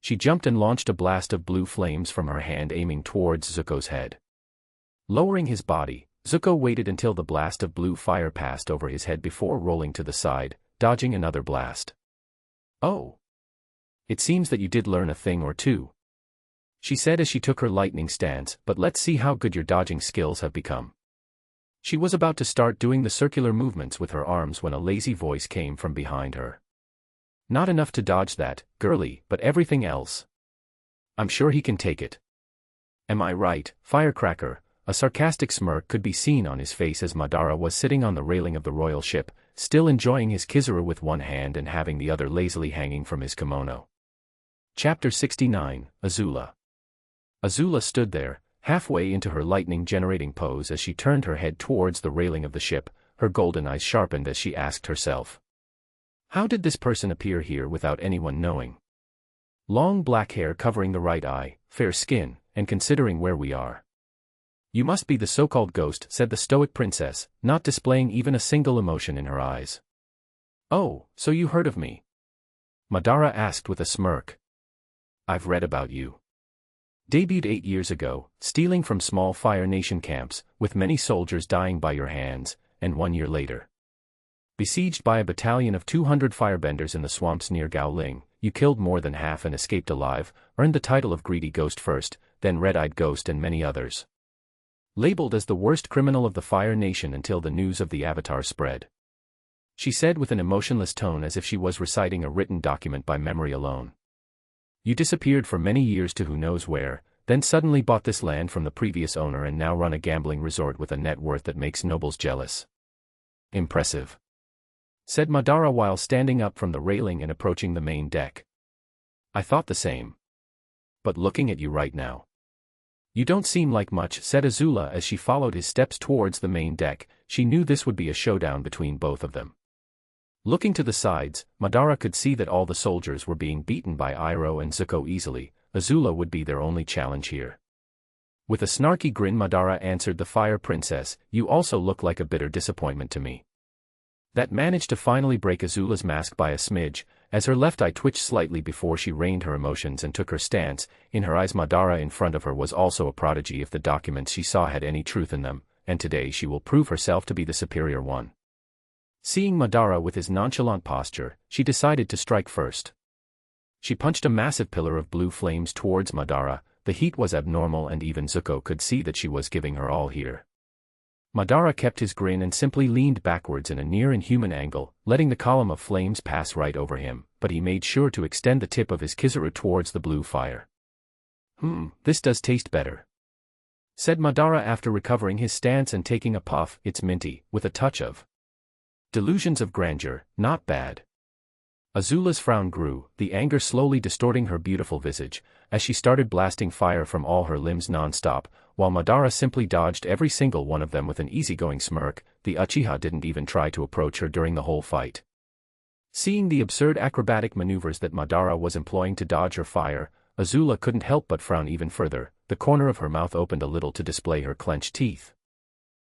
She jumped and launched a blast of blue flames from her hand aiming towards Zuko's head. Lowering his body, Zuko waited until the blast of blue fire passed over his head before rolling to the side, dodging another blast. Oh. It seems that you did learn a thing or two, she said as she took her lightning stance, but let's see how good your dodging skills have become. She was about to start doing the circular movements with her arms when a lazy voice came from behind her. Not enough to dodge that, girlie, but everything else. I'm sure he can take it. Am I right, firecracker? A sarcastic smirk could be seen on his face as Madara was sitting on the railing of the royal ship, still enjoying his Kizaru with one hand and having the other lazily hanging from his kimono. Chapter 69, Azula. Azula stood there, halfway into her lightning-generating pose as she turned her head towards the railing of the ship, her golden eyes sharpened as she asked herself. How did this person appear here without anyone knowing? Long black hair covering the right eye, fair skin, and considering where we are. You must be the so-called ghost, said the stoic princess, not displaying even a single emotion in her eyes. Oh, so you heard of me? Madara asked with a smirk. I've read about you. Debuted 8 years ago, stealing from small Fire Nation camps, with many soldiers dying by your hands, and 1 year later. Besieged by a battalion of 200 firebenders in the swamps near Gaoling, you killed more than half and escaped alive, earned the title of Greedy Ghost first, then Red-Eyed Ghost and many others. Labeled as the worst criminal of the Fire Nation until the news of the Avatar spread. She said with an emotionless tone as if she was reciting a written document by memory alone. You disappeared for many years to who knows where, then suddenly bought this land from the previous owner and now run a gambling resort with a net worth that makes nobles jealous. Impressive, said Madara while standing up from the railing and approaching the main deck. I thought the same. But looking at you right now. You don't seem like much, said Azula as she followed his steps towards the main deck. She knew this would be a showdown between both of them. Looking to the sides, Madara could see that all the soldiers were being beaten by Iroh and Zuko easily. Azula would be their only challenge here. With a snarky grin, Madara answered the Fire Princess, you also look like a bitter disappointment to me. That managed to finally break Azula's mask by a smidge, as her left eye twitched slightly before she reined her emotions and took her stance. In her eyes, Madara in front of her was also a prodigy if the documents she saw had any truth in them, and today she will prove herself to be the superior one. Seeing Madara with his nonchalant posture, she decided to strike first. She punched a massive pillar of blue flames towards Madara. The heat was abnormal and even Zuko could see that she was giving her all here. Madara kept his grin and simply leaned backwards in a near-inhuman angle, letting the column of flames pass right over him, but he made sure to extend the tip of his Kizaru towards the blue fire. This does taste better, said Madara after recovering his stance and taking a puff. It's minty, with a touch of delusions of grandeur, not bad. Azula's frown grew, the anger slowly distorting her beautiful visage, as she started blasting fire from all her limbs non-stop, while Madara simply dodged every single one of them with an easygoing smirk. The Uchiha didn't even try to approach her during the whole fight. Seeing the absurd acrobatic maneuvers that Madara was employing to dodge her fire, Azula couldn't help but frown even further. The corner of her mouth opened a little to display her clenched teeth.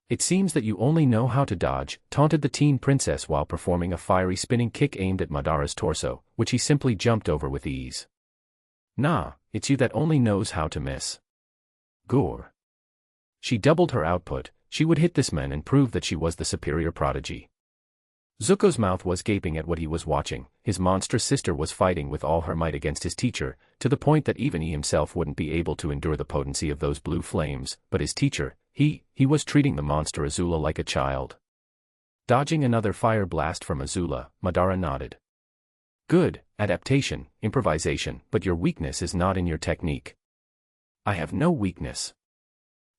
It seems that you only know how to dodge, taunted the teen princess while performing a fiery spinning kick aimed at Madara's torso, which he simply jumped over with ease. Nah, it's you that only knows how to miss. Gore. She doubled her output. She would hit this man and prove that she was the superior prodigy. Zuko's mouth was gaping at what he was watching. His monstrous sister was fighting with all her might against his teacher, to the point that even he himself wouldn't be able to endure the potency of those blue flames, but his teacher, he was treating the monster Azula like a child. Dodging another fire blast from Azula, Madara nodded. Good, adaptation, improvisation, but your weakness is not in your technique. I have no weakness,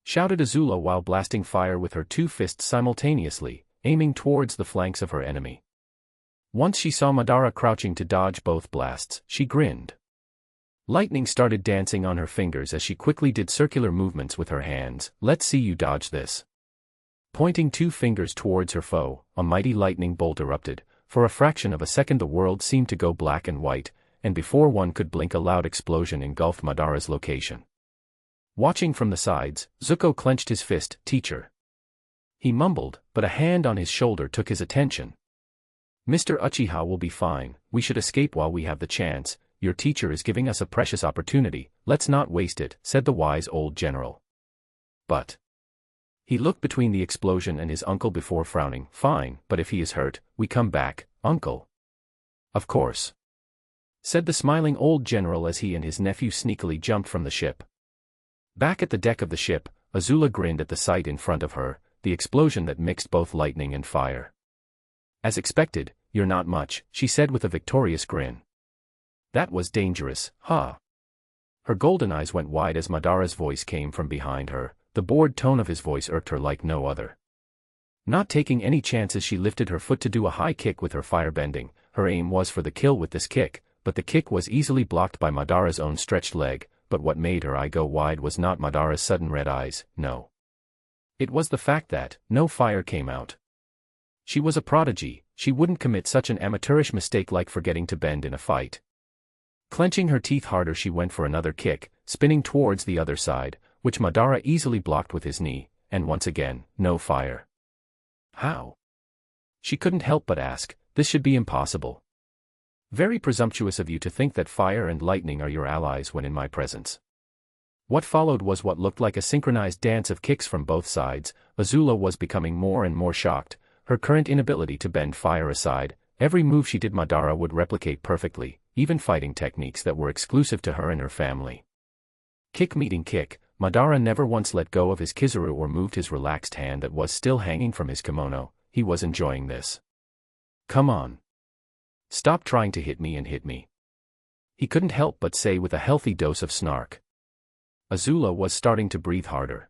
shouted Azula while blasting fire with her two fists simultaneously, aiming towards the flanks of her enemy. Once she saw Madara crouching to dodge both blasts, she grinned. Lightning started dancing on her fingers as she quickly did circular movements with her hands. Let's see you dodge this. Pointing two fingers towards her foe, a mighty lightning bolt erupted. For a fraction of a second the world seemed to go black and white, and before one could blink a loud explosion engulfed Madara's location. Watching from the sides, Zuko clenched his fist. Teacher. He mumbled, but a hand on his shoulder took his attention. Mr. Uchiha will be fine, we should escape while we have the chance, your teacher is giving us a precious opportunity, let's not waste it, said the wise old general. But. He looked between the explosion and his uncle before frowning. Fine, but if he is hurt, we come back, uncle. Of course. Said the smiling old general as he and his nephew sneakily jumped from the ship. Back at the deck of the ship, Azula grinned at the sight in front of her, the explosion that mixed both lightning and fire. As expected, you're not much, she said with a victorious grin. That was dangerous, huh? Her golden eyes went wide as Madara's voice came from behind her, the bored tone of his voice irked her like no other. Not taking any chances, she lifted her foot to do a high kick with her firebending. Her aim was for the kill with this kick, but the kick was easily blocked by Madara's own stretched leg, but what made her eye go wide was not Madara's sudden red eyes, no. It was the fact that no fire came out. She was a prodigy, she wouldn't commit such an amateurish mistake like forgetting to bend in a fight. Clenching her teeth harder, she went for another kick, spinning towards the other side, which Madara easily blocked with his knee, and once again, no fire. How? She couldn't help but ask, this should be impossible. Very presumptuous of you to think that fire and lightning are your allies when in my presence. What followed was what looked like a synchronized dance of kicks from both sides. Azula was becoming more and more shocked, her current inability to bend fire aside, every move she did Madara would replicate perfectly, even fighting techniques that were exclusive to her and her family. Kick meeting kick, Madara never once let go of his Kizaru or moved his relaxed hand that was still hanging from his kimono. He was enjoying this. Come on. Stop trying to hit me and hit me. He couldn't help but say with a healthy dose of snark. Azula was starting to breathe harder.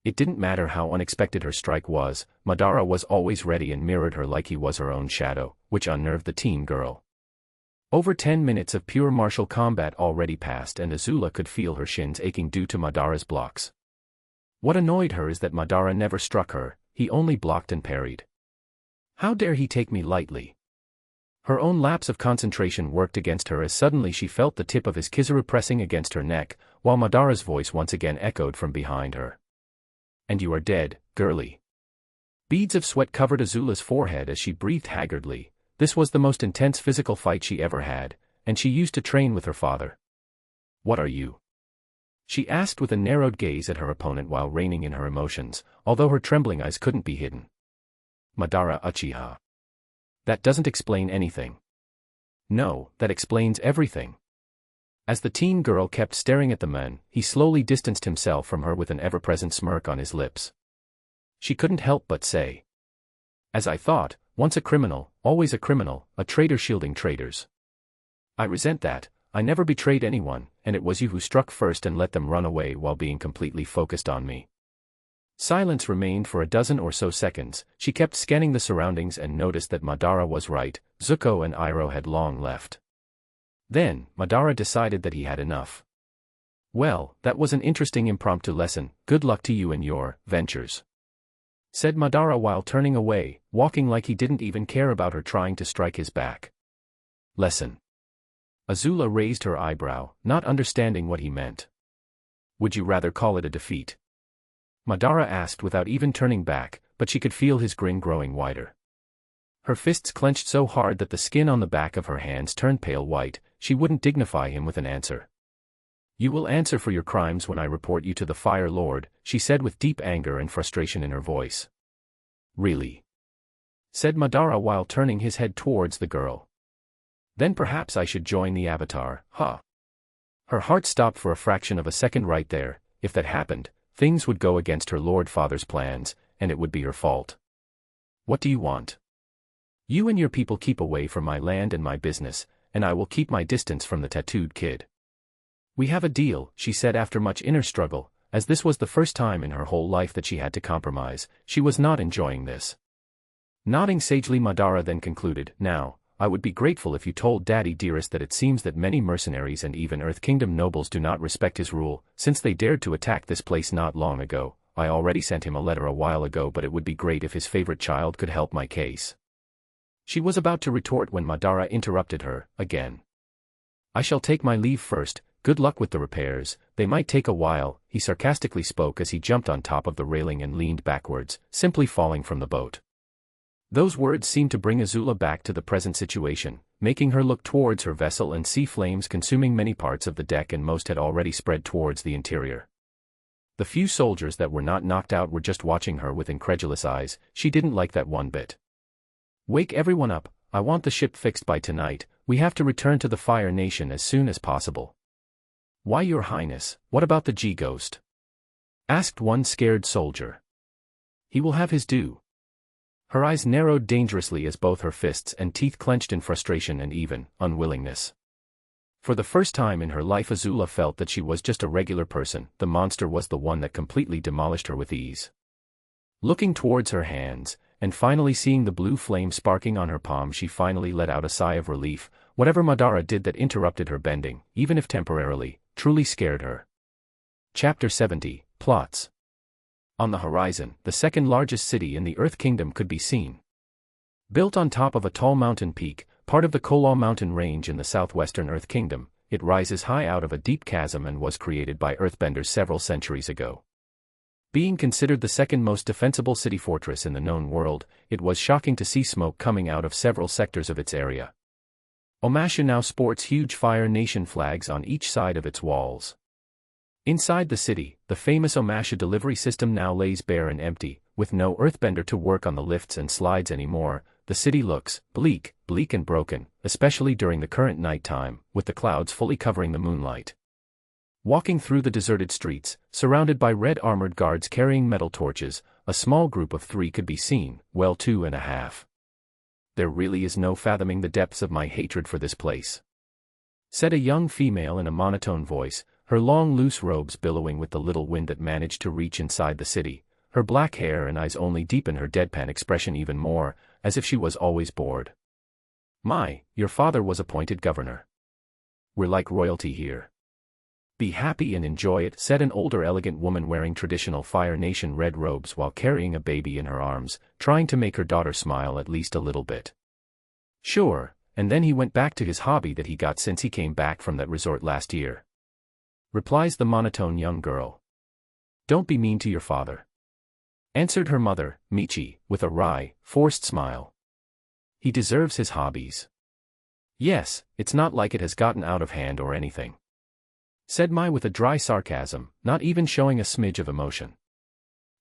It didn't matter how unexpected her strike was, Madara was always ready and mirrored her like he was her own shadow, which unnerved the teen girl. Over 10 minutes of pure martial combat already passed and Azula could feel her shins aching due to Madara's blocks. What annoyed her is that Madara never struck her, he only blocked and parried. How dare he take me lightly? Her own lapse of concentration worked against her as suddenly she felt the tip of his Kizaru pressing against her neck, while Madara's voice once again echoed from behind her. And you are dead, girlie. Beads of sweat covered Azula's forehead as she breathed haggardly. This was the most intense physical fight she ever had, and she used to train with her father. What are you? She asked with a narrowed gaze at her opponent while reining in her emotions, although her trembling eyes couldn't be hidden. Madara Uchiha. That doesn't explain anything. No, that explains everything. As the teen girl kept staring at the man, he slowly distanced himself from her with an ever-present smirk on his lips. She couldn't help but say. As I thought, once a criminal, always a criminal, a traitor shielding traitors. I resent that, I never betrayed anyone, and it was you who struck first and let them run away while being completely focused on me. Silence remained for a dozen or so seconds. She kept scanning the surroundings and noticed that Madara was right, Zuko and Iroh had long left. Then, Madara decided that he had enough. Well, that was an interesting impromptu lesson, good luck to you and your ventures. Said Madara while turning away, walking like he didn't even care about her trying to strike his back. Lesson. Azula raised her eyebrow, not understanding what he meant. Would you rather call it a defeat? Madara asked without even turning back, but she could feel his grin growing wider. Her fists clenched so hard that the skin on the back of her hands turned pale white. She wouldn't dignify him with an answer. You will answer for your crimes when I report you to the Fire Lord, she said with deep anger and frustration in her voice. Really? Said Madara while turning his head towards the girl. Then perhaps I should join the Avatar, huh? Her heart stopped for a fraction of a second right there. If that happened, things would go against her Lord Father's plans, and it would be her fault. What do you want? You and your people keep away from my land and my business, and I will keep my distance from the tattooed kid. We have a deal, she said after much inner struggle, as this was the first time in her whole life that she had to compromise. She was not enjoying this. Nodding sagely, Madara then concluded, now, I would be grateful if you told Daddy Dearest that it seems that many mercenaries and even Earth Kingdom nobles do not respect his rule, since they dared to attack this place not long ago. I already sent him a letter a while ago, but it would be great if his favorite child could help my case. She was about to retort when Madara interrupted her, again. I shall take my leave first, good luck with the repairs, they might take a while, he sarcastically spoke as he jumped on top of the railing and leaned backwards, simply falling from the boat. Those words seemed to bring Azula back to the present situation, making her look towards her vessel and see flames consuming many parts of the deck, and most had already spread towards the interior. The few soldiers that were not knocked out were just watching her with incredulous eyes. She didn't like that one bit. "Wake everyone up, I want the ship fixed by tonight, we have to return to the Fire Nation as soon as possible." "Why, Your Highness, what about the G-Ghost?" asked one scared soldier. "He will have his due." Her eyes narrowed dangerously as both her fists and teeth clenched in frustration and even unwillingness. For the first time in her life Azula felt that she was just a regular person, the monster was the one that completely demolished her with ease. Looking towards her hands, and finally seeing the blue flame sparking on her palm, she finally let out a sigh of relief. Whatever Madara did that interrupted her bending, even if temporarily, truly scared her. Chapter 70, Plots. On the horizon, the second largest city in the Earth Kingdom could be seen. Built on top of a tall mountain peak, part of the Kolaw mountain range in the southwestern Earth Kingdom, it rises high out of a deep chasm and was created by earthbenders several centuries ago. Being considered the second most defensible city fortress in the known world, it was shocking to see smoke coming out of several sectors of its area. Omashu now sports huge Fire Nation flags on each side of its walls. Inside the city, the famous Omashu delivery system now lays bare and empty, with no earthbender to work on the lifts and slides anymore. The city looks bleak and broken, especially during the current night time, with the clouds fully covering the moonlight. Walking through the deserted streets, surrounded by red armored guards carrying metal torches, a small group of 3 could be seen, well 2.5. "There really is no fathoming the depths of my hatred for this place," said a young female in a monotone voice, her long loose robes billowing with the little wind that managed to reach inside the city. Her black hair and eyes only deepen her deadpan expression even more, as if she was always bored. Your father was appointed governor. We're like royalty here. Be happy and enjoy it," said an older elegant woman wearing traditional Fire Nation red robes while carrying a baby in her arms, trying to make her daughter smile at least a little bit. "Sure, and then he went back to his hobby that he got since he came back from that resort last year," replies the monotone young girl. "Don't be mean to your father," answered her mother, Michi, with a wry, forced smile. "He deserves his hobbies." "Yes, it's not like it has gotten out of hand or anything," said Mai with a dry sarcasm, not even showing a smidge of emotion.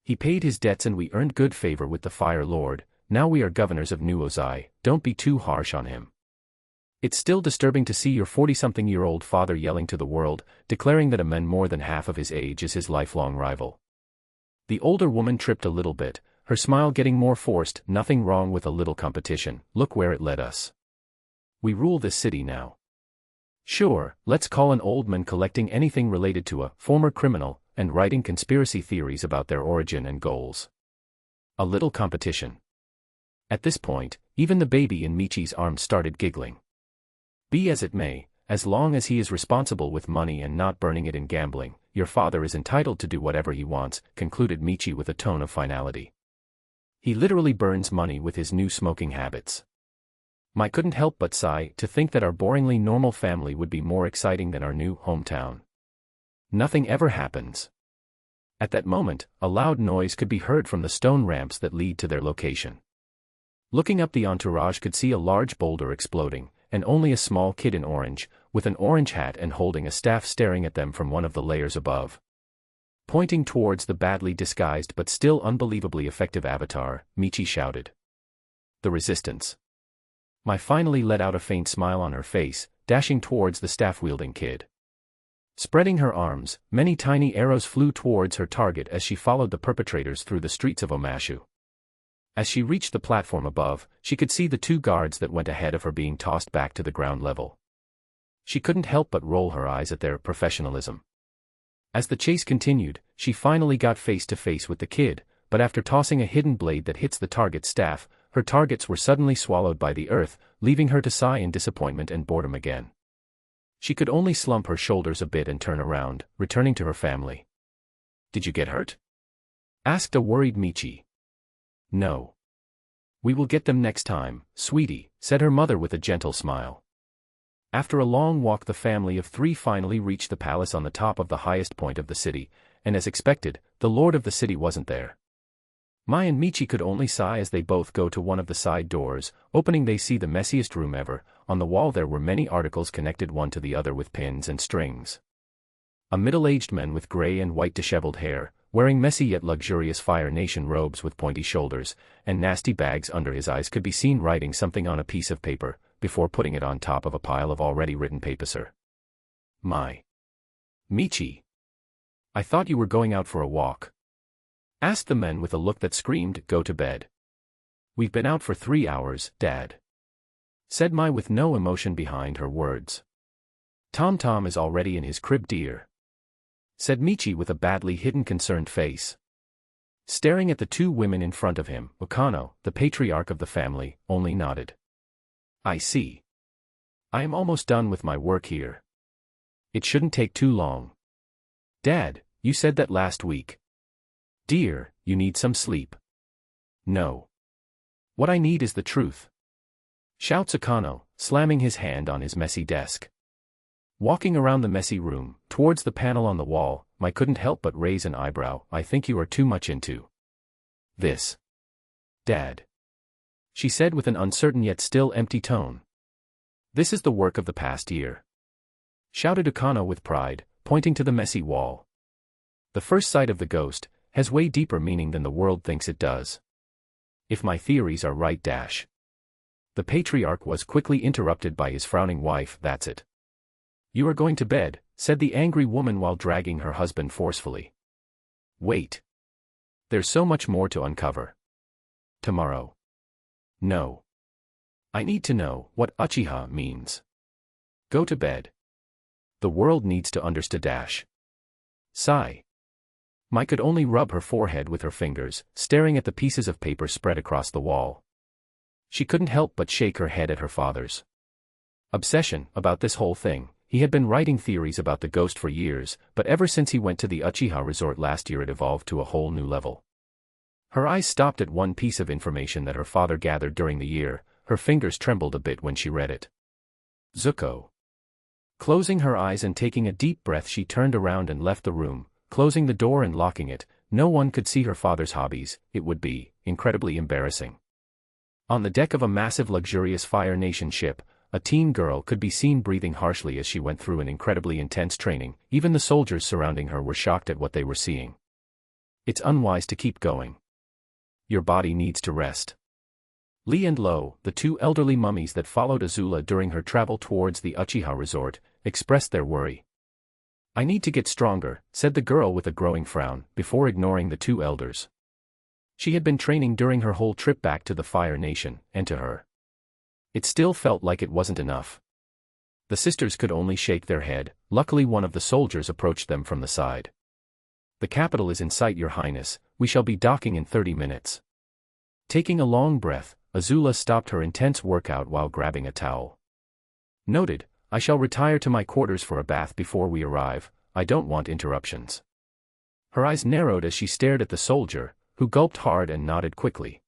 "He paid his debts and we earned good favor with the Fire Lord, now we are governors of New Ozai, don't be too harsh on him. It's still disturbing to see your 40-something-year-old father yelling to the world, declaring that a man more than half of his age is his lifelong rival." The older woman tripped a little bit, her smile getting more forced. "Nothing wrong with a little competition, look where it led us. We rule this city now. Sure, let's call an old man collecting anything related to a former criminal, and writing conspiracy theories about their origin and goals. A little competition." At this point, even the baby in Michi's arms started giggling. "Be as it may, as long as he is responsible with money and not burning it in gambling, your father is entitled to do whatever he wants," concluded Michi with a tone of finality. "He literally burns money with his new smoking habits." Mai couldn't help but sigh, to think that our boringly normal family would be more exciting than our new hometown. Nothing ever happens. At that moment, a loud noise could be heard from the stone ramps that lead to their location. Looking up, the entourage could see a large boulder exploding, and only a small kid in orange, with an orange hat and holding a staff, staring at them from one of the layers above. Pointing towards the badly disguised but still unbelievably effective avatar, Michi shouted, "The resistance." Mai finally let out a faint smile on her face, dashing towards the staff-wielding kid. Spreading her arms, many tiny arrows flew towards her target as she followed the perpetrators through the streets of Omashu. As she reached the platform above, she could see the 2 guards that went ahead of her being tossed back to the ground level. She couldn't help but roll her eyes at their professionalism. As the chase continued, she finally got face to face with the kid, but after tossing a hidden blade that hits the target's staff, her targets were suddenly swallowed by the earth, leaving her to sigh in disappointment and boredom again. She could only slump her shoulders a bit and turn around, returning to her family. "Did you get hurt?" asked a worried Michi. "No. We will get them next time, sweetie," said her mother with a gentle smile. After a long walk, the family of three finally reached the palace on the top of the highest point of the city, and as expected, the lord of the city wasn't there. Mai and Michi could only sigh as they both go to one of the side doors. Opening, they see the messiest room ever. On the wall there were many articles connected one to the other with pins and strings. A middle-aged man with gray and white disheveled hair, wearing messy yet luxurious Fire Nation robes with pointy shoulders, and nasty bags under his eyes, could be seen writing something on a piece of paper, before putting it on top of a pile of already written paper. Mai. Michi. I thought you were going out for a walk. Asked the man with a look that screamed, go to bed. We've been out for 3 hours, Dad. Said Mai with no emotion behind her words. Tom is already in his crib, dear. Said Michi with a badly hidden concerned face. Staring at the two women in front of him, Wakano, the patriarch of the family, only nodded. I see. I am almost done with my work here. It shouldn't take too long. Dad, you said that last week. Dear, you need some sleep. No. What I need is the truth. Shouts Akano, slamming his hand on his messy desk. Walking around the messy room, towards the panel on the wall, Mai couldn't help but raise an eyebrow. I think you are too much into this. Dad. She said with an uncertain yet still empty tone. This is the work of the past year. Shouted Akano with pride, pointing to the messy wall. The first sight of the ghost has way deeper meaning than the world thinks it does. If my theories are right. The patriarch was quickly interrupted by his frowning wife. That's it. You are going to bed, said the angry woman while dragging her husband forcefully. Wait. There's so much more to uncover. Tomorrow. No. I need to know what Uchiha means. Go to bed. The world needs to understand. Sigh. Mai could only rub her forehead with her fingers, staring at the pieces of paper spread across the wall. She couldn't help but shake her head at her father's obsession about this whole thing. He had been writing theories about the ghost for years, but ever since he went to the Uchiha resort last year it evolved to a whole new level. Her eyes stopped at one piece of information that her father gathered during the year. Her fingers trembled a bit when she read it. Zuko. Closing her eyes and taking a deep breath, she turned around and left the room, closing the door and locking it. No one could see her father's hobbies. It would be incredibly embarrassing. On the deck of a massive luxurious Fire Nation ship, a teen girl could be seen breathing harshly as she went through an incredibly intense training. Even the soldiers surrounding her were shocked at what they were seeing. It's unwise to keep going. Your body needs to rest. Lee and Lo, the two elderly mummies that followed Azula during her travel towards the Uchiha resort, expressed their worry. I need to get stronger, said the girl with a growing frown, before ignoring the two elders. She had been training during her whole trip back to the Fire Nation, and to her, it still felt like it wasn't enough. The sisters could only shake their head. Luckily one of the soldiers approached them from the side. The capital is in sight, Your Highness. We shall be docking in 30 minutes. Taking a long breath, Azula stopped her intense workout while grabbing a towel. Noted, I shall retire to my quarters for a bath before we arrive. I don't want interruptions. Her eyes narrowed as she stared at the soldier, who gulped hard and nodded quickly.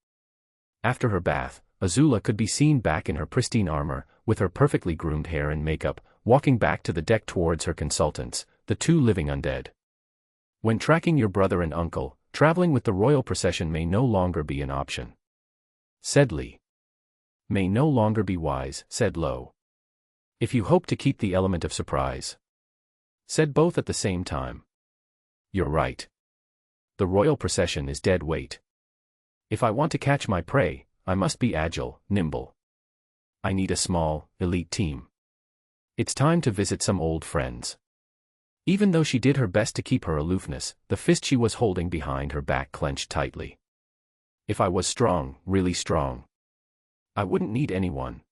After her bath, Azula could be seen back in her pristine armor, with her perfectly groomed hair and makeup, walking back to the deck towards her consultants, the two living undead. When tracking your brother and uncle, traveling with the royal procession may no longer be an option. Said Lee. May no longer be wise, said Lo. If you hope to keep the element of surprise. Said both at the same time. You're right. The royal procession is dead weight. If I want to catch my prey, I must be agile, nimble. I need a small, elite team. It's time to visit some old friends. Even though she did her best to keep her aloofness, the fist she was holding behind her back clenched tightly. If I was strong, really strong, I wouldn't need anyone.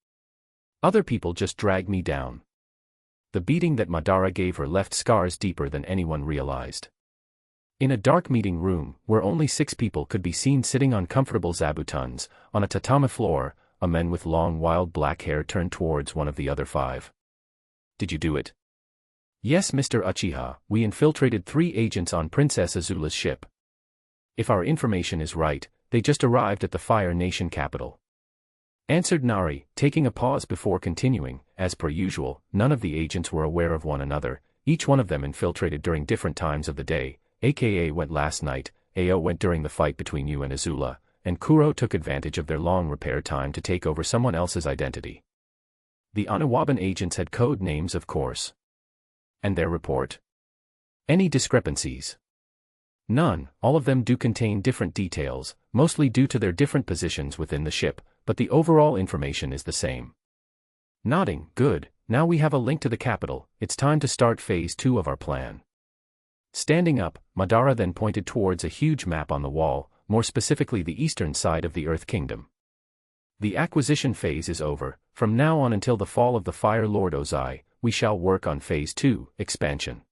Other people just drag me down. The beating that Madara gave her left scars deeper than anyone realized. In a dark meeting room, where only 6 people could be seen sitting on comfortable zabutons, on a tatami floor, a man with long wild black hair turned towards one of the other 5. Did you do it? Yes, Mr. Uchiha, we infiltrated 3 agents on Princess Azula's ship. If our information is right, they just arrived at the Fire Nation capital. answered Nari, taking a pause before continuing. As per usual, none of the agents were aware of one another, each one of them infiltrated during different times of the day, aka went last night, Ao went during the fight between you and Azula, and Kuro took advantage of their long repair time to take over someone else's identity. The Anawaban agents had code names, of course. And their report? Any discrepancies? None. All of them do contain different details, mostly due to their different positions within the ship, but the overall information is the same. Nodding. Good. Now we have a link to the capital. It's time to start phase 2 of our plan. Standing up, Madara then pointed towards a huge map on the wall, more specifically the eastern side of the Earth Kingdom. The acquisition phase is over. From now on until the fall of the Fire Lord Ozai, we shall work on phase 2, expansion.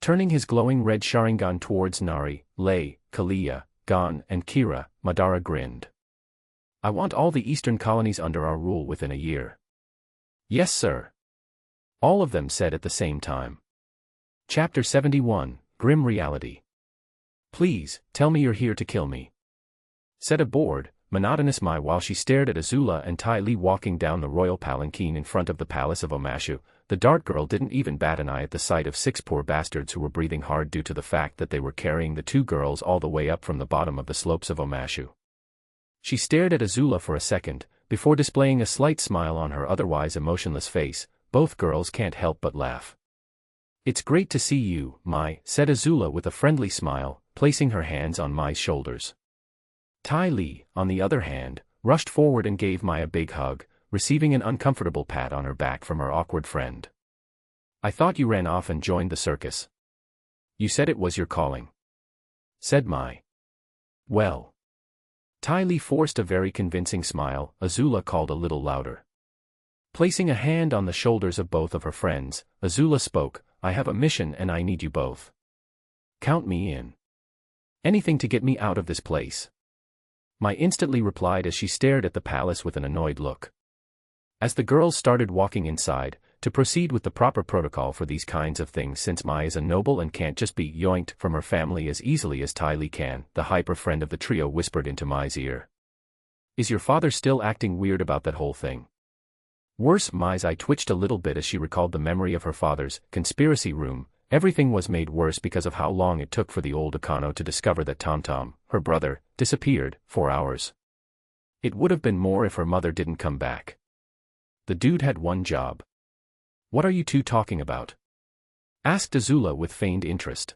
Turning his glowing red Sharingan towards Nari, Lei, Kalia, Gon, and Kira, Madara grinned. I want all the eastern colonies under our rule within a year. Yes, sir. All of them said at the same time. Chapter 71, Grim Reality. Please, tell me you're here to kill me. Said a bored, monotonous Mai while she stared at Azula and Ty Lee walking down the royal palanquin in front of the palace of Omashu. The dart girl didn't even bat an eye at the sight of 6 poor bastards who were breathing hard due to the fact that they were carrying the 2 girls all the way up from the bottom of the slopes of Omashu. She stared at Azula for a second, before displaying a slight smile on her otherwise emotionless face. Both girls can't help but laugh. It's great to see you, Mai, said Azula with a friendly smile, placing her hands on Mai's shoulders. Ty Lee, on the other hand, rushed forward and gave Mai a big hug, receiving an uncomfortable pat on her back from her awkward friend. I thought you ran off and joined the circus. You said it was your calling, said Mai. Well. Ty Lee forced a very convincing smile. Azula called a little louder. Placing a hand on the shoulders of both of her friends, Azula spoke, I have a mission and I need you both. Count me in. Anything to get me out of this place. Mai instantly replied as she stared at the palace with an annoyed look. As the girls started walking inside, to proceed with the proper protocol for these kinds of things since Mai is a noble and can't just be yoinked from her family as easily as Ty Lee can, the hyper friend of the trio whispered into Mai's ear. Is your father still acting weird about that whole thing? Worse, Mai's eye twitched a little bit as she recalled the memory of her father's conspiracy room. Everything was made worse because of how long it took for the old Akano to discover that Tom, her brother, disappeared. 4 hours. It would have been more if her mother didn't come back. The dude had one job. What are you two talking about? Asked Azula with feigned interest.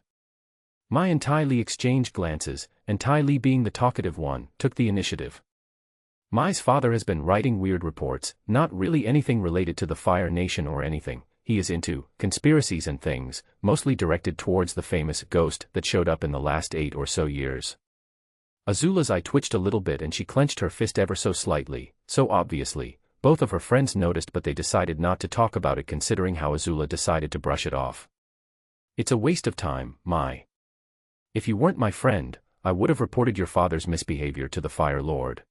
Mai and Ty Lee exchanged glances, and Ty Lee, being the talkative one, took the initiative. Mai's father has been writing weird reports, not really anything related to the Fire Nation or anything. He is into conspiracies and things, mostly directed towards the famous ghost that showed up in the last 8 or so years. Azula's eye twitched a little bit and she clenched her fist ever so slightly, so obviously. Both of her friends noticed, but they decided not to talk about it considering how Azula decided to brush it off. It's a waste of time, Mai. If you weren't my friend, I would have reported your father's misbehavior to the Fire Lord.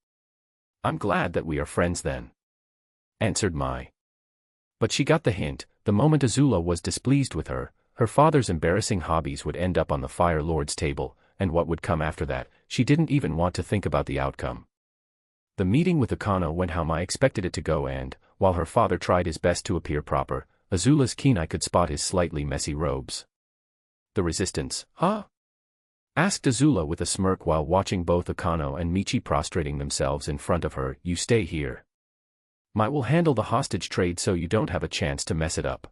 I'm glad that we are friends then, answered Mai. But she got the hint. The moment Azula was displeased with her, her father's embarrassing hobbies would end up on the Fire Lord's table, and what would come after that, she didn't even want to think about the outcome. The meeting with Akano went how Mai expected it to go, and, while her father tried his best to appear proper, Azula's keen eye could spot his slightly messy robes. The resistance, huh? Asked Azula with a smirk while watching both Akano and Michi prostrating themselves in front of her. You stay here. Mai will handle the hostage trade so you don't have a chance to mess it up.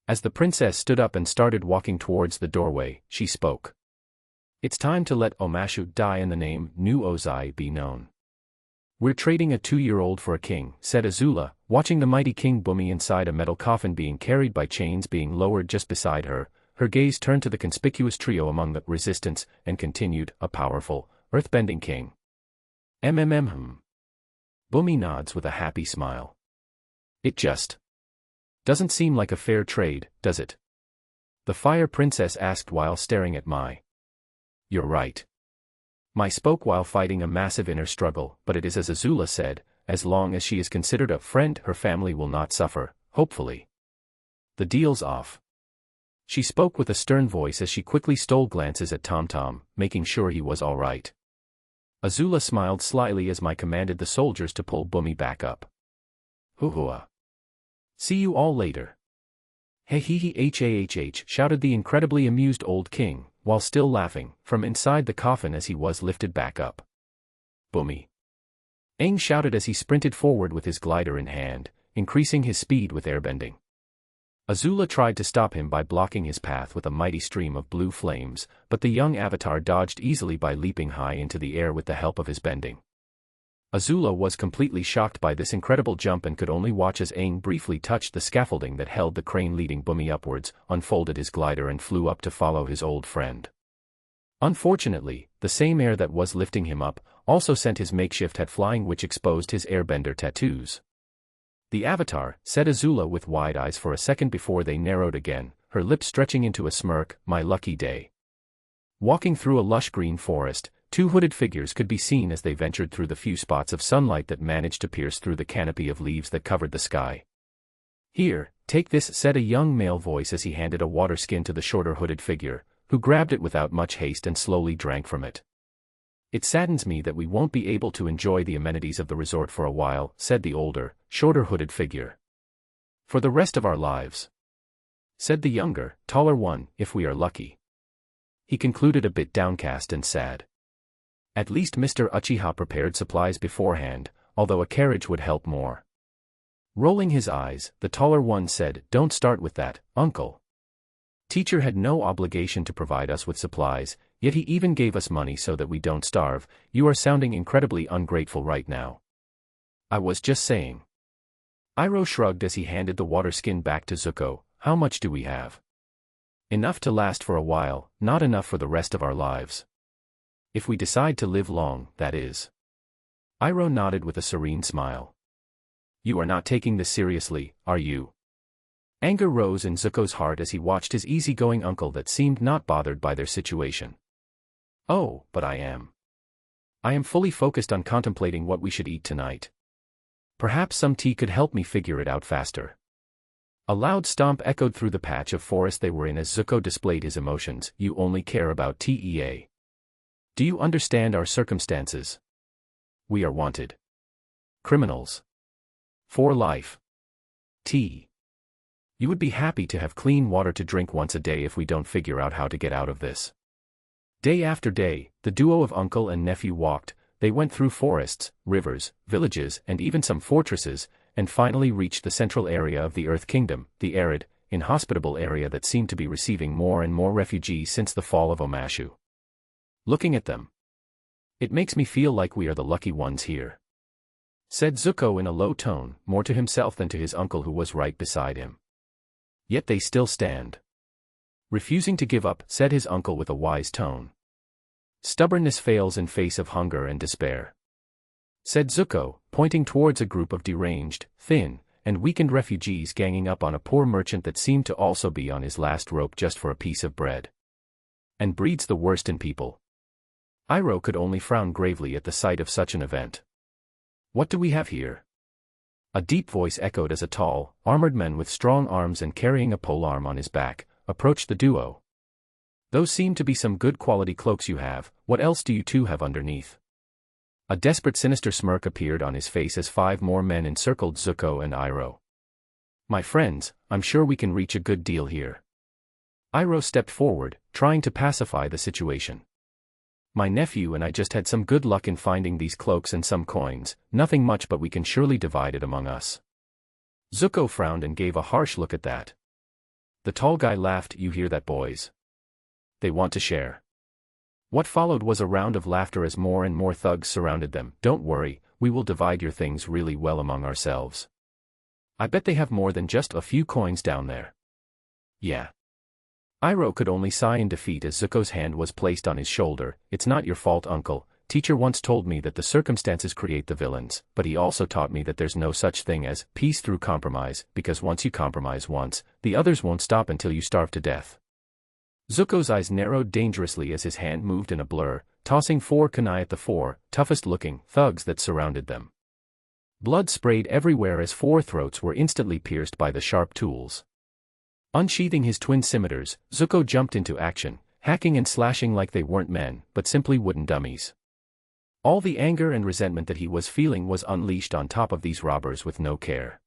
As the princess stood up and started walking towards the doorway, she spoke. It's time to let Omashu die and the name New Ozai be known. We're trading a 2-year-old for a king, said Azula, watching the mighty King Bumi inside a metal coffin being carried by chains being lowered just beside her. Her gaze turned to the conspicuous trio among the resistance, and continued, a powerful, earthbending king. Bumi nods with a happy smile. It just doesn't seem like a fair trade, does it? The Fire Princess asked while staring at Mai. You're right. Mai spoke while fighting a massive inner struggle, but it is as Azula said, as long as she is considered a friend, her family will not suffer, hopefully. The deal's off. She spoke with a stern voice as she quickly stole glances at Tom, making sure he was all right. Azula smiled slyly as I commanded the soldiers to pull Bumi back up. Hoo-hoo. See you all later. He shouted the incredibly amused old king, while still laughing, from inside the coffin as he was lifted back up. Bumi. Aang shouted as he sprinted forward with his glider in hand, increasing his speed with airbending. Azula tried to stop him by blocking his path with a mighty stream of blue flames, but the young avatar dodged easily by leaping high into the air with the help of his bending. Azula was completely shocked by this incredible jump and could only watch as Aang briefly touched the scaffolding that held the crane leading Bumi upwards, unfolded his glider and flew up to follow his old friend. Unfortunately, the same air that was lifting him up also sent his makeshift hat flying, which exposed his airbender tattoos. The avatar, said Azula with wide eyes for a second before they narrowed again, her lips stretching into a smirk, my lucky day. Walking through a lush green forest, two hooded figures could be seen as they ventured through the few spots of sunlight that managed to pierce through the canopy of leaves that covered the sky. Here, take this, said a young male voice as he handed a water skin to the shorter hooded figure, who grabbed it without much haste and slowly drank from it. It saddens me that we won't be able to enjoy the amenities of the resort for a while, said the older, shorter hooded figure. For the rest of our lives, said the younger, taller one, if we are lucky. He concluded a bit downcast and sad. At least Mr. Uchiha prepared supplies beforehand, although a carriage would help more. Rolling his eyes, the taller one said, don't start with that, uncle. Teacher had no obligation to provide us with supplies, yet he even gave us money so that we don't starve. You are sounding incredibly ungrateful right now. I was just saying. Iroh shrugged as he handed the water skin back to Zuko. How much do we have? Enough to last for a while, not enough for the rest of our lives. If we decide to live long, that is. Iroh nodded with a serene smile. You are not taking this seriously, are you? Anger rose in Zuko's heart as he watched his easygoing uncle that seemed not bothered by their situation. Oh, but I am. I am fully focused on contemplating what we should eat tonight. Perhaps some tea could help me figure it out faster. A loud stomp echoed through the patch of forest they were in as Zuko displayed his emotions. You only care about tea. Do you understand our circumstances? We are wanted. Criminals. For life. Tea. You would be happy to have clean water to drink once a day if we don't figure out how to get out of this. Day after day, the duo of uncle and nephew walked. They went through forests, rivers, villages, and even some fortresses, and finally reached the central area of the Earth Kingdom, the arid, inhospitable area that seemed to be receiving more and more refugees since the fall of Omashu. Looking at them, it makes me feel like we are the lucky ones here, said Zuko in a low tone, more to himself than to his uncle who was right beside him. Yet they still stand. Refusing to give up, said his uncle with a wise tone. Stubbornness fails in face of hunger and despair, said Zuko, pointing towards a group of deranged, thin, and weakened refugees ganging up on a poor merchant that seemed to also be on his last rope just for a piece of bread. And breeds the worst in people. Iroh could only frown gravely at the sight of such an event. What do we have here? A deep voice echoed as a tall, armored man with strong arms and carrying a polearm on his back, approached the duo. Those seem to be some good quality cloaks you have. What else do you two have underneath? A desperate sinister smirk appeared on his face as 5 more men encircled Zuko and Iroh. My friends, I'm sure we can reach a good deal here. Iroh stepped forward, trying to pacify the situation. My nephew and I just had some good luck in finding these cloaks and some coins, nothing much, but we can surely divide it among us. Zuko frowned and gave a harsh look at that. The tall guy laughed. You hear that, boys? They want to share. What followed was a round of laughter as more and more thugs surrounded them. Don't worry, we will divide your things really well among ourselves. I bet they have more than just a few coins down there. Yeah. Iroh could only sigh in defeat as Zuko's hand was placed on his shoulder. It's not your fault, uncle. Teacher once told me that the circumstances create the villains, but he also taught me that there's no such thing as peace through compromise, because once you compromise once, the others won't stop until you starve to death. Zuko's eyes narrowed dangerously as his hand moved in a blur, tossing 4 kunai at the 4 toughest-looking thugs that surrounded them. Blood sprayed everywhere as 4 throats were instantly pierced by the sharp tools. Unsheathing his twin scimitars, Zuko jumped into action, hacking and slashing like they weren't men, but simply wooden dummies. All the anger and resentment that he was feeling was unleashed on top of these robbers with no care.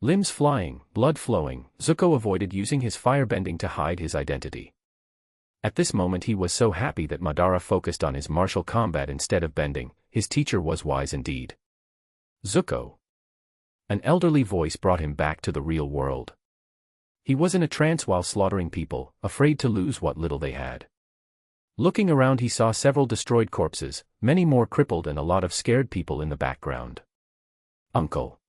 Limbs flying, blood flowing, Zuko avoided using his firebending to hide his identity. At this moment he was so happy that Madara focused on his martial combat instead of bending. His teacher was wise indeed. Zuko. An elderly voice brought him back to the real world. He was in a trance while slaughtering people, afraid to lose what little they had. Looking around he saw several destroyed corpses, many more crippled and a lot of scared people in the background. Uncle.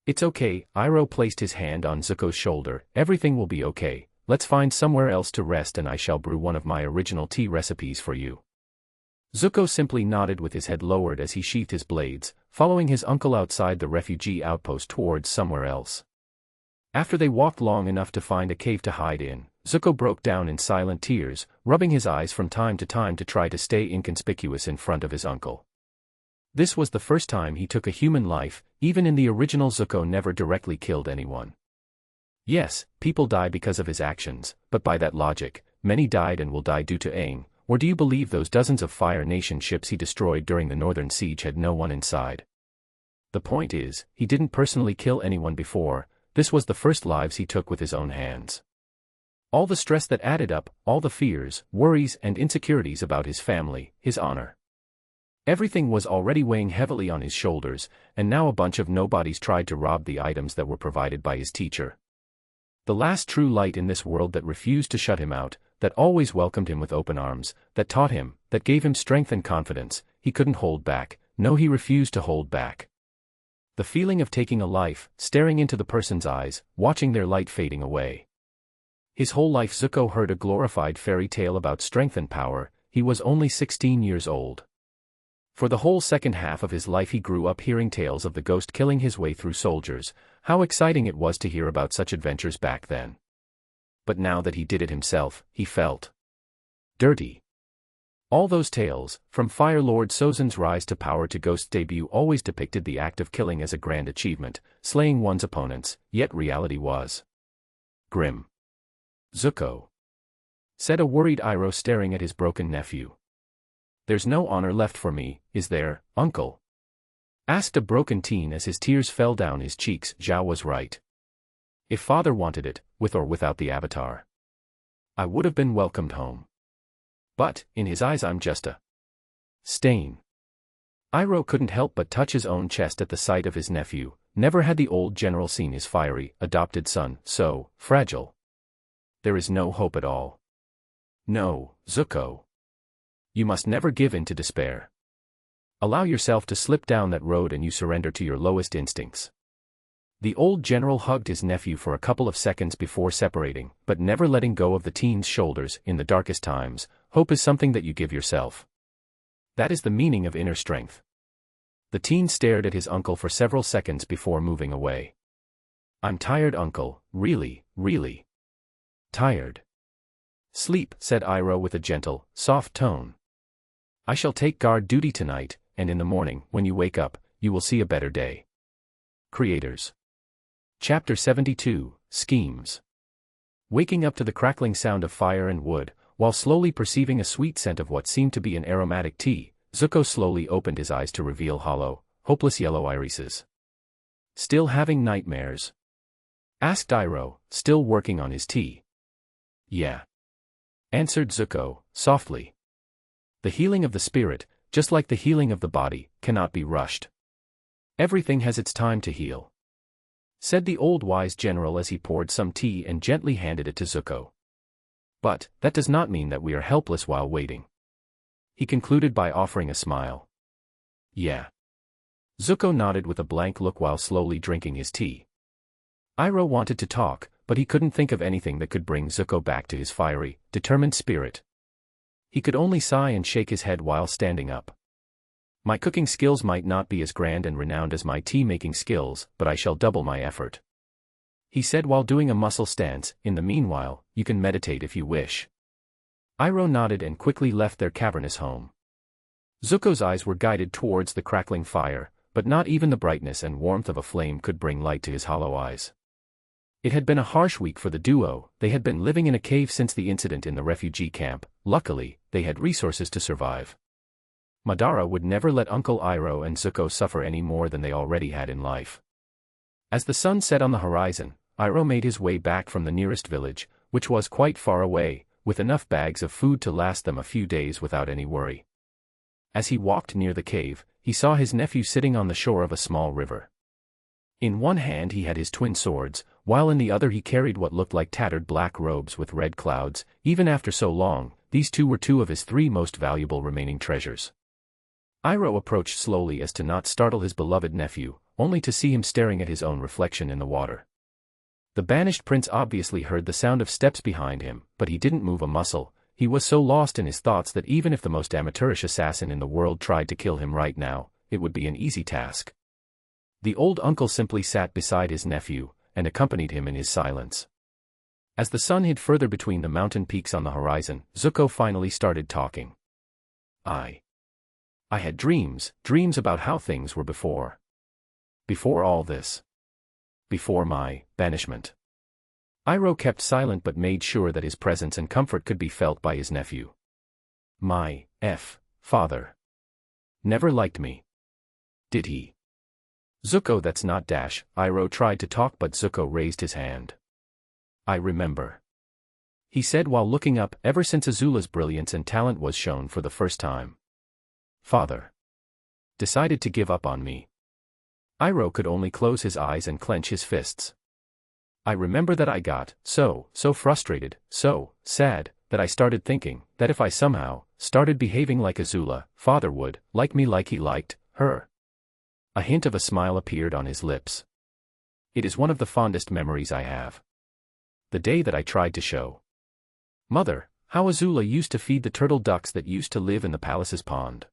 It's okay, Iroh placed his hand on Zuko's shoulder. Everything will be okay, let's find somewhere else to rest and I shall brew one of my original tea recipes for you. Zuko simply nodded with his head lowered as he sheathed his blades, following his uncle outside the refugee outpost towards somewhere else. After they walked long enough to find a cave to hide in, Zuko broke down in silent tears, rubbing his eyes from time to time to try to stay inconspicuous in front of his uncle. This was the first time he took a human life. Even in the original Zuko never directly killed anyone. Yes, people die because of his actions, but by that logic, many died and will die due to Aang. Or do you believe those dozens of Fire Nation ships he destroyed during the Northern Siege had no one inside? The point is, he didn't personally kill anyone before. This was the first lives he took with his own hands. All the stress that added up, all the fears, worries and insecurities about his family, his honor. Everything was already weighing heavily on his shoulders, and now a bunch of nobodies tried to rob the items that were provided by his teacher. The last true light in this world that refused to shut him out, that always welcomed him with open arms, that taught him, that gave him strength and confidence. He couldn't hold back. No, he refused to hold back. The feeling of taking a life, staring into the person's eyes, watching their light fading away. His whole life Zuko heard a glorified fairy tale about strength and power. He was only 16 years old. For the whole second half of his life he grew up hearing tales of the ghost killing his way through soldiers. How exciting it was to hear about such adventures back then. But now that he did it himself, he felt dirty. All those tales, from Fire Lord Sozin's rise to power to Ghost's debut, always depicted the act of killing as a grand achievement, slaying one's opponents, yet reality was grim. Zuko, said a worried Iroh staring at his broken nephew. There's no honor left for me, is there, uncle? Asked a broken teen as his tears fell down his cheeks. Xiao was right. If father wanted it, with or without the avatar, I would have been welcomed home. But, in his eyes I'm just a stain. Iroh couldn't help but touch his own chest at the sight of his nephew. Never had the old general seen his fiery, adopted son so fragile. There is no hope at all. No, Zuko. You must never give in to despair. Allow yourself to slip down that road and you surrender to your lowest instincts. The old general hugged his nephew for a couple of seconds before separating, but never letting go of the teen's shoulders. In the darkest times, hope is something that you give yourself. That is the meaning of inner strength. The teen stared at his uncle for several seconds before moving away. I'm tired, uncle, really, really. Tired. Sleep, said Iroh with a gentle, soft tone. I shall take guard duty tonight, and in the morning, when you wake up, you will see a better day. Creators. Chapter 72, Schemes. Waking up to the crackling sound of fire and wood, while slowly perceiving a sweet scent of what seemed to be an aromatic tea, Zuko slowly opened his eyes to reveal hollow, hopeless yellow irises. Still having nightmares? Asked Iroh, still working on his tea. Yeah. Answered Zuko, softly. The healing of the spirit, just like the healing of the body, cannot be rushed. Everything has its time to heal. Said the old wise general as he poured some tea and gently handed it to Zuko. But, that does not mean that we are helpless while waiting. He concluded by offering a smile. Yeah. Zuko nodded with a blank look while slowly drinking his tea. Iroh wanted to talk, but he couldn't think of anything that could bring Zuko back to his fiery, determined spirit. He could only sigh and shake his head while standing up. My cooking skills might not be as grand and renowned as my tea-making skills, but I shall double my effort. He said while doing a muscle stance. In the meanwhile, you can meditate if you wish. Iroh nodded and quickly left their cavernous home. Zuko's eyes were guided towards the crackling fire, but not even the brightness and warmth of a flame could bring light to his hollow eyes. It had been a harsh week for the duo. They had been living in a cave since the incident in the refugee camp. Luckily, they had resources to survive. Madara would never let Uncle Iroh and Zuko suffer any more than they already had in life. As the sun set on the horizon, Iroh made his way back from the nearest village, which was quite far away, with enough bags of food to last them a few days without any worry. As he walked near the cave, he saw his nephew sitting on the shore of a small river. In one hand he had his twin swords, while in the other he carried what looked like tattered black robes with red clouds. Even after so long, these two were two of his three most valuable remaining treasures. Iroh approached slowly as to not startle his beloved nephew, only to see him staring at his own reflection in the water. The banished prince obviously heard the sound of steps behind him, but he didn't move a muscle. He was so lost in his thoughts that even if the most amateurish assassin in the world tried to kill him right now, it would be an easy task. The old uncle simply sat beside his nephew, and accompanied him in his silence. As the sun hid further between the mountain peaks on the horizon, Zuko finally started talking. I had dreams about how things were before. Before all this. Before my banishment. Iroh kept silent but made sure that his presence and comfort could be felt by his nephew. My father never liked me. Did he? Zuko, that's not dash. Iroh tried to talk but Zuko raised his hand. I remember. He said while looking up, ever since Azula's brilliance and talent was shown for the first time. Father decided to give up on me. Iroh could only close his eyes and clench his fists. I remember that I got so frustrated, so sad, that I started thinking that if I somehow started behaving like Azula, Father would like me like he liked her. A hint of a smile appeared on his lips. It is one of the fondest memories I have. The day that I tried to show Mother how Azula used to feed the turtle ducks that used to live in the palace's pond.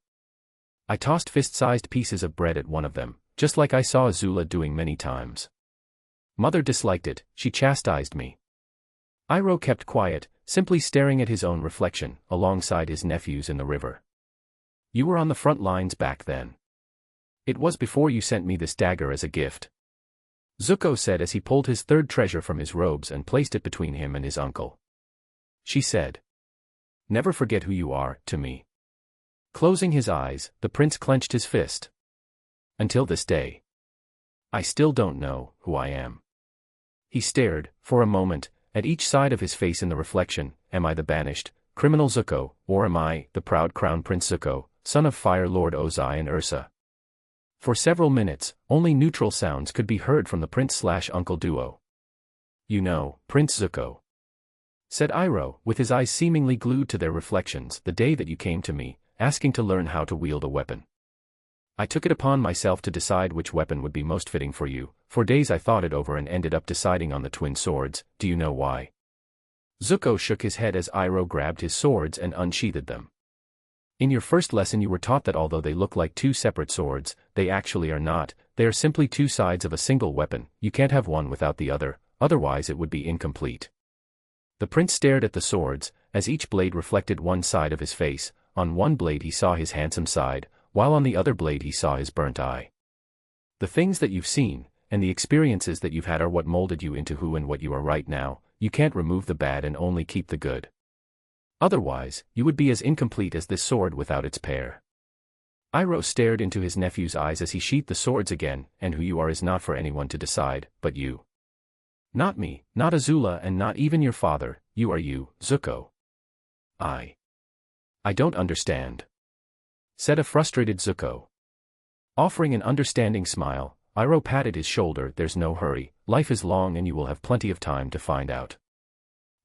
I tossed fist-sized pieces of bread at one of them, just like I saw Azula doing many times. Mother disliked it, she chastised me. Iroh kept quiet, simply staring at his own reflection, alongside his nephews in the river. You were on the front lines back then. It was before you sent me this dagger as a gift. Zuko said as he pulled his third treasure from his robes and placed it between him and his uncle. She said, never forget who you are, to me. Closing his eyes, the prince clenched his fist. Until this day. I still don't know who I am. He stared, for a moment, at each side of his face in the reflection. Am I the banished, criminal Zuko, or am I the proud Crown Prince Zuko, son of Fire Lord Ozai and Ursa? For several minutes, only neutral sounds could be heard from the prince/uncle duo. You know, Prince Zuko, said Iroh, with his eyes seemingly glued to their reflections, the day that you came to me, asking to learn how to wield a weapon. I took it upon myself to decide which weapon would be most fitting for you. For days I thought it over and ended up deciding on the twin swords. Do you know why? Zuko shook his head as Iroh grabbed his swords and unsheathed them. In your first lesson you were taught that although they look like two separate swords, they actually are not. They are simply two sides of a single weapon. You can't have one without the other, otherwise it would be incomplete. The prince stared at the swords, as each blade reflected one side of his face. On one blade he saw his handsome side, while on the other blade he saw his burnt eye. The things that you've seen, and the experiences that you've had are what molded you into who and what you are right now. You can't remove the bad and only keep the good. Otherwise, you would be as incomplete as this sword without its pair. Iroh stared into his nephew's eyes as he sheathed the swords again, and who you are is not for anyone to decide, but you. Not me, not Azula and not even your father, you are you, Zuko. I don't understand, said a frustrated Zuko. Offering an understanding smile, Iroh patted his shoulder. There's no hurry, life is long and you will have plenty of time to find out.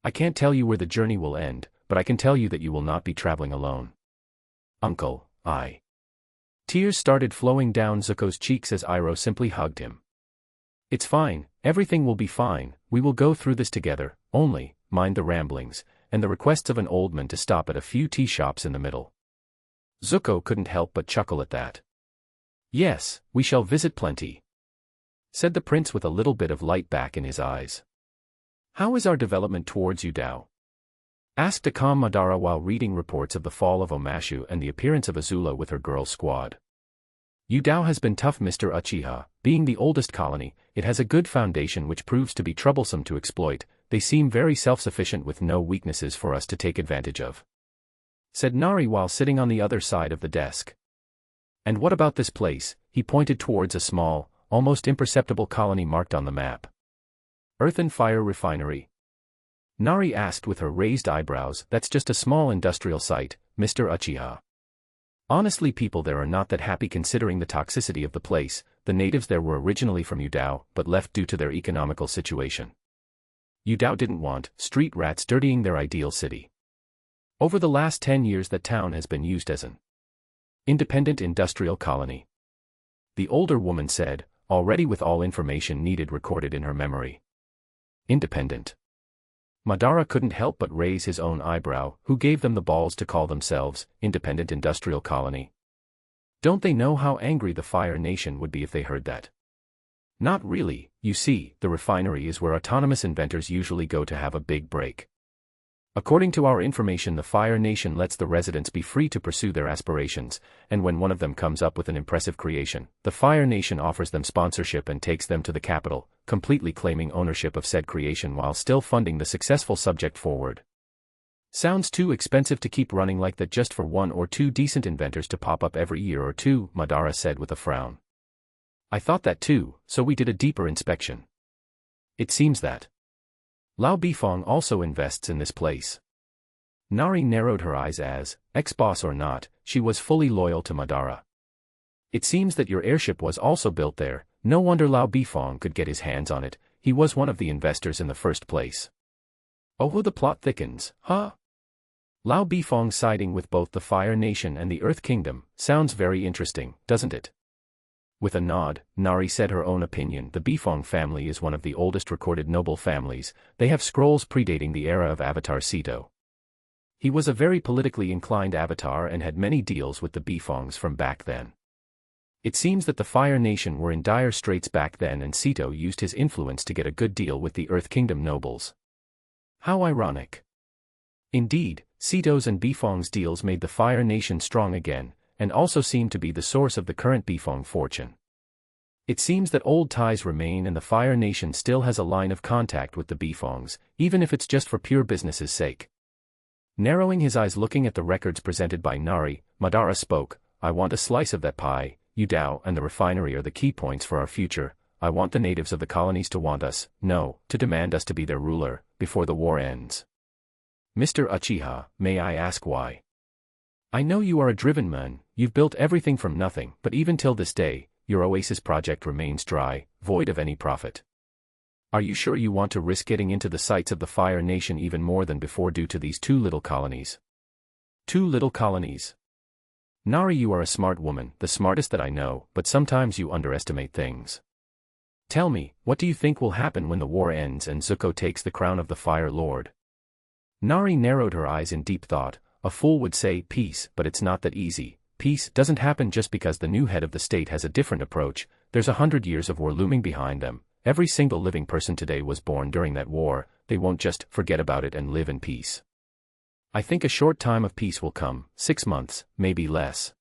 I can't tell you where the journey will end, but I can tell you that you will not be traveling alone. Uncle, Tears started flowing down Zuko's cheeks as Iroh simply hugged him. It's fine, everything will be fine, we will go through this together, only, mind the ramblings, and the requests of an old man to stop at a few tea shops in the middle. Zuko couldn't help but chuckle at that. Yes, we shall visit plenty, said the prince with a little bit of light back in his eyes. How is our development towards you, Dao? Asked a calm Madara while reading reports of the fall of Omashu and the appearance of Azula with her girl squad. Udao has been tough, Mr. Uchiha. Being the oldest colony, it has a good foundation which proves to be troublesome to exploit. They seem very self-sufficient with no weaknesses for us to take advantage of, said Nari while sitting on the other side of the desk. And what about this place? He pointed towards a small, almost imperceptible colony marked on the map. Earth and Fire Refinery. Nari asked with her raised eyebrows. That's just a small industrial site, Mr. Uchiha. Honestly, people there are not that happy considering the toxicity of the place. The natives there were originally from Yudao, but left due to their economical situation. Yudao didn't want street rats dirtying their ideal city. Over the last 10 years that town has been used as an independent industrial colony. The older woman said, already with all information needed recorded in her memory. Independent. Madara couldn't help but raise his own eyebrow. Who gave them the balls to call themselves independent industrial colony? Don't they know how angry the Fire Nation would be if they heard that? Not really. You see, the refinery is where autonomous inventors usually go to have a big break. According to our information, the Fire Nation lets the residents be free to pursue their aspirations, and when one of them comes up with an impressive creation, the Fire Nation offers them sponsorship and takes them to the capital, completely claiming ownership of said creation while still funding the successful subject forward. Sounds too expensive to keep running like that just for 1 or 2 decent inventors to pop up every year or two, Madara said with a frown. I thought that too, so we did a deeper inspection. It seems that Lao Bifong also invests in this place. Nari narrowed her eyes as, ex-boss or not, she was fully loyal to Madara. It seems that your airship was also built there. No wonder Lao Bifong could get his hands on it. He was one of the investors in the first place. Oh, the plot thickens, huh? Lao Bifong siding with both the Fire Nation and the Earth Kingdom. Sounds very interesting, doesn't it? With a nod, Nari said her own opinion. The Bifong family is one of the oldest recorded noble families. They have scrolls predating the era of Avatar Sito. He was a very politically inclined avatar and had many deals with the Bifongs from back then. It seems that the Fire Nation were in dire straits back then and Sito used his influence to get a good deal with the Earth Kingdom nobles. How ironic. Indeed, Sito's and Bifong's deals made the Fire Nation strong again, and also seemed to be the source of the current Bifong fortune. It seems that old ties remain and the Fire Nation still has a line of contact with the Bifongs, even if it's just for pure business's sake. Narrowing his eyes looking at the records presented by Nari, Madara spoke, I want a slice of that pie. Yudao and the refinery are the key points for our future. I want the natives of the colonies to want us, no, to demand us to be their ruler, before the war ends. Mr. Uchiha, may I ask why? I know you are a driven man, you've built everything from nothing, but even till this day, your Oasis project remains dry, void of any profit. Are you sure you want to risk getting into the sights of the Fire Nation even more than before due to these 2 little colonies? 2 little colonies? Nari, you are a smart woman, the smartest that I know, but sometimes you underestimate things. Tell me, what do you think will happen when the war ends and Zuko takes the crown of the Fire Lord? Nari narrowed her eyes in deep thought. A fool would say peace, but it's not that easy. Peace doesn't happen just because the new head of the state has a different approach. There's 100 years of war looming behind them. Every single living person today was born during that war. They won't just forget about it and live in peace. I think a short time of peace will come, 6 months, maybe less.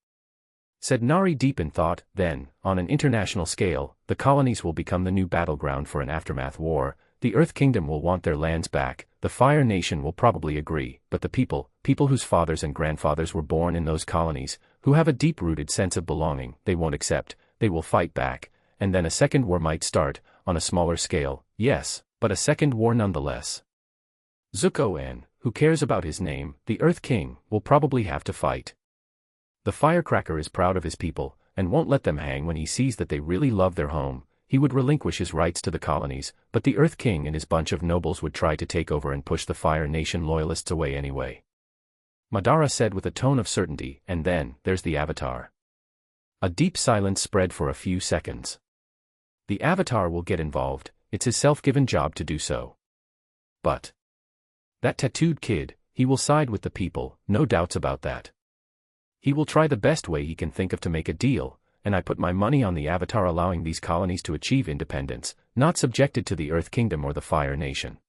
Said Nari deep in thought. Then, on an international scale, the colonies will become the new battleground for an aftermath war. The Earth Kingdom will want their lands back, the Fire Nation will probably agree, but the people whose fathers and grandfathers were born in those colonies, who have a deep-rooted sense of belonging, they won't accept, they will fight back, and then a second war might start, on a smaller scale, yes, but a second war nonetheless. Zuko and, who cares about his name, the Earth King, will probably have to fight. The firecracker is proud of his people, and won't let them hang when he sees that they really love their home. He would relinquish his rights to the colonies, but the Earth King and his bunch of nobles would try to take over and push the Fire Nation loyalists away anyway. Madara said with a tone of certainty, and then, there's the Avatar. A deep silence spread for a few seconds. The Avatar will get involved, it's his self-given job to do so. But that tattooed kid, he will side with the people, no doubts about that. He will try the best way he can think of to make a deal, and I put my money on the Avatar allowing these colonies to achieve independence, not subjected to the Earth Kingdom or the Fire Nation.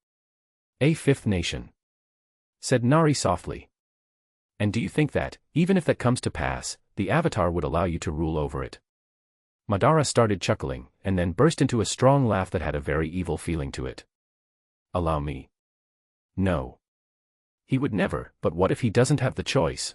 A 5th nation. Said Nari softly. And do you think that, even if that comes to pass, the Avatar would allow you to rule over it? Madara started chuckling, and then burst into a strong laugh that had a very evil feeling to it. Allow me? No. He would never, but what if he doesn't have the choice?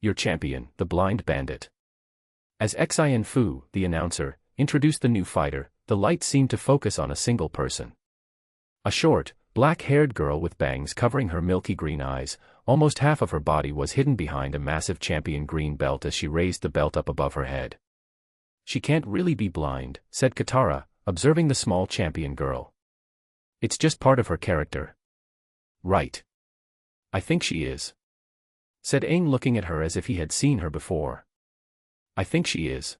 Your champion, the blind bandit. As Xian Fu, the announcer, introduced the new fighter, the light seemed to focus on a single person. A short, black-haired girl with bangs covering her milky green eyes. Almost half of her body was hidden behind a massive champion green belt as she raised the belt up above her head. She can't really be blind, said Katara, observing the small champion girl. It's just part of her character. Right. I think she is, said Aang, looking at her as if he had seen her before. I think she is,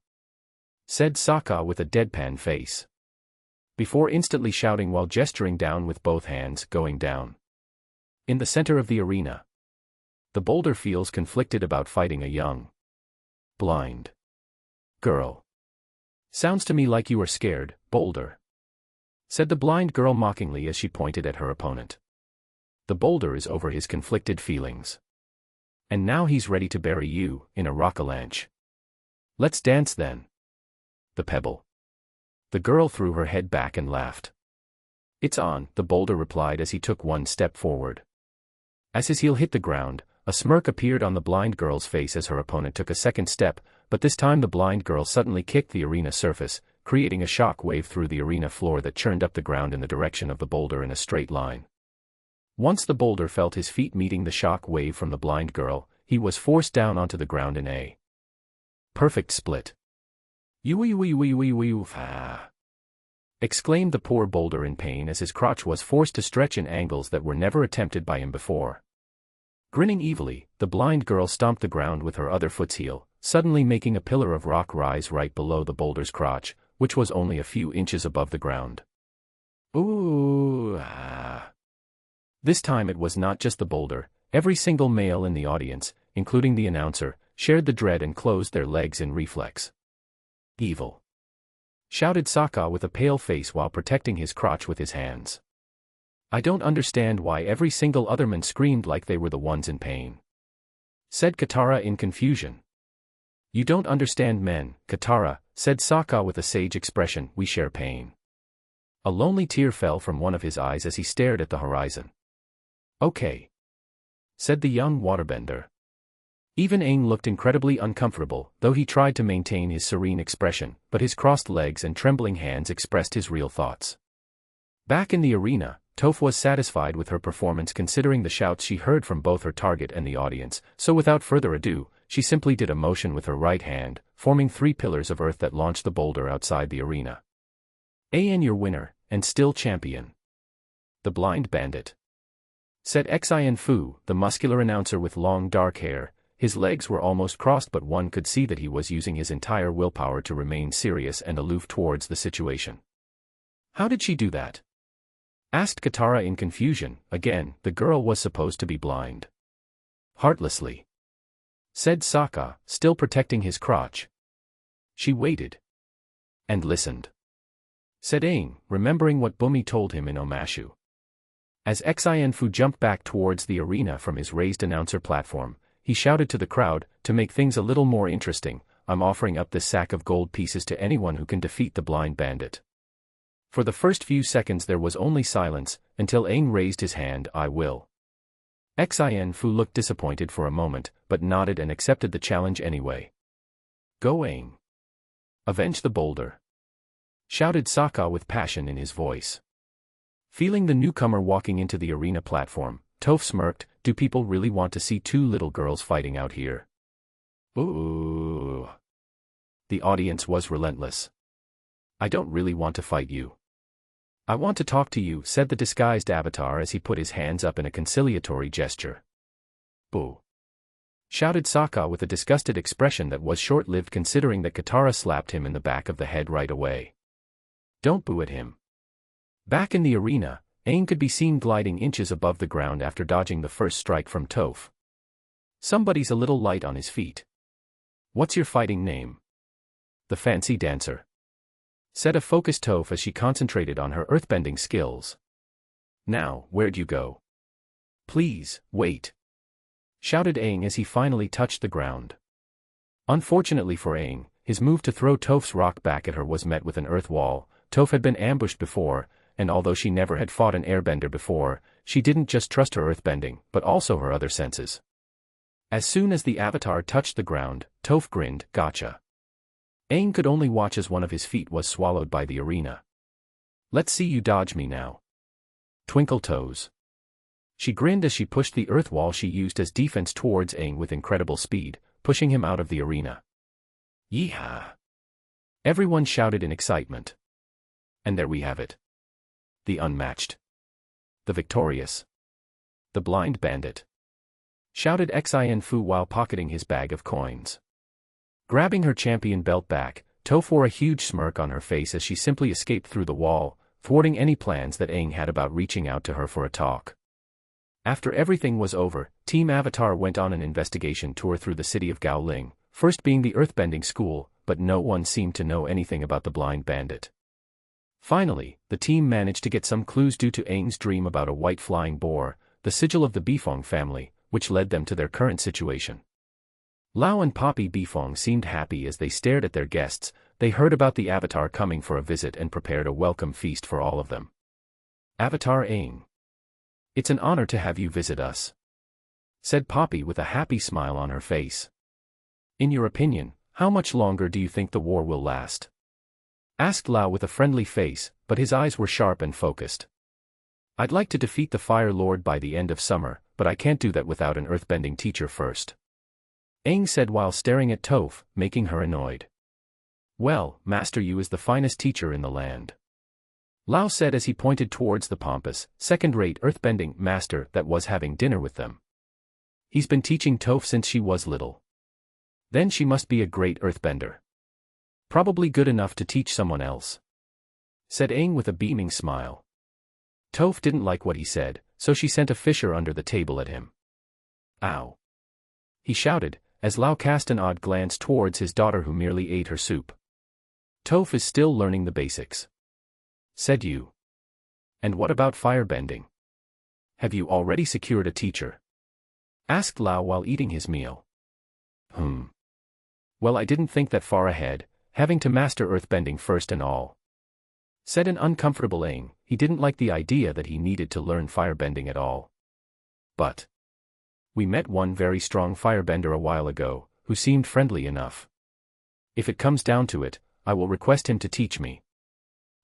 said Sokka with a deadpan face, before instantly shouting while gesturing down with both hands, going down. In the center of the arena, the boulder feels conflicted about fighting a young, blind girl. Sounds to me like you are scared, boulder, said the blind girl mockingly as she pointed at her opponent. The boulder is over his conflicted feelings. And now he's ready to bury you in a rock-avalanche. Let's dance then. The pebble. The girl threw her head back and laughed. It's on, the boulder replied as he took one step forward. As his heel hit the ground, a smirk appeared on the blind girl's face as her opponent took a second step, but this time the blind girl suddenly kicked the arena surface, creating a shock wave through the arena floor that churned up the ground in the direction of the boulder in a straight line. Once the boulder felt his feet meeting the shock wave from the blind girl, he was forced down onto the ground in a perfect split. Exclaimed the poor boulder in pain as his crotch was forced to stretch in angles that were never attempted by him before. Grinning evilly, the blind girl stomped the ground with her other foot's heel, suddenly making a pillar of rock rise right below the boulder's crotch, which was only a few inches above the ground. Ooh! This time it was not just the boulder. Every single male in the audience, including the announcer, shared the dread and closed their legs in reflex. Evil! Shouted Sokka with a pale face while protecting his crotch with his hands. I don't understand why every single otherman screamed like they were the ones in pain, said Katara in confusion. You don't understand men, Katara, said Sokka with a sage expression, we share pain. A lonely tear fell from one of his eyes as he stared at the horizon. Okay, said the young waterbender. Even Aang looked incredibly uncomfortable, though he tried to maintain his serene expression, but his crossed legs and trembling hands expressed his real thoughts. Back in the arena, Toph was satisfied with her performance considering the shouts she heard from both her target and the audience, so without further ado, she simply did a motion with her right hand, forming 3 pillars of earth that launched the boulder outside the arena. Aang, your winner, and still champion. The blind bandit, said Xian Fu, the muscular announcer with long dark hair. His legs were almost crossed, but one could see that he was using his entire willpower to remain serious and aloof towards the situation. How did she do that? Asked Katara in confusion. Again, the girl was supposed to be blind. Heartlessly, said Sokka, still protecting his crotch. She waited. And listened, said Aang, remembering what Bumi told him in Omashu. As Xian Fu jumped back towards the arena from his raised announcer platform, he shouted to the crowd, to make things a little more interesting, I'm offering up this sack of gold pieces to anyone who can defeat the blind bandit. For the first few seconds there was only silence, until Aang raised his hand, I will. Xian Fu looked disappointed for a moment, but nodded and accepted the challenge anyway. Go Aang. Avenge the boulder, shouted Sokka with passion in his voice. Feeling the newcomer walking into the arena platform, Toph smirked, do people really want to see 2 little girls fighting out here? Ooh. The audience was relentless. I don't really want to fight you. I want to talk to you, said the disguised avatar as he put his hands up in a conciliatory gesture. Boo! Shouted Sokka with a disgusted expression that was short-lived considering that Katara slapped him in the back of the head right away. Don't boo at him. Back in the arena, Aang could be seen gliding inches above the ground after dodging the first strike from Toph. Somebody's a little light on his feet. What's your fighting name? The fancy dancer. Said a focused Toph as she concentrated on her earthbending skills. Now, where'd you go? Please, wait. Shouted Aang as he finally touched the ground. Unfortunately for Aang, his move to throw Toph's rock back at her was met with an earth wall. Toph had been ambushed before, and although she never had fought an airbender before, she didn't just trust her earthbending, but also her other senses. As soon as the avatar touched the ground, Toph grinned, gotcha. Aang could only watch as one of his feet was swallowed by the arena. Let's see you dodge me now. Twinkle toes. She grinned as she pushed the earth wall she used as defense towards Aang with incredible speed, pushing him out of the arena. Yeehaw! Everyone shouted in excitement. And there we have it. The unmatched. The victorious. The blind bandit. Shouted Xin Fu while pocketing his bag of coins. Grabbing her champion belt back, Toph wore a huge smirk on her face as she simply escaped through the wall, thwarting any plans that Aang had about reaching out to her for a talk. After everything was over, Team Avatar went on an investigation tour through the city of Gaoling, first being the earthbending school, but no one seemed to know anything about the blind bandit. Finally, the team managed to get some clues due to Aang's dream about a white flying boar, the sigil of the Bifong family, which led them to their current situation. Lao and Poppy Bifong seemed happy as they stared at their guests. They heard about the Avatar coming for a visit and prepared a welcome feast for all of them. Avatar Aang. It's an honor to have you visit us, said Poppy with a happy smile on her face. In your opinion, how much longer do you think the war will last? Asked Lao with a friendly face, but his eyes were sharp and focused. I'd like to defeat the Fire Lord by the end of summer, but I can't do that without an earthbending teacher first. Aang said while staring at Toph, making her annoyed. Well, Master Yu is the finest teacher in the land. Lao said as he pointed towards the pompous, second-rate earthbending master that was having dinner with them. He's been teaching Toph since she was little. Then she must be a great earthbender. Probably good enough to teach someone else, said Aang with a beaming smile. Toph didn't like what he said, so she sent a fissure under the table at him. Ow! He shouted, as Lao cast an odd glance towards his daughter who merely ate her soup. Toph is still learning the basics, said Yu. And what about firebending? Have you already secured a teacher? Asked Lao while eating his meal. Well, I didn't think that far ahead, having to master earthbending first and all, said an uncomfortable Aang. He didn't like the idea that he needed to learn firebending at all. But we met one very strong firebender a while ago, who seemed friendly enough. If it comes down to it, I will request him to teach me,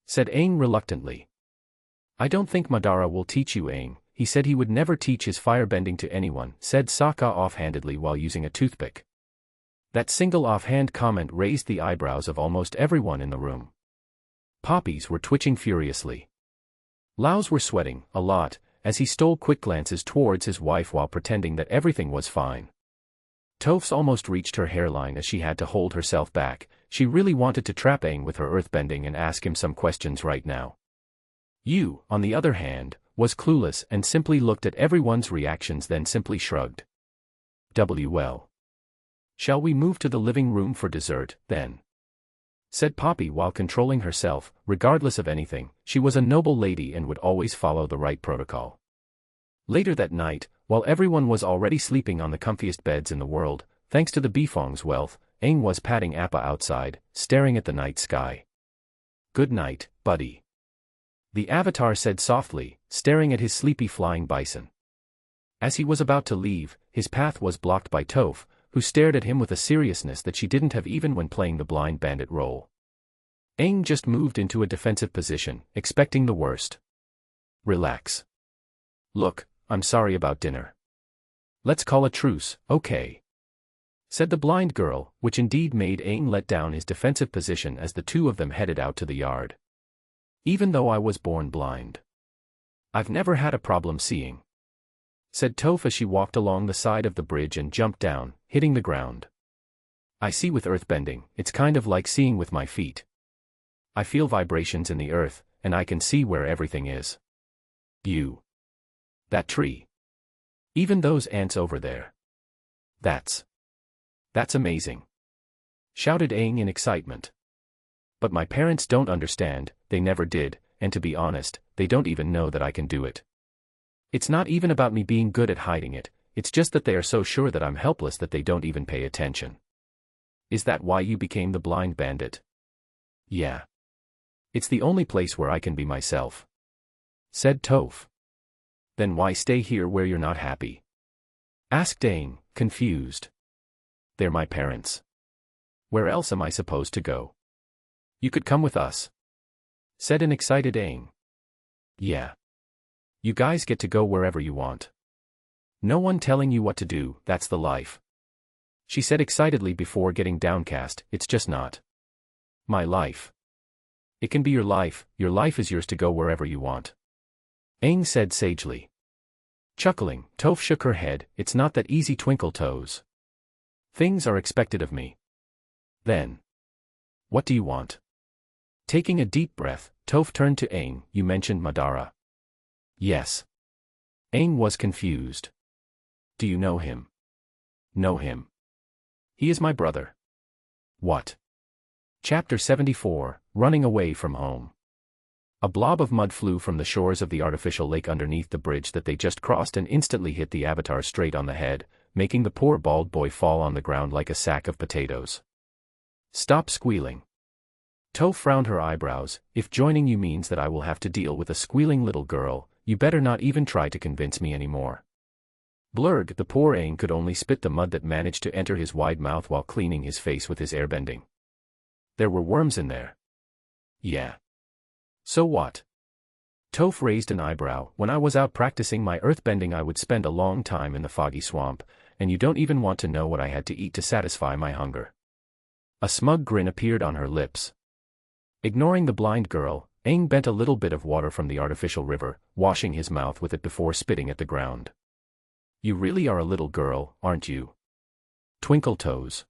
said Aang reluctantly. I don't think Madara will teach you, Aang. He said he would never teach his firebending to anyone, said Sokka offhandedly while using a toothpick. That single offhand comment raised the eyebrows of almost everyone in the room. Poppy's were twitching furiously. Lao's were sweating, a lot, as he stole quick glances towards his wife while pretending that everything was fine. Toph's almost reached her hairline as she had to hold herself back. She really wanted to trap Aang with her earthbending and ask him some questions right now. Yu, on the other hand, was clueless and simply looked at everyone's reactions then simply shrugged. Well. Shall we move to the living room for dessert, then? Said Poppy while controlling herself. Regardless of anything, she was a noble lady and would always follow the right protocol. Later that night, while everyone was already sleeping on the comfiest beds in the world, thanks to the Bifong's wealth, Aang was patting Appa outside, staring at the night sky. Good night, buddy. The Avatar said softly, staring at his sleepy flying bison. As he was about to leave, his path was blocked by Toph, who stared at him with a seriousness that she didn't have even when playing the blind bandit role. Aang just moved into a defensive position, expecting the worst. Relax. Look, I'm sorry about dinner. Let's call a truce, okay? said the blind girl, which indeed made Aang let down his defensive position as the two of them headed out to the yard. Even though I was born blind, I've never had a problem seeing, said Toph as she walked along the side of the bridge and jumped down, hitting the ground. I see with earthbending, it's kind of like seeing with my feet. I feel vibrations in the earth, and I can see where everything is. That tree. Even those ants over there. That's amazing, shouted Aang in excitement. But my parents don't understand, they never did, and to be honest, they don't even know that I can do it. It's not even about me being good at hiding it, it's just that they are so sure that I'm helpless that they don't even pay attention. Is that why you became the blind bandit? Yeah. It's the only place where I can be myself, said Toph. Then why stay here where you're not happy? Asked Aang, confused. They're my parents. Where else am I supposed to go? You could come with us, said an excited Aang. Yeah. You guys get to go wherever you want. No one telling you what to do, that's the life, she said excitedly before getting downcast. It's just not my life. It can be your life is yours to go wherever you want, Aang said sagely. Chuckling, Toph shook her head. It's not that easy, Twinkle Toes. Things are expected of me. Then, what do you want? Taking a deep breath, Toph turned to Aang. You mentioned Madara. Yes. Aang was confused. Do you know him? Know him? He is my brother. What? Chapter 74, Running Away from Home. A blob of mud flew from the shores of the artificial lake underneath the bridge that they just crossed and instantly hit the Avatar straight on the head, making the poor bald boy fall on the ground like a sack of potatoes. Stop squealing. Toph frowned her eyebrows. If joining you means that I will have to deal with a squealing little girl, you better not even try to convince me anymore. Blurg, the poor Aang could only spit the mud that managed to enter his wide mouth while cleaning his face with his airbending. There were worms in there. Yeah. So what? Toph raised an eyebrow. When I was out practicing my earthbending I would spend a long time in the foggy swamp, and you don't even want to know what I had to eat to satisfy my hunger. A smug grin appeared on her lips. Ignoring the blind girl, Aang bent a little bit of water from the artificial river, washing his mouth with it before spitting at the ground. You really are a little girl, aren't you? Twinkle Toes.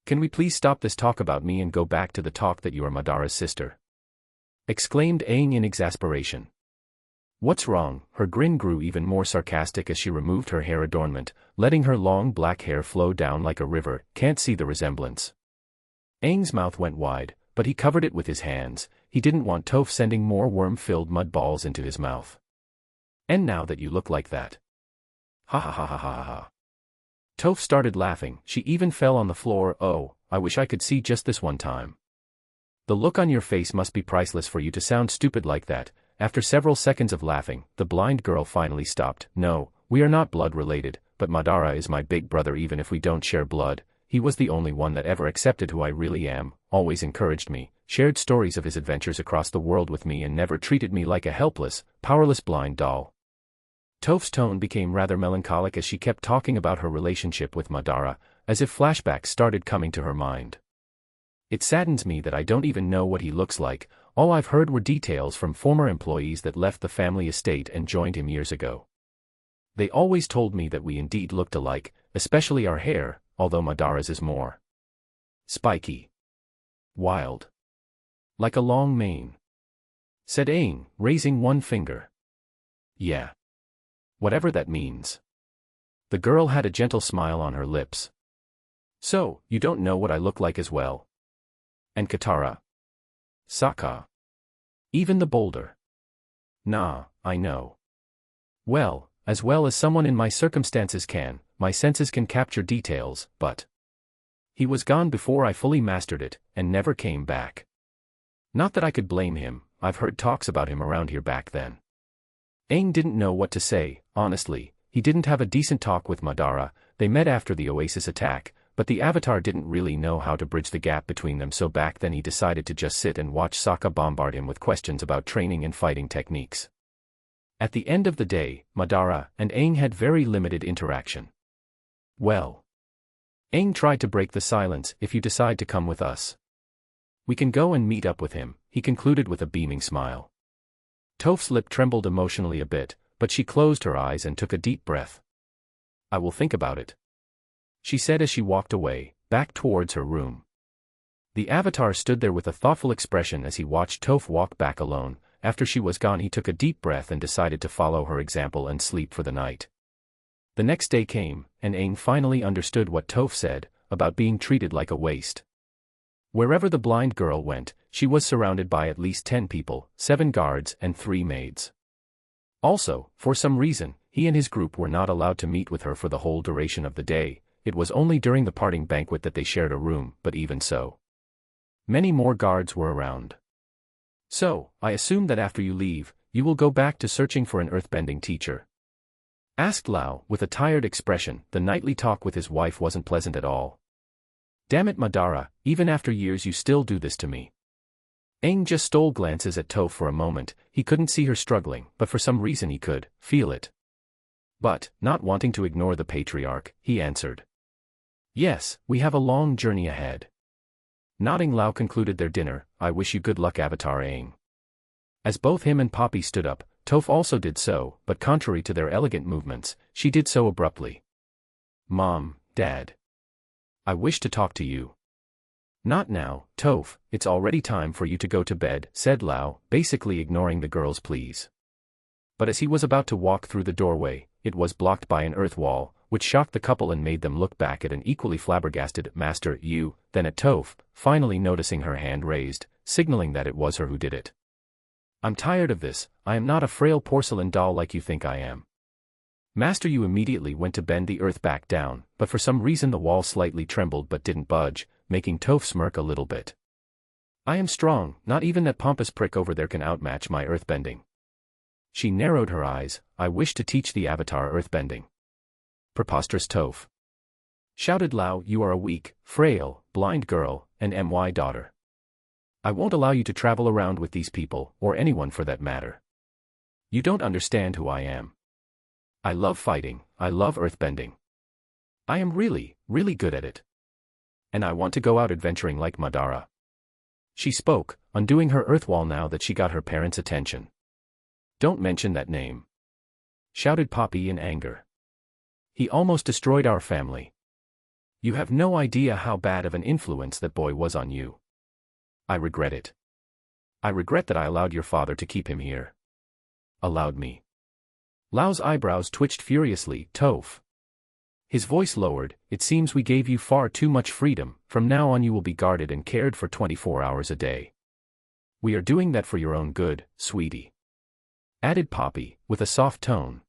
Can we please stop this talk about me and go back to the talk that you are Madara's sister? Exclaimed Aang in exasperation. What's wrong? Her grin grew even more sarcastic as she removed her hair adornment, letting her long black hair flow down like a river. Can't see the resemblance. Aang's mouth went wide, but he covered it with his hands. He didn't want Toph sending more worm-filled mud balls into his mouth. And now that you look like that. Ha ha ha ha ha ha. Toph started laughing. She even fell on the floor. Oh, I wish I could see just this one time. The look on your face must be priceless for you to sound stupid like that. After several seconds of laughing, the blind girl finally stopped. No, we are not blood related, but Madara is my big brother even if we don't share blood. He was the only one that ever accepted who I really am, always encouraged me, shared stories of his adventures across the world with me and never treated me like a helpless, powerless blind doll. Toph's tone became rather melancholic as she kept talking about her relationship with Madara, as if flashbacks started coming to her mind. It saddens me that I don't even know what he looks like. All I've heard were details from former employees that left the family estate and joined him years ago. They always told me that we indeed looked alike, especially our hair, although Madara's is more spiky. Wild. Like a long mane. Said Aang, raising one finger. Yeah. Whatever that means. The girl had a gentle smile on her lips. So, you don't know what I look like as well? And Katara? Sokka? Even the boulder? Nah, I know. Well as someone in my circumstances can, my senses can capture details, but he was gone before I fully mastered it, and never came back. Not that I could blame him, I've heard talks about him around here back then. Aang didn't know what to say, honestly. He didn't have a decent talk with Madara. They met after the Oasis attack, but the Avatar didn't really know how to bridge the gap between them, so back then he decided to just sit and watch Sokka bombard him with questions about training and fighting techniques. At the end of the day, Madara and Aang had very limited interaction. Well, Aang tried to break the silence. If you decide to come with us, we can go and meet up with him, he concluded with a beaming smile. Toph's lip trembled emotionally a bit, but she closed her eyes and took a deep breath. I will think about it, she said as she walked away, back towards her room. The Avatar stood there with a thoughtful expression as he watched Toph walk back alone. After she was gone, he took a deep breath and decided to follow her example and sleep for the night. The next day came, and Aang finally understood what Toph said, about being treated like a waste. Wherever the blind girl went, she was surrounded by at least 10 people, 7 guards and 3 maids. Also, for some reason, he and his group were not allowed to meet with her for the whole duration of the day. It was only during the parting banquet that they shared a room, but even so, many more guards were around. So, I assume that after you leave, you will go back to searching for an earthbending teacher? Asked Lao, with a tired expression. The nightly talk with his wife wasn't pleasant at all. Damn it, Madara, even after years you still do this to me. Aang just stole glances at Toph for a moment. He couldn't see her struggling, but for some reason he could feel it. But, not wanting to ignore the patriarch, he answered. Yes, we have a long journey ahead. Nodding, Lao concluded their dinner. I wish you good luck, Avatar Aang. As both him and Poppy stood up, Toph also did so, but contrary to their elegant movements, she did so abruptly. Mom, Dad, I wish to talk to you. Not now, Toph, it's already time for you to go to bed, said Lao, basically ignoring the girl's pleas. But as he was about to walk through the doorway, it was blocked by an earth wall, which shocked the couple and made them look back at an equally flabbergasted Master Yu, then at Toph, finally noticing her hand raised, signaling that it was her who did it. I'm tired of this. I am not a frail porcelain doll like you think I am. Master Yu immediately went to bend the earth back down, but for some reason the wall slightly trembled but didn't budge, making Toph smirk a little bit. I am strong, not even that pompous prick over there can outmatch my earthbending. She narrowed her eyes. I wish to teach the Avatar earthbending. Preposterous Toph, shouted Lao, you are a weak, frail, blind girl, and my daughter. I won't allow you to travel around with these people, or anyone for that matter. You don't understand who I am. I love fighting, I love earthbending. I am really, really good at it. And I want to go out adventuring like Madara. She spoke, undoing her earthwall now that she got her parents' attention. Don't mention that name, shouted Poppy in anger. He almost destroyed our family. You have no idea how bad of an influence that boy was on you. I regret it. I regret that I allowed your father to keep him here. Allowed me. Lao's eyebrows twitched furiously. Toph. His voice lowered. It seems we gave you far too much freedom. From now on you will be guarded and cared for 24 hours a day. We are doing that for your own good, sweetie, added Poppy, with a soft tone.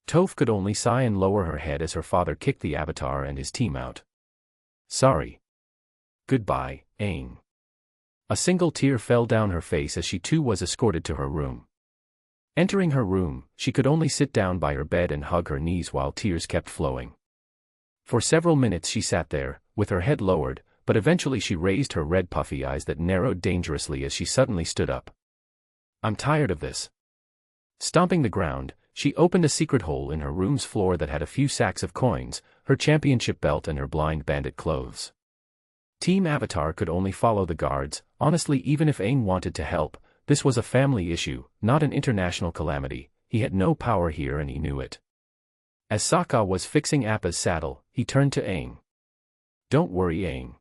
Toph could only sigh and lower her head as her father kicked the Avatar and his team out. Sorry. Goodbye, Aang. A single tear fell down her face as she too was escorted to her room. Entering her room, she could only sit down by her bed and hug her knees while tears kept flowing. For several minutes she sat there, with her head lowered, but eventually she raised her red puffy eyes that narrowed dangerously as she suddenly stood up. I'm tired of this. Stomping the ground, she opened a secret hole in her room's floor that had a few sacks of coins, her championship belt and her blind bandit clothes. Team Avatar could only follow the guards. Honestly, even if Aang wanted to help, this was a family issue, not an international calamity. He had no power here and he knew it. As Sokka was fixing Appa's saddle, he turned to Aang. Don't worry, Aang.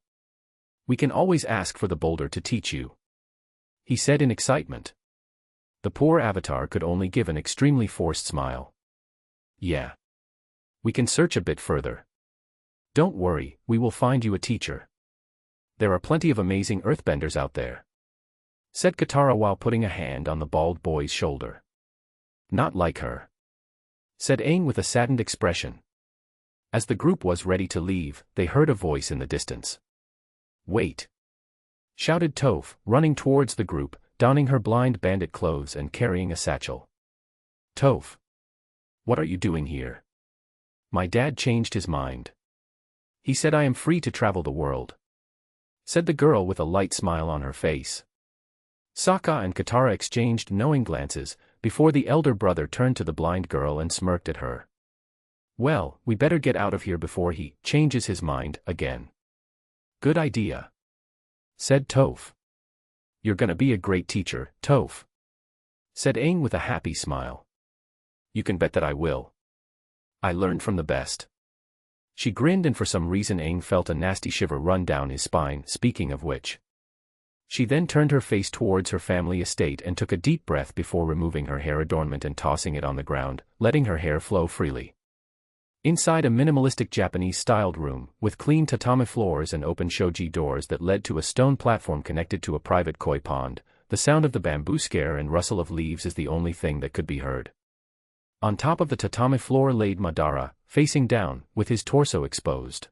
We can always ask for the boulder to teach you, he said in excitement. The poor Avatar could only give an extremely forced smile. Yeah. We can search a bit further. Don't worry, we will find you a teacher. There are plenty of amazing earthbenders out there, said Katara while putting a hand on the bald boy's shoulder. Not like her, said Aang with a saddened expression. As the group was ready to leave, they heard a voice in the distance. Wait! Shouted Toph, running towards the group, donning her blind bandit clothes and carrying a satchel. Toph! What are you doing here? My dad changed his mind. He said I am free to travel the world, said the girl with a light smile on her face. Sokka and Katara exchanged knowing glances, before the elder brother turned to the blind girl and smirked at her. Well, we better get out of here before he changes his mind again. Good idea, said Toph. You're gonna be a great teacher, Toph, said Aang with a happy smile. You can bet that I will. I learned from the best. She grinned, and for some reason Aang felt a nasty shiver run down his spine. Speaking of which. She then turned her face towards her family estate and took a deep breath before removing her hair adornment and tossing it on the ground, letting her hair flow freely. Inside a minimalistic Japanese-styled room, with clean tatami floors and open shoji doors that led to a stone platform connected to a private koi pond, the sound of the bamboo scare and rustle of leaves is the only thing that could be heard. On top of the tatami floor laid Madara, facing down, with his torso exposed.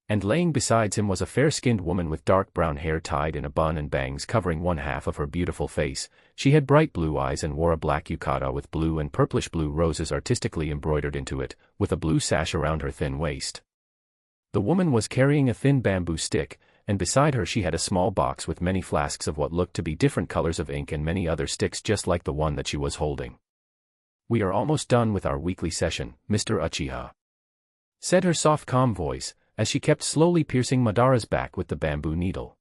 And laying beside him was a fair-skinned woman with dark brown hair tied in a bun and bangs covering one half of her beautiful face. She had bright blue eyes and wore a black yukata with blue and purplish-blue roses artistically embroidered into it, with a blue sash around her thin waist. The woman was carrying a thin bamboo stick, and beside her she had a small box with many flasks of what looked to be different colors of ink and many other sticks just like the one that she was holding. We are almost done with our weekly session, Mr. Uchiha, said her soft calm voice, as she kept slowly piercing Madara's back with the bamboo needle.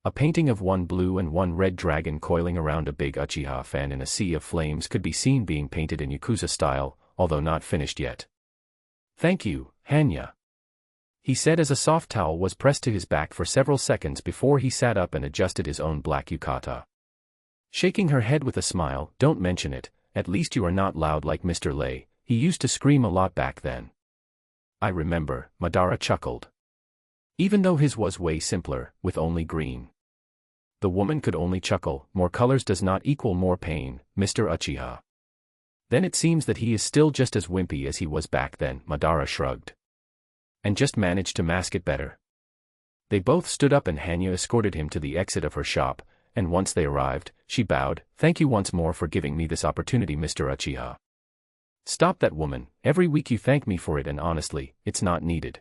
A painting of one blue and one red dragon coiling around a big Uchiha fan in a sea of flames could be seen being painted in Yakuza style, although not finished yet. Thank you, Hanya, he said as a soft towel was pressed to his back for several seconds before he sat up and adjusted his own black yukata. Shaking her head with a smile, don't mention it, at least you are not loud like Mr. Lei, he used to scream a lot back then. I remember, Madara chuckled. Even though his was way simpler, with only green. The woman could only chuckle. More colors does not equal more pain, Mr. Uchiha. Then it seems that he is still just as wimpy as he was back then, Madara shrugged. And just managed to mask it better. They both stood up and Hanya escorted him to the exit of her shop, and once they arrived, she bowed. Thank you once more for giving me this opportunity, Mr. Uchiha. Stop that, woman, every week you thank me for it and honestly, it's not needed.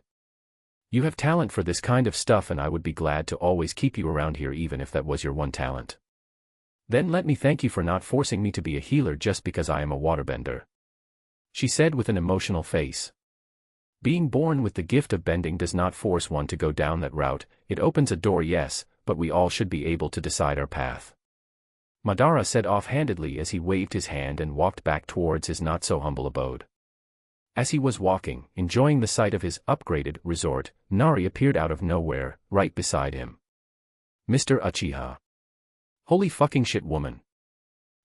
You have talent for this kind of stuff and I would be glad to always keep you around here even if that was your one talent. Then let me thank you for not forcing me to be a healer just because I am a waterbender, she said with an emotional face. Being born with the gift of bending does not force one to go down that route, it opens a door, yes, but we all should be able to decide our path. Madara said offhandedly as he waved his hand and walked back towards his not-so-humble abode. As he was walking, enjoying the sight of his upgraded resort, Nari appeared out of nowhere, right beside him. Mr. Uchiha. Holy fucking shit, woman,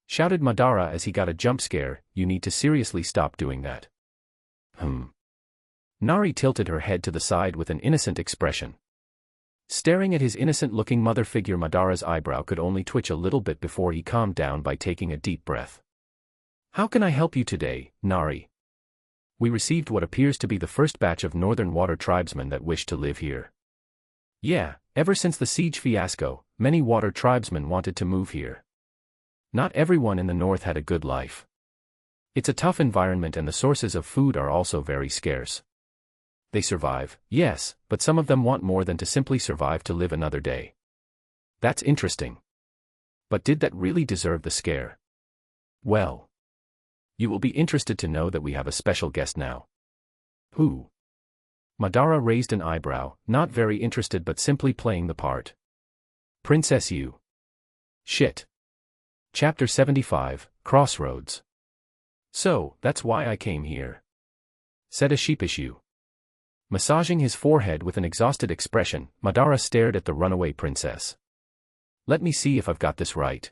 shouted Madara as he got a jump scare, you need to seriously stop doing that. Nari tilted her head to the side with an innocent expression. Staring at his innocent-looking mother figure, Madara's eyebrow could only twitch a little bit before he calmed down by taking a deep breath. How can I help you today, Nari? We received what appears to be the first batch of Northern Water tribesmen that wish to live here. Yeah, ever since the siege fiasco, many water tribesmen wanted to move here. Not everyone in the north had a good life. It's a tough environment and the sources of food are also very scarce. They survive, yes, but some of them want more than to simply survive to live another day. That's interesting. But did that really deserve the scare? Well, you will be interested to know that we have a special guest now. Who? Madara raised an eyebrow, not very interested but simply playing the part. Princess Yu. Shit. Chapter 75, Crossroads. So, that's why I came here, said a sheepish Yu. Massaging his forehead with an exhausted expression, Madara stared at the runaway princess. Let me see if I've got this right.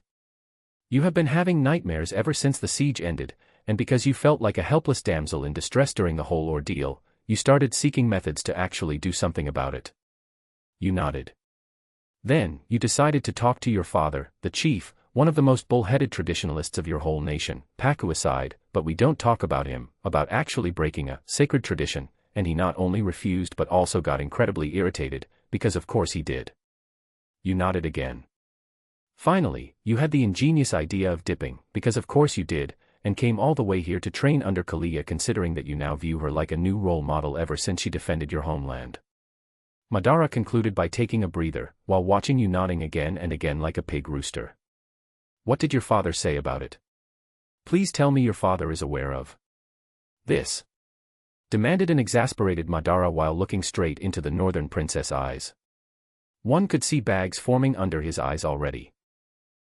You have been having nightmares ever since the siege ended, and because you felt like a helpless damsel in distress during the whole ordeal, you started seeking methods to actually do something about it. You nodded. Then, you decided to talk to your father, the chief, one of the most bull-headed traditionalists of your whole nation, Paku aside, but we don't talk about him, about actually breaking a sacred tradition. And he not only refused but also got incredibly irritated, because of course he did. You nodded again. Finally, you had the ingenious idea of dipping, because of course you did, and came all the way here to train under Kalia considering that you now view her like a new role model ever since she defended your homeland. Madara concluded by taking a breather, while watching you nodding again and again like a pig rooster. What did your father say about it? Please tell me your father is aware of this. demanded an exasperated Madara while looking straight into the northern princess' eyes. One could see bags forming under his eyes already.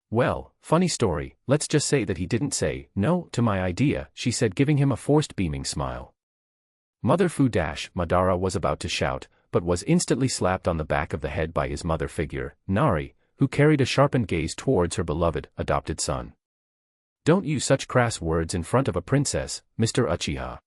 Well, funny story, let's just say that he didn't say no to my idea, she said, giving him a forced beaming smile. Mother fu dash, Madara was about to shout, but was instantly slapped on the back of the head by his mother figure, Nari, who carried a sharpened gaze towards her beloved, adopted son. Don't use such crass words in front of a princess, Mr. Uchiha.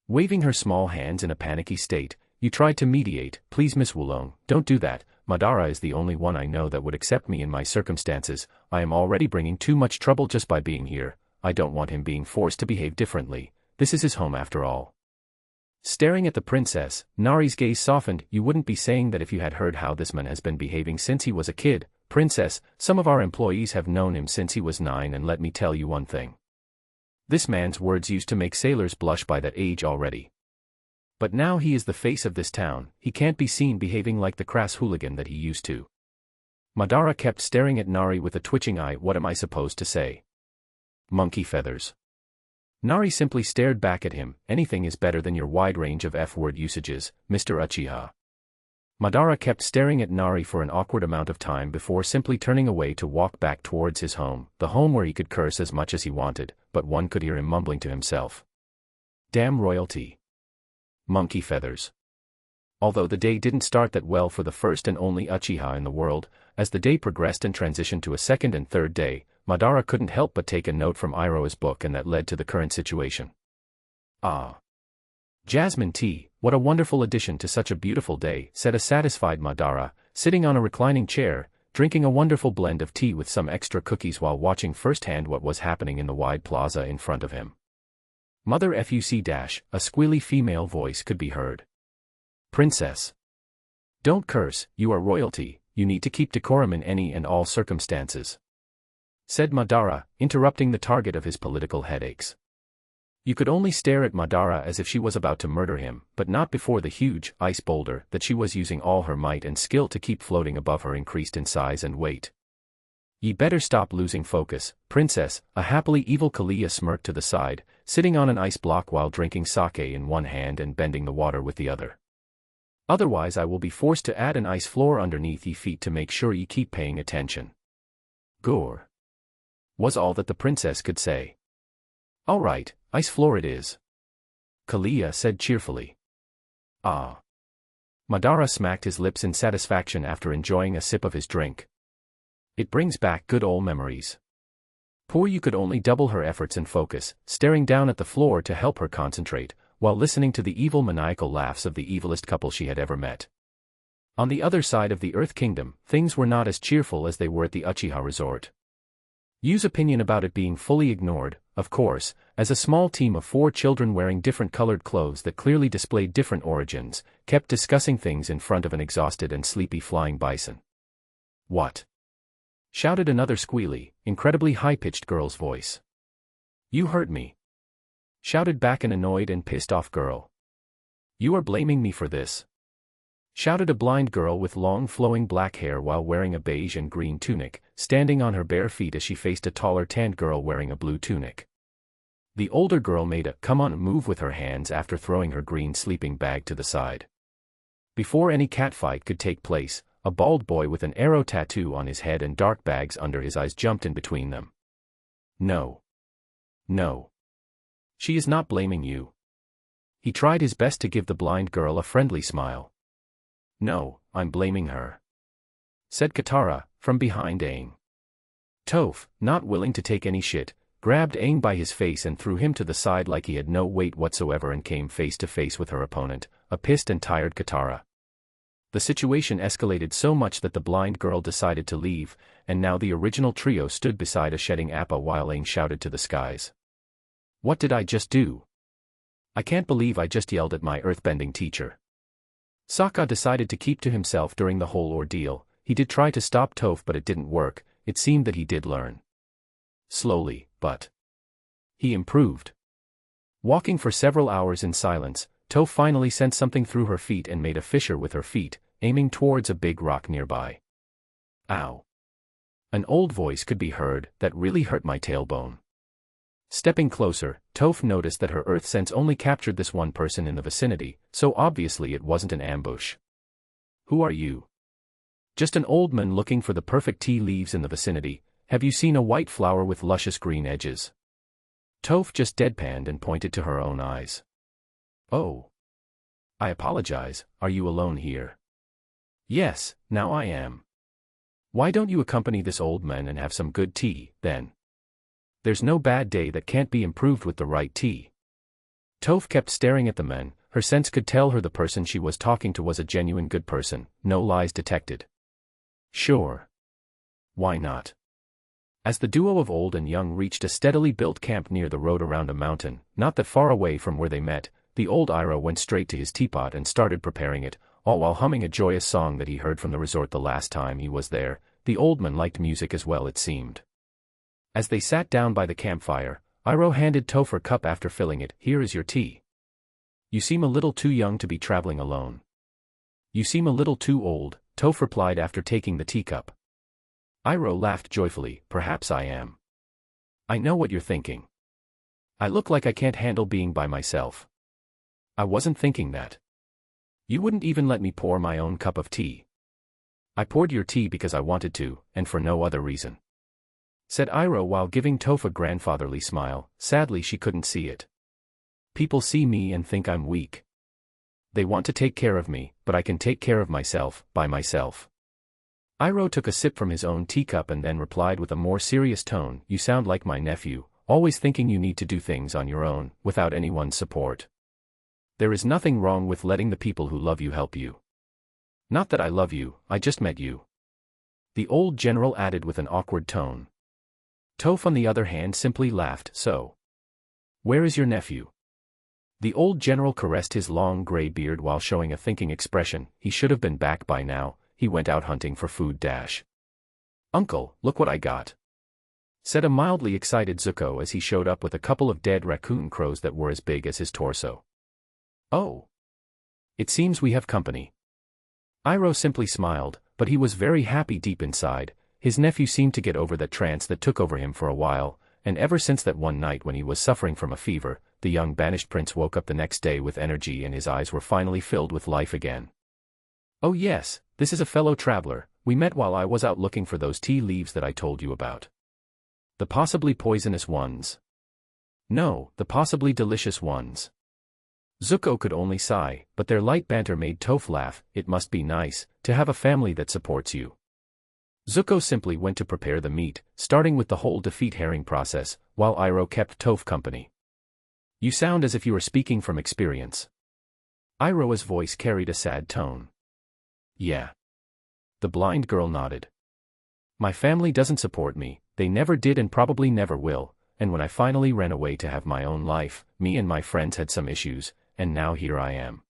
Waving her small hands in a panicky state, you tried to mediate, please Miss Wulong, don't do that, Madara is the only one I know that would accept me in my circumstances, I am already bringing too much trouble just by being here, I don't want him being forced to behave differently, this is his home after all. Staring at the princess, Nari's gaze softened, you wouldn't be saying that if you had heard how this man has been behaving since he was a kid, princess, some of our employees have known him since he was 9 and let me tell you one thing. This man's words used to make sailors blush by that age already. But now he is the face of this town, he can't be seen behaving like the crass hooligan that he used to. Madara kept staring at Nari with a twitching eye, what am I supposed to say? Monkey feathers. Nari simply stared back at him, anything is better than your wide range of F-word usages, Mr. Uchiha. Madara kept staring at Nari for an awkward amount of time before simply turning away to walk back towards his home, the home where he could curse as much as he wanted, but one could hear him mumbling to himself. Damn royalty. Monkey feathers. Although the day didn't start that well for the first and only Uchiha in the world, as the day progressed and transitioned to a second and third day, Madara couldn't help but take a note from Iroh's book, and that led to the current situation. Ah. Jasmine tea, what a wonderful addition to such a beautiful day, said a satisfied Madara, sitting on a reclining chair, drinking a wonderful blend of tea with some extra cookies while watching firsthand what was happening in the wide plaza in front of him. Mother fuc dash, a squealy female voice could be heard. Princess. Don't curse, you are royalty, you need to keep decorum in any and all circumstances, said Madara, interrupting the target of his political headaches. You could only stare at Madara as if she was about to murder him, but not before the huge ice boulder that she was using all her might and skill to keep floating above her increased in size and weight. Ye better stop losing focus, princess, a happily evil Kalia smirked to the side, sitting on an ice block while drinking sake in one hand and bending the water with the other. Otherwise I will be forced to add an ice floor underneath ye feet to make sure ye keep paying attention. Gore. Was all that the princess could say. All right, ice floor it is, Kalia said cheerfully. Ah. Madara smacked his lips in satisfaction after enjoying a sip of his drink. It brings back good old memories. Poor you could only double her efforts and focus, staring down at the floor to help her concentrate, while listening to the evil maniacal laughs of the evilest couple she had ever met. On the other side of the Earth Kingdom, things were not as cheerful as they were at the Uchiha Resort. Yu's opinion about it being fully ignored, of course, as a small team of 4 children wearing different colored clothes that clearly displayed different origins, kept discussing things in front of an exhausted and sleepy flying bison. What? Shouted another squealy, incredibly high-pitched girl's voice. You heard me. Shouted back an annoyed and pissed-off girl. You are blaming me for this. Shouted a blind girl with long flowing black hair while wearing a beige and green tunic, standing on her bare feet as she faced a taller tanned girl wearing a blue tunic. The older girl made a come on move with her hands after throwing her green sleeping bag to the side. Before any catfight could take place, a bald boy with an arrow tattoo on his head and dark bags under his eyes jumped in between them. No. No. She is not blaming you. He tried his best to give the blind girl a friendly smile. No, I'm blaming her, said Katara, from behind Aang. Toph, not willing to take any shit, grabbed Aang by his face and threw him to the side like he had no weight whatsoever and came face to face with her opponent, a pissed and tired Katara. The situation escalated so much that the blind girl decided to leave, and now the original trio stood beside a shedding Appa while Aang shouted to the skies. What did I just do? I can't believe I just yelled at my earthbending teacher. Sokka decided to keep to himself during the whole ordeal. He did try to stop Toph but it didn't work. It seemed that he did learn. Slowly, but he improved. Walking for several hours in silence, Toph finally sent something through her feet and made a fissure with her feet, aiming towards a big rock nearby. Ow. An old voice could be heard, that really hurt my tailbone. Stepping closer, Toph noticed that her earth sense only captured this one person in the vicinity, so obviously it wasn't an ambush. Who are you? Just an old man looking for the perfect tea leaves in the vicinity. Have you seen a white flower with luscious green edges? Toph just deadpanned and pointed to her own eyes. Oh. I apologize, are you alone here? Yes, now I am. Why don't you accompany this old man and have some good tea, then? There's no bad day that can't be improved with the right tea. Toph kept staring at the men. Her sense could tell her the person she was talking to was a genuine good person, no lies detected. Sure. Why not? As the duo of old and young reached a steadily built camp near the road around a mountain, not that far away from where they met, the old Iroh went straight to his teapot and started preparing it, all while humming a joyous song that he heard from the resort the last time he was there. The old man liked music as well, it seemed. As they sat down by the campfire, Iroh handed Toph her cup after filling it. Here is your tea. You seem a little too young to be traveling alone. You seem a little too old, Toph replied after taking the teacup. Iroh laughed joyfully. Perhaps I am. I know what you're thinking. I look like I can't handle being by myself. I wasn't thinking that. You wouldn't even let me pour my own cup of tea. I poured your tea because I wanted to, and for no other reason, said Iroh while giving Toph a grandfatherly smile. Sadly, she couldn't see it. People see me and think I'm weak. They want to take care of me, but I can take care of myself, by myself. Iroh took a sip from his own teacup and then replied with a more serious tone, You sound like my nephew, always thinking you need to do things on your own, without anyone's support. There is nothing wrong with letting the people who love you help you. Not that I love you, I just met you. The old general added with an awkward tone. Toph on the other hand simply laughed. So, where is your nephew? The old general caressed his long gray beard while showing a thinking expression. He should have been back by now. He went out hunting for food. Uncle, look what I got, said a mildly excited Zuko as he showed up with a couple of dead raccoon crows that were as big as his torso. Oh. It seems we have company. Iroh simply smiled, but he was very happy deep inside. His nephew seemed to get over that trance that took over him for a while, and ever since that one night when he was suffering from a fever, the young banished prince woke up the next day with energy and his eyes were finally filled with life again. Oh yes, this is a fellow traveler. We met while I was out looking for those tea leaves that I told you about. The possibly poisonous ones. No, the possibly delicious ones. Zuko could only sigh, but their light banter made Toph laugh. It must be nice to have a family that supports you. Zuko simply went to prepare the meat, starting with the whole defeat herring process, while Iroh kept Toph company. You sound as if you were speaking from experience. Iroh's voice carried a sad tone. Yeah. The blind girl nodded. My family doesn't support me, they never did and probably never will, and when I finally ran away to have my own life, me and my friends had some issues, and now here I am.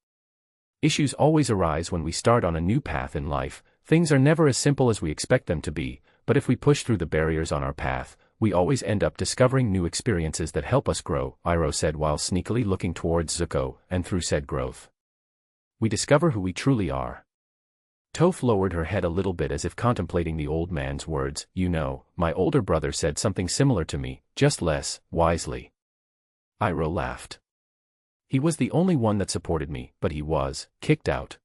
Issues always arise when we start on a new path in life. Things are never as simple as we expect them to be, but if we push through the barriers on our path, we always end up discovering new experiences that help us grow, Iroh said while sneakily looking towards Zuko, and through said growth, we discover who we truly are. Toph lowered her head a little bit as if contemplating the old man's words. You know, my older brother said something similar to me, just less wisely. Iroh laughed. He was the only one that supported me, but he was kicked out.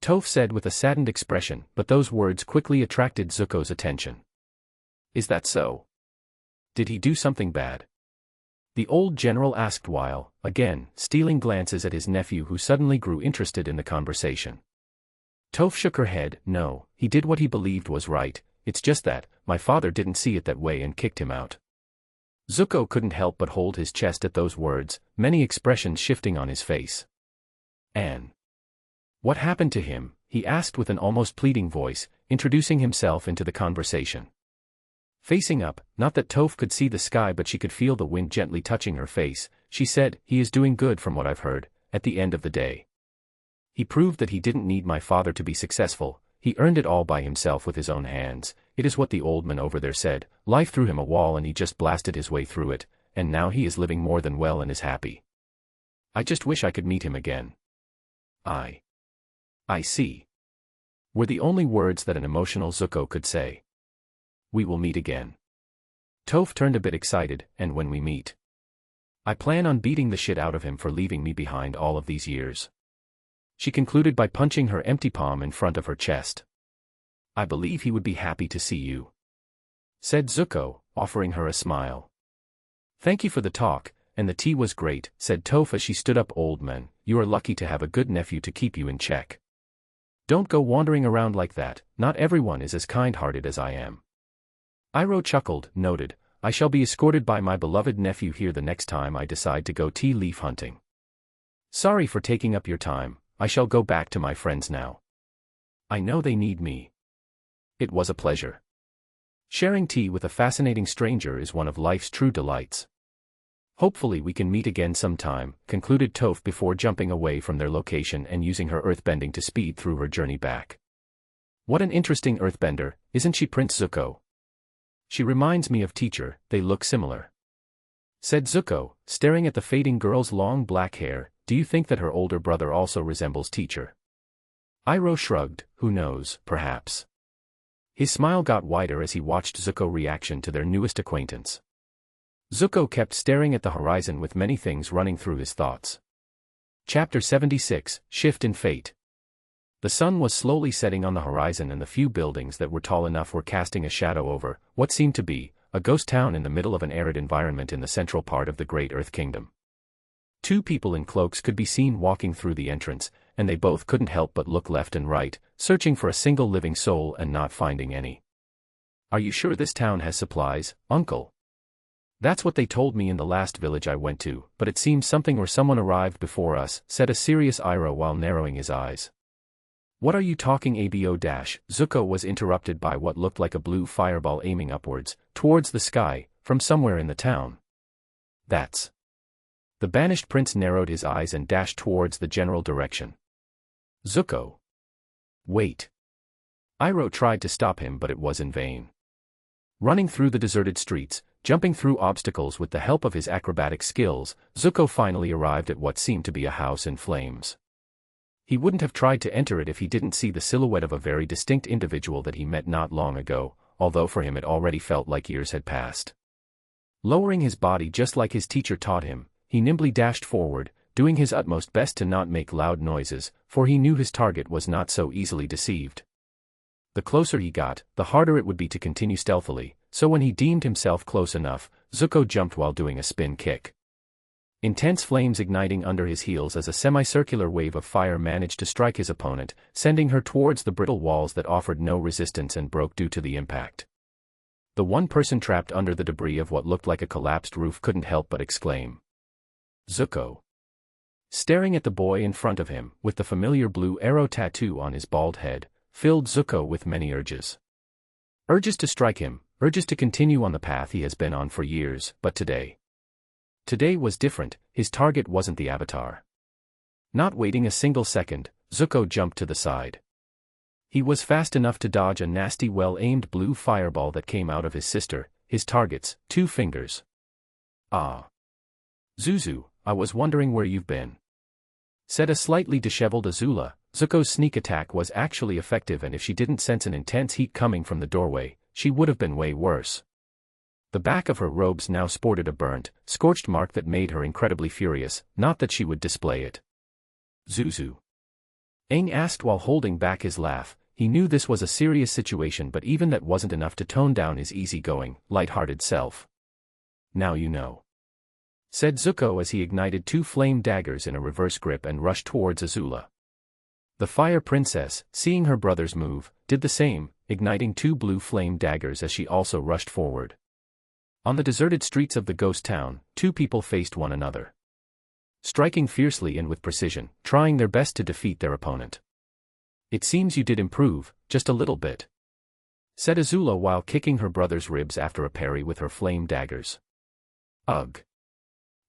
Toph said with a saddened expression, but those words quickly attracted Zuko's attention. Is that so? Did he do something bad? The old general asked while, again, stealing glances at his nephew who suddenly grew interested in the conversation. Toph shook her head. No, he did what he believed was right, it's just that, my father didn't see it that way and kicked him out. Zuko couldn't help but hold his chest at those words, many expressions shifting on his face. Anne. What happened to him? He asked with an almost pleading voice, introducing himself into the conversation. Facing up, not that Toph could see the sky but she could feel the wind gently touching her face, she said, he is doing good from what I've heard. At the end of the day, he proved that he didn't need my father to be successful, he earned it all by himself with his own hands. It is what the old man over there said, life threw him a wall and he just blasted his way through it, and now he is living more than well and is happy. I just wish I could meet him again. I see, were the only words that an emotional Zuko could say. We will meet again. Toph turned a bit excited, and when we meet. I plan on beating the shit out of him for leaving me behind all of these years. She concluded by punching her empty palm in front of her chest. I believe he would be happy to see you, said Zuko, offering her a smile. Thank you for the talk, and the tea was great, said Toph as she stood up. Old man, you are lucky to have a good nephew to keep you in check. Don't go wandering around like that, not everyone is as kind-hearted as I am. Iroh chuckled, noted, I shall be escorted by my beloved nephew here the next time I decide to go tea leaf hunting. Sorry for taking up your time, I shall go back to my friends now. I know they need me. It was a pleasure. Sharing tea with a fascinating stranger is one of life's true delights. Hopefully we can meet again sometime, concluded Toph before jumping away from their location and using her earthbending to speed through her journey back. What an interesting earthbender, isn't she, Prince Zuko? She reminds me of teacher, they look similar. Said Zuko, staring at the fading girl's long black hair, do you think that her older brother also resembles teacher? Iroh shrugged, who knows, perhaps. His smile got wider as he watched Zuko's reaction to their newest acquaintance. Zuko kept staring at the horizon with many things running through his thoughts. Chapter 76, Shift in Fate. The sun was slowly setting on the horizon and the few buildings that were tall enough were casting a shadow over what seemed to be a ghost town in the middle of an arid environment in the central part of the Great Earth Kingdom. Two people in cloaks could be seen walking through the entrance, and they both couldn't help but look left and right, searching for a single living soul and not finding any. Are you sure this town has supplies, uncle? That's what they told me in the last village I went to, but it seems something or someone arrived before us, said a serious Iroh while narrowing his eyes. What are you talking about? Zuko was interrupted by what looked like a blue fireball aiming upwards, towards the sky, from somewhere in the town. That's. The banished prince narrowed his eyes and dashed towards the general direction. Zuko. Wait. Iroh tried to stop him but it was in vain. Running through the deserted streets, jumping through obstacles with the help of his acrobatic skills, Zuko finally arrived at what seemed to be a house in flames. He wouldn't have tried to enter it if he didn't see the silhouette of a very distinct individual that he met not long ago, although for him it already felt like years had passed. Lowering his body just like his teacher taught him, he nimbly dashed forward, doing his utmost best to not make loud noises, for he knew his target was not so easily deceived. The closer he got, the harder it would be to continue stealthily, so when he deemed himself close enough, Zuko jumped while doing a spin kick. Intense flames igniting under his heels as a semicircular wave of fire managed to strike his opponent, sending her towards the brittle walls that offered no resistance and broke due to the impact. The one person trapped under the debris of what looked like a collapsed roof couldn't help but exclaim. Zuko. Staring at the boy in front of him, with the familiar blue arrow tattoo on his bald head, filled Zuko with many urges. Urges to strike him, urges to continue on the path he has been on for years, but today was different, his target wasn't the avatar. Not waiting a single second, Zuko jumped to the side. He was fast enough to dodge a nasty well-aimed blue fireball that came out of his sister, his target's 2 fingers. Ah. Zuzu, I was wondering where you've been. Said a slightly disheveled Azula. Zuko's sneak attack was actually effective and if she didn't sense an intense heat coming from the doorway, she would have been way worse. The back of her robes now sported a burnt, scorched mark that made her incredibly furious, not that she would display it. Zuzu? Aang asked while holding back his laugh. He knew this was a serious situation but even that wasn't enough to tone down his easygoing, light-hearted self. Now you know. Said Zuko as he ignited 2 flame daggers in a reverse grip and rushed towards Azula. The Fire Princess, seeing her brothers move, did the same, igniting 2 blue flame daggers as she also rushed forward. On the deserted streets of the ghost town, 2 people faced one another. Striking fiercely and with precision, trying their best to defeat their opponent. It seems you did improve, just a little bit. Said Azula while kicking her brother's ribs after a parry with her flame daggers. Ugh.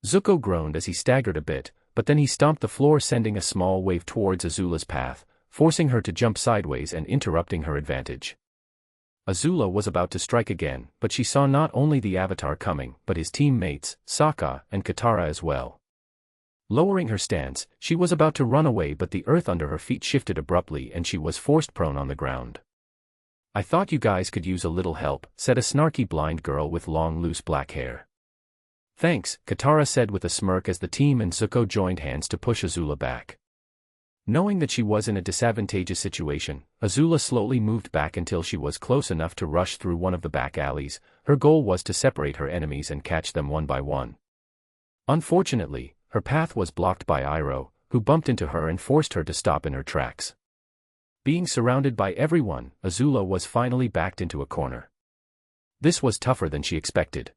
Zuko groaned as he staggered a bit, but then he stomped the floor sending a small wave towards Azula's path, forcing her to jump sideways and interrupting her advantage. Azula was about to strike again, but she saw not only the Avatar coming, but his teammates, Sokka and Katara as well. Lowering her stance, she was about to run away but the earth under her feet shifted abruptly and she was forced prone on the ground. "I thought you guys could use a little help," said a snarky blind girl with long loose black hair. "Thanks," Katara said with a smirk as the team and Zuko joined hands to push Azula back. Knowing that she was in a disadvantageous situation, Azula slowly moved back until she was close enough to rush through one of the back alleys. Her goal was to separate her enemies and catch them one by one. Unfortunately, her path was blocked by Iroh, who bumped into her and forced her to stop in her tracks. Being surrounded by everyone, Azula was finally backed into a corner. This was tougher than she expected.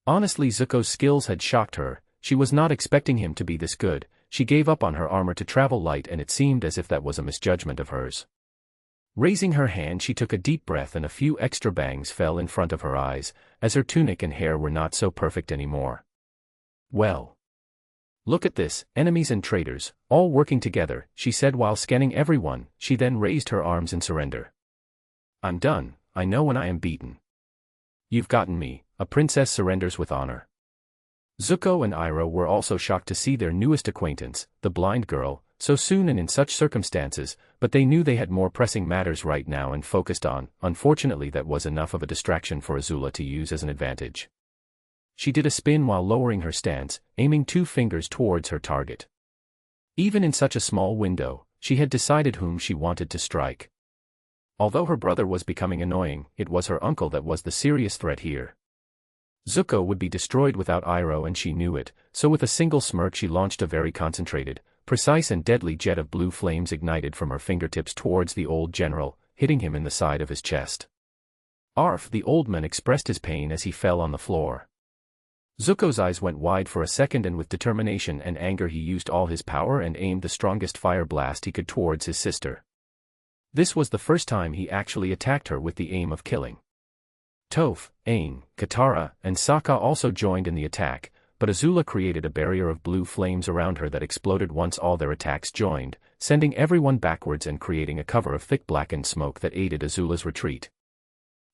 Honestly, Zuko's skills had shocked her. She was not expecting him to be this good. She gave up on her armor to travel light, and it seemed as if that was a misjudgment of hers. Raising her hand, she took a deep breath and a few extra bangs fell in front of her eyes, as her tunic and hair were not so perfect anymore. "Well. Look at this, enemies and traitors, all working together," she said while scanning everyone. She then raised her arms in surrender. "I'm done. I know when I am beaten. You've gotten me. A princess surrenders with honor." Zuko and Iroh were also shocked to see their newest acquaintance, the blind girl, so soon and in such circumstances, but they knew they had more pressing matters right now and focused on. Unfortunately, that was enough of a distraction for Azula to use as an advantage. She did a spin while lowering her stance, aiming 2 fingers towards her target. Even in such a small window, she had decided whom she wanted to strike. Although her brother was becoming annoying, it was her uncle that was the serious threat here. Zuko would be destroyed without Iroh, and she knew it, so with a single smirk she launched a very concentrated, precise and deadly jet of blue flames ignited from her fingertips towards the old general, hitting him in the side of his chest. Arf! The old man expressed his pain as he fell on the floor. Zuko's eyes went wide for a second, and with determination and anger he used all his power and aimed the strongest fire blast he could towards his sister. This was the first time he actually attacked her with the aim of killing. Toph, Aang, Katara, and Sokka also joined in the attack, but Azula created a barrier of blue flames around her that exploded once all their attacks joined, sending everyone backwards and creating a cover of thick blackened smoke that aided Azula's retreat.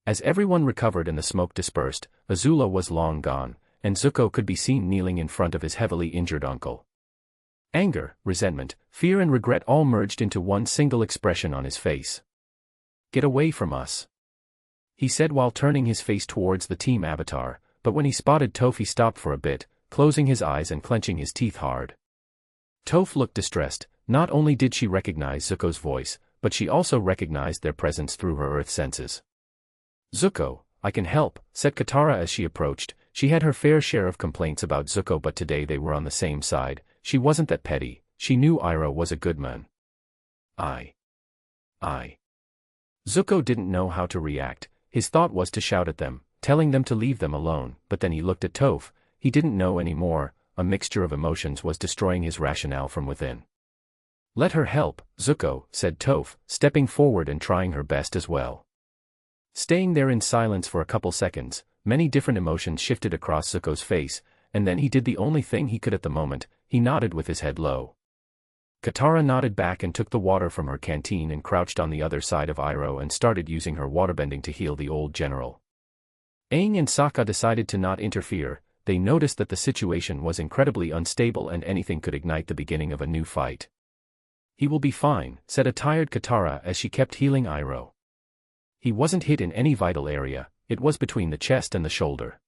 As everyone recovered and the smoke dispersed, Azula was long gone, and Zuko could be seen kneeling in front of his heavily injured uncle. Anger, resentment, fear and regret all merged into one single expression on his face. "Get away from us," he said while turning his face towards the team avatar, but when he spotted Toph he stopped for a bit, closing his eyes and clenching his teeth hard. Toph looked distressed. Not only did she recognize Zuko's voice, but she also recognized their presence through her earth senses. "Zuko, I can help," said Katara as she approached. She had her fair share of complaints about Zuko, but today they were on the same side. She wasn't that petty. She knew Iroh was a good man. I. Zuko didn't know how to react. His thought was to shout at them, telling them to leave them alone, but then he looked at Toph. He didn't know anymore. A mixture of emotions was destroying his rationale from within. "Let her help, Zuko," said Toph, stepping forward and trying her best as well. Staying there in silence for a couple seconds, many different emotions shifted across Zuko's face, and then he did the only thing he could at the moment. He nodded with his head low. Katara nodded back and took the water from her canteen and crouched on the other side of Iroh and started using her waterbending to heal the old general. Aang and Sokka decided to not interfere. They noticed that the situation was incredibly unstable and anything could ignite the beginning of a new fight. "He will be fine," said a tired Katara as she kept healing Iroh. He wasn't hit in any vital area. It was between the chest and the shoulder.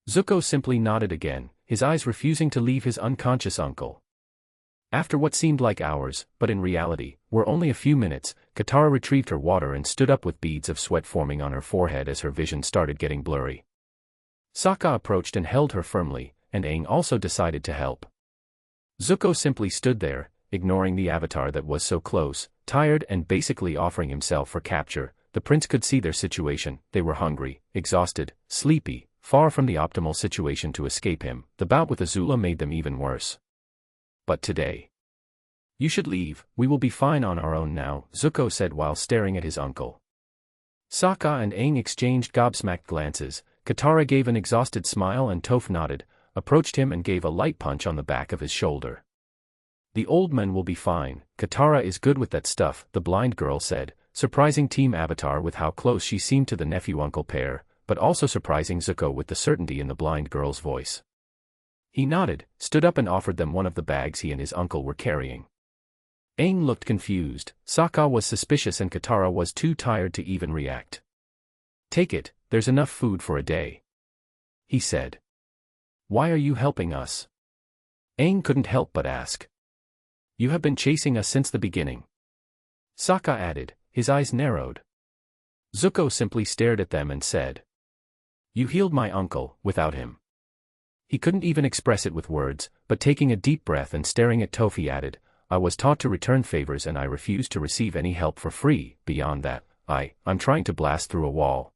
Zuko simply nodded again, his eyes refusing to leave his unconscious uncle. After what seemed like hours, but in reality, were only a few minutes, Katara retrieved her water and stood up with beads of sweat forming on her forehead as her vision started getting blurry. Sokka approached and held her firmly, and Aang also decided to help. Zuko simply stood there, ignoring the avatar that was so close, tired and basically offering himself for capture. The prince could see their situation. They were hungry, exhausted, sleepy, far from the optimal situation to escape him. The bout with Azula made them even worse. "But today, you should leave. We will be fine on our own now," Zuko said while staring at his uncle. Sokka and Aang exchanged gobsmacked glances. Katara gave an exhausted smile and Toph nodded, approached him and gave a light punch on the back of his shoulder. "The old man will be fine. Katara is good with that stuff," the blind girl said, surprising Team Avatar with how close she seemed to the nephew-uncle pair, but also surprising Zuko with the certainty in the blind girl's voice. He nodded, stood up and offered them one of the bags he and his uncle were carrying. Aang looked confused, Sokka was suspicious and Katara was too tired to even react. "Take it, there's enough food for a day," he said. "Why are you helping us?" Aang couldn't help but ask. "You have been chasing us since the beginning," Sokka added, his eyes narrowed. Zuko simply stared at them and said, "You healed my uncle, without him." He couldn't even express it with words, but taking a deep breath and staring at Toph he added, "I was taught to return favors and I refuse to receive any help for free. Beyond that, I'm trying to blast through a wall."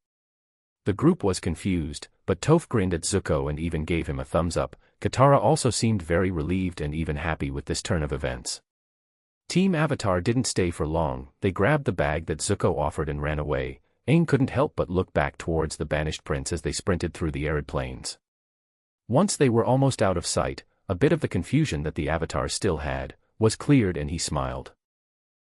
The group was confused, but Toph grinned at Zuko and even gave him a thumbs up. Katara also seemed very relieved and even happy with this turn of events. Team Avatar didn't stay for long, they grabbed the bag that Zuko offered and ran away. Aang couldn't help but look back towards the banished prince as they sprinted through the arid plains. Once they were almost out of sight, a bit of the confusion that the Avatars still had was cleared and he smiled.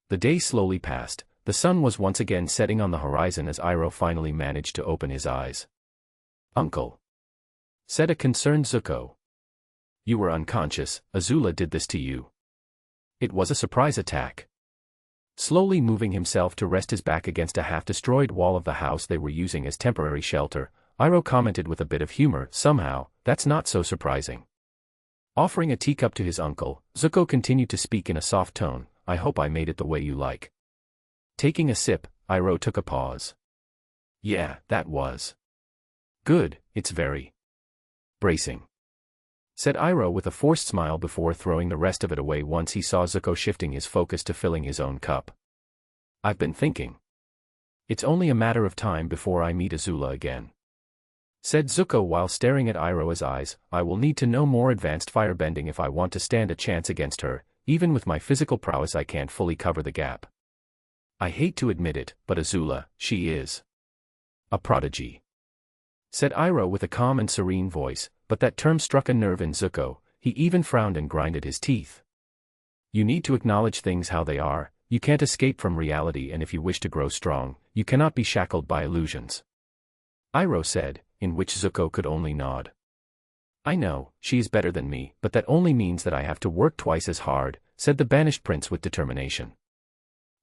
The day slowly passed, the sun was once again setting on the horizon as Iroh finally managed to open his eyes. "Uncle," said a concerned Zuko. "You were unconscious, Azula did this to you." It was a surprise attack. Slowly moving himself to rest his back against a half-destroyed wall of the house they were using as temporary shelter, Iroh commented with a bit of humor, "Somehow, that's not so surprising." Offering a teacup to his uncle, Zuko continued to speak in a soft tone, "I hope I made it the way you like." Taking a sip, Iroh took a pause. "Yeah, that was good, it's very bracing," said Iroh with a forced smile before throwing the rest of it away once he saw Zuko shifting his focus to filling his own cup. "I've been thinking. It's only a matter of time before I meet Azula again," said Zuko while staring at Iroh's eyes. "I will need to know more advanced firebending if I want to stand a chance against her. Even with my physical prowess I can't fully cover the gap. I hate to admit it, but Azula, she is a prodigy," said Iroh with a calm and serene voice, but that term struck a nerve in Zuko. He even frowned and grinded his teeth. "You need to acknowledge things how they are, you can't escape from reality, and if you wish to grow strong, you cannot be shackled by illusions," Iroh said, in which Zuko could only nod. "I know, she is better than me, but that only means that I have to work twice as hard," said the banished prince with determination.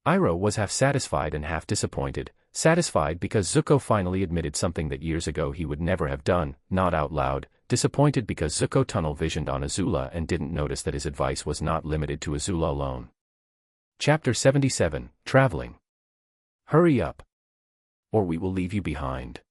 Iroh was half satisfied and half disappointed, satisfied because Zuko finally admitted something that years ago he would never have done, not out loud, disappointed because Zuko tunnel-visioned on Azula and didn't notice that his advice was not limited to Azula alone. Chapter 77, Traveling. "Hurry up, or we will leave you behind,"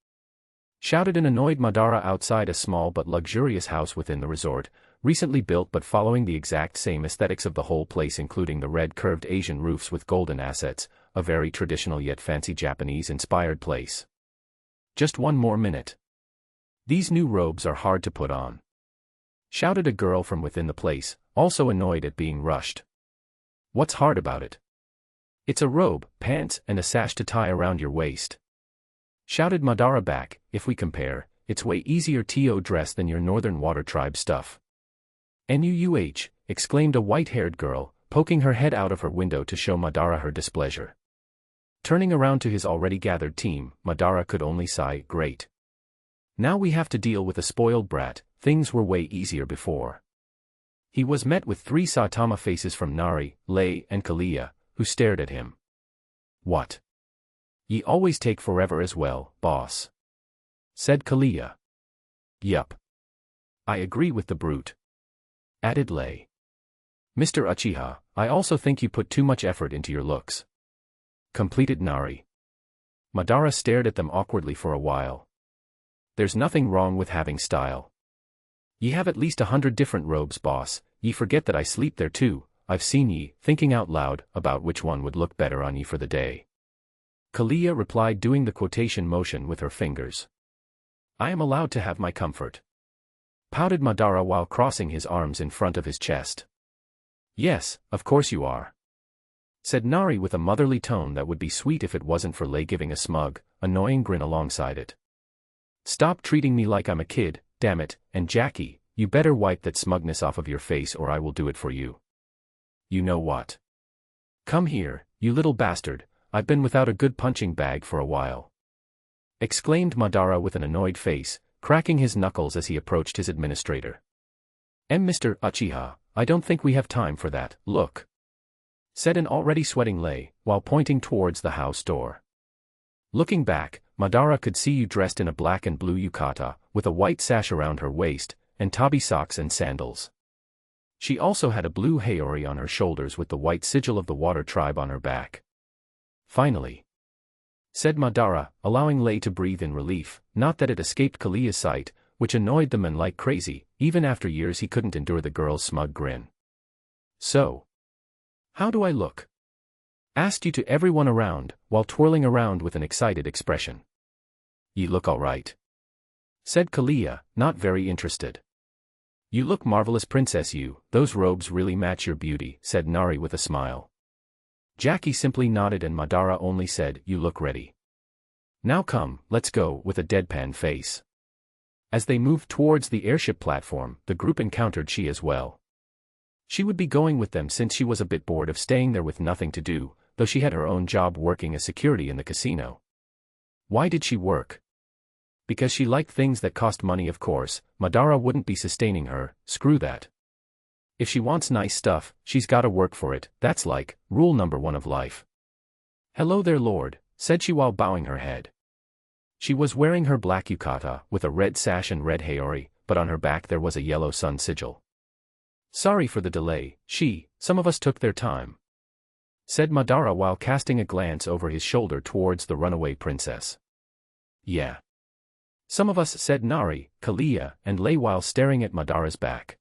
shouted an annoyed Madara outside a small but luxurious house within the resort, recently built but following the exact same aesthetics of the whole place, including the red curved Asian roofs with golden assets, a very traditional yet fancy Japanese-inspired place. "Just one more minute. These new robes are hard to put on," shouted a girl from within the place, also annoyed at being rushed. "What's hard about it? It's a robe, pants, and a sash to tie around your waist," shouted Madara back. "If we compare, it's way easier to dress than your northern water tribe stuff." "Nuh," exclaimed a white-haired girl, poking her head out of her window to show Madara her displeasure. Turning around to his already gathered team, Madara could only sigh, "Great. Now we have to deal with a spoiled brat, things were way easier before." He was met with 3 Saitama faces from Nari, Lei, and Kalia, who stared at him. "What? Ye always take forever as well, boss," said Kalia. "Yup. I agree with the brute," added Lei. "Mr. Uchiha, I also think you put too much effort into your looks," completed Nari. Madara stared at them awkwardly for a while. "There's nothing wrong with having style. Ye have at least 100 different robes, boss. Ye forget that I sleep there too. I've seen ye thinking out loud about which one would look better on ye for the day." Kalia replied, doing the quotation motion with her fingers. "I am allowed to have my comfort," pouted Madara while crossing his arms in front of his chest. "Yes, of course you are," said Nari with a motherly tone that would be sweet if it wasn't for Lei giving a smug, annoying grin alongside it. "Stop treating me like I'm a kid, damn it, and Jackie, you better wipe that smugness off of your face or I will do it for you." "You know what? Come here, you little bastard, I've been without a good punching bag for a while," exclaimed Madara with an annoyed face, cracking his knuckles as he approached his administrator. "Mr. Uchiha, I don't think we have time for that, look," said an already sweating Lei, while pointing towards the house door. Looking back, Madara could see you dressed in a black and blue yukata, with a white sash around her waist, and tabi socks and sandals. She also had a blue haori on her shoulders with the white sigil of the water tribe on her back. Finally, said Madara, allowing Lei to breathe in relief, not that it escaped Kalia's sight, which annoyed the man like crazy. Even after years he couldn't endure the girl's smug grin. So, how do I look? Asked you to everyone around, while twirling around with an excited expression. You look all right, said Kalia, not very interested. You look marvelous, Princess. Those robes really match your beauty, said Nari with a smile. Jackie simply nodded and Madara only said, you look ready. Now come, let's go, with a deadpan face. As they moved towards the airship platform, the group encountered she as well. She would be going with them since she was a bit bored of staying there with nothing to do, though she had her own job working as security in the casino. Why did she work? Because she liked things that cost money, of course. Madara wouldn't be sustaining her, screw that. If she wants nice stuff, she's gotta work for it, that's like, rule number 1 of life. Hello there, Lord, said she while bowing her head. She was wearing her black yukata, with a red sash and red haori, but on her back there was a yellow sun sigil. Sorry for the delay, some of us took their time, said Madara while casting a glance over his shoulder towards the runaway princess. Yeah. Some of us, said Nari, Kalia, and Lei while staring at Madara's back.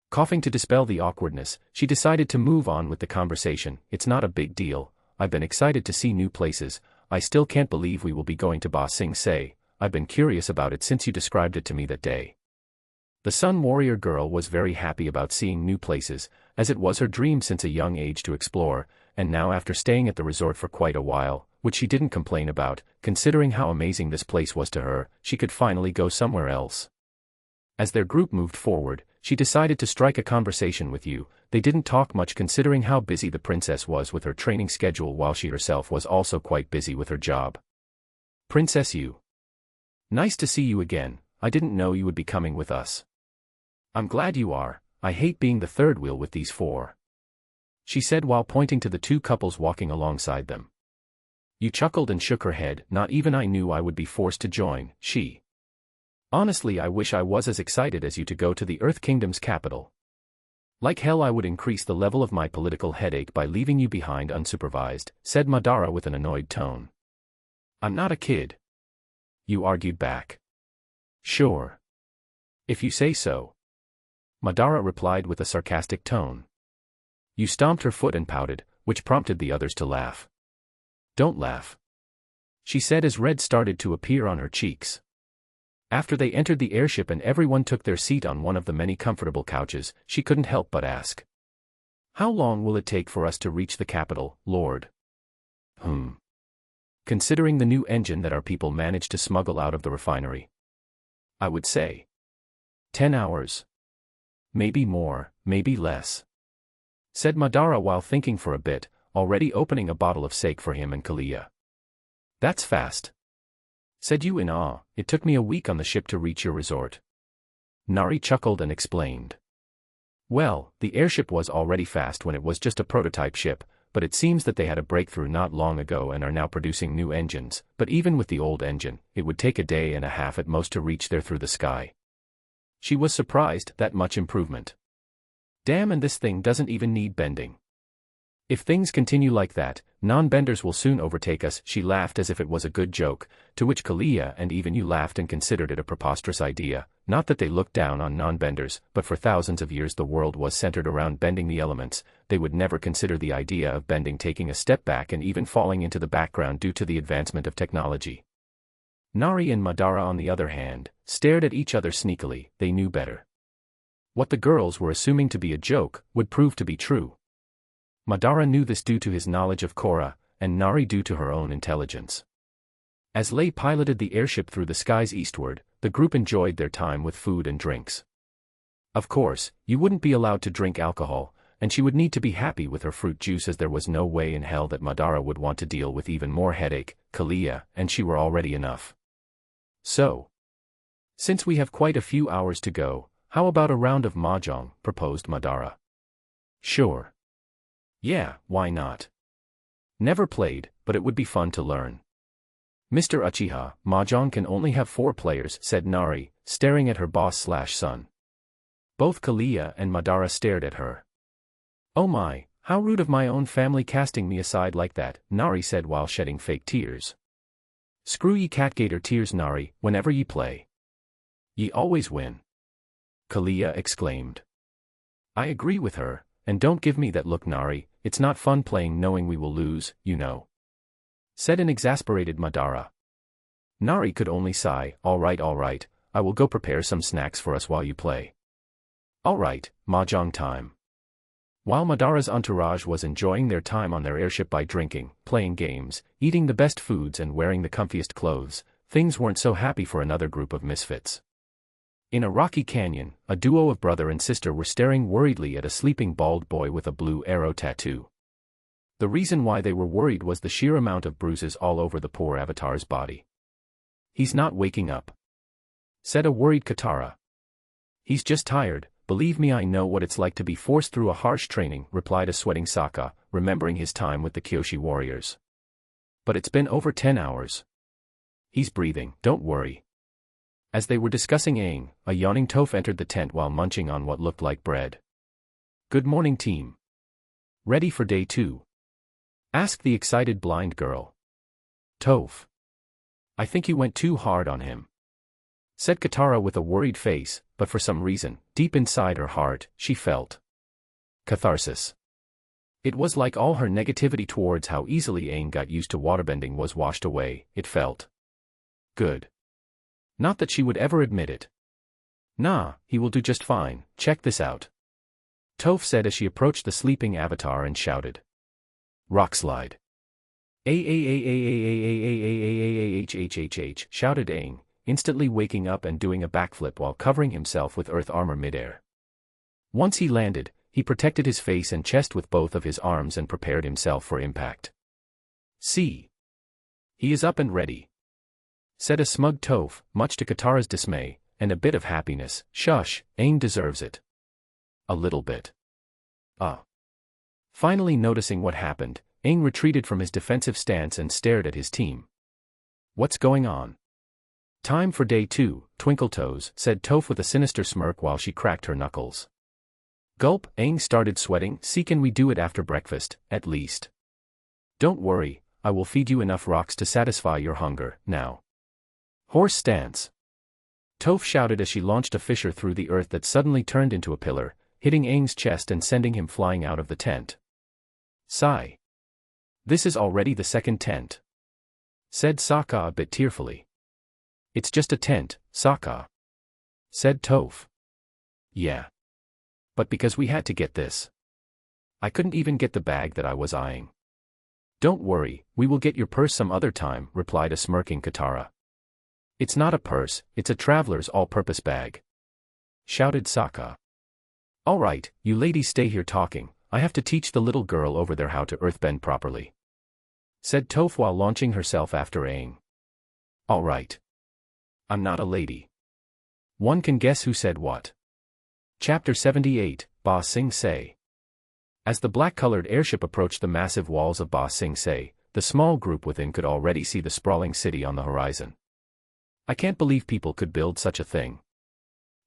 Coughing to dispel the awkwardness, she decided to move on with the conversation. It's not a big deal, I've been excited to see new places. I still can't believe we will be going to Ba Sing Se. I've been curious about it since you described it to me that day. The Sun Warrior girl was very happy about seeing new places, as it was her dream since a young age to explore, and now after staying at the resort for quite a while, which she didn't complain about, considering how amazing this place was to her, she could finally go somewhere else. As their group moved forward, she decided to strike a conversation with you. They didn't talk much considering how busy the princess was with her training schedule while she herself was also quite busy with her job. Princess Yu. Nice to see you again, I didn't know you would be coming with us. I'm glad you are, I hate being the third wheel with these 4. She said while pointing to the 2 couples walking alongside them. You chuckled and shook her head, not even I knew I would be forced to join, she. Honestly, I wish I was as excited as you to go to the Earth Kingdom's capital. Like hell I would increase the level of my political headache by leaving you behind unsupervised, said Madara with an annoyed tone. I'm not a kid. You argued back. Sure. If you say so. Madara replied with a sarcastic tone. You stomped her foot and pouted, which prompted the others to laugh. Don't laugh, she said as red started to appear on her cheeks. After they entered the airship and everyone took their seat on one of the many comfortable couches, she couldn't help but ask. How long will it take for us to reach the capital, Lord? Considering the new engine that our people managed to smuggle out of the refinery. I would say 10 hours. Maybe more, maybe less, said Madara while thinking for a bit, already opening a bottle of sake for him and Kalia. That's fast, said you in awe. It took me a week on the ship to reach your resort. Nari chuckled and explained. Well, the airship was already fast when it was just a prototype ship, but it seems that they had a breakthrough not long ago and are now producing new engines, but even with the old engine, it would take a day and a half at most to reach there through the sky. She was surprised, that much improvement. Damn, and this thing doesn't even need bending. If things continue like that, non-benders will soon overtake us, she laughed as if it was a good joke, to which Kalia and even you laughed and considered it a preposterous idea. Not that they looked down on non-benders, but for thousands of years the world was centered around bending the elements. They would never consider the idea of bending taking a step back and even falling into the background due to the advancement of technology. Nari and Madara, on the other hand, stared at each other sneakily. They knew better. What the girls were assuming to be a joke would prove to be true. Madara knew this due to his knowledge of Korra, and Nari due to her own intelligence. As Lei piloted the airship through the skies eastward, the group enjoyed their time with food and drinks. Of course, you wouldn't be allowed to drink alcohol, and she would need to be happy with her fruit juice as there was no way in hell that Madara would want to deal with even more headache. Kalia and she were already enough. So, since we have quite a few hours to go, how about a round of mahjong, proposed Madara. Sure. Yeah, why not? Never played, but it would be fun to learn. Mr. Uchiha, Mahjong can only have 4 players, said Nari, staring at her boss/son. Both Kalia and Madara stared at her. Oh my, how rude of my own family casting me aside like that, Nari said while shedding fake tears. Screw ye catgator tears Nari, whenever ye play. Ye always win. Kalia exclaimed. I agree with her, and don't give me that look Nari, it's not fun playing knowing we will lose, you know. Said an exasperated Madara. Nari could only sigh, all right, I will go prepare some snacks for us while you play. All right, Mahjong time. While Madara's entourage was enjoying their time on their airship by drinking, playing games, eating the best foods and wearing the comfiest clothes, things weren't so happy for another group of misfits. In a rocky canyon, a duo of brother and sister were staring worriedly at a sleeping bald boy with a blue arrow tattoo. The reason why they were worried was the sheer amount of bruises all over the poor avatar's body. He's not waking up, said a worried Katara. He's just tired, believe me I know what it's like to be forced through a harsh training, replied a sweating Sokka, remembering his time with the Kyoshi warriors. But it's been over 10 hours. He's breathing, don't worry. As they were discussing Aang, a yawning Toph entered the tent while munching on what looked like bread. Good morning team. Ready for day 2? Asked the excited blind girl. Toph. I think you went too hard on him, said Katara with a worried face, but for some reason, deep inside her heart, she felt catharsis. It was like all her negativity towards how easily Aang got used to waterbending was washed away, it felt good. Not that she would ever admit it. Nah, he will do just fine, check this out. Toph said as she approached the sleeping avatar and shouted. Rock slide. Shouted Aang, instantly waking up and doing a backflip while covering himself with earth armor midair. Once he landed, he protected his face and chest with both of his arms and prepared himself for impact. See. He is up and ready, said a smug Toph, much to Katara's dismay, and a bit of happiness. Shush, Aang deserves it. A little bit. Finally noticing what happened, Aang retreated from his defensive stance and stared at his team. What's going on? Time for day 2, Twinkle Toes, said Toph with a sinister smirk while she cracked her knuckles. Gulp, Aang started sweating. See, can we do it after breakfast, at least? Don't worry, I will feed you enough rocks to satisfy your hunger, now. Horse stance. Toph shouted as she launched a fissure through the earth that suddenly turned into a pillar, hitting Aang's chest and sending him flying out of the tent. Sigh. This is already the second tent, said Sokka a bit tearfully. It's just a tent, Sokka, said Toph. Yeah. But because we had to get this. I couldn't even get the bag that I was eyeing. Don't worry, we will get your purse some other time, replied a smirking Katara. It's not a purse, it's a traveler's all-purpose bag, shouted Sokka. All right, you ladies stay here talking, I have to teach the little girl over there how to earthbend properly, said Toph while launching herself after Aang. All right. I'm not a lady. One can guess who said what. Chapter 78, Ba Sing Se. As the black-colored airship approached the massive walls of Ba Sing Se, the small group within could already see the sprawling city on the horizon. I can't believe people could build such a thing,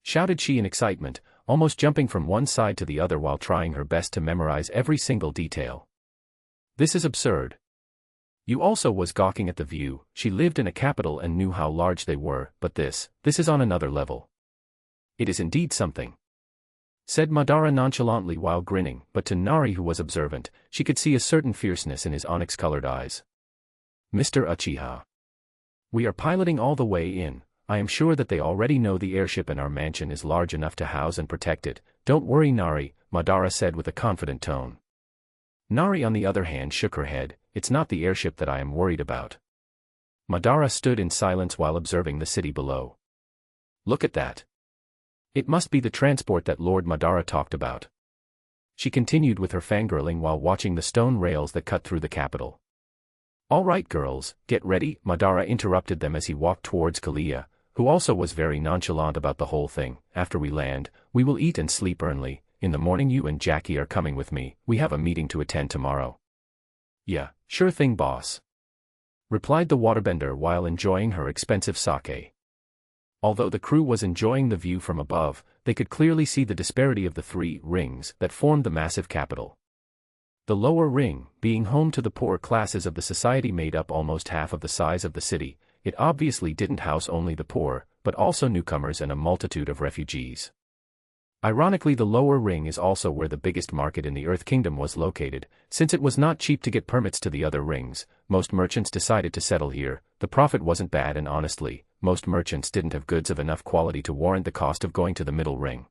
shouted she in excitement, almost jumping from one side to the other while trying her best to memorize every single detail. This is absurd. You also was gawking at the view. She lived in a capital and knew how large they were, but this is on another level. It is indeed something, said Madara nonchalantly while grinning, but to Nari, who was observant, she could see a certain fierceness in his onyx-colored eyes. Mr. Uchiha. We are piloting all the way in. I am sure that they already know the airship and our mansion is large enough to house and protect it. Don't worry Nari, Madara said with a confident tone. Nari on the other hand shook her head. It's not the airship that I am worried about. Madara stood in silence while observing the city below. Look at that. It must be the transport that Lord Madara talked about. She continued with her fangirling while watching the stone rails that cut through the capital. All right girls, get ready, Madara interrupted them as he walked towards Kalia, who also was very nonchalant about the whole thing. After we land, we will eat and sleep early, in the morning you and Jackie are coming with me, we have a meeting to attend tomorrow. Yeah, sure thing boss, replied the waterbender while enjoying her expensive sake. Although the crew was enjoying the view from above, they could clearly see the disparity of the three rings that formed the massive capital. The lower ring, being home to the poorer classes of the society, made up almost half of the size of the city. It obviously didn't house only the poor, but also newcomers and a multitude of refugees. Ironically, the lower ring is also where the biggest market in the Earth Kingdom was located. Since it was not cheap to get permits to the other rings, most merchants decided to settle here. The profit wasn't bad, and honestly, most merchants didn't have goods of enough quality to warrant the cost of going to the middle ring.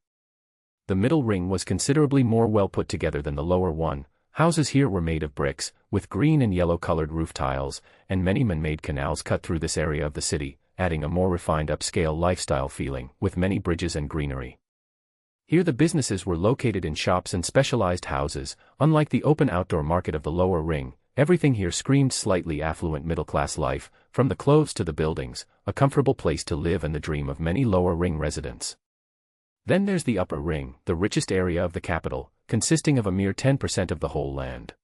The middle ring was considerably more well put together than the lower one. Houses here were made of bricks, with green and yellow-colored roof tiles, and many man-made canals cut through this area of the city, adding a more refined upscale lifestyle feeling, with many bridges and greenery. Here the businesses were located in shops and specialized houses. Unlike the open outdoor market of the lower ring, everything here screamed slightly affluent middle-class life, from the clothes to the buildings, a comfortable place to live and the dream of many lower ring residents. Then there's the upper ring, the richest area of the capital, consisting of a mere 10% of the whole land.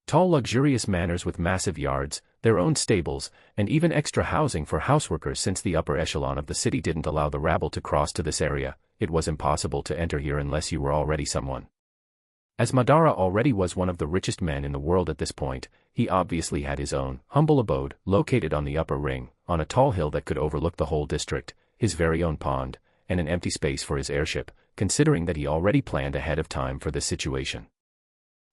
Tall luxurious manors with massive yards, their own stables, and even extra housing for houseworkers. Since the upper echelon of the city didn't allow the rabble to cross to this area, it was impossible to enter here unless you were already someone. As Madara already was one of the richest men in the world at this point, he obviously had his own humble abode, located on the upper ring, on a tall hill that could overlook the whole district, his very own pond, and an empty space for his airship, considering that he already planned ahead of time for this situation.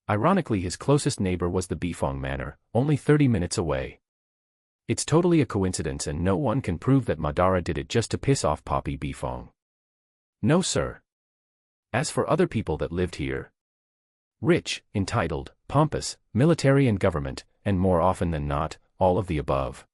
Ironically, his closest neighbor was the Bifong Manor, only 30 minutes away. It's totally a coincidence, and no one can prove that Madara did it just to piss off Poppy Bifong. No sir. As for other people that lived here, rich, entitled, pompous, military and government, and more often than not, all of the above.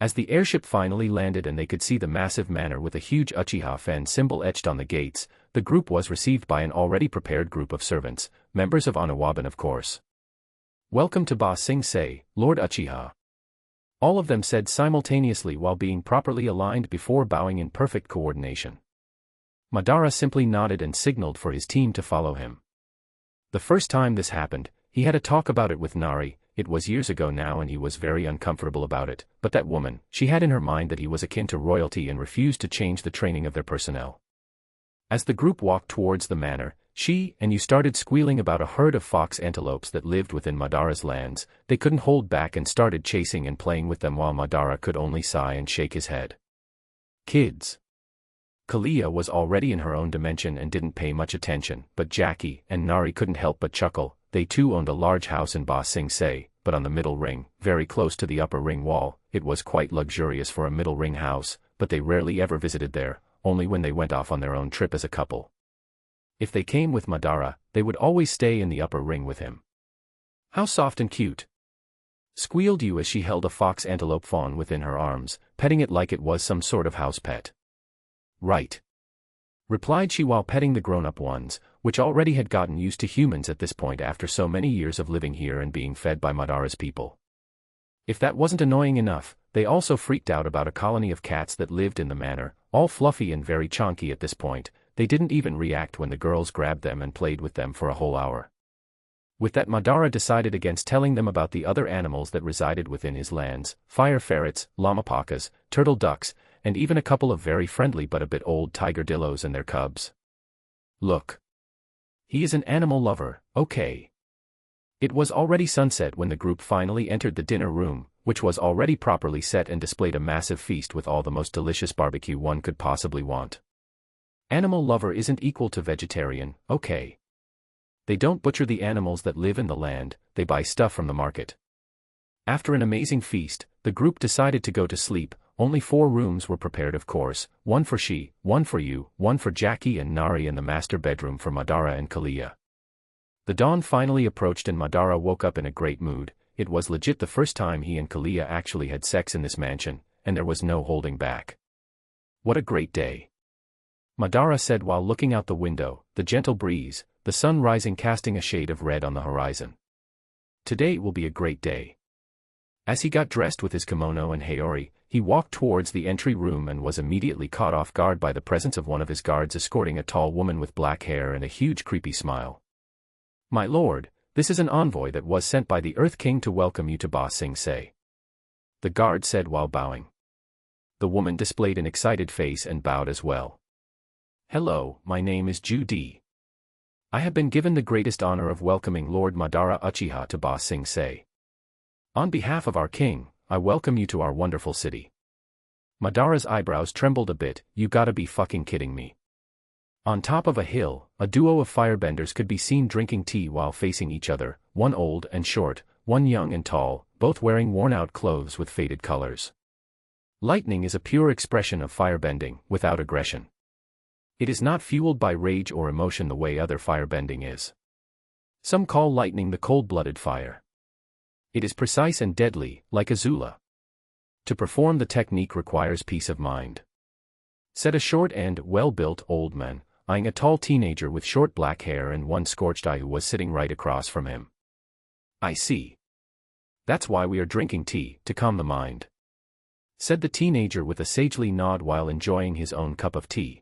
As the airship finally landed and they could see the massive manor with a huge Uchiha Fen symbol etched on the gates, the group was received by an already prepared group of servants, members of Onawaban of course. Welcome to Ba Sing Se, Lord Uchiha. All of them said simultaneously while being properly aligned before bowing in perfect coordination. Madara simply nodded and signaled for his team to follow him. The first time this happened, he had a talk about it with Nari. It was years ago now and he was very uncomfortable about it, but that woman, she had in her mind that he was akin to royalty and refused to change the training of their personnel. As the group walked towards the manor, she and you started squealing about a herd of fox antelopes that lived within Madara's lands. They couldn't hold back and started chasing and playing with them while Madara could only sigh and shake his head. Kids. Kalia was already in her own dimension and didn't pay much attention, but Jackie and Nari couldn't help but chuckle. They too owned a large house in Ba Sing Se, but on the middle ring, very close to the upper ring wall. It was quite luxurious for a middle ring house, but they rarely ever visited there, only when they went off on their own trip as a couple. If they came with Madara, they would always stay in the upper ring with him. How soft and cute! Squealed Yu as she held a fox antelope fawn within her arms, petting it like it was some sort of house pet. Right, replied she while petting the grown-up ones, which already had gotten used to humans at this point after so many years of living here and being fed by Madara's people. If that wasn't annoying enough, they also freaked out about a colony of cats that lived in the manor, all fluffy and very chonky at this point. They didn't even react when the girls grabbed them and played with them for a whole hour. With that, Madara decided against telling them about the other animals that resided within his lands: fire ferrets, llama-pacas, turtle ducks, and even a couple of very friendly but a bit old tiger-dillos and their cubs. Look. He is an animal lover, okay. It was already sunset when the group finally entered the dinner room, which was already properly set and displayed a massive feast with all the most delicious barbecue one could possibly want. Animal lover isn't equal to vegetarian, okay. They don't butcher the animals that live in the land, they buy stuff from the market. After an amazing feast, the group decided to go to sleep. Only 4 rooms were prepared, of course, one for she, one for you, one for Jackie and Nari, and the master bedroom for Madara and Kalia. The dawn finally approached and Madara woke up in a great mood. It was legit the first time he and Kalia actually had sex in this mansion, and there was no holding back. What a great day, Madara said while looking out the window, the gentle breeze, the sun rising casting a shade of red on the horizon. Today will be a great day. As he got dressed with his kimono and Haori, He walked towards the entry room and was immediately caught off guard by the presence of one of his guards escorting a tall woman with black hair and a huge creepy smile. "My lord, this is an envoy that was sent by the Earth King to welcome you to Ba Sing Se," the guard said while bowing. The woman displayed an excited face and bowed as well. "Hello, my name is Ju Di. I have been given the greatest honor of welcoming Lord Madara Uchiha to Ba Sing Se. On behalf of our king, I welcome you to our wonderful city." Madara's eyebrows trembled a bit. "You gotta be fucking kidding me." On top of a hill, a duo of firebenders could be seen drinking tea while facing each other, one old and short, one young and tall, both wearing worn-out clothes with faded colors. Lightning is a pure expression of firebending, without aggression. It is not fueled by rage or emotion the way other firebending is. Some call lightning the cold-blooded fire. It is precise and deadly, like Azula. To perform the technique requires peace of mind, said a short and well-built old man, eyeing a tall teenager with short black hair and one scorched eye who was sitting right across from him. "I see. That's why we are drinking tea, to calm the mind," said the teenager with a sagely nod while enjoying his own cup of tea.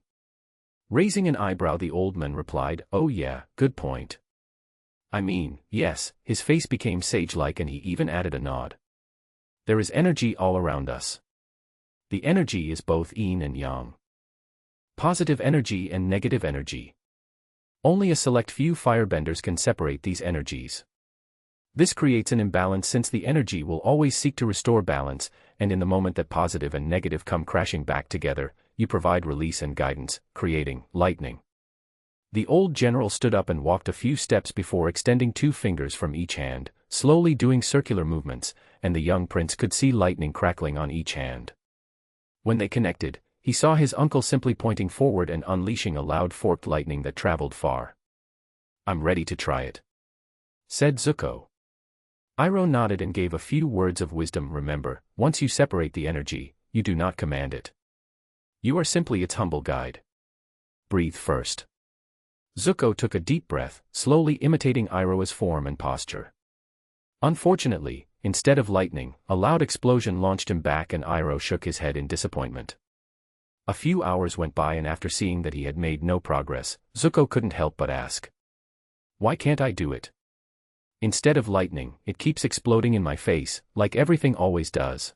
Raising an eyebrow, the old man replied, "Oh yeah, good point. I mean, yes," his face became sage-like and he even added a nod. "There is energy all around us. The energy is both yin and yang. Positive energy and negative energy. Only a select few firebenders can separate these energies. This creates an imbalance since the energy will always seek to restore balance, and in the moment that positive and negative come crashing back together, you provide release and guidance, creating lightning." The old general stood up and walked a few steps before extending 2 fingers from each hand, slowly doing circular movements, and the young prince could see lightning crackling on each hand. When they connected, he saw his uncle simply pointing forward and unleashing a loud forked lightning that traveled far. "I'm ready to try it," said Zuko. Iroh nodded and gave a few words of wisdom. "Remember, once you separate the energy, you do not command it. You are simply its humble guide. Breathe first." Zuko took a deep breath, slowly imitating Iroh's form and posture. Unfortunately, instead of lightning, a loud explosion launched him back and Iroh shook his head in disappointment. A few hours went by and after seeing that he had made no progress, Zuko couldn't help but ask, "Why can't I do it? Instead of lightning, it keeps exploding in my face, like everything always does."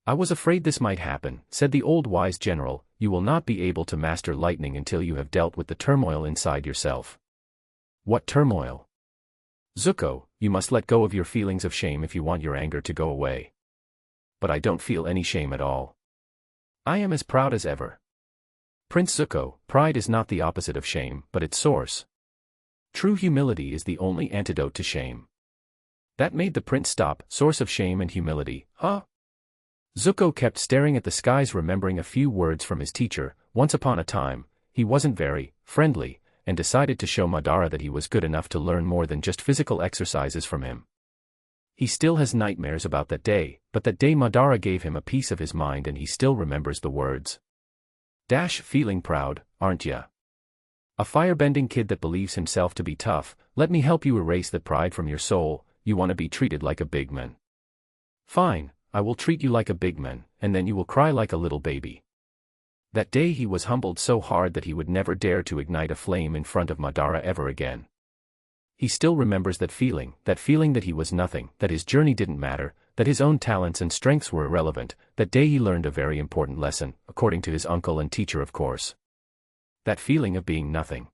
"I was afraid this might happen," said the old wise general. "You will not be able to master lightning until you have dealt with the turmoil inside yourself." "What turmoil?" "Zuko, you must let go of your feelings of shame if you want your anger to go away." "But I don't feel any shame at all. I am as proud as ever." "Prince Zuko, pride is not the opposite of shame, but its source. True humility is the only antidote to shame." That made the prince stop. "Source of shame and humility, huh?" Zuko kept staring at the skies, remembering a few words from his teacher. Once upon a time, he wasn't very friendly, and decided to show Madara that he was good enough to learn more than just physical exercises from him. He still has nightmares about that day, but that day Madara gave him a piece of his mind and he still remembers the words. "Feeling proud, aren't ya? A firebending kid that believes himself to be tough, let me help you erase that pride from your soul. You want to be treated like a big man? Fine, I will treat you like a big man, and then you will cry like a little baby." That day he was humbled so hard that he would never dare to ignite a flame in front of Madara ever again. He still remembers that feeling that he was nothing, that his journey didn't matter, that his own talents and strengths were irrelevant. That day he learned a very important lesson, according to his uncle and teacher of course. That feeling of being nothing.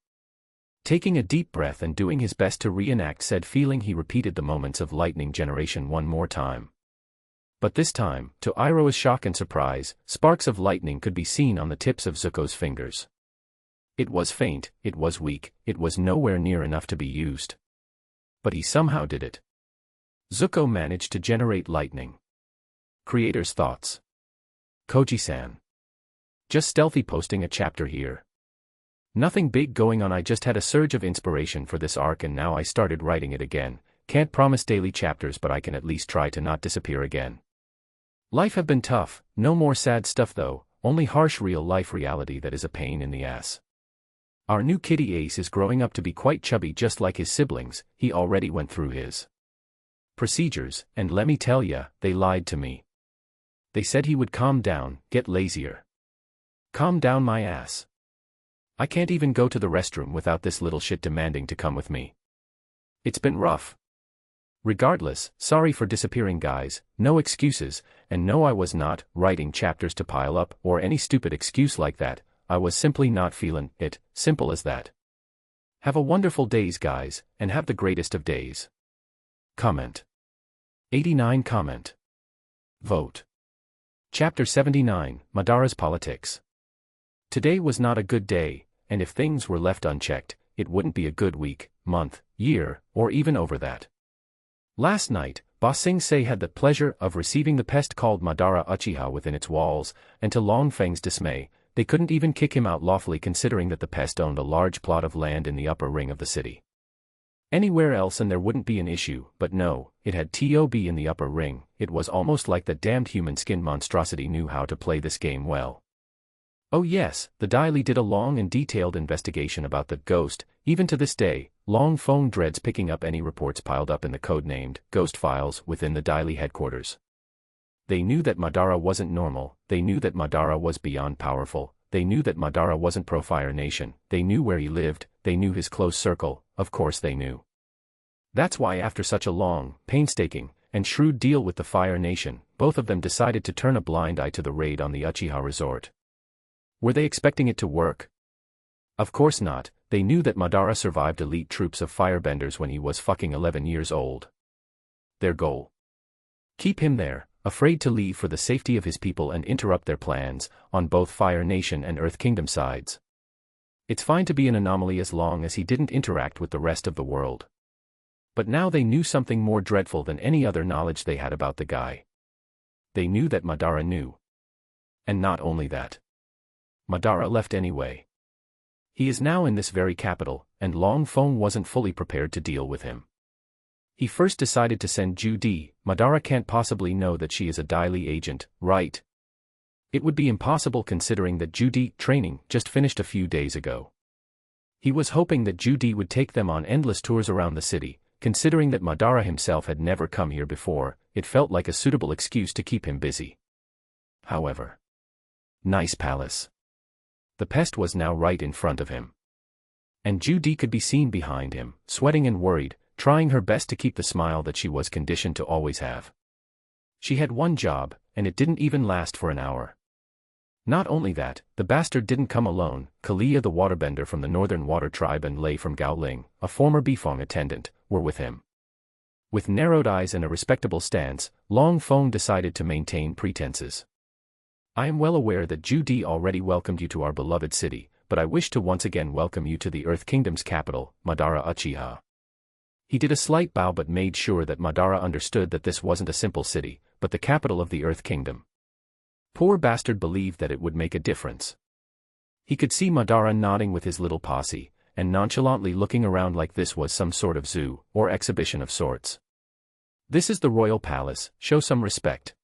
Taking a deep breath and doing his best to reenact said feeling, he repeated the moments of lightning generation one more time. But this time, to Iroh's shock and surprise, sparks of lightning could be seen on the tips of Zuko's fingers. It was faint, it was weak, it was nowhere near enough to be used. But he somehow did it. Zuko managed to generate lightning. Creator's thoughts. Koji-san. Just stealthy posting a chapter here. Nothing big going on, I just had a surge of inspiration for this arc and now I started writing it again. Can't promise daily chapters but I can at least try to not disappear again. Life have been tough, no more sad stuff though, only harsh real life reality that is a pain in the ass. Our new kitty Ace is growing up to be quite chubby just like his siblings. He already went through his procedures, and let me tell ya, they lied to me. They said he would calm down, get lazier. Calm down my ass. I can't even go to the restroom without this little shit demanding to come with me. It's been rough. Regardless, sorry for disappearing guys, no excuses, and no I was not writing chapters to pile up or any stupid excuse like that, I was simply not feeling it, simple as that. Have a wonderful days guys, and have the greatest of days. Comment. 89 Comment. Vote. Chapter 79, Madara's Politics. Today was not a good day, and if things were left unchecked, it wouldn't be a good week, month, year, or even over that. Last night, Ba Sing Se had the pleasure of receiving the pest called Madara Uchiha within its walls, and to Long Feng's dismay, they couldn't even kick him out lawfully considering that the pest owned a large plot of land in the upper ring of the city. Anywhere else and there wouldn't be an issue, but no, it had TOB in the upper ring. It was almost like the damned human skin monstrosity knew how to play this game well. Oh yes, the Daily did a long and detailed investigation about the ghost. Even to this day, Long Feng dreads picking up any reports piled up in the code-named ghost files within the Daily headquarters. They knew that Madara wasn't normal, they knew that Madara was beyond powerful, they knew that Madara wasn't pro-Fire Nation, they knew where he lived, they knew his close circle, of course they knew. That's why after such a long, painstaking, and shrewd deal with the Fire Nation, both of them decided to turn a blind eye to the raid on the Uchiha resort. Were they expecting it to work? Of course not, they knew that Madara survived elite troops of firebenders when he was fucking 11 years old. Their goal? Keep him there, afraid to leave for the safety of his people and interrupt their plans, on both Fire Nation and Earth Kingdom sides. It's fine to be an anomaly as long as he didn't interact with the rest of the world. But now they knew something more dreadful than any other knowledge they had about the guy. They knew that Madara knew. And not only that. Madara left anyway. He is now in this very capital, and Long Feng wasn't fully prepared to deal with him. He first decided to send Ju Di. Madara can't possibly know that she is a Daily agent, right? It would be impossible considering that Ju Di training just finished a few days ago. He was hoping that Ju Di would take them on endless tours around the city. Considering that Madara himself had never come here before, it felt like a suitable excuse to keep him busy. However. Nice palace. The pest was now right in front of him. And Ju Di could be seen behind him, sweating and worried, trying her best to keep the smile that she was conditioned to always have. She had one job, and it didn't even last for an hour. Not only that, the bastard didn't come alone. Kalia the waterbender from the Northern Water Tribe and Lei from Gaoling, a former Bifong attendant, were with him. With narrowed eyes and a respectable stance, Long Feng decided to maintain pretenses. I am well aware that Ju Di already welcomed you to our beloved city, but I wish to once again welcome you to the Earth Kingdom's capital, Madara Uchiha. He did a slight bow but made sure that Madara understood that this wasn't a simple city, but the capital of the Earth Kingdom. Poor bastard believed that it would make a difference. He could see Madara nodding with his little posse, and nonchalantly looking around like this was some sort of zoo, or exhibition of sorts. This is the royal palace, show some respect.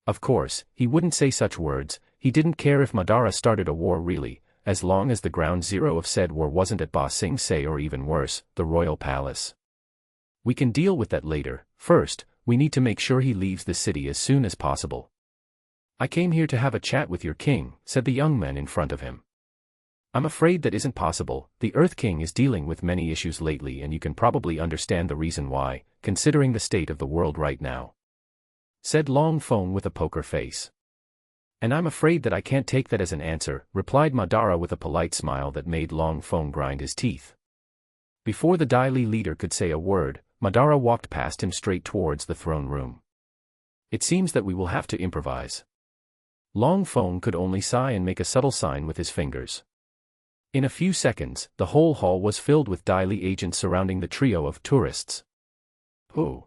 Of course, he wouldn't say such words, he didn't care if Madara started a war really, as long as the ground zero of said war wasn't at Ba Sing Se or even worse, the royal palace. We can deal with that later. First, we need to make sure he leaves the city as soon as possible. I came here to have a chat with your king, said the young man in front of him. I'm afraid that isn't possible. The Earth King is dealing with many issues lately and you can probably understand the reason why, considering the state of the world right now. Said Long Feng with a poker face. And I'm afraid that I can't take that as an answer, replied Madara with a polite smile that made Long Feng grind his teeth. Before the Daily leader could say a word, Madara walked past him straight towards the throne room. It seems that we will have to improvise. Long Feng could only sigh and make a subtle sign with his fingers. In a few seconds, the whole hall was filled with Daily agents surrounding the trio of tourists. Oh.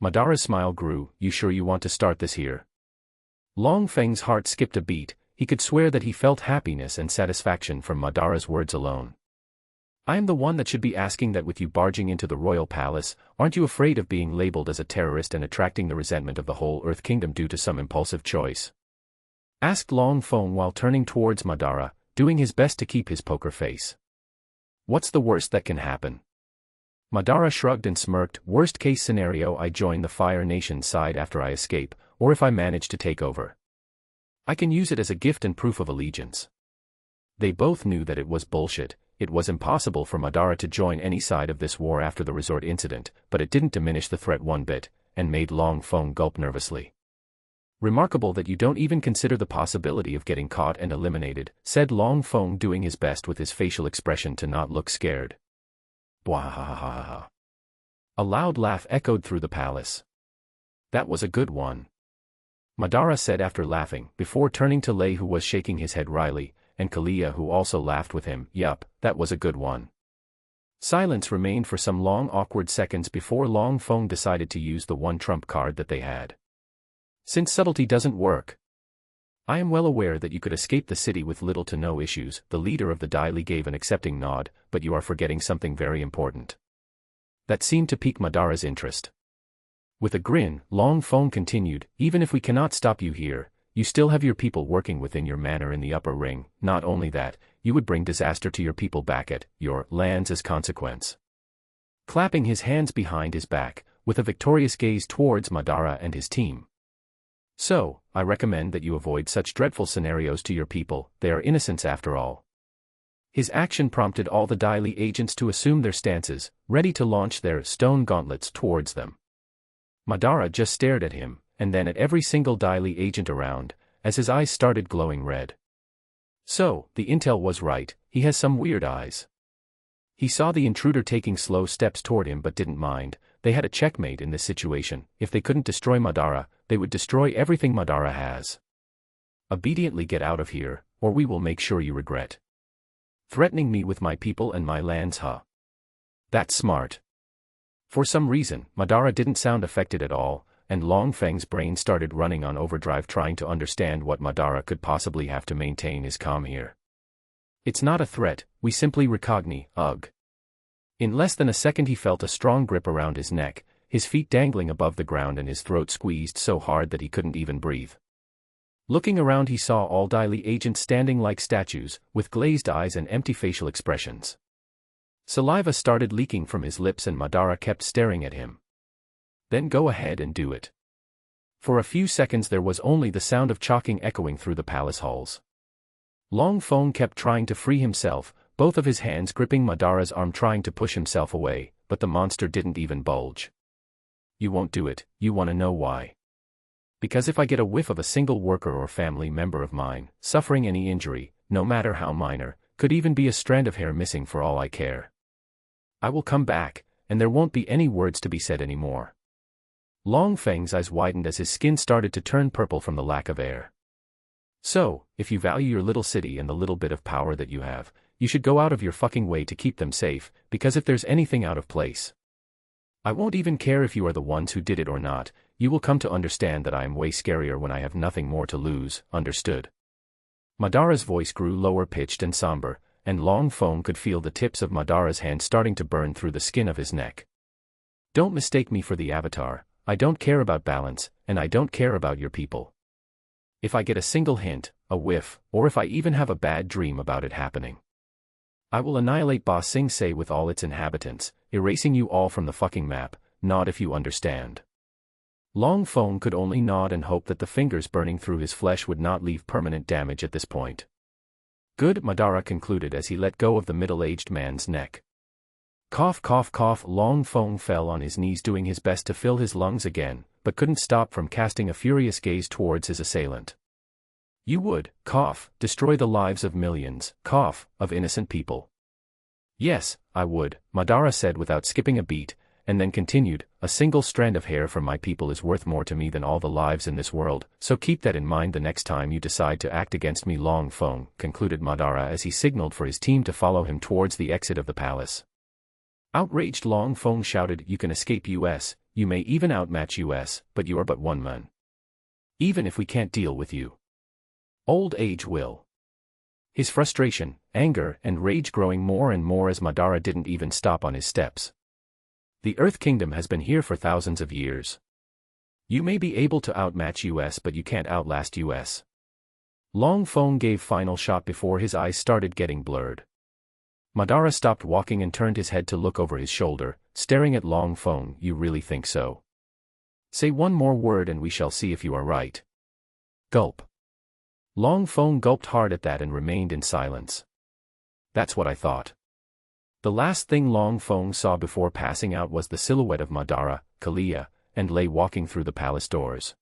Madara's smile grew, you sure you want to start this here? Long Feng's heart skipped a beat, he could swear that he felt happiness and satisfaction from Madara's words alone. I am the one that should be asking that with you barging into the royal palace, aren't you afraid of being labeled as a terrorist and attracting the resentment of the whole Earth Kingdom due to some impulsive choice? Asked Long Feng while turning towards Madara, doing his best to keep his poker face. What's the worst that can happen? Madara shrugged and smirked, worst case scenario I join the Fire Nation side after I escape, or if I manage to take over. I can use it as a gift and proof of allegiance. They both knew that it was bullshit. It was impossible for Madara to join any side of this war after the resort incident, but it didn't diminish the threat one bit, and made Long Feng gulp nervously. Remarkable that you don't even consider the possibility of getting caught and eliminated, said Long Feng, doing his best with his facial expression to not look scared. Bwahahaha. A loud laugh echoed through the palace. That was a good one, Madara said after laughing, before turning to Lei, who was shaking his head wryly, and Kalia, who also laughed with him. Yup, that was a good one. Silence remained for some long awkward seconds before Long Feng decided to use the one trump card that they had. Since subtlety doesn't work, I am well aware that you could escape the city with little to no issues. The leader of the Dai Li gave an accepting nod, but you are forgetting something very important. That seemed to pique Madara's interest. With a grin, Long Feng continued, even if we cannot stop you here, you still have your people working within your manor in the upper ring. Not only that, you would bring disaster to your people back at your lands as consequence. Clapping his hands behind his back, with a victorious gaze towards Madara and his team. So, I recommend that you avoid such dreadful scenarios to your people. They are innocents after all. His action prompted all the Dai Li agents to assume their stances, ready to launch their stone gauntlets towards them. Madara just stared at him, and then at every single Dai Li agent around, as his eyes started glowing red. So, the intel was right, he has some weird eyes. He saw the intruder taking slow steps toward him but didn't mind. They had a checkmate in this situation. If they couldn't destroy Madara, they would destroy everything Madara has. Obediently get out of here, or we will make sure you regret threatening me with my people and my lands, huh? That's smart. For some reason, Madara didn't sound affected at all, and Long Feng's brain started running on overdrive trying to understand what Madara could possibly have to maintain his calm here. It's not a threat, we simply recognize, ugh. In less than a second he felt a strong grip around his neck, his feet dangling above the ground and his throat squeezed so hard that he couldn't even breathe. Looking around he saw all Dai Li agents standing like statues, with glazed eyes and empty facial expressions. Saliva started leaking from his lips and Madara kept staring at him. Then go ahead and do it. For a few seconds there was only the sound of chalking echoing through the palace halls. Long Feng kept trying to free himself, both of his hands gripping Madara's arm trying to push himself away, but the monster didn't even budge. You won't do it, you want to know why? Because if I get a whiff of a single worker or family member of mine, suffering any injury, no matter how minor, could even be a strand of hair missing for all I care, I will come back, and there won't be any words to be said anymore. Long Feng's eyes widened as his skin started to turn purple from the lack of air. So, if you value your little city and the little bit of power that you have, you should go out of your fucking way to keep them safe, because if there's anything out of place, I won't even care if you are the ones who did it or not. You will come to understand that I am way scarier when I have nothing more to lose, understood? Madara's voice grew lower pitched and somber, and Long Feng could feel the tips of Madara's hands starting to burn through the skin of his neck. Don't mistake me for the Avatar, I don't care about balance, and I don't care about your people. If I get a single hint, a whiff, or if I even have a bad dream about it happening, I will annihilate Ba Sing Se with all its inhabitants, erasing you all from the fucking map. Nod if you understand. Long Feng could only nod and hope that the fingers burning through his flesh would not leave permanent damage at this point. Good, Madara concluded as he let go of the middle-aged man's neck. Cough cough cough. Long Feng fell on his knees doing his best to fill his lungs again, but couldn't stop from casting a furious gaze towards his assailant. You would, cough, destroy the lives of millions, cough, of innocent people. Yes, I would, Madara said without skipping a beat, and then continued, a single strand of hair from my people is worth more to me than all the lives in this world, so keep that in mind the next time you decide to act against me. Long Feng, concluded Madara as he signaled for his team to follow him towards the exit of the palace. Outraged Long Feng shouted, you can escape us, you may even outmatch us, but you are but one man. Even if we can't deal with you, old age will. His frustration, anger, and rage growing more and more as Madara didn't even stop on his steps. The Earth Kingdom has been here for thousands of years. You may be able to outmatch us, but you can't outlast us. Long Feng gave final shot before his eyes started getting blurred. Madara stopped walking and turned his head to look over his shoulder, staring at Long Feng. You really think so? Say one more word and we shall see if you are right. Gulp. Long Feng gulped hard at that and remained in silence. That's what I thought. The last thing Long Feng saw before passing out was the silhouette of Madara, Kalia, and Lei walking through the palace doors.